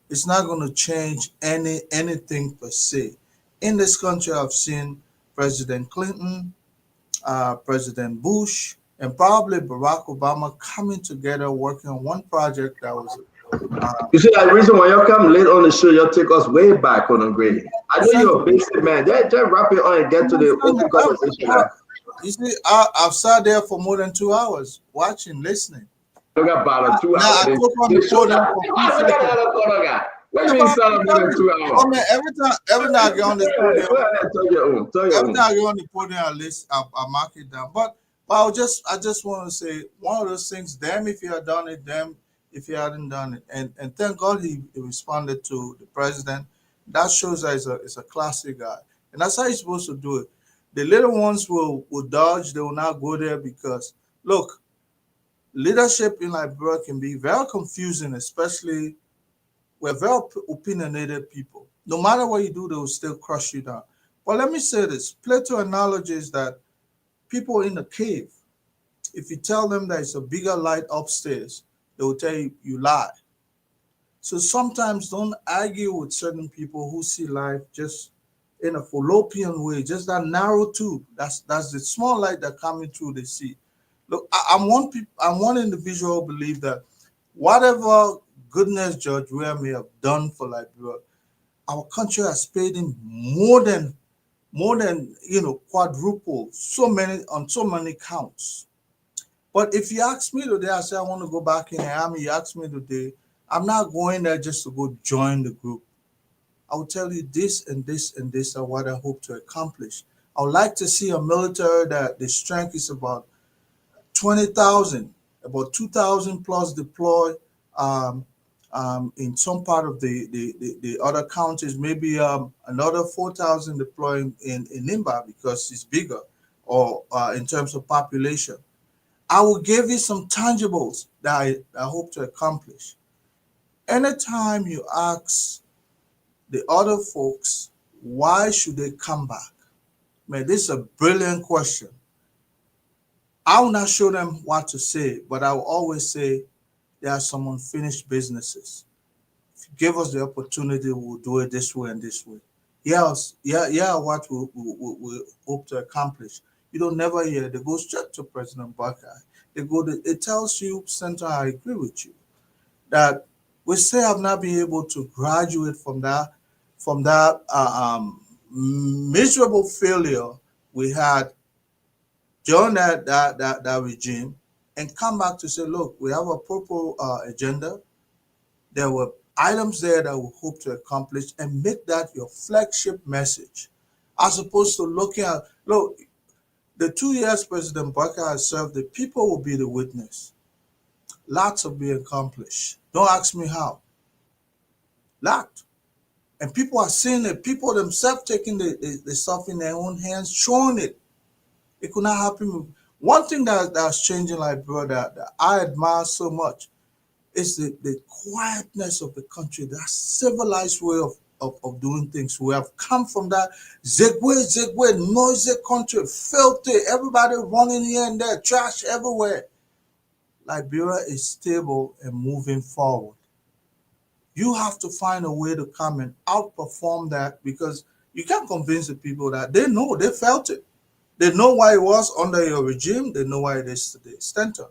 it's not going to change anything per se. In this country, I've seen President Clinton, President Bush, and probably Barack Obama coming together working on one project that was. You see, the reason why you come late on the show, you take us way back on the grade. I know you're a basic man. Just wrap it on and get to the open conversation. You see, I've sat there for more than 2 hours watching, listening. Look about 2 hours. I took on the podium for what do you mean, son, more than 2 hours? I mean, every time I get on the podium, every time I get on the podium, I mark it down. But I just want to say one of those things. Damn, if you had done it. Damn, if you hadn't done it. And thank God he responded to the president. That shows that he's a classic guy, and that's how you're supposed to do it. The little ones will dodge. They will not go there because look, leadership in Liberia can be very confusing, especially. We're very opinionated people. No matter what you do, they will still crush you down. But let me say this. Plato acknowledges that people in a cave, if you tell them that it's a bigger light upstairs, they will tell you you lie. So sometimes don't argue with certain people who see life just in a fallopian way, just that narrow tube. That's the small light that coming through they see. Look, I'm one individual who believe that whatever goodness George Weah may have done for Liberia, our country has paid him more than quadruple on so many counts. But if you ask me today, I say I want to go back in the army. You ask me today, I'm not going there just to go join the group. I will tell you this and this and this are what I hope to accomplish. I would like to see a military that the strength is about 20,000, about 2,000 plus deployed. In some part of the other counties, maybe another 4,000 deploying in Nimba because it's bigger, or in terms of population. I will give you some tangibles that I hope to accomplish. Anytime you ask the other folks, why should they come back? Man, this is a brilliant question. I will not show them what to say, but I will always say, there are some unfinished businesses. If you give us the opportunity, we'll do it this way and this way. What we hope to accomplish. You don't never hear, they go straight to President Buckeye. It tells you, Senator, I agree with you, that we still have not been able to graduate from that miserable failure we had during that regime, and come back to say, look, we have a proper agenda. There were items there that we hope to accomplish, and make that your flagship message, as opposed to looking at, look, the 2 years President Buckeye has served, the people will be the witness. Lots will be accomplished. Don't ask me how. Lot. And people are seeing it. People themselves taking the stuff in their own hands, showing it. It could not happen. One thing that's changing, like, brother, that I admire so much is the quietness of the country, that civilized way of doing things. We have come from that zigway, noisy country, filthy, everybody running here and there, trash everywhere. Liberia is stable and moving forward. You have to find a way to come and outperform that, because you can't convince the people that they know, they felt it. They know why it was under your regime. They know why it is today. Stanton.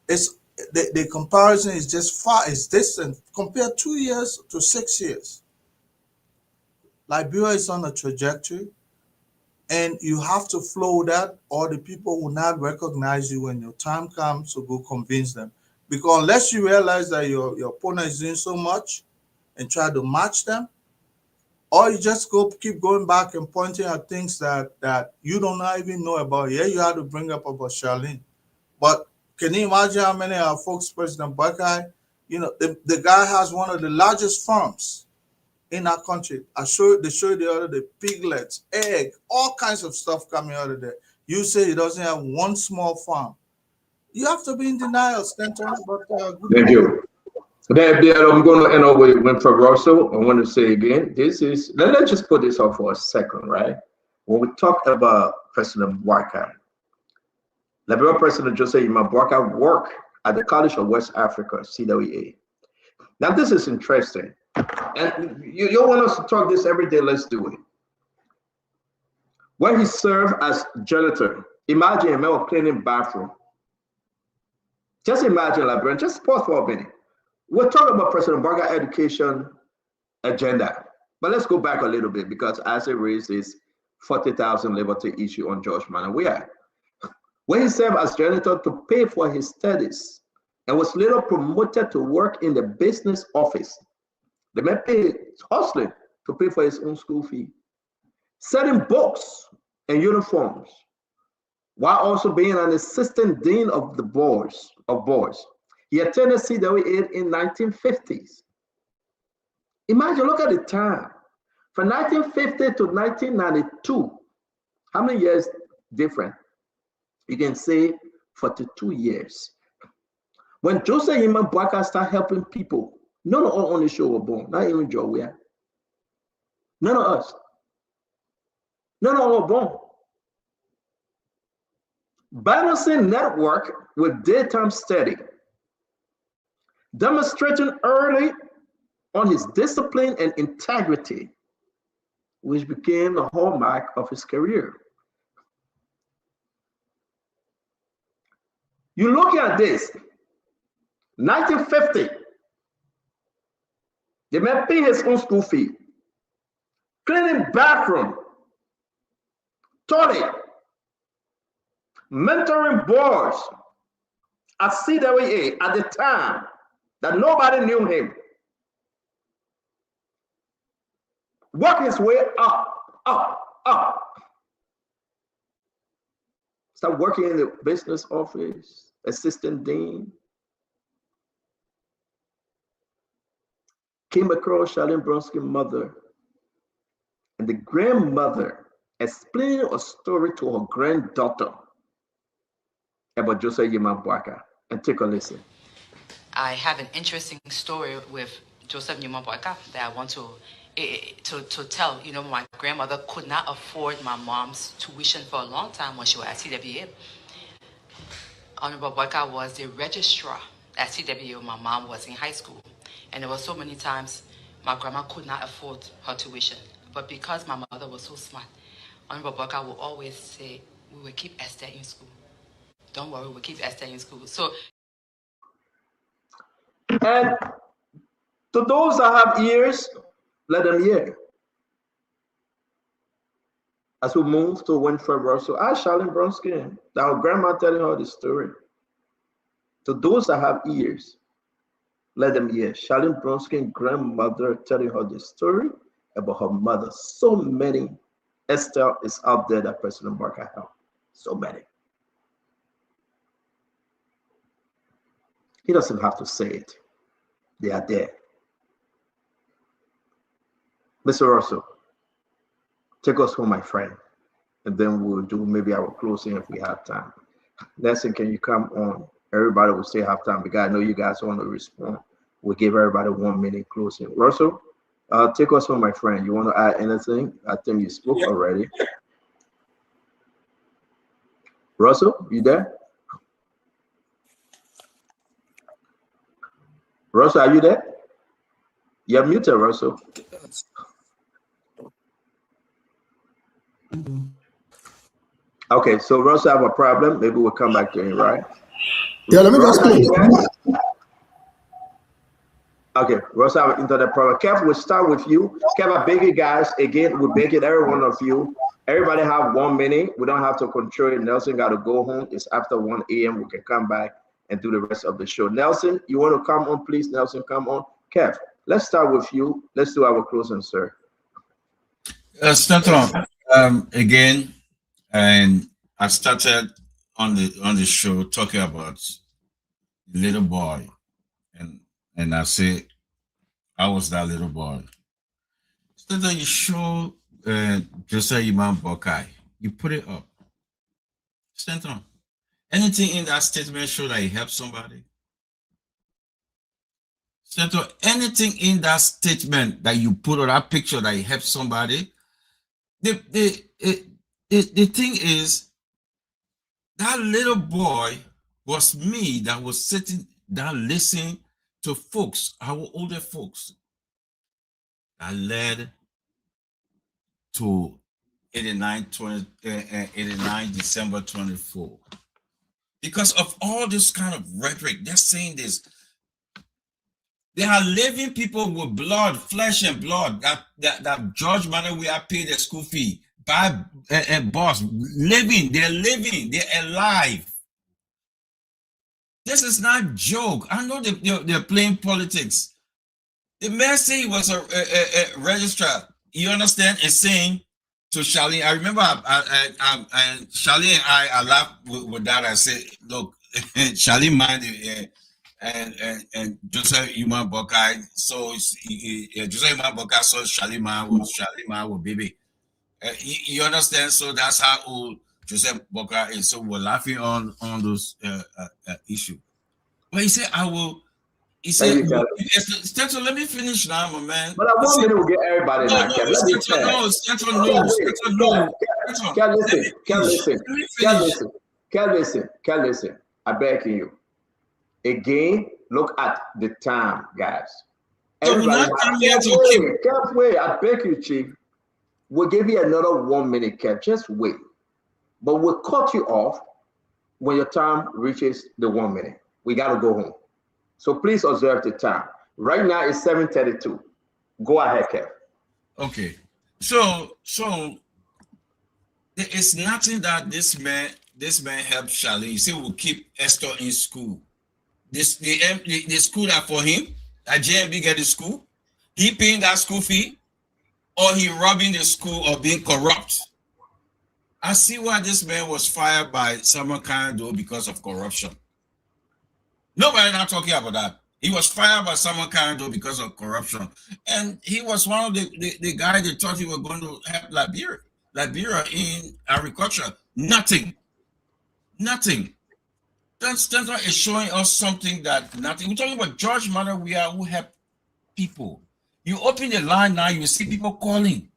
The comparison is just it's distant. Compare 2 years to 6 years. Liberia is on a trajectory, and you have to flow that, or the people will not recognize you when your time comes, so go convince them. Because unless you realize that your opponent is doing so much and try to match them, or you just keep going back and pointing at things that you don't even know about. Yeah, you had to bring up about Charlene. But can you imagine how many of our folks, President Buckeye, the guy has one of the largest farms in our country. They showed you the other, the piglets, egg, all kinds of stuff coming out of there. You say he doesn't have one small farm. You have to be in denial, Stanton. Thank you. I'm going to end up with Winfred Russell. I want to say again, let's just put this off for a second, right? When we talk about President Buckeye, Liberia President Joseph Yima Buckeye worked at the College of West Africa, CWA. Now, this is interesting. And you want us to talk this every day, let's do it. When he served as janitor, imagine a man cleaning bathroom. Just imagine, Liberia, just pause for a minute. We're talking about President Buckeye education agenda, but let's go back a little bit, because as it raised this 40,000 liberty issue on George Manor, when he served as janitor to pay for his studies and was later promoted to work in the business office, the man paid hustling to pay for his own school fee, selling books and uniforms, while also being an assistant dean of the boards. He attended CWA in 1950s. Imagine, look at the time. From 1950 to 1992, how many years different? You can say 42 years. When Joseph Yima Buckeye started helping people, none of us on the show were born, not even Joe Weah. None of us. None of us were born. Balancing network with daytime study, demonstrating early on his discipline and integrity, which became the hallmark of his career. You look at this, 1950, the man paid his own school fee, cleaning bathroom, toilet, mentoring boards at CWA at the time that nobody knew him. Work his way up. Start working in the business office, assistant dean. Came across Charlene Bronski's mother, and the grandmother explaining a story to her granddaughter about Joseph Yima Buckeye. And take a listen. I have an interesting story with Joseph Yima Buckeye that I want to tell. You know, my grandmother could not afford my mom's tuition for a long time when she was at CWA. Honorable Buckeye was the registrar at CW, my mom was in high school. And there were so many times my grandma could not afford her tuition. But because my mother was so smart, Honorable Baka will always say, we will keep Esther in school. Don't worry, we'll keep Esther in school. So, and to those that have ears, let them hear. As we move to Winfred Russell, I Charlene Bronsky, our grandma telling her the story. To those that have ears, let them hear. Charlene Bronsky, grandmother, telling her the story about her mother. So many Esther is out there that President Barker helped. So many. He doesn't have to say it. They are there. Mr. Russell, take us home, my friend, and then we'll do maybe our closing if we have time. Nelson, can you come on? Everybody will say have time because I know you guys want to respond. We'll give everybody 1 minute closing. Russell, take us home, my friend. You want to add anything? I think you spoke already. Russell, you there? Russell, are you there? You're muted, Russell. Okay, so Russell have a problem. Maybe we'll come back to him, right? Yeah, let me just close. Okay, Russell have an internet problem. Kev, we'll start with you. Kev, I beg you guys, again, we beg it, every one of you. Everybody have 1 minute. We don't have to control it. Nelson got to go home. It's after 1 a.m. We can come back and do the rest of the show. Nelson, you want to come on, please? Nelson, come on. Kev, let's start with you. Let's do our closing, sir. Start again, and I started on the show talking about the little boy, and I say I was that little boy. So then you show Joseph Imam Boakai, you put it up. Stand on. Anything in that statement show that he helped somebody? Stand on. Anything in that statement that you put on that picture that he helped somebody? The thing is, that little boy was me that was sitting down listening to folks, our older folks, that led to 89 December 24. Because of all this kind of rhetoric, they're saying this. They are living people with blood, flesh and blood, that George Manuel we are paid their school fee by a boss. Living, they're alive. This is not a joke. I know they're playing politics. The man said he was a registrar. You understand? And saying to Charlene, I remember Charlene and I laughed with that. I said, look, Charlene minded and Joseph Imam Boakai, so Joseph Imam Boakai saw Charlene man with baby. You understand? So that's how old Joseph Boakai is. So we're laughing on those issues. But he said, I will. He said, Stenton, let me finish now, my man. But I want me to get everybody now. Listen. I beg you. Again, look at the time, guys. Everybody, wait. I beg you, Chief. We'll give you another 1 minute, Kev. Just wait. But we'll cut you off when your time reaches the 1 minute. We got to go home. So please observe the time. Right now it's 7:32. Go ahead, Kev. Okay. So there is nothing that this man helped Charlene. He said we'll keep Esther in school. The school that for him, that JMB get the school, he paying that school fee, or he robbing the school or being corrupt. I see why this man was fired by Simon Kando because of corruption. Nobody not talking about that. He was fired by Simon Kando because of corruption. And he was one of the guys that thought he was going to help Liberia in agriculture. Nothing. Stanton is showing us something that nothing. We're talking about George Manuel who help people. You open the line now, you see people calling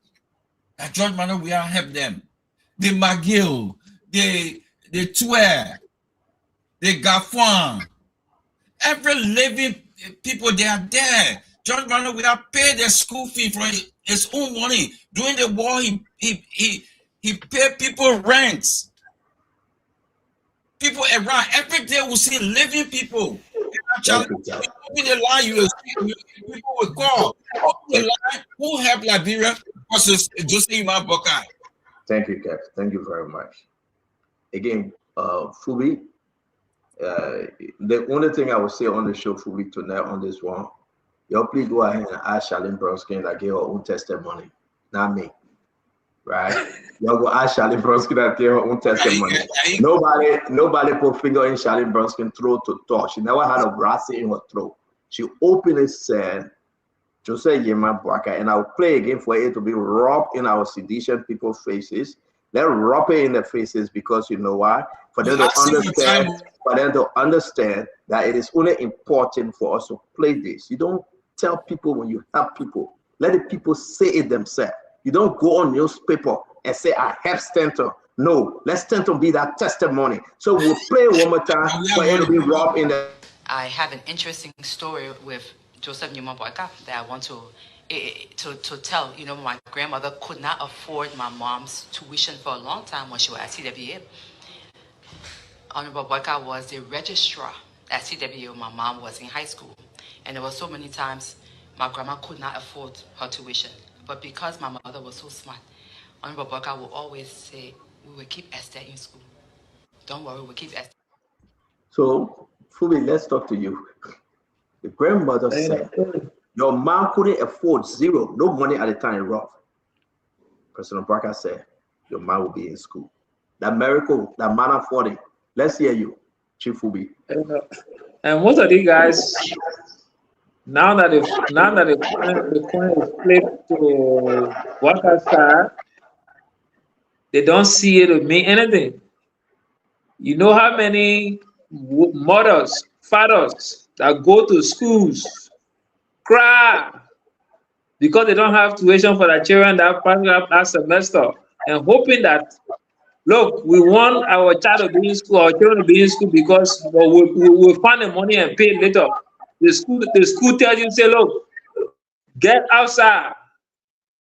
that George Manuel help them. The McGill, the Tuer, the Gafuan. Every living people, they are there. George Brown, we have paid their school fee for his own money. During the war, he paid people rents. People around every day we see living people. Open the line, you will see people will call. Open the line, who helped Liberia versus Joseph Imam Boakai? Thank you, Kev. Thank you very much. Again, Fubi, the only thing I will say on the show, Fubi, tonight on this one, y'all please go ahead and ask Charlene Bronsky that gave her own testimony, not me. Right? Y'all go ask Charlene Bronsky that gave her own testimony. Nobody put finger in Charlene Bronsky's throat to talk. She never had a brassy in her throat. She openly said, Joseph Yeman Boakai, and I'll play again for it to be rubbed in our sedition people's faces. Let's rub it in their faces, because you know why? For them to understand that it is only important for us to play this. You don't tell people when you help people. Let the people say it themselves. You don't go on newspaper and say, I help Stanton. No, let Stanton be that testimony. So we'll play one more time for it to be rubbed in the... I have an interesting story with Joseph Newman Boakai that I want to tell. You know, my grandmother could not afford my mom's tuition for a long time when she was at CWA. Honorable Boakai was the registrar at CWA when my mom was in high school. And there were so many times my grandma could not afford her tuition. But because my mother was so smart, Honorable Boakai will always say, we will keep Esther in school. Don't worry, we'll keep Esther. So, Fubi, let's talk to you. The grandmother said, your mom couldn't afford zero, no money at the time, rough. President Boakai said, your mom will be in school. That miracle, that man afforded. Let's hear you, Chief Fubi. And most of these guys, now that the coin is flipped to Boakai side, they don't see it mean anything. You know how many mothers, fathers that go to schools cry because they don't have tuition for their children that semester, and hoping that, look, we want our child to be in school, our children to be in school, because we'll find the money and pay later. The school tells you, say, look, get outside.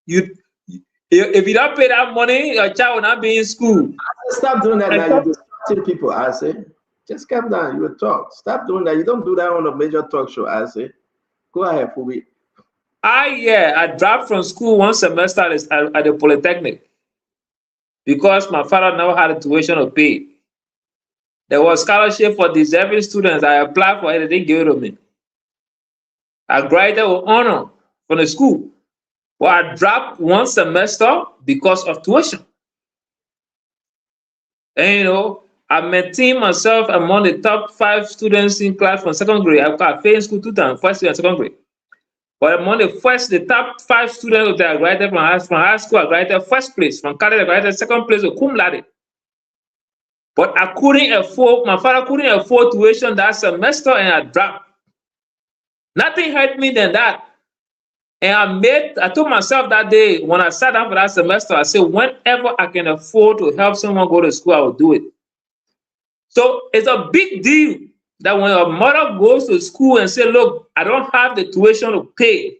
If you don't pay that money, your child will not be in school. Stop doing that now. You're distracting people, I say. Just calm down. You will talk. Stop doing that. You don't do that on a major talk show, I say. Go ahead, Fubi. I dropped from school one semester at the Polytechnic because my father never had a tuition to pay. There was scholarship for deserving students. I applied for it. They didn't give it to me. I graduated with honor from the school. Well, I dropped one semester because of tuition. And you know, I maintained myself among the top 5 students in class from second grade. I failed in school 2 times, first year and second grade. But among the top 5 students that I graduated from high school, I graduated first place. From college, I graduated second place with cum laude. But I couldn't afford, my father couldn't afford tuition that semester, and I dropped. Nothing hurt me than that. And I told myself that day when I sat down for that semester, I said, whenever I can afford to help someone go to school, I will do it. So it's a big deal that when a mother goes to school and say, look, I don't have the tuition to pay,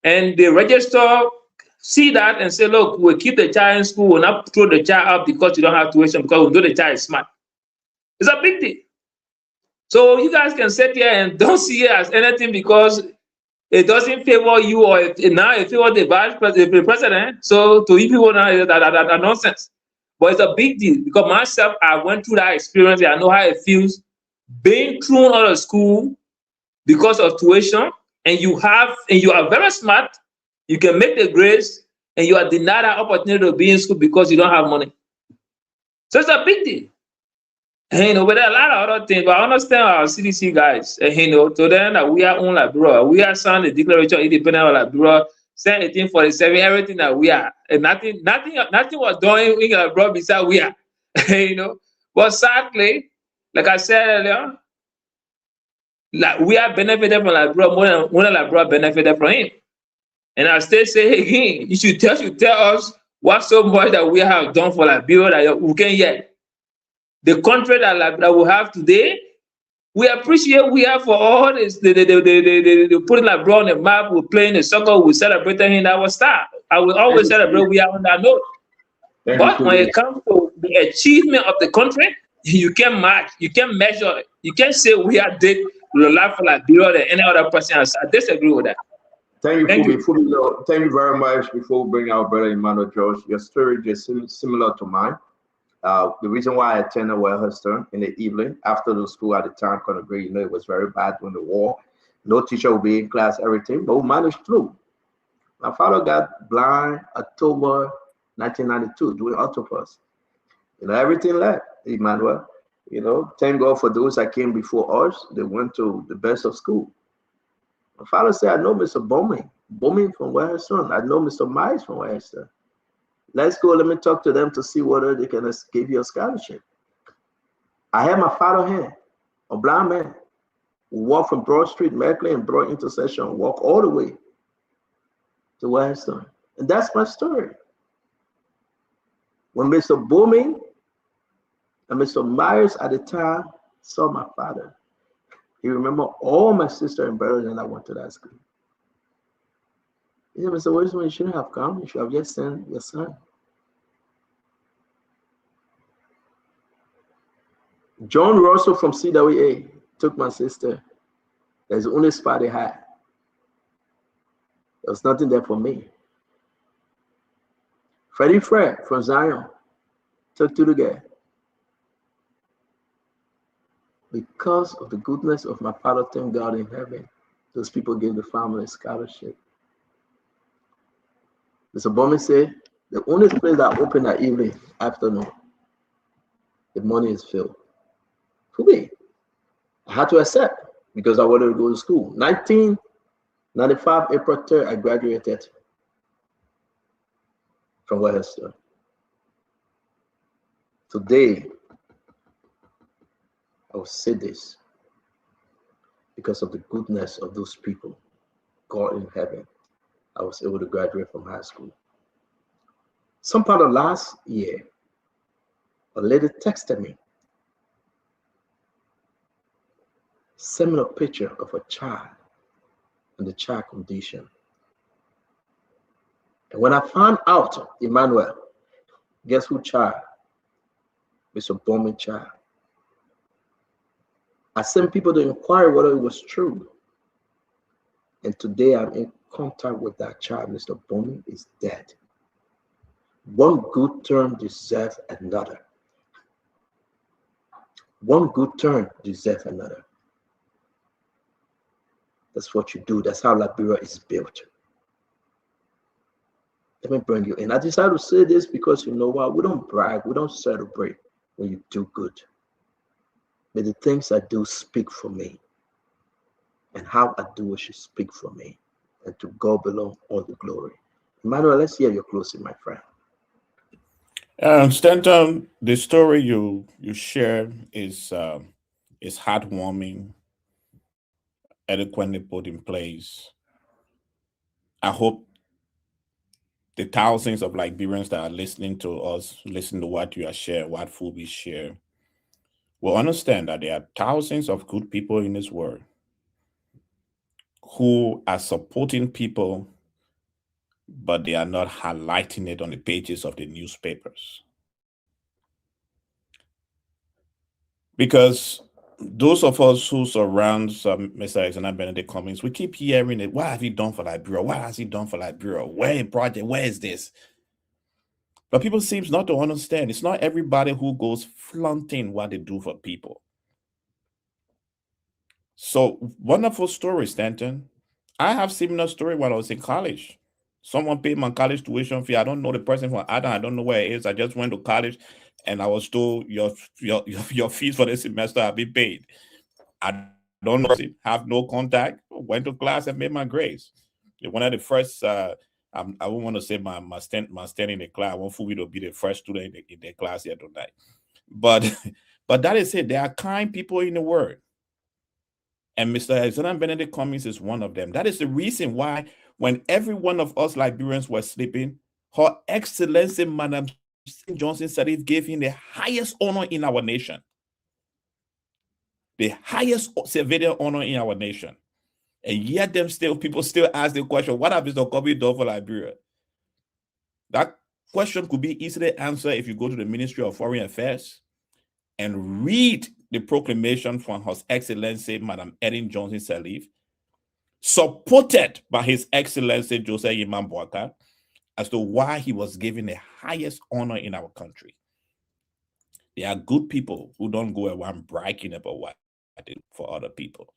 and the registrar see that and say, look, we'll keep the child in school, we'll not throw the child out because you don't have tuition, because we know the child is smart. It's a big deal. So you guys can sit here and don't see it as anything because it doesn't favor you, or now it favors the president. So to you people now, that nonsense. But it's a big deal because myself, I went through that experience. I know how it feels being thrown out of school because of tuition, and you are very smart. You can make the grades, and you are denied that opportunity to be in school because you don't have money. So it's a big deal. And, you know, but there are a lot of other things. But I understand our CDC guys. And, you know, to them that we are own Liberia. We are signed the Declaration of Independence of Liberia, since 1847. Everything that we are, and nothing was done in Liberia besides we are. You know, but sadly, like I said earlier, like we are benefited from Liberia more than Liberia benefited from him. And I still say again, you should tell us what so much that we have done for Liberia that we can yet. The country that we have today We appreciate we have for all this. They put it like bro on the map. We're playing the soccer. We celebrating in our style. I will always celebrate. We are on that note. But when it comes to the achievement of the country, you can't match. You can't measure. You can't say we are did life for Liberia than any other person else. I disagree with that. Thank you. Thank you very much. Before we bring our brother Emmanuel George, your story is similar to mine. The reason why I attended Wellhurst in the evening after the school at the time, you know, it was very bad when the war. No teacher would be in class, everything, but we managed through. My father got blind October 1992 doing autopsy. You know, everything left, Emmanuel. You know, thank God for those that came before us. They went to the best of school. My father said, I know Mr. Bowman from Wellhurst. I know Mr. Miles from Wellhurst. Let's go, let me talk to them to see whether they can give you a scholarship. I had my father here, a blind man, who walked from Broad Street, Merkley, and Broad Intersection, walk all the way to Wellhurst. And that's my story. When Mr. Bowman and Mr. Myers at the time saw my father, he remembered all my sister and brothers and I went to that school. He said, Mr. Wilson, you shouldn't have come. You should have just sent your son. John Russell from CWA took my sister. That's the only spot they had. There was nothing there for me. Freddie Fred from Zion took to the girl. Because of the goodness of my Father, thank God in heaven, those people gave the family a scholarship. Mr. Bowman said, the only place that opened that evening, afternoon, the money is filled. For me, I had to accept because I wanted to go to school. 1995, April 3rd, I graduated from Wellhurst. Today, I will say this because of the goodness of those people, God in heaven, I was able to graduate from high school. Some part of last year, a lady texted me, sent me a picture of a child and the child condition. And when I found out, Emmanuel, guess who child? Mr. Bowman child. I sent people to inquire whether it was true. And today I'm in contact with that child. Mr. Bowman is dead. One good turn deserves another. One good turn deserves another. That's what you do. That's how Liberia is built. Let me bring you in. I decided to say this because you know what? We don't brag. We don't celebrate when you do good. May the things I do speak for me. And how I do it should speak for me. And to God belong all the glory. Emmanuel, let's hear your closing, my friend. Stanton, the story you shared is heartwarming, eloquently put in place. I hope the thousands of Liberians that are listening to us, listen to what you are sharing, what food we share, will understand that there are thousands of good people in this world who are supporting people, but they are not highlighting it on the pages of the newspapers. Because those of us who surround Mr. Alexander Benedict Cummings, we keep hearing it. What have he done for Liberia? What has he done for Liberia? Where is project? Where is this? But people seem not to understand. It's not everybody who goes flaunting what they do for people. So wonderful story, Stanton. I have similar story when I was in college. Someone paid my college tuition fee. I don't know the person from Adam. I don't know where it is. I just went to college and I was told your fees for the semester have been paid. I don't know, have no contact. Went to class and made my grades. One of the first, I won't want to say my stand in the class. I want for me to be the first student in the class here tonight. But that is it. There are kind people in the world. And Mr. Alexander Benedict Cummings is one of them. That is the reason why when every one of us Liberians were sleeping, Her Excellency Madam St. Johnson Sirleaf gave him the highest honor in our nation. the highest civilian honor in our nation. And yet people still ask the question, what have Mr. Kobe done for Liberia? That question could be easily answered if you go to the Ministry of Foreign Affairs and read the proclamation from His Excellency, Madam Ellen Johnson Sirleaf, supported by His Excellency Joseph Yimam Boakai, as to why he was given the highest honor in our country. There are good people who don't go around bragging about what they do for other people.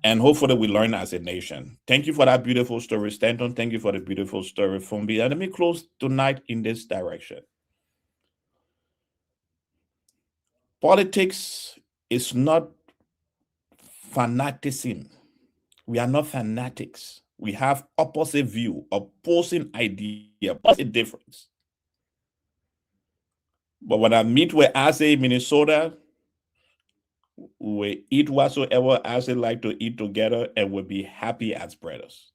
And hopefully we learn as a nation. Thank you for that beautiful story, Stanton. Thank you for the beautiful story, Fumbi. And let me close tonight in this direction. Politics is not fanaticism. We are not fanatics. We have opposite view, opposing idea, opposite difference. But when I meet with Ase in Minnesota, we eat whatsoever Ase like to eat together, and we'll be happy as brothers.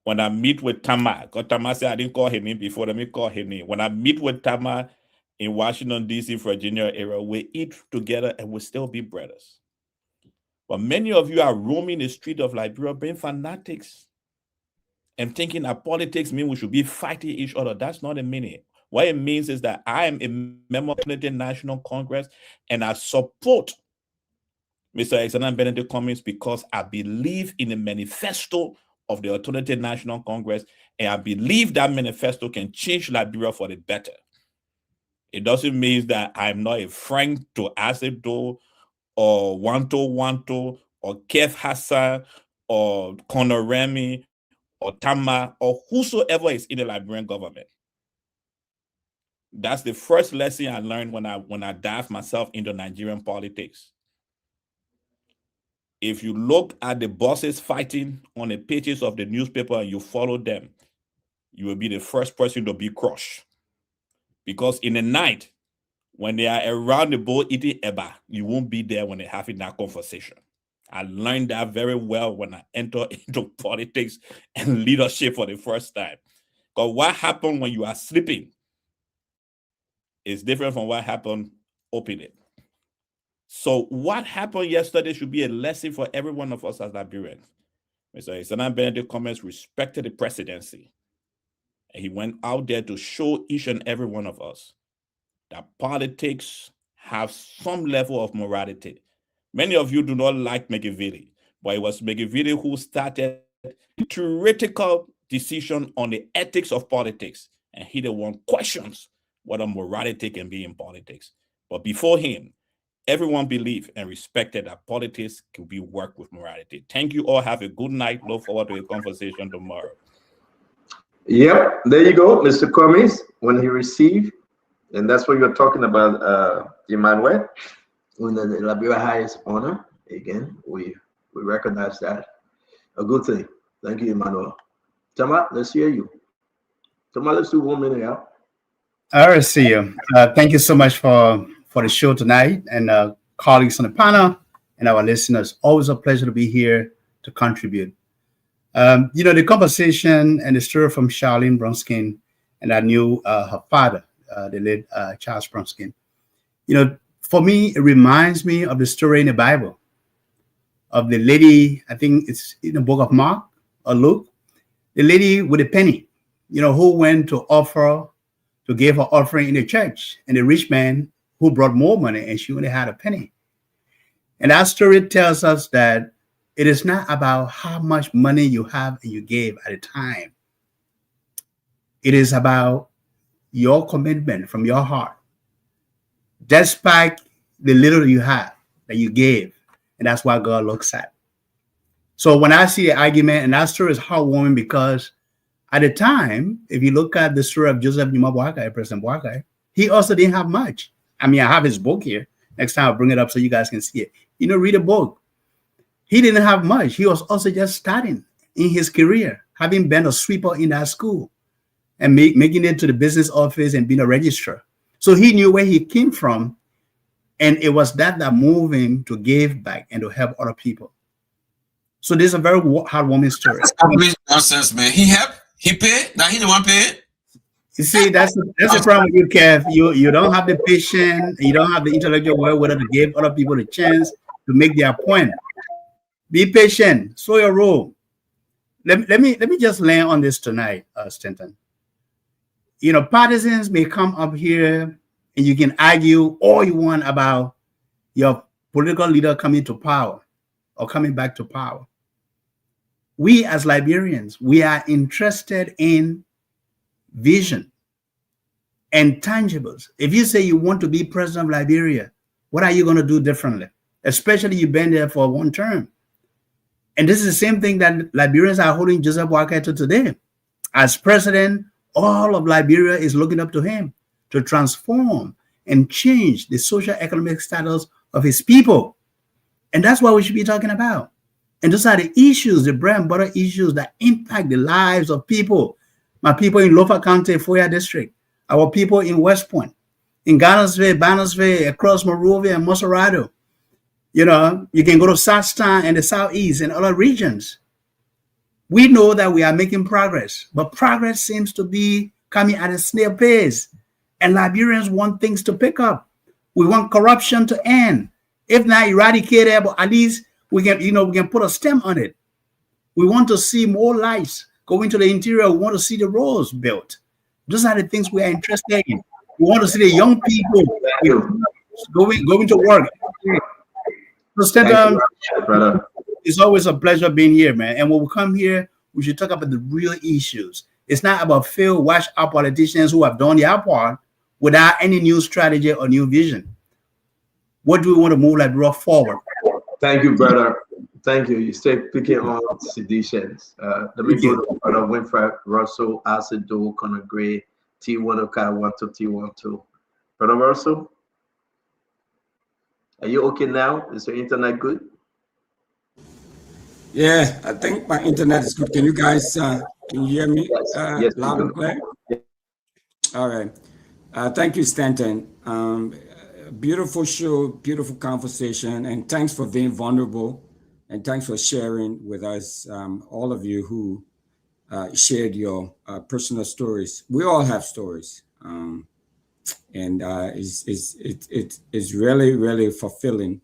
When I meet with Tama, because Tama said I didn't call her name before, let me call her name. When I meet with Tama in Washington, D.C., Virginia area, we eat together and we'll still be brothers. But many of you are roaming the street of Liberia being fanatics and thinking that politics means we should be fighting each other. That's not the meaning. What it means is that I am a member of the United National Congress and I support Mr. Alexander Benedict Cummings because I believe in the manifesto of the Alternative National Congress, and I believe that manifesto can change Liberia for the better. It doesn't mean that I'm not a friend to Asedo or Wanto or Kev Hassan or Conor Remy or Tama or whosoever is in the Liberian government. That's the first lesson I learned when I dived myself into Nigerian politics. If you look at the bosses fighting on the pages of the newspaper and you follow them, you will be the first person to be crushed. Because in the night, when they are around the bowl eating eba, you won't be there when they're having that conversation. I learned that very well when I entered into politics and leadership for the first time. Because what happened when you are sleeping is different from what happened opening. So what happened yesterday should be a lesson for every one of us as Liberians. Mr. Alexander Benedict Cummings respected the presidency. And he went out there to show each and every one of us that politics have some level of morality. Many of you do not like Machiavelli, but it was Machiavelli who started a theoretical decision on the ethics of politics. And he the one questions whether morality can be in politics. But before him, everyone believed and respected that politics could be worked with morality. Thank you all. Have a good night. Look forward to a conversation tomorrow. Yep, there you go, Mr. Cummings, when he received, and that's what you're talking about, Emmanuel, when the Liberia highest honor. Again, we recognize that. A good thing. Thank you, Emmanuel. Tama, let's hear you. Tama, let's do 1 minute out. All right, see you. Thank you so much for the show tonight, and colleagues on the panel and our listeners. Always a pleasure to be here to contribute. The conversation and the story from Charlene Bronskin, and I knew her father, the late Charles Bronskin. For me, it reminds me of the story in the Bible of the lady, I think it's in the book of Mark or Luke, the lady with a penny, who went to give her offering in the church, and the rich man who brought more money, and she only had a penny. And that story tells us that it is not about how much money you have and you gave at a time. It is about your commitment from your heart, despite the little you have that you gave. And that's what God looks at. So when I see the argument, and that story is heartwarming because at the time, if you look at the story of Joseph Yimam Boakai, President Boakai, he also didn't have much. I mean, I have his book here. Next time I'll bring it up so you guys can see it. Read a book. He didn't have much. He was also just starting in his career, having been a sweeper in that school and making it to the business office and being a registrar. So he knew where he came from. And it was that moved him to give back and to help other people. So this is a very heartwarming story. That's complete nonsense, man. He helped. He paid. Now he the one paid. You see, that's the problem with you, Kev. You don't have the patience, you don't have the intellectual wherewithal to give other people a chance to make their point. Be patient, slow your roll. Let me just land on this tonight, Stanton. You know, partisans may come up here and you can argue all you want about your political leader coming to power or coming back to power. We as Liberians, we are interested in vision and tangibles. If you say you want to be president of Liberia, what are you going to do differently? Especially you've been there for one term. And this is the same thing that Liberians are holding Joseph Boakai to today. As president, all of Liberia is looking up to him to transform and change the social economic status of his people. And that's what we should be talking about. And those are the issues, the bread and butter issues that impact the lives of people. My people in Lofa County, Foya District, our people in West Point, in Garnersville, Bannersville, across Monrovia and Moserado. You know, you can go to Southtown and the Southeast and other regions. We know that we are making progress, but progress seems to be coming at a snail pace. And Liberians want things to pick up. We want corruption to end. If not eradicated, but at least we can, we can put a stem on it. We want to see more lights go into the interior. We want to see the roads built. Those are the things we are interested in. We want to see the young people going to work. So, Stephen, it's always a pleasure being here, man. And when we come here, we should talk about the real issues. It's not about failed, washed out politicians who have done their part without any new strategy or new vision. What do we want to move Liberia forward? Thank you, brother. Thank you. You stay picking on seditions. Let me go to Brother Winfred Russell, Asido, Conor Gray, T1OK12, T12. Brother Russell, are you okay now? Is your internet good? Yeah, I think my internet is good. Can you guys can you hear me Yes, loud and clear? All right. Thank you, Stanton. Beautiful show, beautiful conversation, and thanks for being vulnerable, and thanks for sharing with us, all of you who shared your personal stories. We all have stories, and it's really, really fulfilling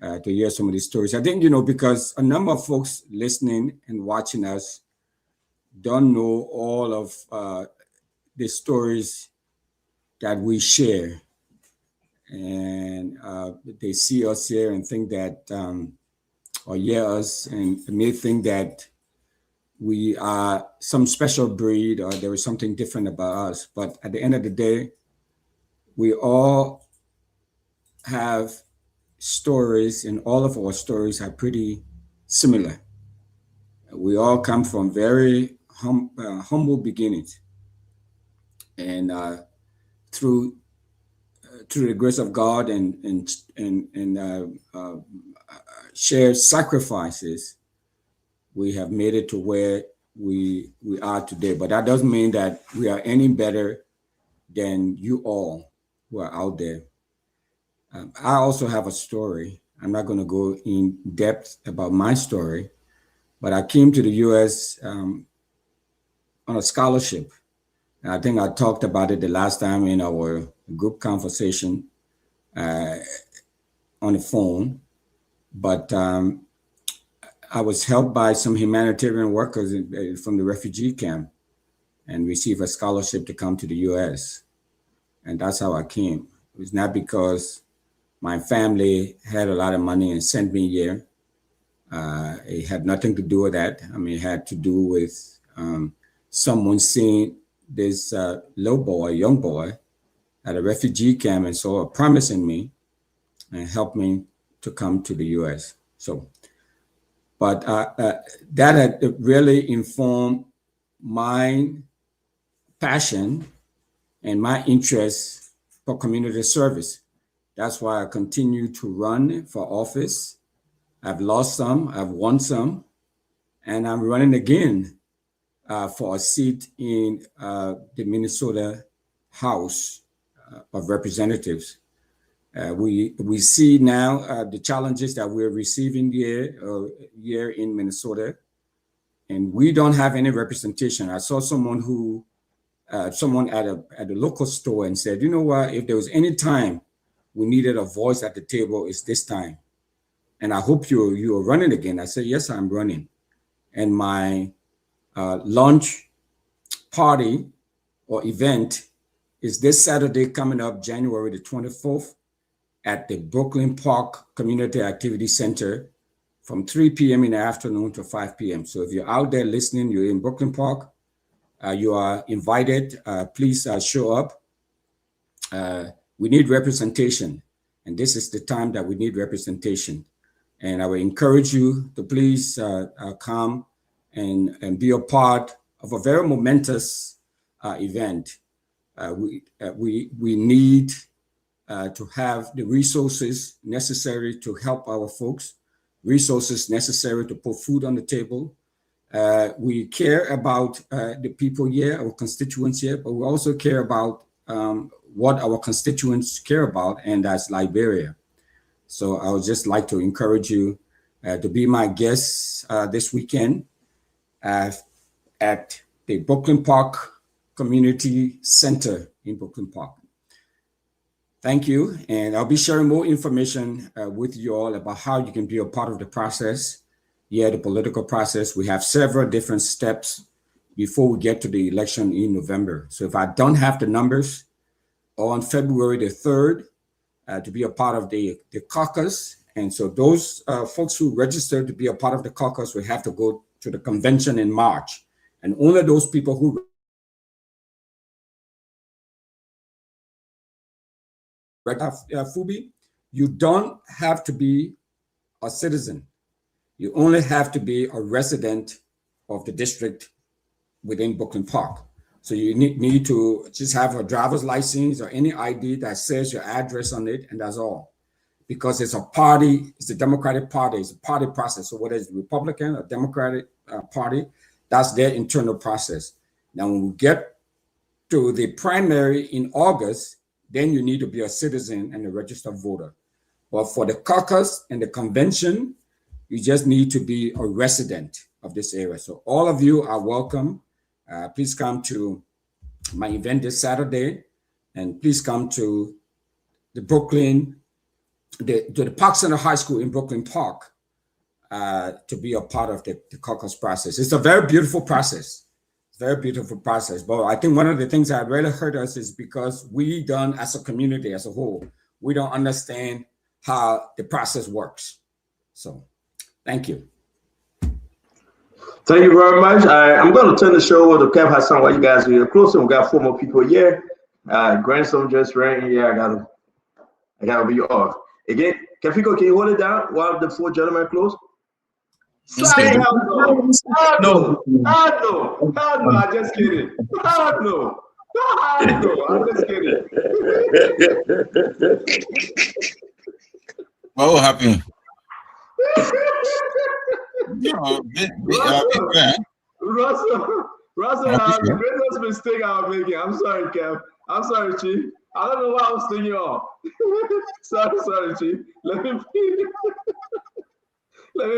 to hear some of these stories. I think, because a number of folks listening and watching us don't know all of the stories that we share. And they see us here and think that, or hear us and may think that we are some special breed or there is something different about us. But at the end of the day, we all have stories, and all of our stories are pretty similar. We all come from very humble beginnings, and through the grace of God and shared sacrifices, we have made it to where we are today. But that doesn't mean that we are any better than you all who are out there. I also have a story. I'm not going to go in depth about my story, but I came to the U.S. On a scholarship. And I think I talked about it the last time in our group conversation on the phone. But I was helped by some humanitarian workers from the refugee camp and received a scholarship to come to the U.S. And that's how I came. It was not because my family had a lot of money and sent me here. It had nothing to do with that. I mean, it had to do with someone seeing this young boy at a refugee camp and saw a promise in me and helped me to come to the U.S. So, but that had really informed my passion and my interest for community service. That's why I continue to run for office. I've lost some, I've won some, and I'm running again for a seat in the Minnesota House of Representatives. We see now the challenges that we're receiving here in Minnesota, and we don't have any representation. I saw someone who someone at a local store and said, you know what, if there was any time we needed a voice at the table, it's this time. And I hope you're running again. I said, yes, I'm running. And my launch party or event is this Saturday coming up, January the 24th, at the Brooklyn Park Community Activity Center from 3 p.m. in the afternoon to 5 p.m. So if you're out there listening, you're in Brooklyn Park, you are invited. Please show up. We need representation, and this is the time that we need representation. And I will encourage you to please come and be a part of a very momentous event. We need to have the resources necessary to help our folks, resources necessary to put food on the table. We care about the people here, our constituents here, but we also care about what our constituents care about, and that's Liberia. So I would just like to encourage you to be my guests this weekend at the Brooklyn Park Community Center in Brooklyn Park. Thank you, and I'll be sharing more information with you all about how you can be a part of the process. Yeah, the political process. We have several different steps before we get to the election in November. So if I don't have the numbers, on February the 3rd, to be a part of the caucus. And so those folks who registered to be a part of the caucus will have to go to the convention in March. And only those people who Fubi, you don't have to be a citizen. You only have to be a resident of the district within Brooklyn Park. So you need to just have a driver's license or any ID that says your address on it, and that's all. Because it's a party, it's a Democratic Party, it's a party process. So whether it's Republican or Democratic Party, that's their internal process. Now, when we get to the primary in August, then you need to be a citizen and a registered voter. But for the caucus and the convention, you just need to be a resident of this area. So all of you are welcome. Please come to my event this Saturday, and please come to the the Park Center High School in Brooklyn Park to be a part of the caucus process. It's a very beautiful process. It's a very beautiful process. But I think one of the things that really hurt us is because we don't, as a community as a whole, we don't understand how the process works. So thank you. Thank you very much. I'm going to turn the show over to Kev Hassan while you guys are here closer. We've got 4 more people here. Grandson just ran here. I gotta be off. Again, Kefiko, can you hold it down while the 4 gentlemen close? Sorry, no. I'm just kidding. No, I'm just kidding. What will happen? Russell, the greatest mistake I'm making. I'm sorry, Kev. I'm sorry, Chief. I don't know what I was thinking of. sorry, Chief. Let me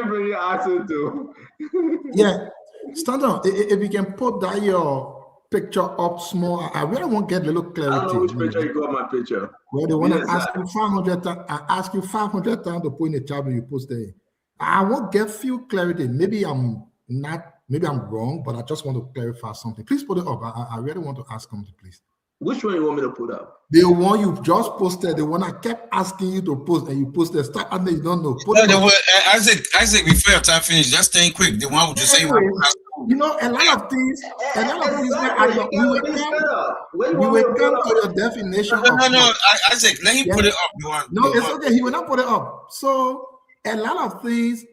bring your accent too. Yeah, Stanton, if you can put that your picture up small, I really want to get a little clarity. I don't know which picture you got my picture. Well, they want to ask you 500 times. I ask you 500 times to put in the chat when you post there. I want to get few clarity. Maybe I'm wrong, but I just want to clarify something. Please put it up. I really want to ask something, please. Which one you want me to put up? The one you just posted, the one I kept asking you to post, and you posted. Start and you don't know. Isaac, before your time finish, just staying quick. The one with the same. You know, a lot of things. We will come to your definition. No, Isaac, let him put it up. It's okay. He will not put it up. So a lot of things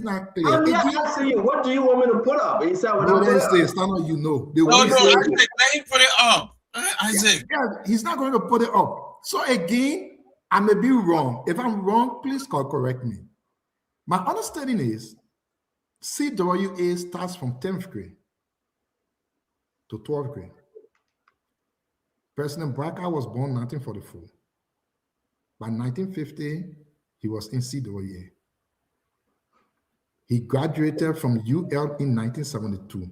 not clear. I'm not asking you. What do you want me to put up? He said, no, they say, Stanton, you know. Isaac, let him put it up. Isaac. Yeah, he's not going to put it up. So again, I may be wrong. If I'm wrong, please correct me. My understanding is CWA starts from 10th grade to 12th grade. President Bouakai was born in 1944. By 1950, he was in CWA. He graduated from UL in 1972.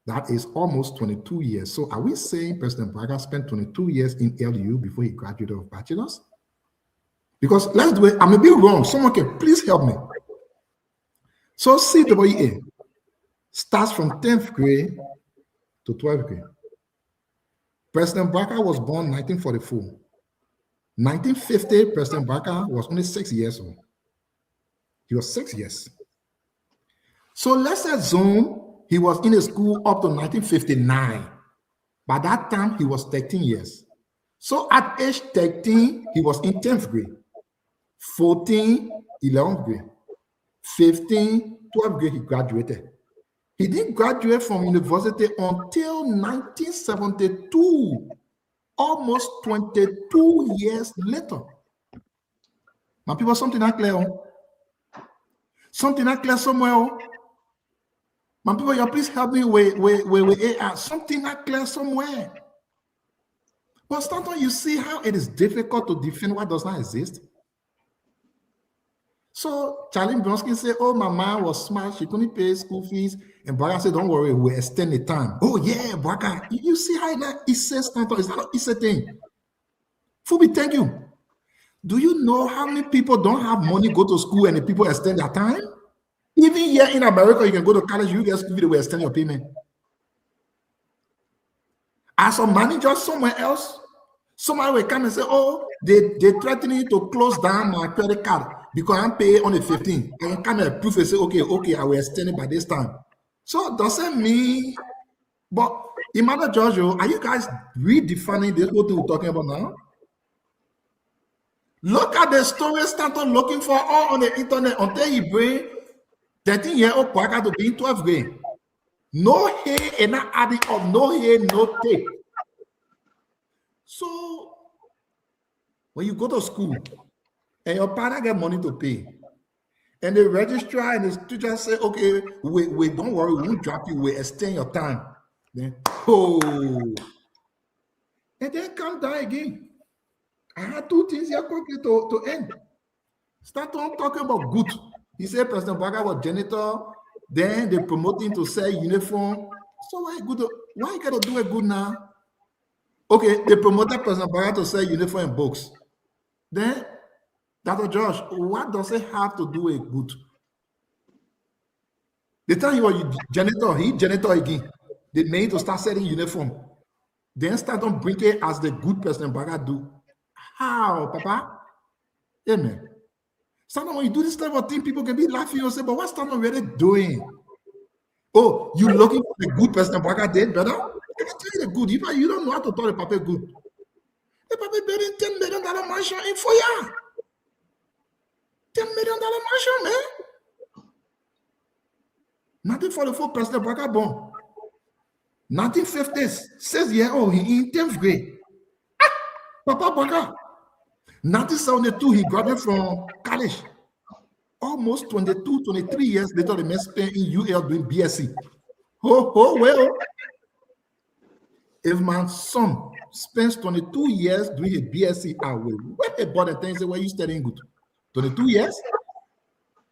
That is almost 22 years. So are we saying President Braga spent 22 years in LU before he graduated of bachelor's? Because let's do it. I may be wrong. Someone can please help me. So CWA starts from 10th grade to 12th grade. President Braga was born 1944. 1950, President Braga was only 6 years old. He was 6 years. So let's assume he was in a school up to 1959. By that time, he was 13 years. So at age 13, he was in 10th grade. 14, 11th grade. 15, 12th grade, he graduated. He didn't graduate from university until 1972, almost 22 years later. My people, something not clear. Something not clear somewhere. My people, you please help me with something not clear somewhere. But sometimes you see how it is difficult to defend what does not exist. So Charlie Bronski said, oh, my mom was smart. She couldn't pay school fees. And Braga said, don't worry, we'll extend the time. Oh, yeah, Braga. You see how it says something. It's not a thing. Fubi, thank you. Do you know how many people don't have money, go to school, and the people extend their time? Even here in America, you can go to college, you get school fee, they will extend your payment. As a manager somewhere else, somebody will come and say, oh, they're threatening to close down my credit card because I'm paying on the 15th. I can come and prove and say, okay, I will extend it by this time. So doesn't mean, but Emmanuel Giorgio, are you guys redefining this what we're talking about now? Look at the story Stanton looking for all on the internet until he bring 13-year-old Braga to be in 12th grade. No hair and not adding up, no hair, no tape. So when you go to school and your parents get money to pay, and the registrar and the teacher say, okay, wait, don't worry, we won't drop you, we'll extend your time. Then, and then come down again. I had two things here quickly to end. Start on talking about good. He said President Braga was janitor, then they promote him to sell uniform. So why you gotta do it good now? Okay, they promoted President Braga to sell uniform and books. Then, Dr. Josh, what does it have to do with good? The time he was janitor, he janitor again. They made to start selling uniform. Then start on bringing as the good President Braga do. How, Papa? Amen. Sometimes when you do this type of thing, people can be laughing and say, but what's Stanton really doing? Oh, you looking for the good President Braga did, brother? I can tell you the good. If you don't know how to tell the Papa good. The Papa building $10 million mansion in 4 years. $10 million mansion, man. 1944, President Braga born. 1950s, 6-year-old, he in 10th grade. Papa Braga. 1972, he graduated from college. Almost 22, 23 years later, the man spent in UL doing BSc. Well, if my son spends 22 years doing a BSc, I will wait about and say, well, you studying good? 22 years?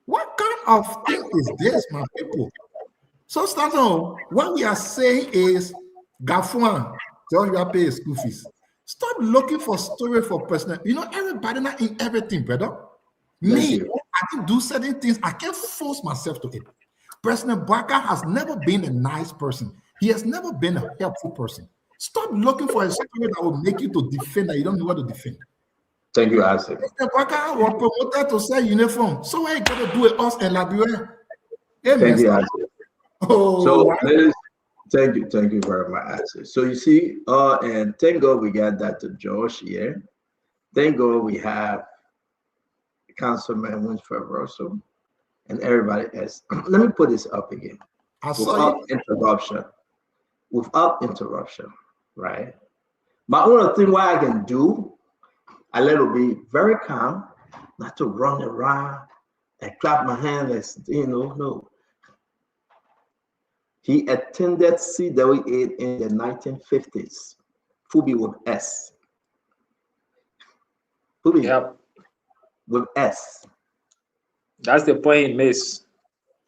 What kind of thing is this, my people? So, Stanton, what we are saying is, Gafuan, tell you pay school fees. Stop looking for story for personal. You know, everybody not in everything, brother. Me, I can do certain things. I can't force myself to it. President Braga has never been a nice person. He has never been a helpful person. Stop looking for a story that will make you to defend that you don't know what to defend. Thank you, Isaac. President Braga was promoted to sell uniform. So what you got to do with us and Liberia? Thank you, Isaac. Oh, so, wow. thank you very much, Isaac. So you see, and thank God we got Dr. Josh here. Thank God we have Councilman Winfred Russell and everybody else. Let me put this up again. Without interruption, right? But one of the things what I can do, I let it be very calm, not to run around and clap my hands, no. He attended CWA in the 1950s. Fubi with S. Fubi. Yep. With S. That's the point he missed.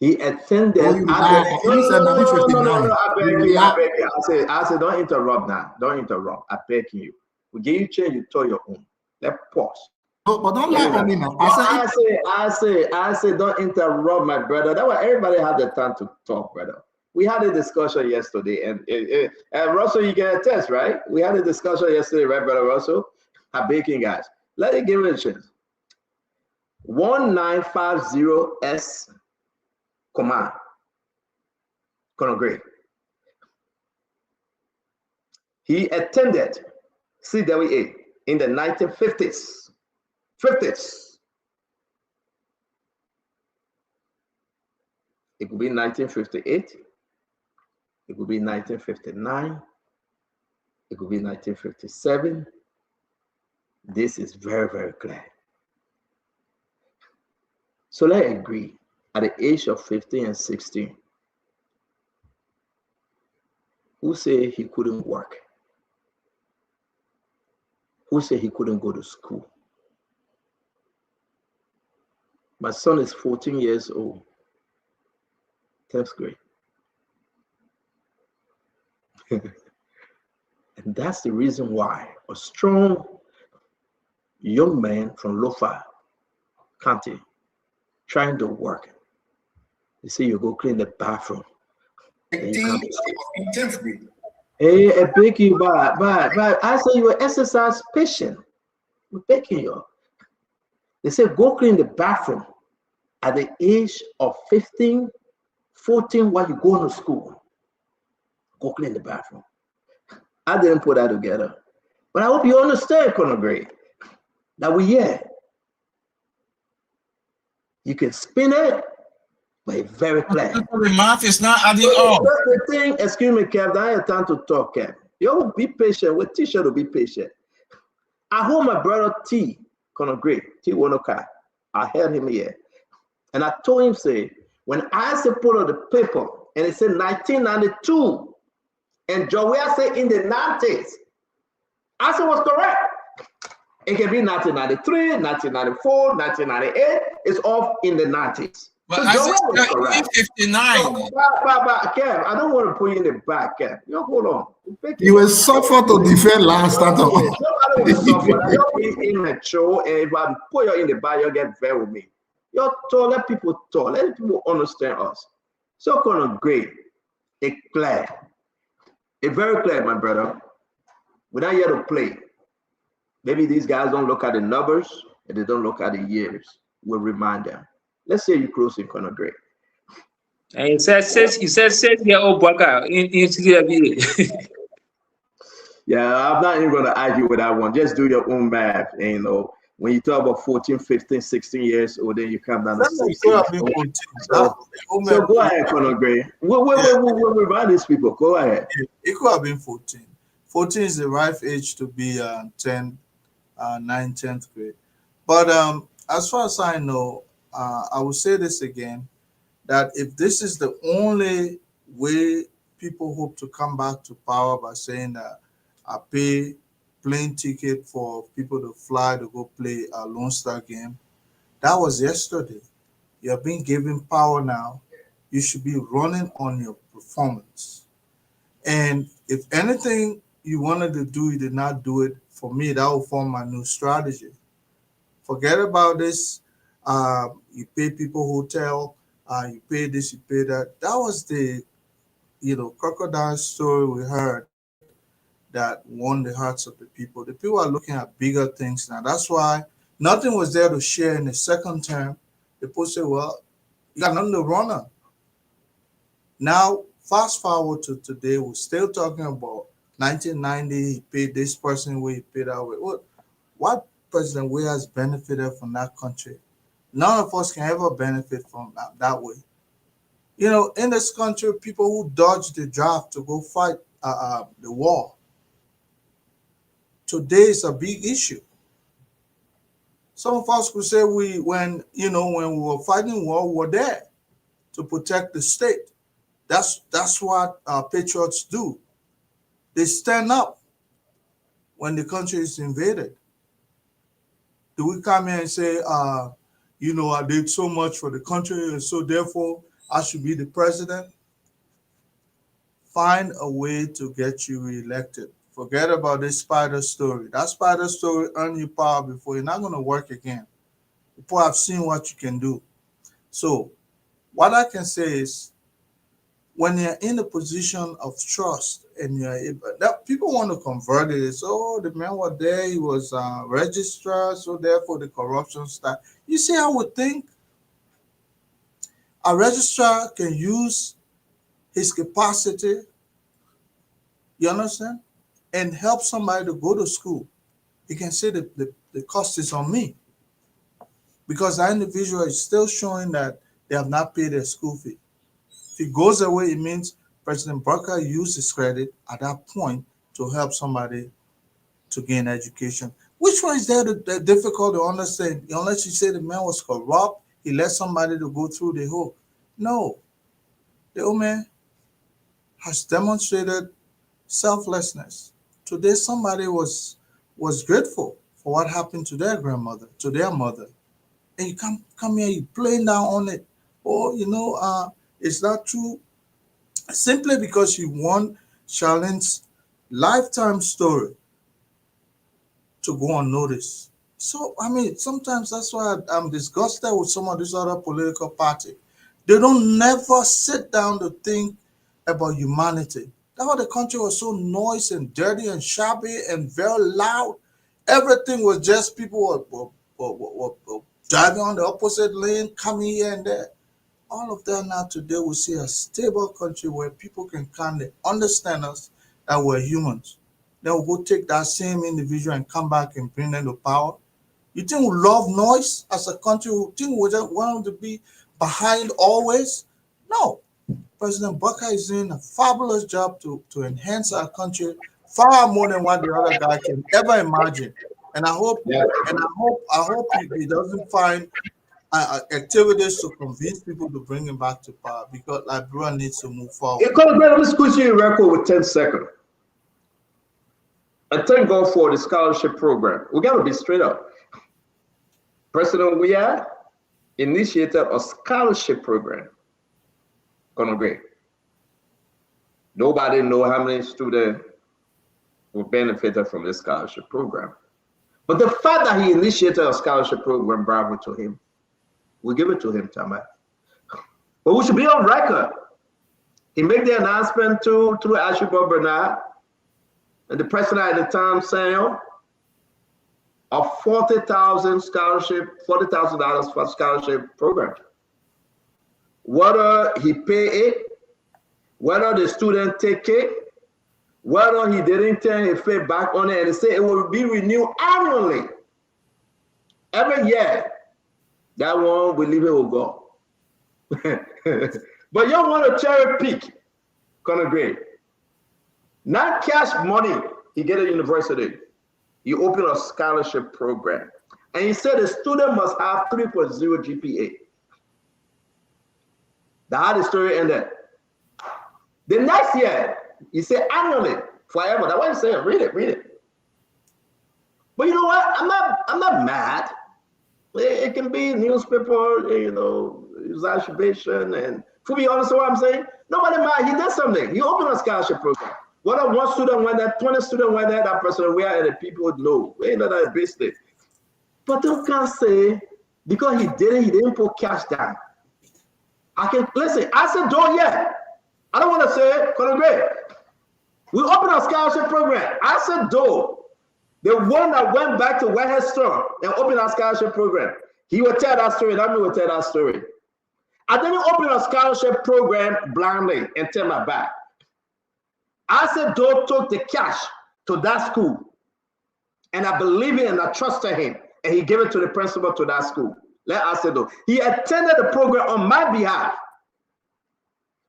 He attended. Oh, you lie. You said No, 1959. I beg you. I say, don't interrupt now. Don't interrupt. I beg you. We give you change, you tell your own. Let's pause. No, but don't lie on me now. I say, don't interrupt, my brother. That way everybody had the time to talk, brother. We had a discussion yesterday, and Russell, you get a test, right? We had a discussion yesterday, right, brother Russell? Baking guys. Let it give it a chance. 1950S command. Colonel Gray. He attended CWA in the 1950s. 50s. It could be 1958. It could be 1959. It could be 1957. This is very, very clear. So let's agree, at the age of 15 and 16, who say he couldn't work? Who say he couldn't go to school? My son is 14 years old, 10th grade. And that's the reason why a strong young man from Lofa County trying to work. They say you go clean the bathroom. In 10th grade. Hey, I beg you, but I say you exercise patient. We're begging you. They say go clean the bathroom at the age of 15, 14 while you go to school. Go clean the bathroom. I didn't put that together. But I hope you understand, Colonel Gray, that we're here. You can spin it, but it's very clear. The math is not adding up. The thing, excuse me, Kev, I have time to talk, Kev. You will be patient. With teacher to be patient. I hold my brother T, Colonel Gray, T Wonoka. I held him here. And I told him, say, when I say put on the paper, and it said 1992, and Joey said in the 90s, I said was correct. It can be 1993, 1994, 1998. It's off in the 90s. But So I Joey said was correct. 59. But Kev, I don't want to put you in the back, Kev. You hold on. You will suffer to defend last time. Nobody will suffer. I don't be immature, and if I put you in the back, you'll get very with me. You're tall, let people talk, let people understand us. So kind of great. It's clear. It's very clear, my brother. We're not here to play. Maybe these guys don't look at the numbers and they don't look at the years. We'll remind them. Let's say you close in Conor Gray. And he said 6-year-old Bwaka in CWA. Yeah, I'm not even going to argue with that one. Just do your own math. And, you know, when you talk about 14, 15, 16 years old, then you come down to 16. So go ahead, Conor Gray. We'll remind these people. Go ahead. It could have been 14. 14 is the right age to be 10th, 9th, 10th grade. But as far as I know, I will say this again, that if this is the only way people hope to come back to power by saying that I pay plane ticket for people to fly to go play a Lone Star game, that was yesterday. You are being given power now. You should be running on your performance. And if anything you wanted to do, you did not do it, for me, that will form my new strategy. Forget about this. You pay people hotel, you pay this, you pay that. That was the, crocodile story we heard that won the hearts of the people. The people are looking at bigger things now. That's why nothing was there to share in the second term. The people say, well, you got nothing to run on. Now, fast forward to today, we're still talking about 1990, he paid this person way, he paid that way. What President Way has benefited from that country? None of us can ever benefit from that way. In this country, people who dodged the draft to go fight the war, today is a big issue. Some of us could say when we were fighting war, we were there to protect the state. That's what patriots do. They stand up when the country is invaded. Do we come here and say, I did so much for the country, and so therefore I should be the president, find a way to get you reelected. Forget about this spider story. That spider story earned you power before. You're not going to work again. People have seen what you can do. So what I can say is, when you're in a position of trust and you're able, that people want to convert it. It's, oh, the man was there, he was a registrar, so therefore the corruption started. You see, I would think a registrar can use his capacity, you understand, and help somebody to go to school. He can say that the cost is on me, because that individual is still showing that they have not paid their school fee. If it goes away, it means President Barker used his credit at that point to help somebody to gain education. Which one is there that difficult to understand? Unless you say the man was corrupt, he let somebody to go through the hole. No. The old man has demonstrated selflessness. Today, somebody was grateful for what happened to their grandmother, to their mother. And you come here, you playing down on it. Or, it's not true. Simply because you want Charlene's lifetime story to go unnoticed. So, I mean, sometimes that's why I'm disgusted with some of these other political parties. They don't never sit down to think about humanity. That's why the country was so noisy and dirty and shabby and very loud. Everything was just people were driving on the opposite lane, coming here and there. All of that now today we see a stable country where people can kind of understand us, that we're humans. Then we'll go take that same individual and come back and bring them to power. You think we love noise as a country? You think we just want to be behind always? No. President Barker is doing a fabulous job to enhance our country far more than what the other guy can ever imagine. And I hope he doesn't find activities to convince people to bring him back to power, because Liberia needs to move forward. Let me squeeze you a record with 10 seconds. And thank God for the scholarship program. We got to be straight up. President Weah initiated a scholarship program. Great. Nobody know how many students will benefit from this scholarship program. But the fact that he initiated a scholarship program, bravo to him. We give it to him, Tama. But we should be on record. He made the announcement through Ashiba Bernard and the president at the time saying a $40,000 scholarship, $40,000 for scholarship program. Whether he pay it, whether the student take it, whether he didn't turn his face back on it, and he said it will be renewed annually. Every year, that one we leave it will go. But you don't want to cherry pick, great. Not cash money he get at university. You open a scholarship program. And he said the student must have 3.0 GPA. That's how the story ended. The next year, he said annually, forever. That's what he said. Read it. But you know what? I'm not mad. It can be newspaper, exaggeration, and to be honest with what I'm saying, nobody mind. He did something. He opened a scholarship program. Whether one student went there, 20 students went there, that person we are, and the people would know. We ain't that business. But you can't say because he didn't put cash down. I said don't yet. I don't want to say great. We opened a scholarship program. I said though. The one that went back to Whitehead Store and opened a scholarship program. He would tell that story, and I will tell that story. I didn't open a scholarship program blindly and turn my back. I said Doe took the cash to that school. And I believe in and I trusted him. And he gave it to the principal to that school. Let us say though. He attended the program on my behalf.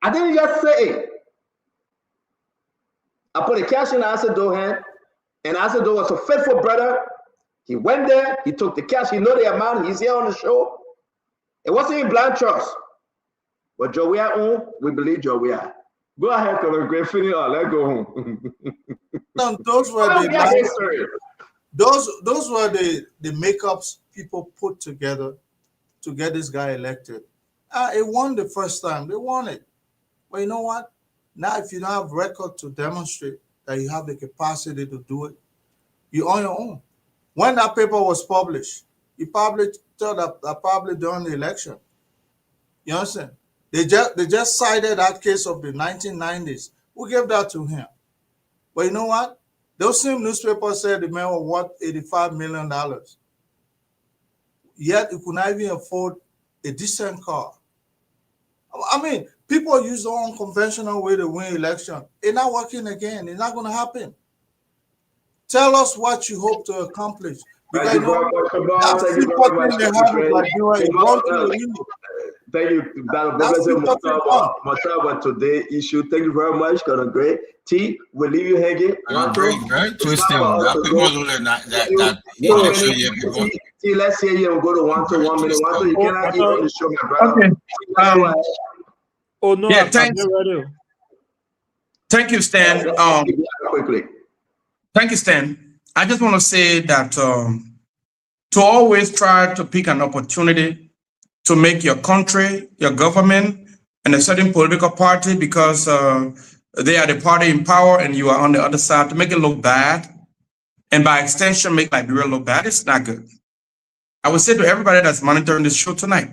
I didn't just say it. I put the cash in Asado's hand. And Asado was a faithful brother. He went there, he took the cash, he know the amount, he's here on the show. It wasn't in blind trust. But Joey, we believe Joey. Go ahead, Colonel Griffin, or let's go home. No, those were the makeups people put together to get this guy elected. It won the first time. They won it. But you know what? Now, if you don't have record to demonstrate that you have the capacity to do it, you're on your own. When that paper was published, you probably thought that probably during the election. You understand? They just cited that case of the 1990s. Who gave that to him? But you know what? Those same newspapers said the man was worth $85 million. Yet he could not even afford a decent car. I mean, people use their own conventional way to win election. It's not working again. It's not going to happen. Tell us what you hope to accomplish. Because Thank you very much, Kamal. Thank you very much. Thank you, Mataba, today issue. Thank you very much. Got a great T. We'll leave you hanging. Very twisted. T, let's hear you and go to 1 to 1 minute. 1 to you cannot keep on the show, my brother. Okay. Oh no, yeah, thank you, Stan. Quickly. Thank you, Stan. I just want to say that to always try to pick an opportunity to make your country, your government, and a certain political party, because they are the party in power and you are on the other side, to make it look bad, and by extension, make Liberia look bad, it's not good. I would say to everybody that's monitoring this show tonight,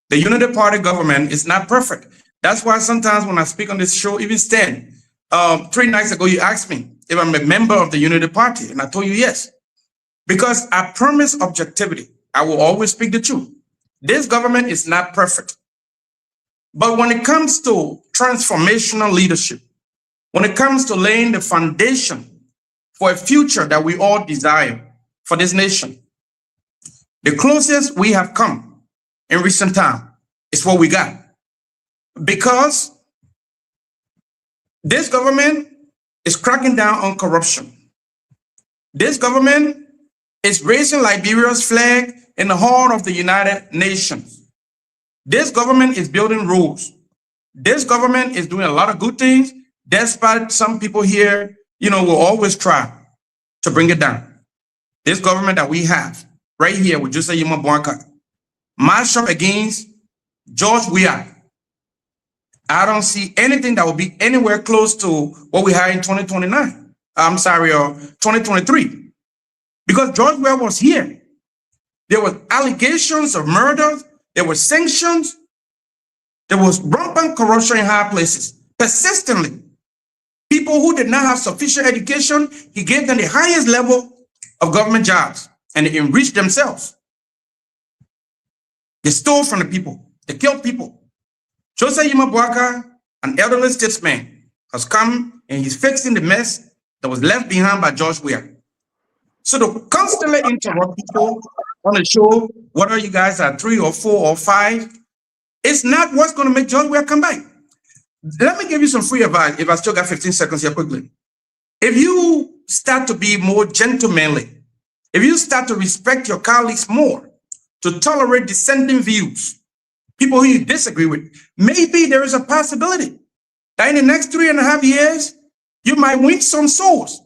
the Unity Party government is not perfect. That's why sometimes when I speak on this show, even Stan, 3 nights ago, you asked me if I'm a member of the Unity Party, and I told you yes. Because I promise objectivity. I will always speak the truth. This government is not perfect. But when it comes to transformational leadership, when it comes to laying the foundation for a future that we all desire for this nation, the closest we have come in recent time is what we got. Because this government is cracking down on corruption. This government is raising Liberia's flag in the hall of the United Nations. This government is building rules. This government is doing a lot of good things, despite some people here, will always try to bring it down. This government that we have right here with Joseph Yuma Boakai, march up against George Weah. I don't see anything that will be anywhere close to what we had in 2029. I'm sorry, 2023. Because George Weah was here. There were allegations of murder. There were sanctions. There was rampant corruption in high places, persistently. People who did not have sufficient education, he gave them the highest level of government jobs, and they enriched themselves. They stole from the people. They killed people. Joseph Yuma Boakai, an elderly statesman, has come and he's fixing the mess that was left behind by George Weah. So to constantly interrupt people on the show, whether you guys are 3 or 4 or 5, it's not what's going to make George Weah come back. Let me give you some free advice if I still got 15 seconds here quickly. If you start to be more gentlemanly, if you start to respect your colleagues more, to tolerate dissenting views, people who you disagree with, maybe there is a possibility that in the next 3.5 years, you might win some souls.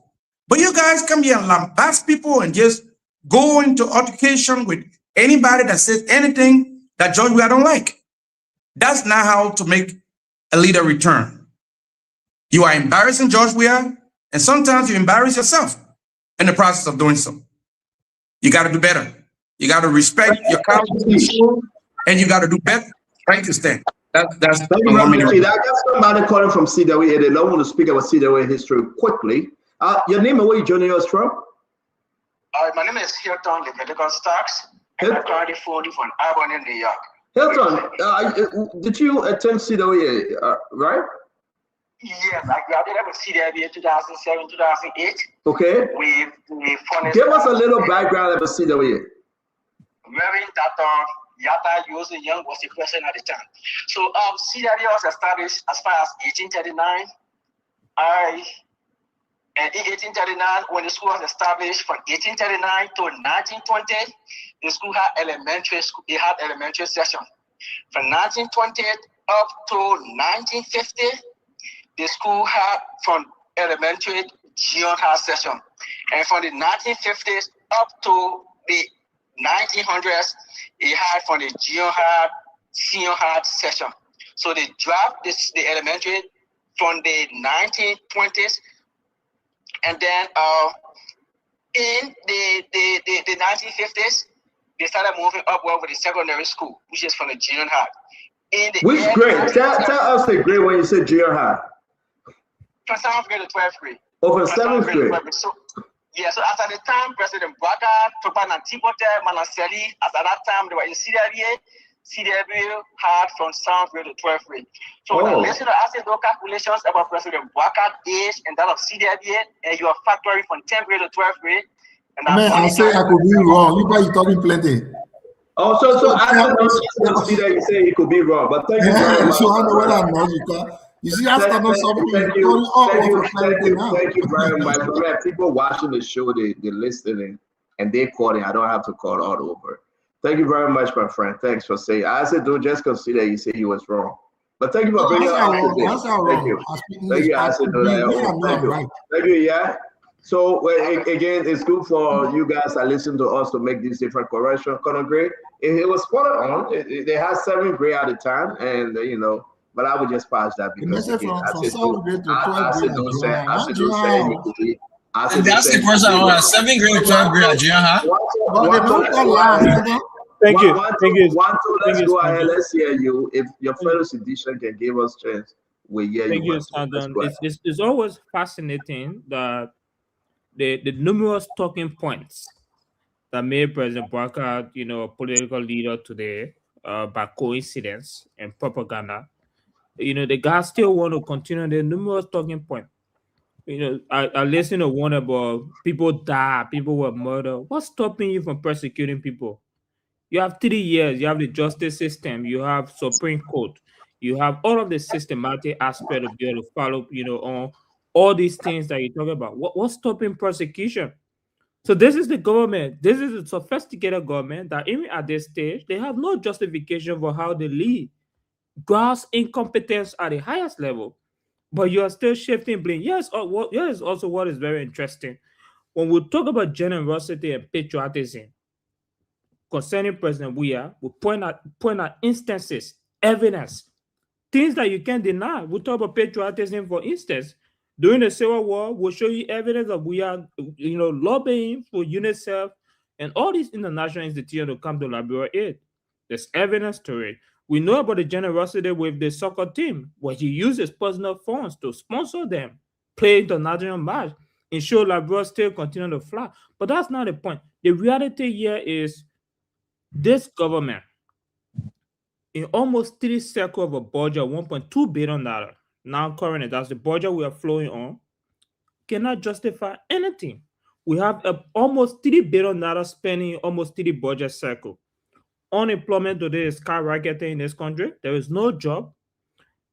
But you guys come here and lambast people and just go into altercation with anybody that says anything that George Weah don't like. That's not how to make a leader return. You are embarrassing George Weah, and sometimes you embarrass yourself in the process of doing so. You got to do better. You got to respect your colleagues, and you got to do better. Thank you, Stan. That's I got somebody calling from CWA. They don't want to speak about CWA history quickly. Your name and where you joining us from? My name is Hilton Leviticus Starks, and I'm currently phoning from Albany, New York. Hilton, did you attend CWA, right? Yes, I graduated from CWA 2007, 2008. Okay. Give us a little background about CWA. Reverend Dr. Yatta Yose Young was the president at the time. So CWA was established as far as 1839. And in 1839, when the school was established, from 1839 to 1920, the school had elementary school. It had elementary session. From 1920 up to 1950, the school had from elementary junior high session, and from the 1950s up to the 1900s, it had from the junior high senior high session. So they dropped the elementary from the 1920s, and then in the 1950s, they started moving upward with the secondary school, which is from the junior high. Which grade? Tell us the grade when you say junior high. From 7th grade to 12th grade. Oh, from 7th grade. So after the time, President Bouaká, Topan and Tipote, Manaseli, at that time, they were in CWA. CWA had from 7th grade to 12th grade. So when I listen to ask those calculations about President Bouaká's age and that of CWA, and you are factoring from 10th grade to 12th grade. And man, I say I could be wrong. You guys talking plenty. Oh, so I don't know see that you say it could be wrong, but thank you very much. So I know what I'm not. You see, I start not something. Thank you very much. Man, people watching the show, they listening, and they calling. I don't have to call all over. Thank you very much, my friend. Thanks for saying. I said, don't just consider you say you was wrong. But thank you for bringing it up today. Thank you. Thank you. I said, thank you. Yeah. So again, it's good for you guys that listen to us to make these different corrections. Colonel Gray, it was spot on. They had 7th grade at the time, and but I would just pass that because again, that's the person on 7th grade to 12th grade at junior high. Thank you. Let's go ahead. Let's hear you. If your fellow citizen can give us chance, we hear you. Thank you, it's always fascinating that the numerous talking points that made President Bouaká, a political leader today, by coincidence and propaganda, the guys still want to continue the numerous talking points. I listen to one about people die, people were murdered. What's stopping you from persecuting people? You have 3 years, you have the justice system, you have Supreme Court, you have all of the systematic aspect of you to follow, on all these things that you talk about. What's stopping persecution? So this is the government. This is a sophisticated government that even at this stage, they have no justification for how they lead. Gross incompetence at the highest level, but you are still shifting blame. Yes, here's also what is very interesting. When we talk about generosity and patriotism concerning President Weah, we point out instances, evidence, things that you can't deny. We talk about patriotism, for instance. During the Civil War, we'll show you evidence of Weah, lobbying for UNICEF and all these international institutions to come to Liberia aid. There's evidence to it. We know about the generosity with the soccer team, where he uses personal funds to sponsor them, play international match, ensure Liberia still continue to fly. But that's not the point. The reality here is this government, in almost 3 circles of a budget of $1.2 billion, now currently, that's the budget we are flowing on, cannot justify anything. We have almost $3 billion spending almost 3 budget cycle. Unemployment today is skyrocketing in this country. There is no job.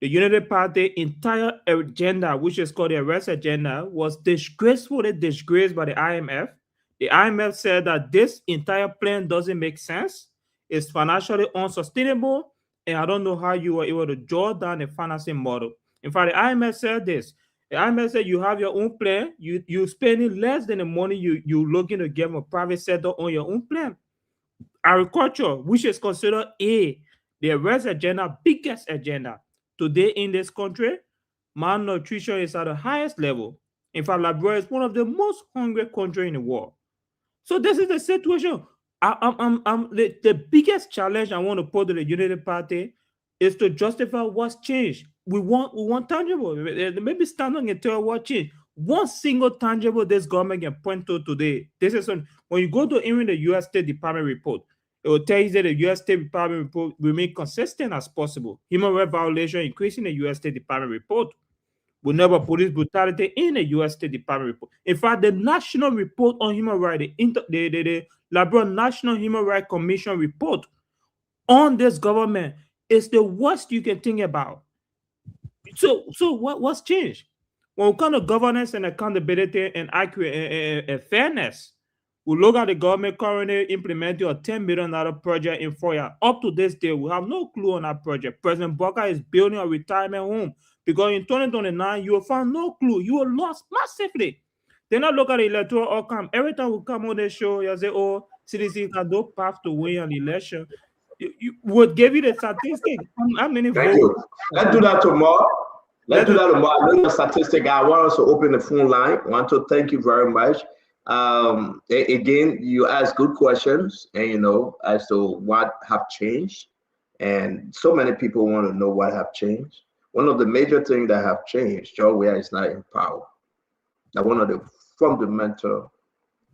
The Unity Party entire agenda, which is called the arrest agenda, was disgracefully disgraced by the IMF. The IMF said that this entire plan doesn't make sense. It's financially unsustainable, and I don't know how you were able to draw down a financing model. In fact, the IMF said this. The IMF said you have your own plan. You're spending less than the money you're looking to get from a private sector on your own plan. Agriculture, which is considered the arrest agenda, biggest agenda today in this country, malnutrition is at the highest level. In fact, Liberia is one of the most hungry countries in the world. So this is the situation. The biggest challenge I want to put to the Unity Party is to justify what's changed. We want tangible. Maybe standing and tell what changed. One single tangible this government can point to today. This is when you go to even the U.S. State Department report, it will tell you that the U.S. State Department report remain consistent as possible. Human rights violation increasing the U.S. State Department report. We never police brutality in the U.S. State Department report. In fact, the National Report on Human Rights, the Liberia National Human Rights Commission report on this government is the worst you can think about. So what's changed? When we come to governance and accountability and accurate and fairness, we look at the government currently implementing a $10 million project in FOIA. Up to this day, we have no clue on that project. President Bouaká is building a retirement home because in 2029, you will find no clue. You will lost massively. Then I look at the electoral outcome. Every time we come on the show, you say, oh, CDC has no path to win an election. Would give you the statistic. How many Thank votes? you. Let's do that tomorrow. Let's do that tomorrow. I know the statistic. I want us to open the phone line. I want to thank you very much. Again, you ask good questions, and as to what have changed, and so many people want to know what have changed. One of the major things that have changed, George Weah is not in power. Now, one of the fundamental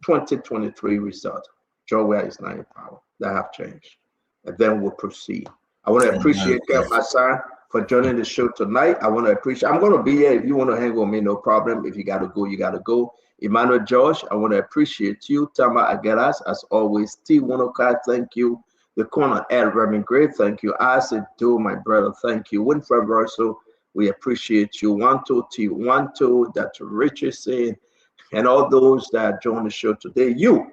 2023 results, George Weah is not in power. That have changed, and then we'll proceed. I want to appreciate my son for joining the show tonight. I want to appreciate. I'm going to be here if you want to hang with me, no problem. If you got to go, you got to go. Emmanuel George, I want to appreciate you. Tama Agueras, as always. T. Winoka, thank you. The corner Ed Reverend Gray, thank you. Isaac Do, my brother, thank you. Winfred Russell, we appreciate you. Wanto T. Wanto, Dr. Richardson, and all those that joined the show today. You,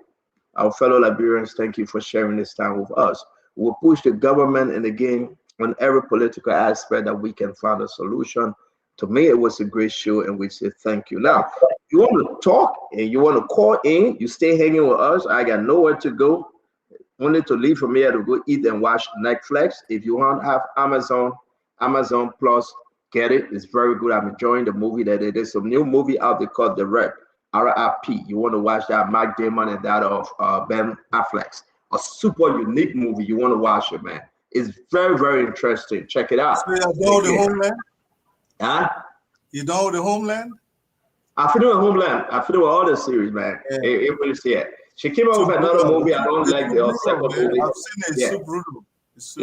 our fellow Liberians, thank you for sharing this time with us. We'll push the government in the game on every political aspect that we can find a solution. To me, it was a great show, and we say thank you. Now, if you want to talk and you want to call in, you stay hanging with us. I got nowhere to go. Only to leave from here to go eat and watch Netflix. If you want to have Amazon Plus, get it. It's very good. I'm enjoying the movie that it is. Some new movie out there called The Rep, RIP. You want to watch that, Mark Damon and that of Ben Affleck. A super unique movie. You want to watch it, man. It's very, very interesting. Check it out. So you know the Homeland? Huh? You know the Homeland? I feel the Homeland. I feel all the series, man. It was here. She came out with another movie. I don't like the second movie. I've seen it. It's so brutal. It's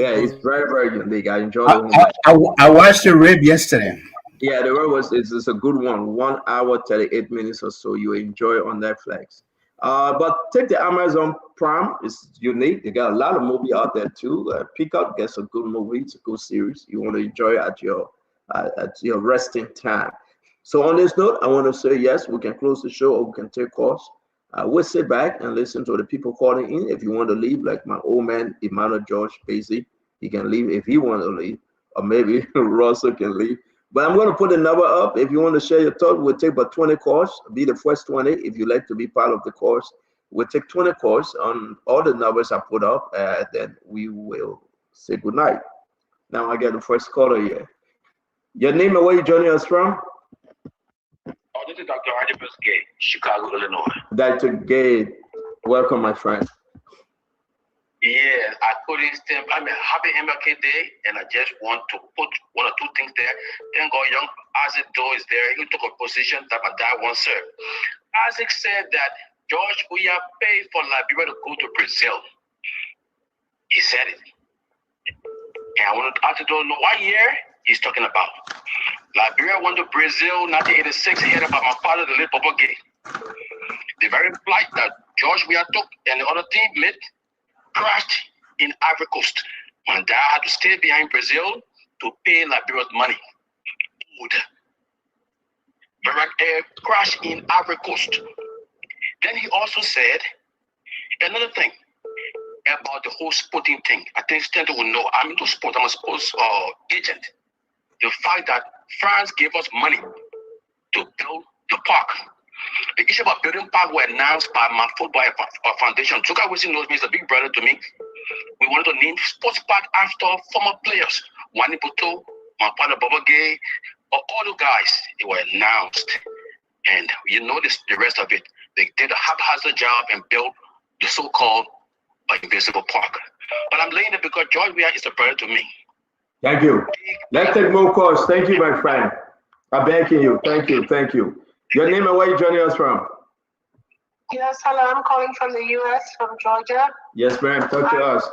very, very unique. I enjoyed it. I watched the Rib yesterday. Yeah, the Rib it's a good one. 1 hour, 38 minutes or so. You enjoy it on Netflix. But take the Amazon Prime. It's unique. They got a lot of movie out there too. Pick up, get some good movies. It's a good series. You want to enjoy it at your resting time. So on this note, I want to say yes, we can close the show or we can take calls. We'll sit back and listen to the people calling in. If you want to leave, like my old man Emmanuel George Pacey, he can leave if he wants to leave, or maybe Russell can leave. But I'm going to put the number up. If you want to share your thoughts, we'll take about 20 calls. Be the first 20. If you like to be part of the course, we'll take 20 calls on all the numbers I put up, then we will say goodnight. Now I get the first caller here. Your name and where you joining us from? Oh, this is Dr. Archibald Gay, Chicago, Illinois. Dr. Gay, welcome, my friend. Yeah, I couldn't stand. I mean, happy MLK Day, and I just want to put one or two things there. Thank God, young Isaac Doe is there. He took a position that my dad once served. Isaac said that George Weah paid for Liberia to go to Brazil. He said it. And I want to Isaac Doe know what year he's talking about. Liberia went to Brazil 1986, headed by my father, the late Bobo Gay. The very flight that George Weah took and the other team met crashed in Ivory Coast. My dad had to stay behind Brazil to pay Liberia's money. Crash in Ivory Coast. Then he also said another thing about the whole sporting thing. I think Stanton will know. I'm into sport. I'm a sports agent. The fact that France gave us money to build the park. The issue about building park were announced by my football foundation. Chuka Wilson knows me, he's a big brother to me. We wanted to name sports park after former players. Wani Buto, my partner Bobo Gay, all the guys, they were announced. And you notice the rest of it. They did a haphazard job and built the so-called invisible park. But I'm laying it because George Weah is a brother to me. Thank you. Let's take more calls. Thank you, my friend. I'm thanking you. Thank you. Thank you. Your name and where you joining us from? Yes, hello. I'm calling from the U.S., from Georgia. Yes, ma'am. Talk to us.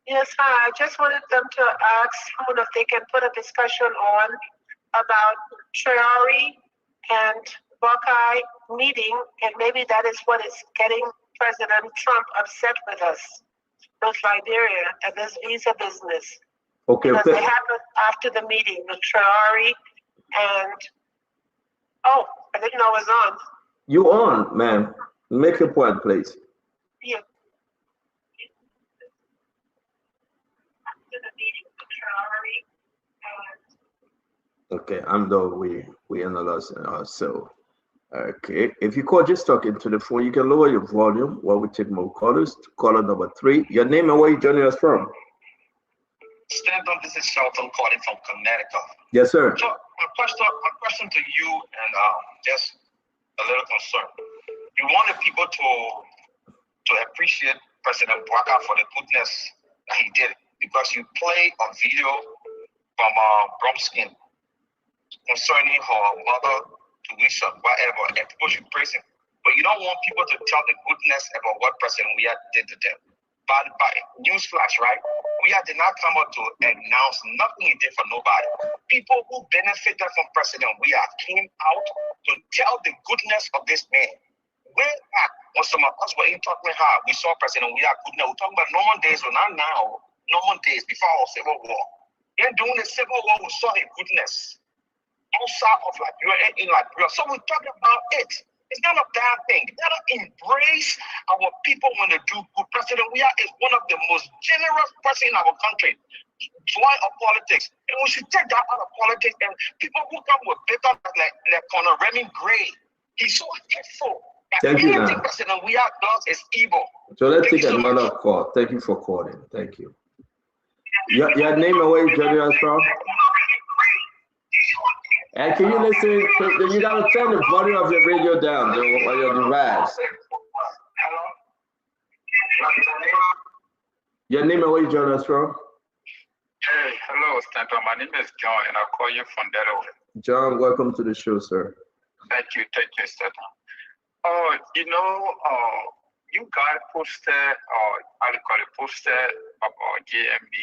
Yes, hi. I just wanted them to ask someone if they can put a discussion on about Traore and Buckeye meeting, and maybe that is what is getting President Trump upset with us, with Liberia and this visa business. Okay. Because they happened after the meeting with Traore and, oh, I didn't know I was on. You on, ma'am. Make your point, please. Yeah. Okay, I'm done. We analyze so. Okay, if you call just talking to the phone, you can lower your volume while we take more callers. Caller number 3. Your name and where you joining us from? Stanton, this is Shelton calling from Connecticut. Yes, sir. So my question to you, and just a little concern. You want the people to appreciate President Bouaka for the goodness that he did, because you play a video from Bromskin concerning her mother tuition, whatever, and people should praise him. But you don't want people to tell the goodness about what President Weah did to them. By newsflash, right? Weah did not come out to announce nothing he did for nobody. People who benefited from President Weah came out to tell the goodness of this man. Way back when some of us were in talking hard, we saw President Weah goodness. We're talking about normal days, but not now. Normal days before our civil war. Then during the civil war, we saw his goodness outside of Liberia and in Liberia. So we're talking about it. It's not a bad thing. We gotta embrace our people when they do good. President Weah is one of the most generous person in our country. Join of politics. And we should take that out of politics. And people who come with bitter like Conor Remy Gray, he's so hateful. Thank you, anything President Weah does is evil. So let's take another call. Thank you for calling. Thank you. Your name and where you joining us from? And can you listen? You gotta turn the volume of your radio down on your device. Your name and where you joining us from? Hey, hello, Stanton. My name is John, and I call you from Delaware. John, welcome to the show, sir. Thank you, Stanton. You guys posted, posted about JMB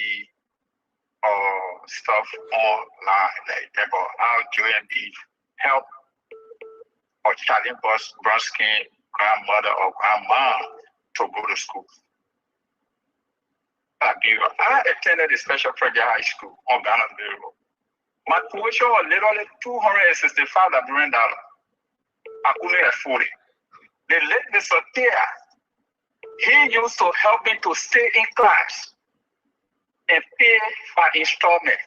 stuff online, like about how JMB helped or Charlie Bronskin grandmother or grandma to go to school. I attended a special project high school on Ghana's Road. My tuition was literally $265 Liberian. I couldn't afford it. The late Mr. Thea, he used to help me to stay in class and pay by installment.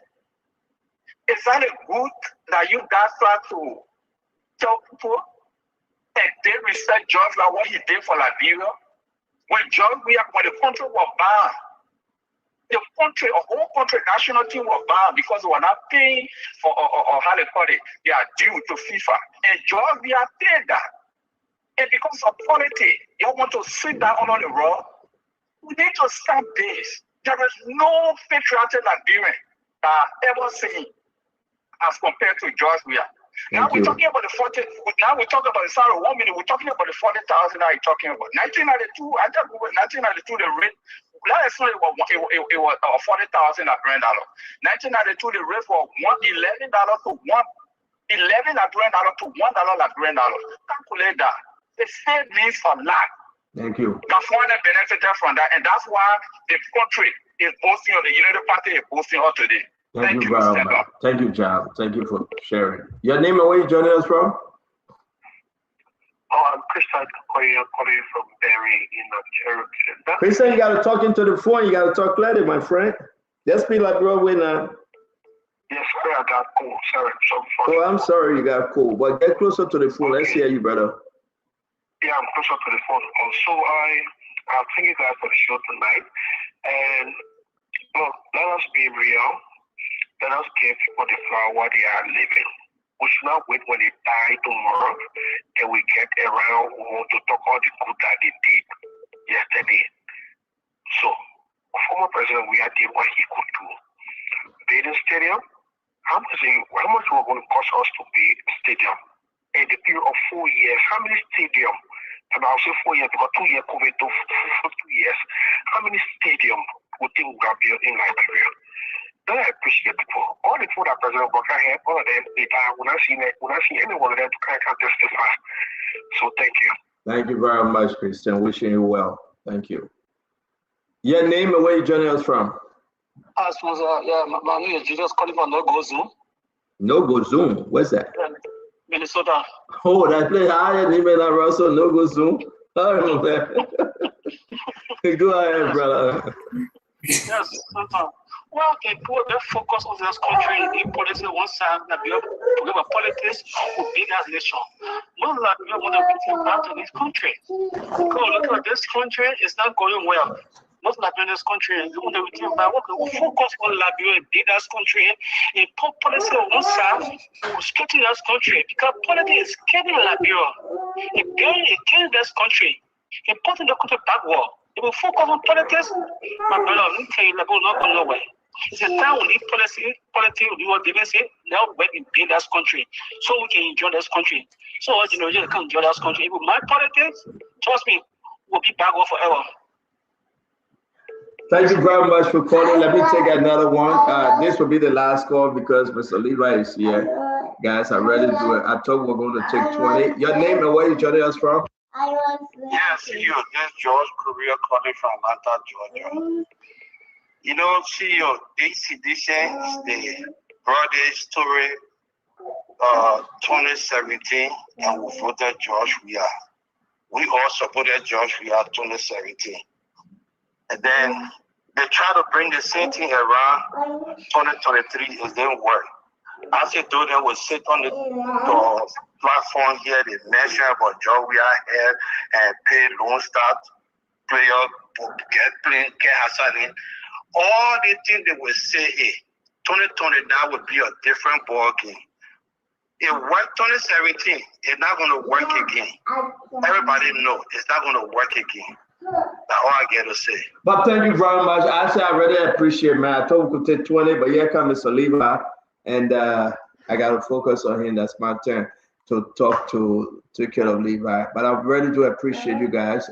Is that good that you guys try to tell people and they respect George like what he did for Liberia? When the country was banned, the country, a whole country, national team was banned because they were not paying for, or how they call it, they are due to FIFA. And Georgia paid that. And because of politics, you want to sit down on the road, we need to stop this. There is no patriotic Liberian ever seen as compared to George Weah. Now we're talking about the 40. Now we're talking about the salary. 1 minute. We're talking about the 40,000. Now you're talking about 1992. I thought 1992 the rate. Last year it was $40,000 Liberian dollar. 1992 the rate was $11 to $1 Liberian to $1 Liberian dollar. Calculate that. The state needs a lot. Thank you. That's why they benefited from that, and that's why the country is boasting, or the United Party is boasting all today. Thank you very much. Thank you, John. Thank you for sharing. Your name and where you joining us from? I'm Christian calling from Berry in Cherokee. Christian, you got to talk into the phone. You got to talk clearly, my friend. Just be like Broadway now. Yes, sir. I got cool. Sorry. Oh, I'm sorry you got cool. But get closer to the phone. Let's hear you, brother. Yeah, I'm closer to the phone. Also, I thank you guys for the show tonight. And look, let us be real. Let us give people the flower while they are living. We should not wait when they die tomorrow and we get around to talk all the good that they did yesterday. So, former President Weah did what he could do. Building stadium, how much was going to cost us to build a stadium? In the period of 4 years, how many stadiums? About 4 years, because 2 years COVID, for 2 years. How many stadiums would think we got built in Liberia? Then I appreciate people. All the people that President Bouaka had, all of them, they died. We're not seeing any one of them to kind of testify. So thank you. Thank you very much, Christian. Wishing you well. Thank you. Your name and where you joining us from? My name is Julius calling from No Go Zoom. No Go Zoom? What's that? Minnesota. Oh, that place. I didn't even have Russell No Go Zoom. All right, man. Go ahead, brother. Yes, well, they focus on this country in policy one side, that we forget about politics for big as nation. Most like we want to get back to this country. Because look at this country, it's not going well. most Liberian in this country, and doing everything about what we focus on Liberia and build that country and put policy on one side, we strengthen this country because politics is killing Liberia. It's killing this country. It's putting the country backward. If we focus on politics, my brother, let me tell you, Liberia will not go nowhere. It's a time we need politics, we want to say, now we can build this country so we can enjoy this country. So, you know, you can enjoy this country. If my politics, trust me, we'll be backward forever. Thank you very much for calling. Let me take another one. This will be the last call because Mr. Levi is here. Guys, I'm ready to do it. I told we're going to take 20. Your name and where you joining us from? Yes, you. This George Korea calling from Atlanta, Georgia. You know, CEO, this edition is the birthday story 2017, and we voted George Weah. We all supported George Weah 2017. And then they try to bring the same thing around 2023. It didn't work. As they do, they will sit on the platform here. They mention about George Weah head and pay Lone Star player, get Hassan. All the things they will say, hey, 2020 that would be a different ball game. It worked 2017. It's not going to work again. Everybody knows it's not going to work again. That's all I get to say. But thank you very much. Actually, I really appreciate, man. I told we could take 20, but here comes Mr. Levi, and I got to focus on him. That's my turn to talk to take care of Levi. But I really do appreciate you guys.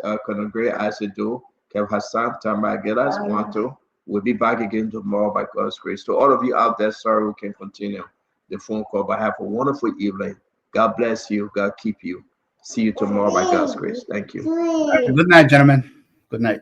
Great as you do. Kev Hassan, Tamba Gelas, Wanto. We'll be back again tomorrow by God's grace. To all of you out there, sorry we can continue the phone call, but have a wonderful evening. God bless you. God keep you. See you tomorrow by God's grace. Thank you. Good night, gentlemen. Good night.